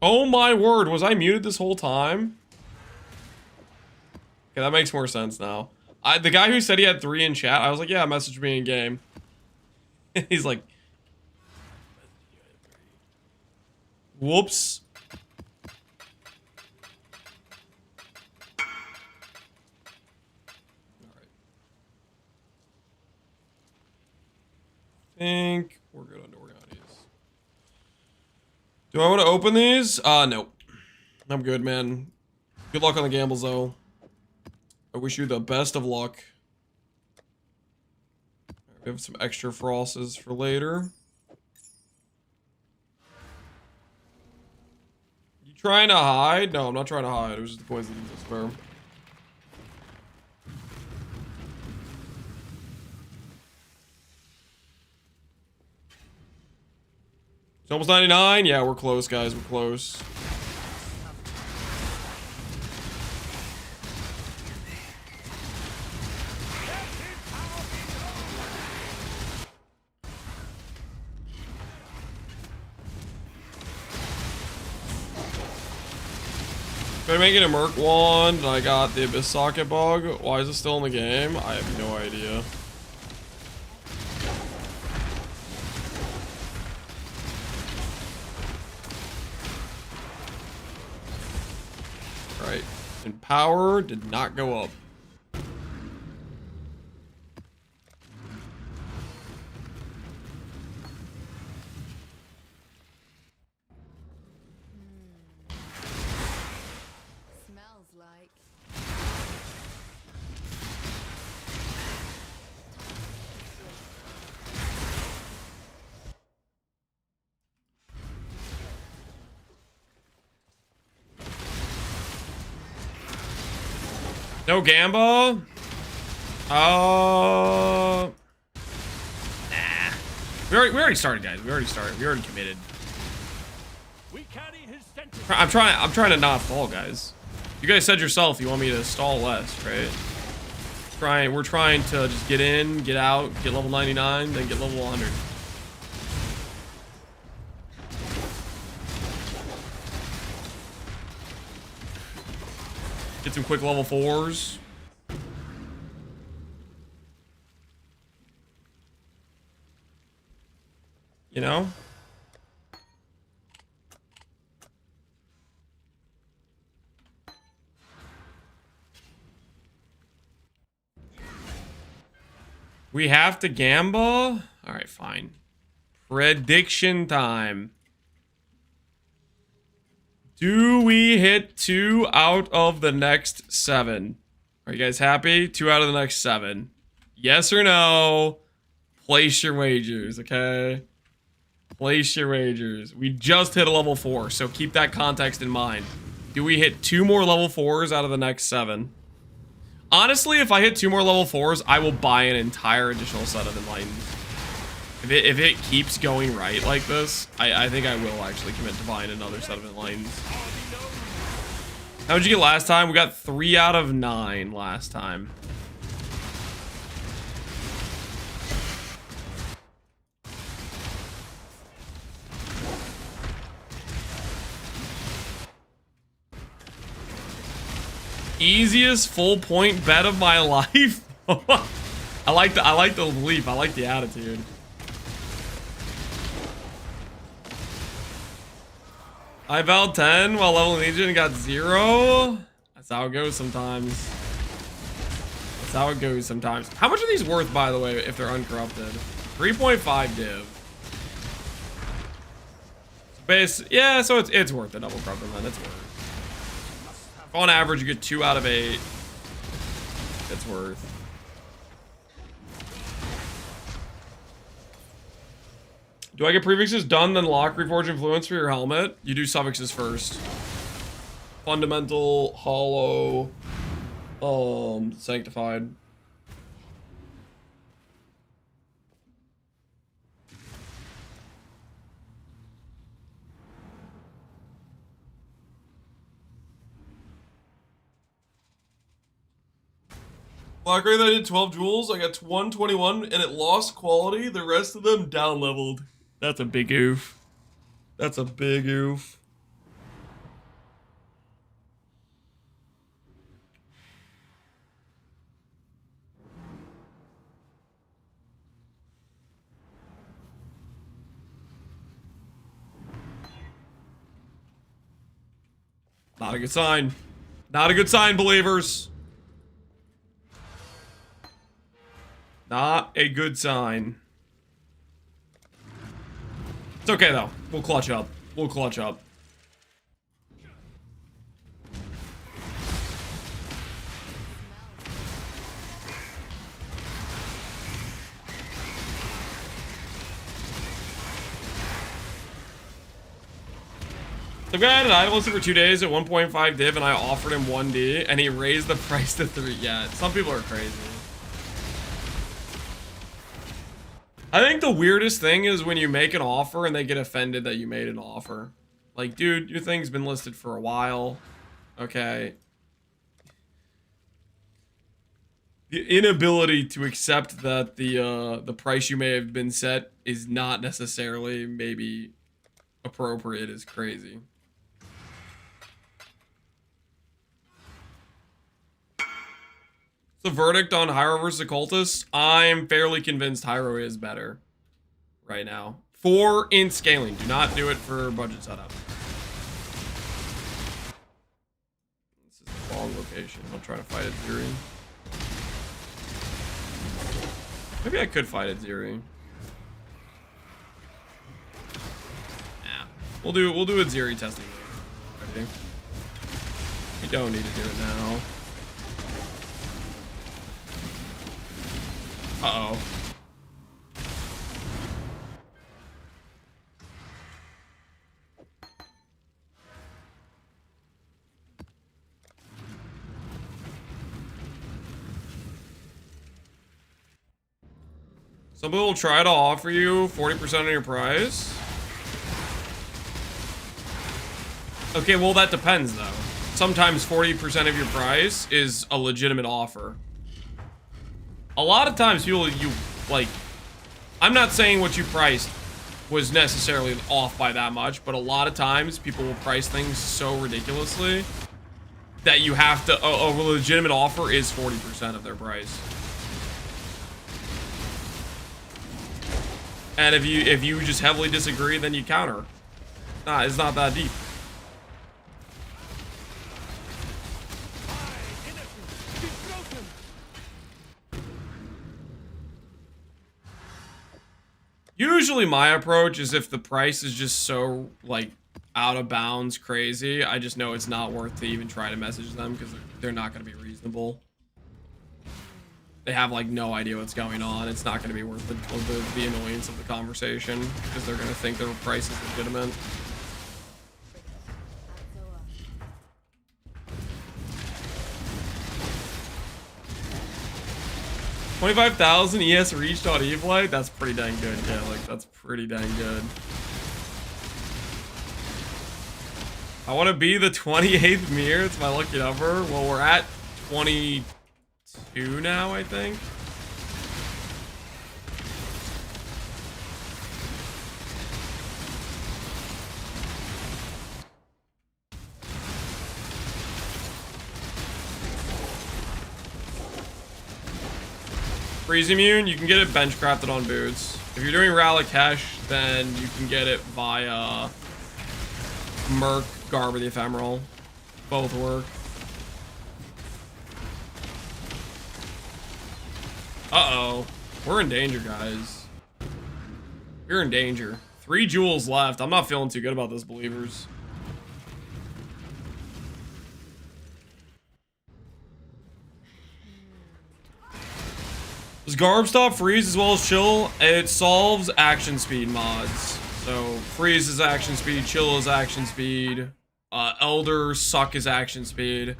Oh my word, was I muted this whole time? Okay, that makes more sense now. The guy who said he had 3 in chat, I was like, yeah, message me in game. He's like, whoops. Alright. Think we're good on Doriani's. Do I want to open these? No. I'm good, man. Good luck on the gambles, though. I wish you the best of luck. We have some extra FRoSSes for later. You trying to hide? No, I'm not trying to hide. It was just the coincidence of sperm. It's almost 99. Yeah, we're close, guys. We're close. If I make it a Merc wand and I got the Abyss Socket bug, why is it still in the game? I have no idea. Alright. And power did not go up. Smells like. No Gamba? Nah. We already started, guys. We already started. We already committed. We carry his sentence. I'm trying to not fall, guys. You guys said yourself you want me to stall less, right? We're trying to just get in, get out, get level 99, then get level 100. Get some quick level 4s. You know? We have to gamble? Alright, fine. Prediction time. Do we hit 2 out of the next 7? Are you guys happy? 2 out of the next 7. Yes or no? Place your wagers, okay? Place your wagers. We just hit a level 4, so keep that context in mind. Do we hit 2 more level 4s out of the next 7? Honestly, if I hit 2 more level 4s, I will buy an entire additional set of Enlightened. If it keeps going right like this, I think I will actually commit to buying another set of Enlightened. How did you get last time? We got 3 out of 9 last time. Easiest full point bet of my life. I like the belief. I like the attitude. I vowed 10 while leveling Legion and got 0. That's how it goes sometimes. That's how it goes sometimes. How much are these worth, by the way, if they're uncorrupted? 3.5 div. Base, yeah, so it's worth the double corrupted then. It's worth. On average, you get 2 out of 8. It's worth. Do I get prefixes done, then lock Reforge Influence for your helmet? You do suffixes first. Fundamental, hollow, sanctified. Black Wraith, I did 12 jewels. I got 121 and it lost quality. The rest of them down leveled. That's a big oof. That's a big oof. Not a good sign. Not a good sign, believers. Not a good sign. It's okay, though. We'll clutch up. We'll clutch up. The guy had an idle listed for 2 days at 1.5 div, and I offered him 1D, and he raised the price to 3. Yeah, some people are crazy. I think the weirdest thing is when you make an offer and they get offended that you made an offer. Like, dude, your thing's been listed for a while. Okay. The inability to accept that the price you may have been set is not necessarily maybe appropriate is crazy. The verdict on Hiero versus Occultist, I'm fairly convinced Hiero is better right now. For in scaling, do not do it for budget setup. This is the wrong location. I'll try to fight at Ziri. Maybe I could fight at Ziri. Nah, we'll do a Ziri testing. Ready? We don't need to do it now. Uh-oh. Some people will try to offer you 40% on your price. Okay, well that depends though. Sometimes 40% of your price is a legitimate offer. A lot of times people, I'm not saying what you priced was necessarily off by that much, but a lot of times people will price things so ridiculously that you have to, a legitimate offer is 40% of their price. And if you just heavily disagree, then you counter. Nah, it's not that deep. Usually my approach is if the price is just so, like, out of bounds crazy, I just know it's not worth to even try to message them because they're not going to be reasonable. They have, like, no idea what's going on. It's not going to be worth the annoyance of the conversation because they're going to think their price is legitimate. $25,000 ES reached on E-Flight? That's pretty dang good. Yeah, like, that's pretty dang good. I want to be the 28th mirror. It's my lucky number. Well, we're at 22 now, I think. Freeze immune, you can get it bench crafted on boots. If you're doing Ralakesh, then you can get it via Merc, Garb, or the Ephemeral. Both work. Uh-oh. We're in danger, guys. We're in danger. 3 jewels left. I'm not feeling too good about this, believers. Does Garb stop freeze as well as chill? It solves action speed mods. So freeze is action speed, chill is action speed, Elder suck is action speed.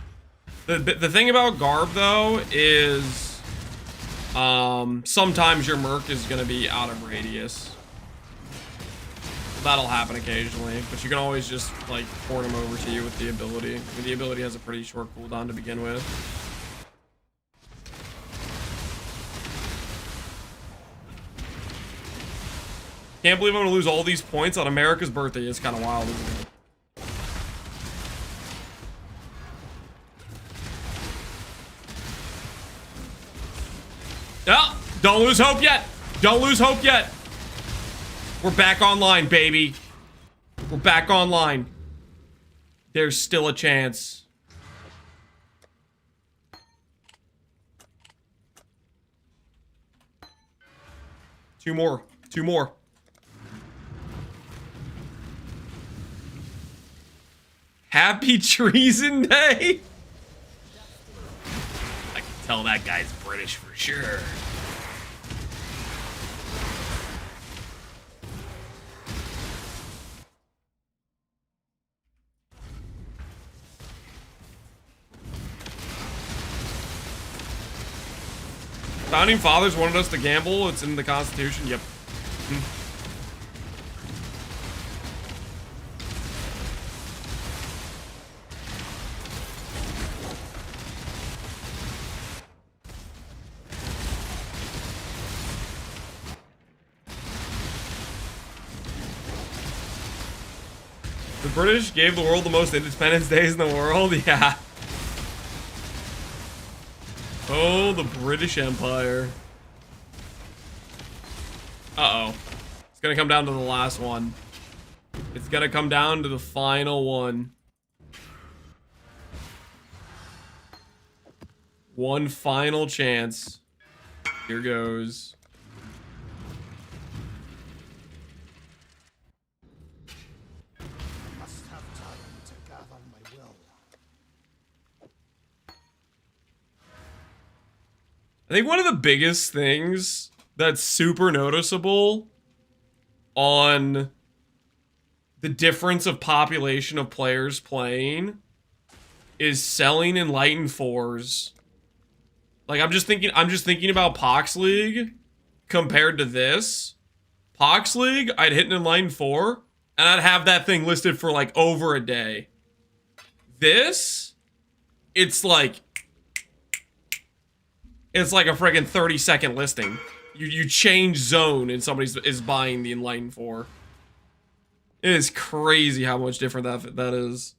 The thing about Garb though is sometimes your Merc is gonna be out of radius. That'll happen occasionally, but you can always just like port him over to you with the ability. I mean, the ability has a pretty short cooldown to begin with. Can't believe I'm gonna lose all these points on America's birthday. It's kind of wild, isn't it? No, don't lose hope yet. Don't lose hope yet. We're back online, baby. We're back online. There's still a chance. Two more. Happy Treason Day? I can tell that guy's British for sure. Founding fathers wanted us to gamble. It's in the Constitution. Yep. The British gave the world the most Independence Days in the world? Yeah. Oh, the British Empire. Uh-oh. It's gonna come down to the last one. It's gonna come down to the final one. One final chance. Here goes. Must have time to gather my will. I think one of the biggest things that's super noticeable on the difference of population of players playing is selling Enlightened 4s. Like I'm just thinking about Pox League compared to this. Pox League, I'd hit an Enlightened 4 and I'd have that thing listed for like over a day. This, it's like a friggin' 30-second listing. You change zone and somebody is buying the Enlightened 4. It is crazy how much different that is.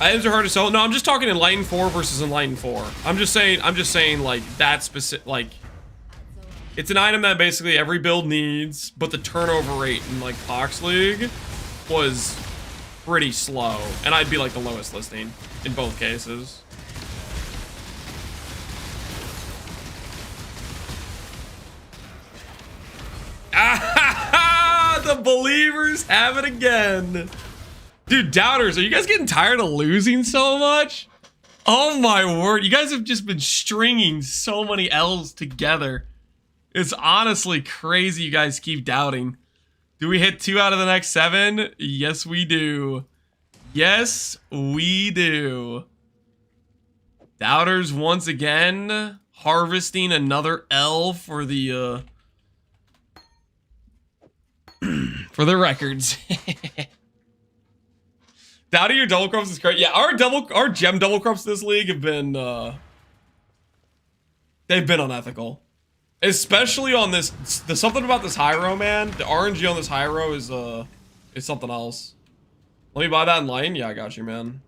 Items are hard to sell. No, I'm just talking Enlightened 4 versus Enlightened 4. I'm just saying like that specific, like it's an item that basically every build needs, but the turnover rate in like Pox League was pretty slow, and I'd be like the lowest listing in both cases. Ah, the believers have it again. Dude, doubters, are you guys getting tired of losing so much? Oh my word, you guys have just been stringing so many L's together. It's honestly crazy you guys keep doubting. Do we hit 2 out of the next 7? Yes, we do. Yes, we do. Doubters once again harvesting another L for the for the records. Doubting your double crops is great. Yeah, our gem double crops this league have been they've been unethical. Especially on this, there's something about this Hiero, man. The RNG on this Hiero is something else. Let me buy that in line. Yeah, I got you, man.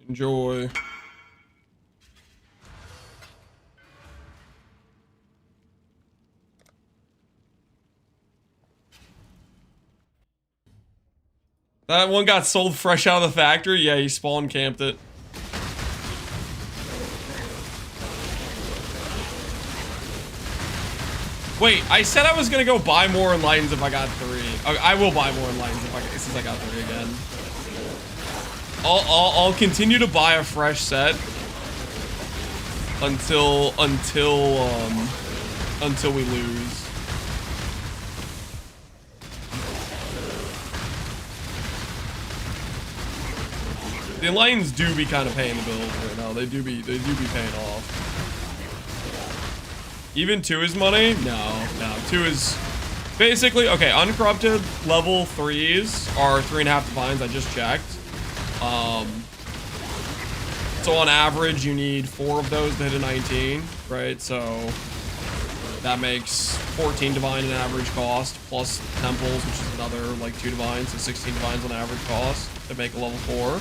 Enjoy. That one got sold fresh out of the factory. Yeah, he spawn camped it. Wait, I said I was gonna go buy more Enlightens if I got 3. I will buy more Enlightens since I got 3 again. I'll continue to buy a fresh set until we lose. The Enlightens do be kind of paying the bills right now. They do be paying off. Even 2 is money? No. 2 is basically okay. Uncorrupted level 3s are 3.5 divines. I just checked. So on average, you need 4 of those to hit a 19, right? So that makes 14 divine an average cost, plus temples, which is another like 2 divines, so 16 divines on average cost to make a level 4.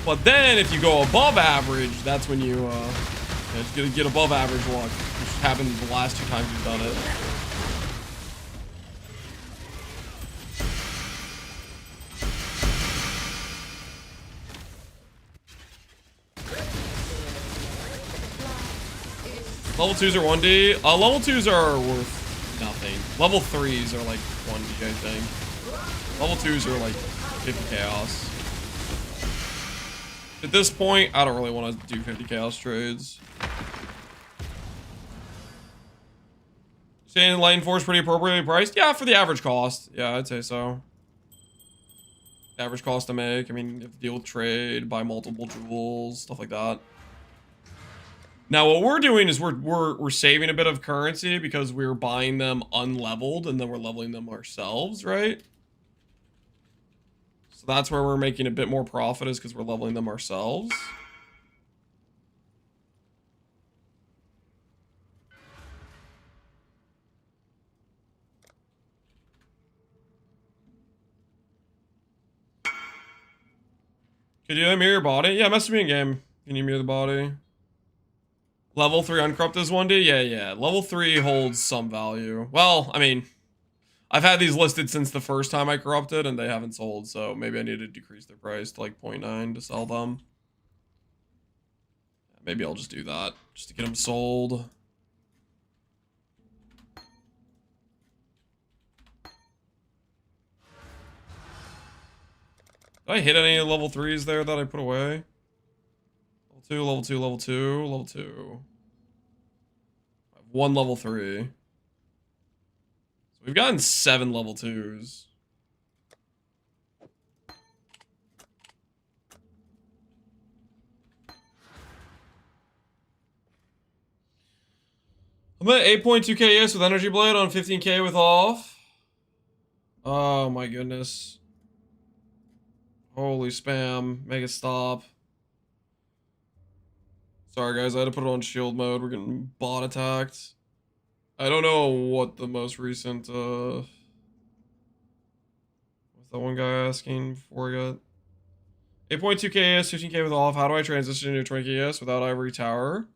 But then if you go above average, that's when you get above average luck, which happened the last 2 times we've done it. Level 2s are 1D. Level 2s are worth nothing. Level 3s are like 1D, I think. Level 2s are like 50 chaos. At this point, I don't really want to do 50 chaos trades. Saying Lightning Force pretty appropriately priced? Yeah, for the average cost. Yeah, I'd say so. Average cost to make. I mean, you have to deal with trade, buy multiple jewels, stuff like that. Now, what we're doing is we're saving a bit of currency because we're buying them unleveled and then we're leveling them ourselves, right? So that's where we're making a bit more profit, is because we're leveling them ourselves. Could you mirror your body? Yeah, message me in game. Can you mirror the body? Level 3 uncorrupt is 1D? Yeah. Level 3 holds some value. Well, I mean, I've had these listed since the first time I corrupted and they haven't sold, so maybe I need to decrease their price to like 0.9 to sell them. Maybe I'll just do that, just to get them sold. Did I hit any level 3s there that I put away? Level 2, level 2, level 2, level 2. I have 1 level 3. So we've gotten 7 level 2s. I'm at 8.2k ES with Energy Blade on 15k with off. Oh my goodness. Holy spam. Make it stop. Sorry guys, I had to put it on shield mode. We're getting bot attacked. I don't know what the most recent, what's that one guy asking before I got? 8.2k ES, 15k with off. How do I transition into 20k ES without Ivory Tower?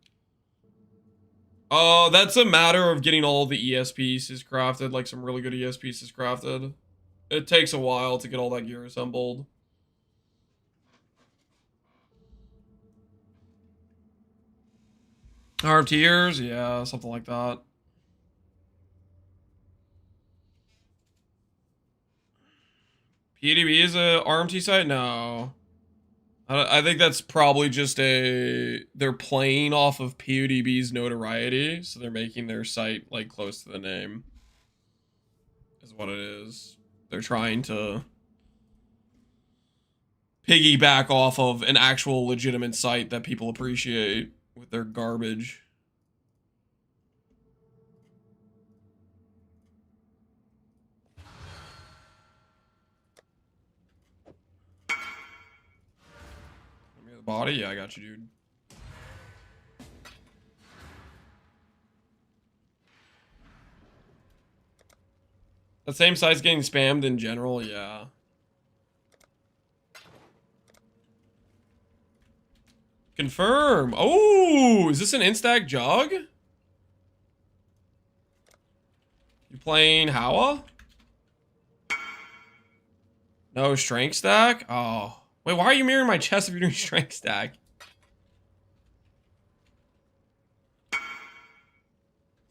Oh, that's a matter of getting all the ES pieces crafted, like some really good ES pieces crafted. It takes a while to get all that gear assembled. Harp tiers? Yeah, something like that. PDB is a RMT site? No. I think that's probably just they're playing off of PUDB's notoriety, so they're making their site like close to the name. Is what it is. They're trying to piggyback off of an actual legitimate site that people appreciate with their garbage. The body? Yeah, I got you, dude. The same site's getting spammed in general, yeah. Confirm. Oh, is this an instack jog? You playing Howa? No strength stack? Oh. Wait, why are you mirroring my chest if you're doing strength stack?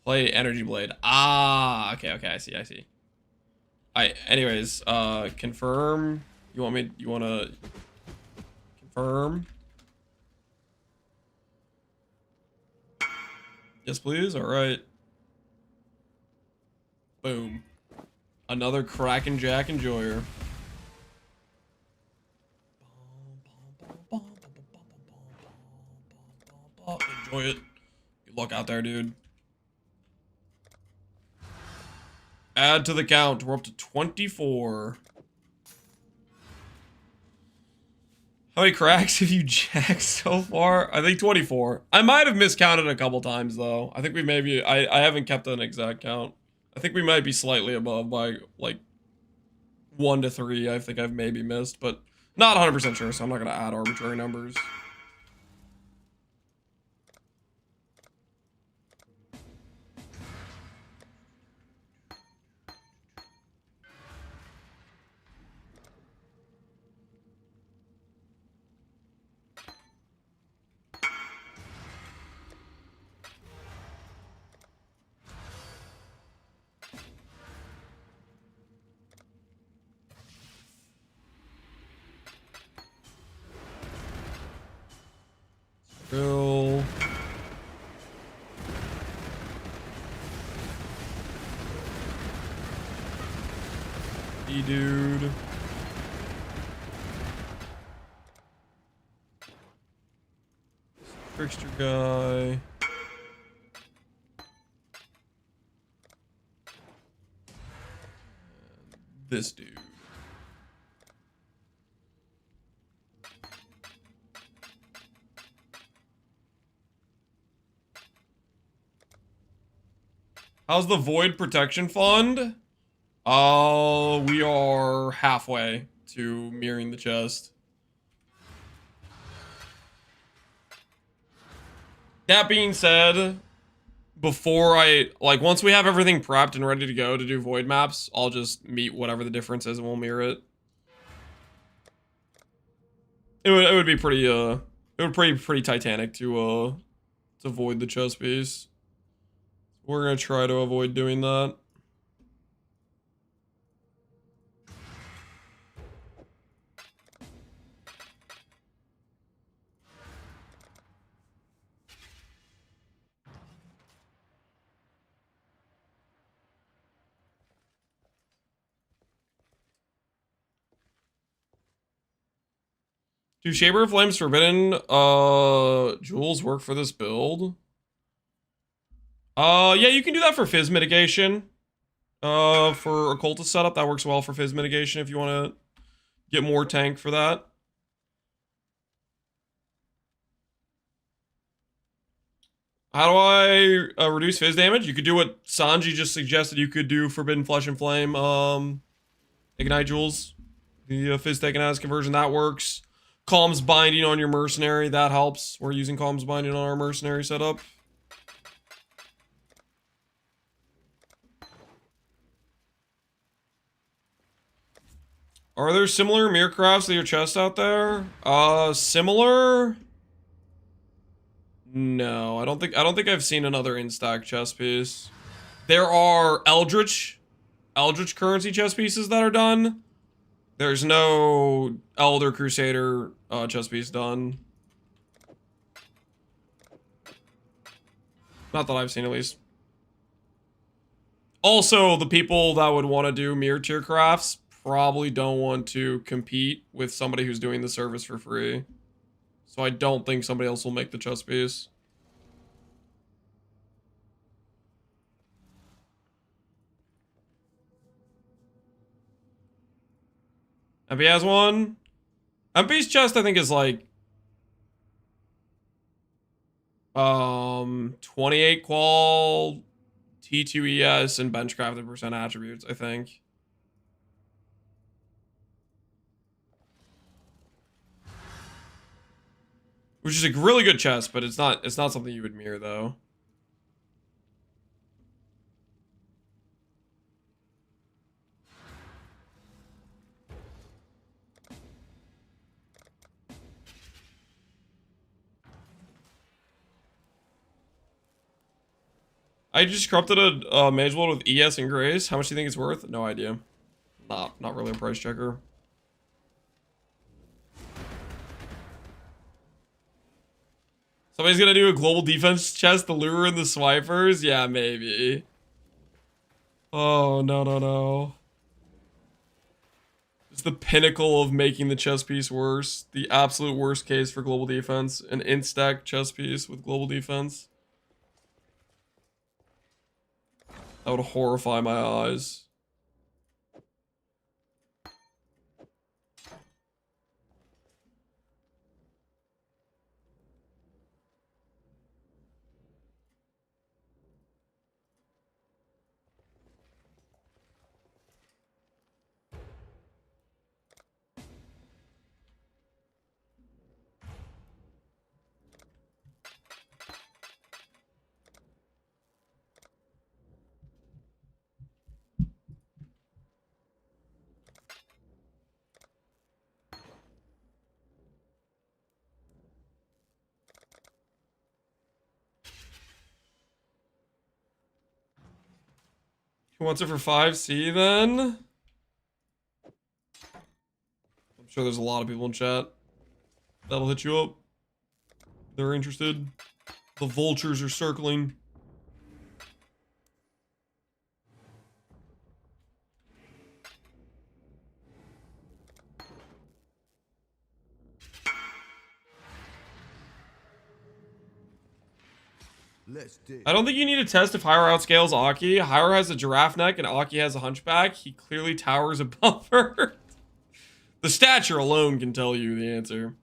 Play Energy Blade. Ah, okay, I see. Anyways, confirm. You wanna confirm? Yes, please. All right. Boom. Another Kraken Jack enjoyer. Enjoy it. Good luck out there, dude. Add to the count. We're up to 24. How many cracks have you jacked so far? I think 24. I might have miscounted a couple times, though. I think we maybe... I haven't kept an exact count. I think we might be slightly above by, like, 1 to 3. I think I've maybe missed, but not 100% sure, so I'm not going to add arbitrary numbers. E dude. Trickster guy. This dude. How's the Void Protection Fund? Oh, we are halfway to mirroring the chest. That being said, before once we have everything prepped and ready to go to do void maps, I'll just meet whatever the difference is and we'll mirror it. It would be pretty, it would be pretty Titanic to void the chest piece. We're gonna try to avoid doing that. Do Shaper of Flames Forbidden jewels work for this build? Yeah, you can do that for fizz mitigation. For occultist setup, that works well for fizz mitigation if you want to get more tank for that. How do I reduce fizz damage? You could do what Sanji just suggested you could do, Forbidden Flesh and Flame, Ignite Jewels. The fizz taken as conversion, that works. Calms Binding on your Mercenary, that helps. We're using Calms Binding on our Mercenary setup. Are there similar mirror crafts to your chest out there? Similar? No, I don't think I've seen another instack chest piece. There are Eldritch currency chest pieces that are done. There's no Elder Crusader chest piece done. Not that I've seen, at least. Also, the people that would want to do mirror tier crafts probably don't want to compete with somebody who's doing the service for free. So I don't think somebody else will make the chest piece. MP has one. MP's chest, I think, is like 28 qual, T2 ES, and benchcrafted percent attributes, I think. Which is a really good chest, but it's not something you would mirror though. I just corrupted a mage world with ES and Grace. How much do you think it's worth? No idea. Not really a price checker. Somebody's gonna do a global defense chest, the lure and the swipers? Yeah, maybe. Oh, no. It's the pinnacle of making the chest piece worse. The absolute worst case for global defense. An instack chest piece with global defense. That would horrify my eyes. Who wants it for 5C then? I'm sure there's a lot of people in chat that'll hit you up. They're interested. The vultures are circling. Let's dig. I don't think you need to test if Hiero outscales Occy. Hiero has a giraffe neck and Occy has a hunchback. He clearly towers above her. The stature alone can tell you the answer.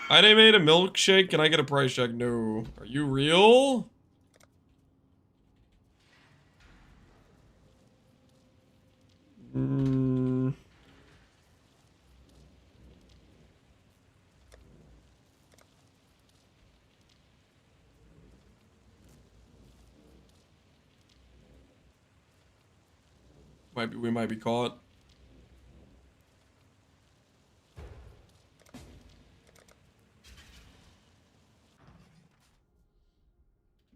I made a milkshake. Can I get a price check? No. Are you real? We might be caught. Do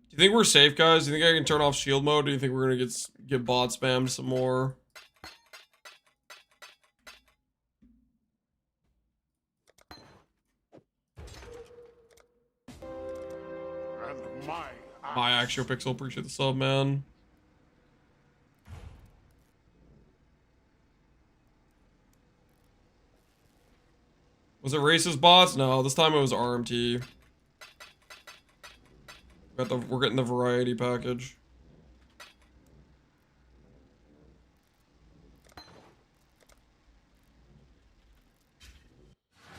you think we're safe, guys? Do you think I can turn off shield mode? Do you think we're gonna get bot spammed some more? And My actual pixel, appreciate the sub, man. Was it racist bots? No, this time it was RMT. We're getting the variety package.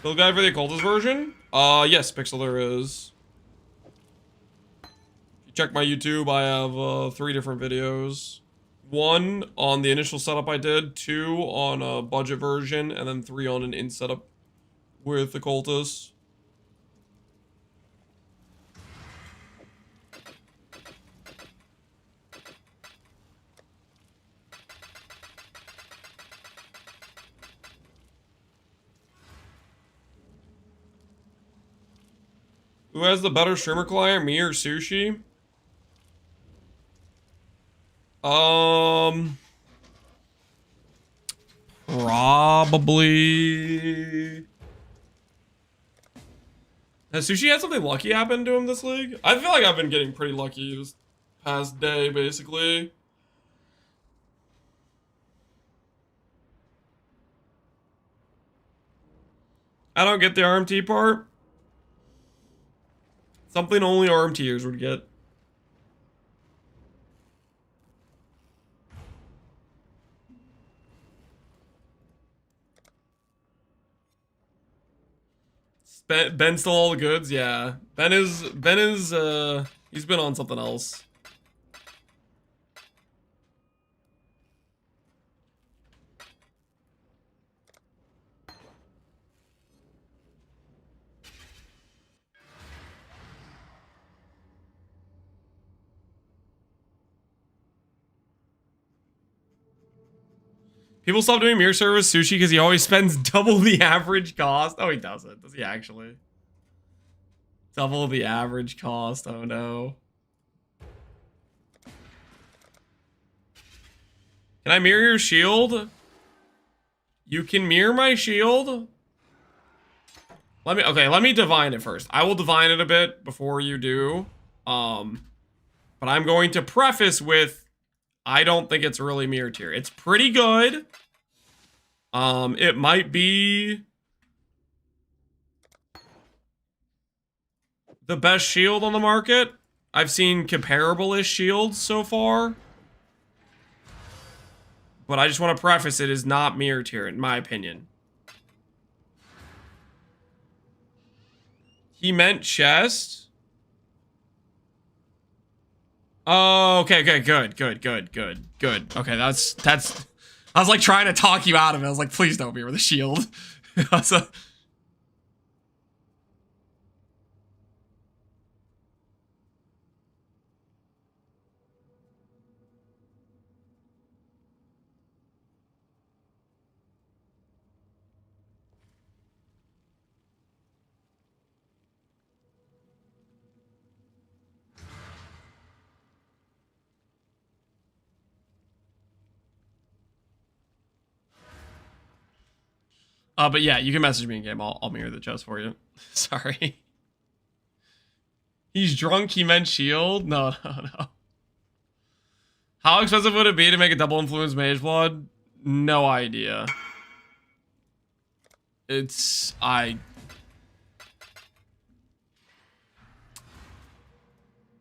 Build guide for the occultist version? Yes, Pixel, there is. If you check my YouTube, I have 3 different videos. 1 on the initial setup I did, 2 on a budget version, and then 3 on an in setup with the cultists. Who has the better streamer client, me or Sushi? Probably. Has Sushi had something lucky happen to him this league? I feel like I've been getting pretty lucky this past day, basically. I don't get the RMT part. Something only RMTers would get. Ben still all the goods? Yeah. Ben is, he's been on something else. People stop doing mirror service Sushi because he always spends double the average cost. Oh, he doesn't. Does he actually? Double the average cost. Oh, no. Can I mirror your shield? You can mirror my shield? Let me divine it first. I will divine it a bit before you do. But I'm going to preface with, I don't think it's really mirror tier. It's pretty good. It might be the best shield on the market. I've seen comparable-ish shields so far. But I just want to preface it is not mirror tier, in my opinion. He meant chest. Oh, okay, good. Okay, that's. I was like trying to talk you out of it. I was like, please don't mirror the shield. But yeah, you can message me in game. I'll mirror the chest for you. Sorry. He's drunk. He meant shield. No. How expensive would it be to make a double influence mage blood? No idea.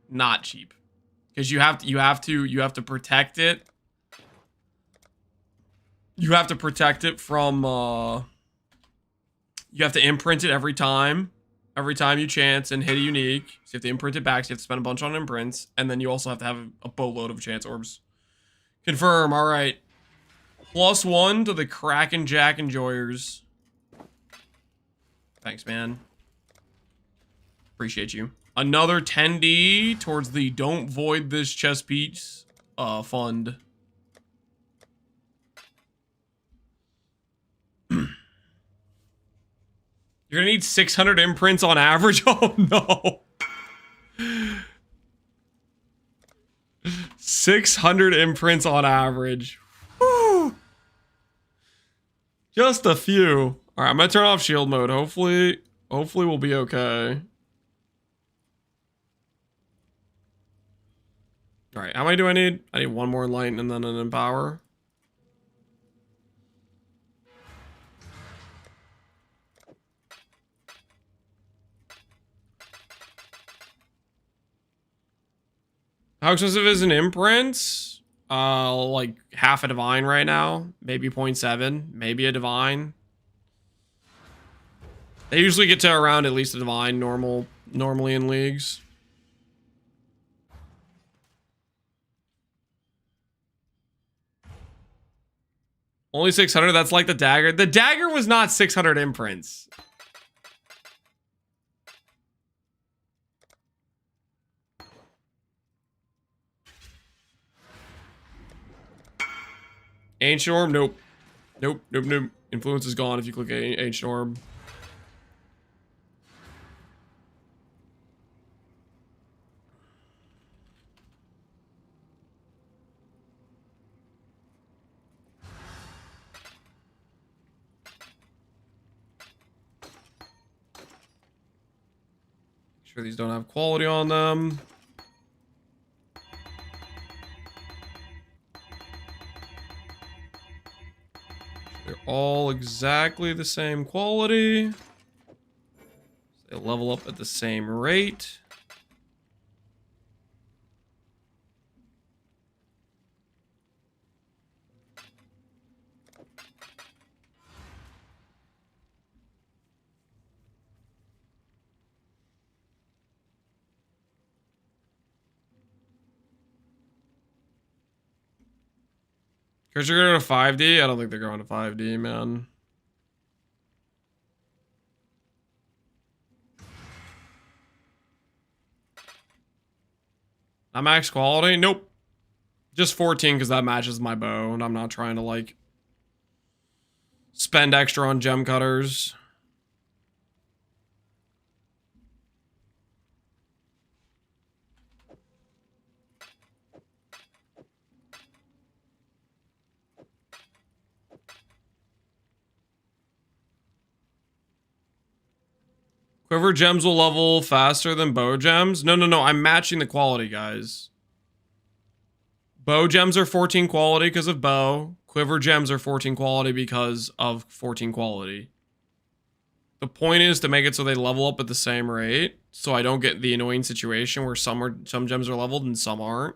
not cheap. Because you have to protect it. You have to protect it from you have to imprint it every time you chance and hit a unique. So you have to imprint it back, so you have to spend a bunch on imprints, and then you also have to have a boatload of chance orbs. Confirm, alright. +1 to the Kraken Jack enjoyers. Thanks, man. Appreciate you. Another 10D towards the Don't Void This Chess Piece fund. You're gonna need 600 imprints on average? Oh no. 600 imprints on average. Whew. Just a few. Alright, I'm gonna turn off shield mode. Hopefully we'll be okay. Alright, how many do I need? I need one more enlighten and then an empower. How expensive is an imprint? Like half a divine right now. Maybe 0.7. Maybe a divine. They usually get to around at least a divine normally in leagues. Only 600, that's like the dagger. The dagger was not 600 imprints. Ancient Orb? Nope. Nope. Influence is gone if you click Ancient Orb. Make sure these don't have quality on them. They're all exactly the same quality. They level up at the same rate. Because you're going to 5D? I don't think they're going to 5D, man. Not max quality? Nope. Just 14 because that matches my bow, and I'm not trying to, like, spend extra on gem cutters. Quiver gems will level faster than bow gems. No. I'm matching the quality, guys. Bow gems are 14 quality because of bow. Quiver gems are 14 quality because of 14 quality. The point is to make it so they level up at the same rate, so I don't get the annoying situation where some gems are leveled and some aren't.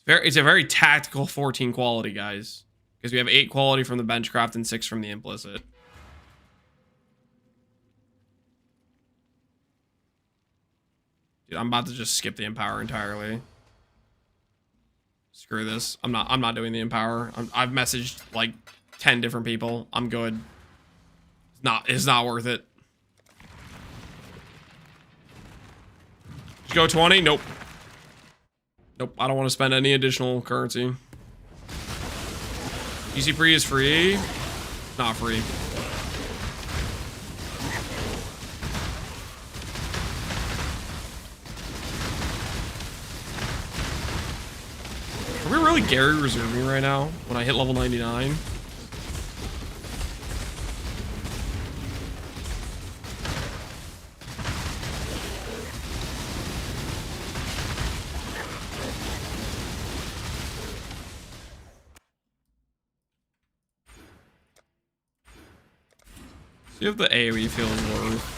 It's a very tactical 14 quality, guys, because we have 8 quality from the benchcraft and 6 from the implicit. Dude, I'm about to just skip the empower entirely. Screw this. I'm not doing the empower. I've messaged like 10 different people. I'm good. It's not worth it. Just go 20? Nope. Nope, I don't want to spend any additional currency. Easy free is free. Not free. Are we really Gary reserving right now when I hit level 99? See if the AoE feels worth.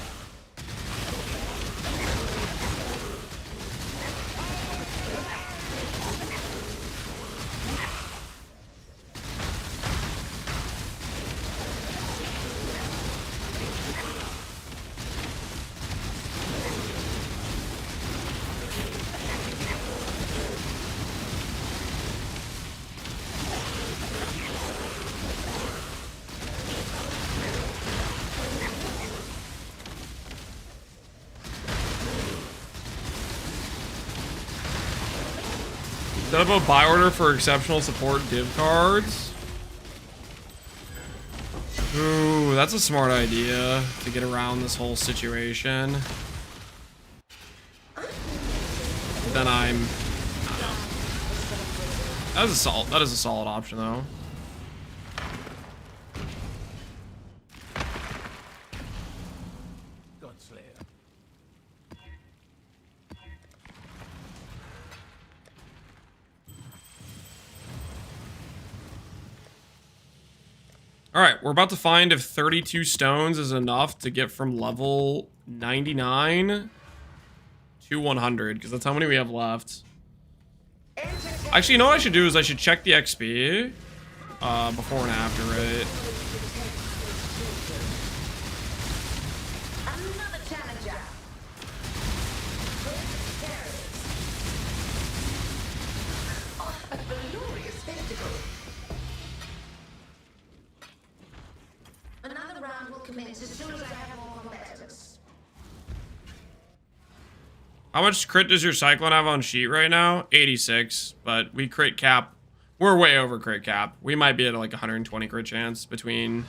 Set up a buy order for exceptional support div cards. Ooh, that's a smart idea to get around this whole situation. But then I don't know. That is a solid option though. All right, we're about to find if 32 stones is enough to get from level 99 to 100, because that's how many we have left. Actually, you know what I should do is I should check the XP before and after it. Another challenger. Oh, a glorious spectacle. Another round will commence as soon as I have more combatants. How much crit does your Cyclone have on sheet right now? 86, but we crit cap. We're way over crit cap. We might be at like 120 crit chance between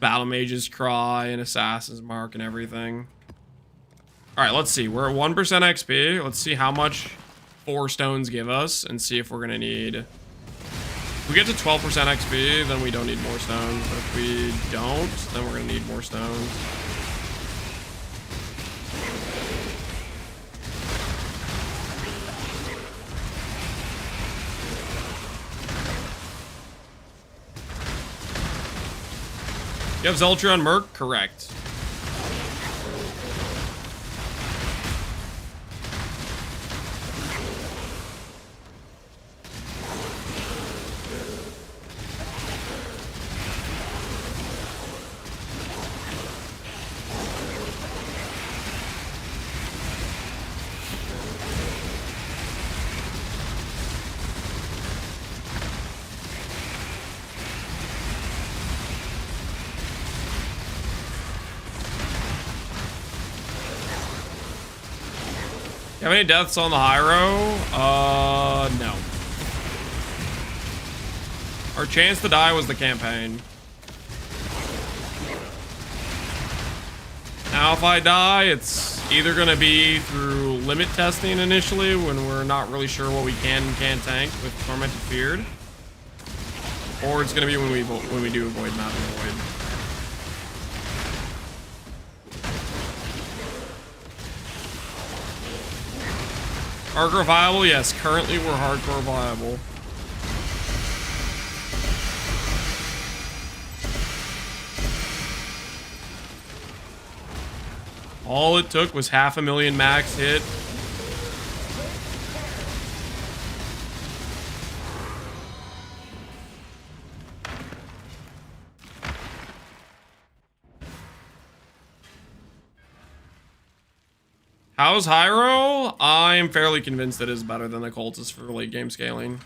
Battle Mage's Cry and Assassin's Mark and everything. All right, let's see. We're at 1% XP. Let's see how much 4 stones give us and see if we're going to need... If we get to 12% XP, then we don't need more stones. But if we don't, then we're going to need more stones. You have Zeltry on Merc? Correct. You have any deaths on the Hiero? No. Our chance to die was the campaign. Now if I die, it's either gonna be through limit testing initially when we're not really sure what we can and can't tank with Tormented Feared. Or it's gonna be when we do avoid map and avoid. Hardcore viable? Yes, currently we're hardcore viable. All it took was 500,000 max hit. How's Hiero? I'm fairly convinced it is better than the Cultist for late game scaling.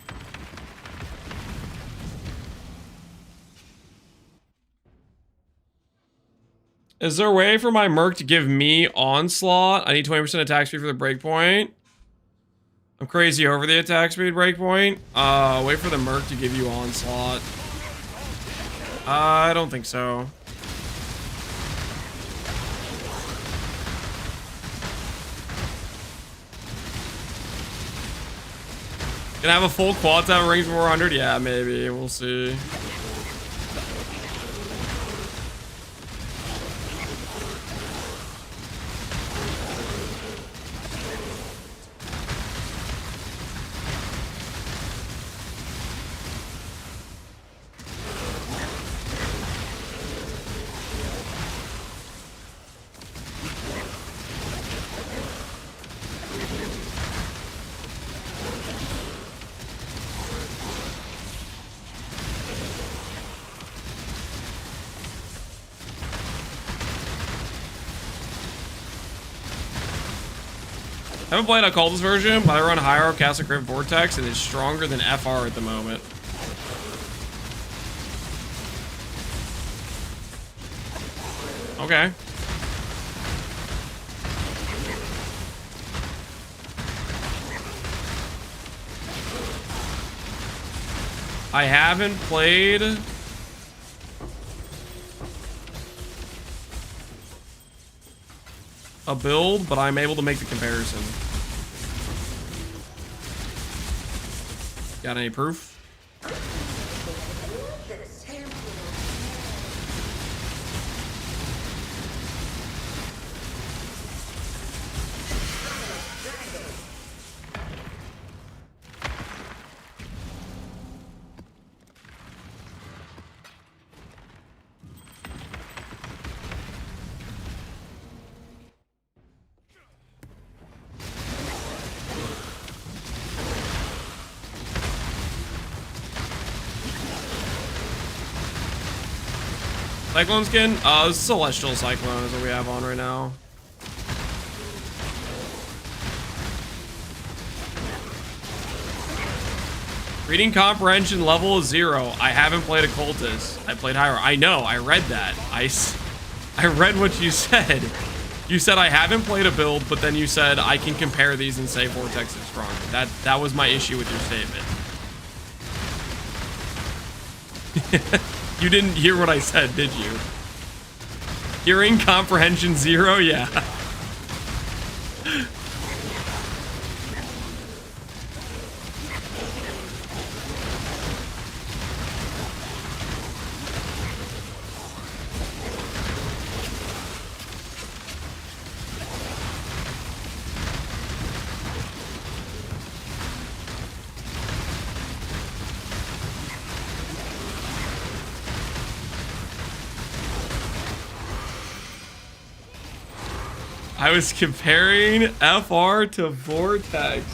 Is there a way for my Merc to give me Onslaught? I need 20% attack speed for the breakpoint. I'm crazy over the attack speed breakpoint. Wait for the Merc to give you Onslaught. I don't think so. Can I have a full quad tap range 400? Yeah, maybe. We'll see. I haven't played a Cultist version, but I run Hiero Can Scale Vortex and it's stronger than FR at the moment. Okay. I haven't played a build, but I'm able to make the comparison. Got any proof? Cyclone skin? Celestial Cyclone is what we have on right now. Reading comprehension level is 0. I haven't played Occultist. I played Hiero. I know, I read that. I read what you said. You said I haven't played a build, but then you said I can compare these and say Vortex is stronger. That was my issue with your statement. You didn't hear what I said, did you? Hearing comprehension 0? Yeah. I was comparing FR to Vortex.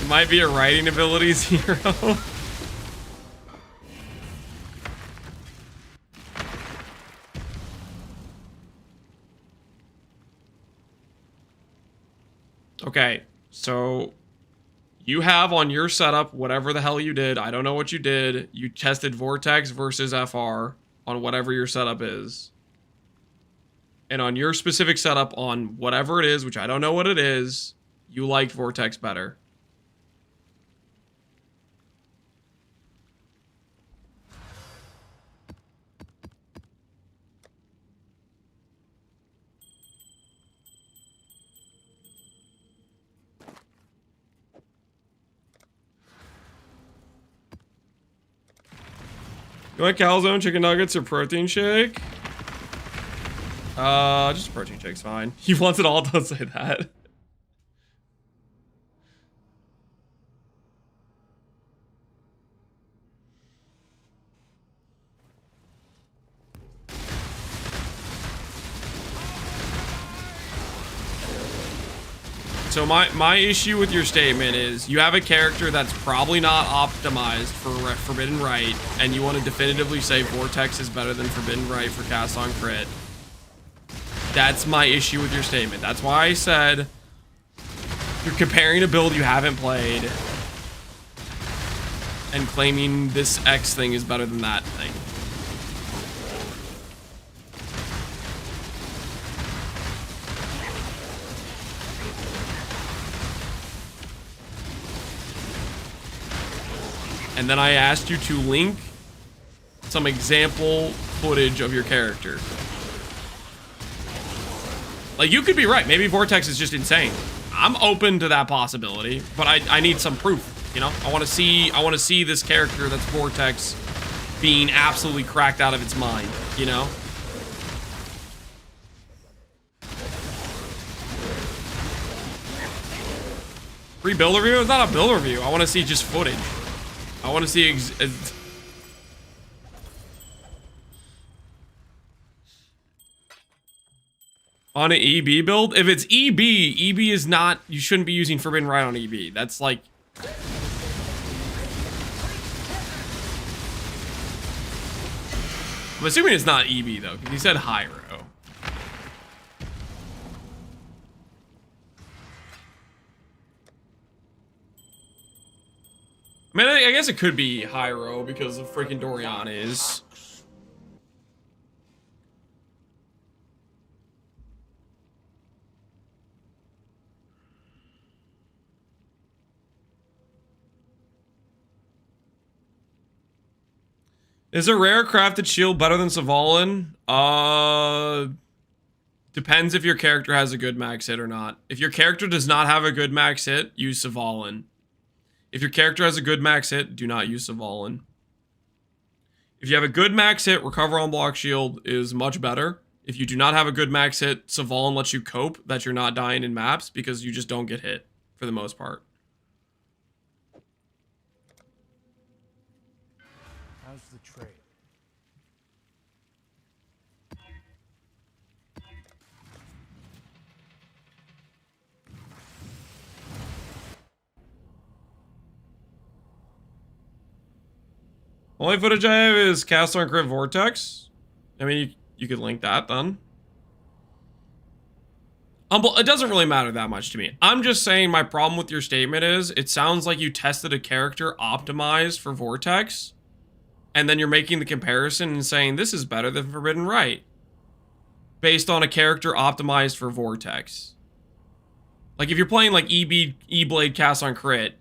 It might be a writing abilities hero. Okay, so you have on your setup whatever the hell you did. I don't know what you did. You tested Vortex versus FR on whatever your setup is. And on your specific setup on whatever it is, which I don't know what it is, you liked Vortex better. You want calzone, chicken nuggets, or protein shake? Just a protein shake's fine. He wants it all, don't say that. So my issue with your statement is you have a character that's probably not optimized for Forbidden Right, and you want to definitively say Vortex is better than Forbidden Right for cast on crit. That's my issue with your statement. That's why I said you're comparing a build you haven't played and claiming this X thing is better than that thing. And then I asked you to link some example footage of your character. Like, you could be right. Maybe Vortex is just insane. I'm open to that possibility, but I need some proof, you know? I want to see this character that's Vortex being absolutely cracked out of its mind, you know? Free build review? It's not a build review. I want to see just footage. I want to see on an EB build. If it's EB is not, you shouldn't be using Forbidden Right on EB. That's like, I'm assuming it's not EB though, because he said Hiero. I mean, I guess it could be Hiero because of freaking Dorianes. Is a rare crafted shield better than Svalin? Depends if your character has a good max hit or not. If your character does not have a good max hit, use Svalin. If your character has a good max hit, do not use Svalin. If you have a good max hit, Recover on Block Shield is much better. If you do not have a good max hit, Svalin lets you cope that you're not dying in maps because you just don't get hit for the most part. How's the trade? Only footage I have is Cast on Crit Vortex. I mean, you could link that then. It doesn't really matter that much to me. I'm just saying my problem with your statement is it sounds like you tested a character optimized for Vortex, and then you're making the comparison and saying this is better than Forbidden Right based on a character optimized for Vortex. Like if you're playing like E-Blade Cast on Crit,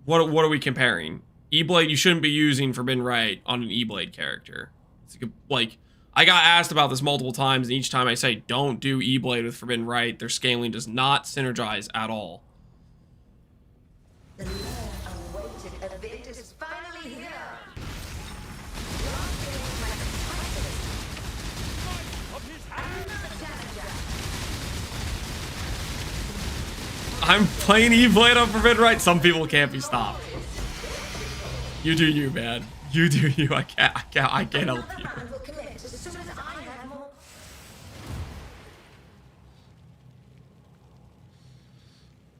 what are we comparing? E-Blade, you shouldn't be using Forbidden Right on an E-Blade character. It's like, I got asked about this multiple times, and each time I say, don't do E-Blade with Forbidden Right, their scaling does not synergize at all. The long-awaited event is finally here. Of his hand! I'm playing E-Blade on Forbidden Right. Some people can't be stopped. You do you, man. You do you. I can't help you. Will commence as soon as I have more.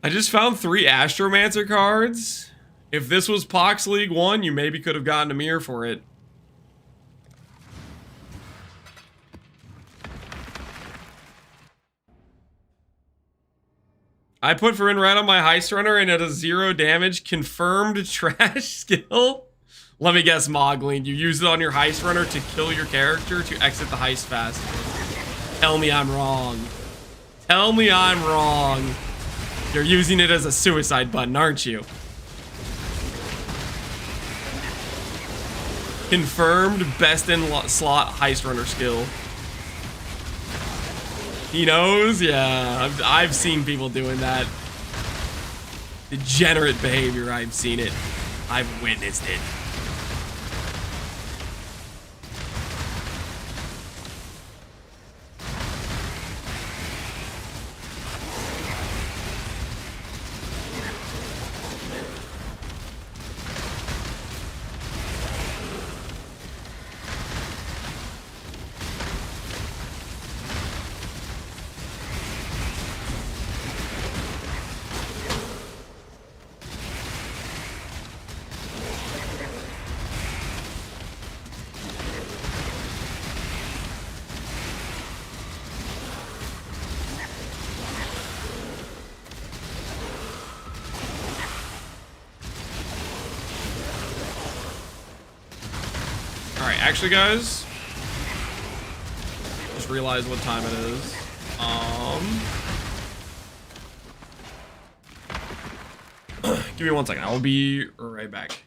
I just found 3 Astromancer cards. If this was Pox League 1, you maybe could have gotten a mirror for it. I put for in right on my Heist Runner and it has 0 damage. Confirmed trash skill. Let me guess, Mogling. You use it on your Heist Runner to kill your character to exit the heist fast. Tell me I'm wrong. Tell me I'm wrong. You're using it as a suicide button, aren't you? Confirmed best in slot Heist Runner skill. He knows? Yeah, I've seen people doing that. Degenerate behavior, I've seen it. I've witnessed it. Actually, guys, just realized what time it is. Give me 1 second. I will be right back.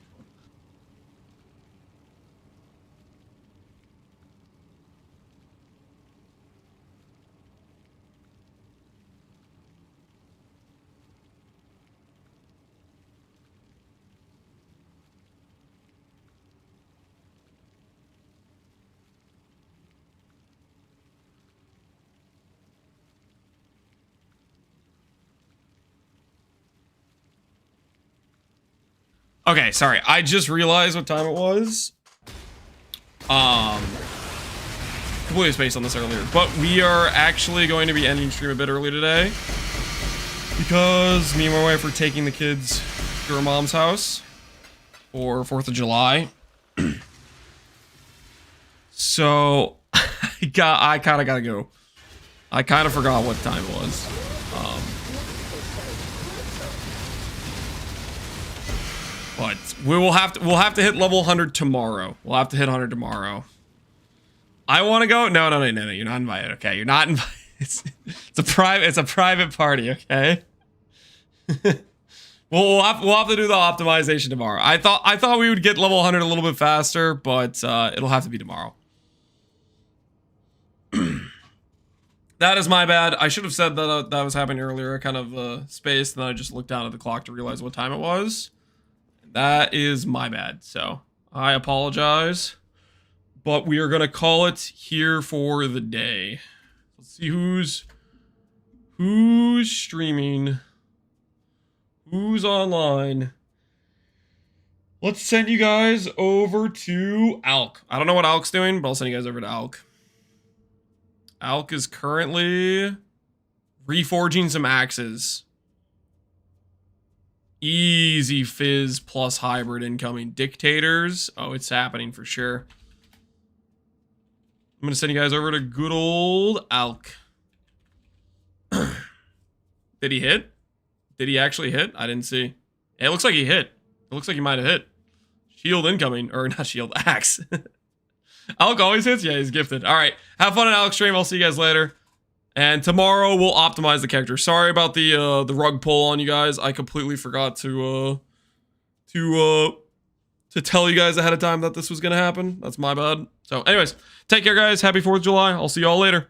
Okay, sorry. I just realized what time it was. Completely spaced on this earlier, but we are actually going to be ending stream a bit early today because me and my wife are taking the kids to her mom's house for 4th of July. So I kind of gotta go. I kind of forgot what time it was. But we'll have to hit level 100 tomorrow. We'll have to hit 100 tomorrow. I want to go. No. You're not invited. Okay, you're not invited. It's a private party. Okay. we'll have to do the optimization tomorrow. I thought we would get level 100 a little bit faster, but it'll have to be tomorrow. That is my bad. I should have said that that was happening earlier. I kind of spaced, and then I just looked down at the clock to realize what time it was. That is my bad. So I apologize. But we are going to call it here for the day. Let's see who's streaming. Who's online. Let's send you guys over to Alk. I don't know what Alk's doing, but I'll send you guys over to Alk. Alk is currently reforging some axes. Easy Fizz plus hybrid incoming. Dictators. Oh, it's happening for sure. I'm going to send you guys over to good old Alk. Did he hit? Did he actually hit? I didn't see. It looks like he hit. It looks like he might have hit. Shield incoming. Or not shield. Axe. Alk always hits? Yeah, he's gifted. All right. Have fun in Alk's stream. I'll see you guys later. And tomorrow we'll optimize the character. Sorry about the rug pull on you guys. I completely forgot to tell you guys ahead of time that this was gonna happen. That's my bad. So anyways, take care guys. Happy 4th of July. I'll see y'all later.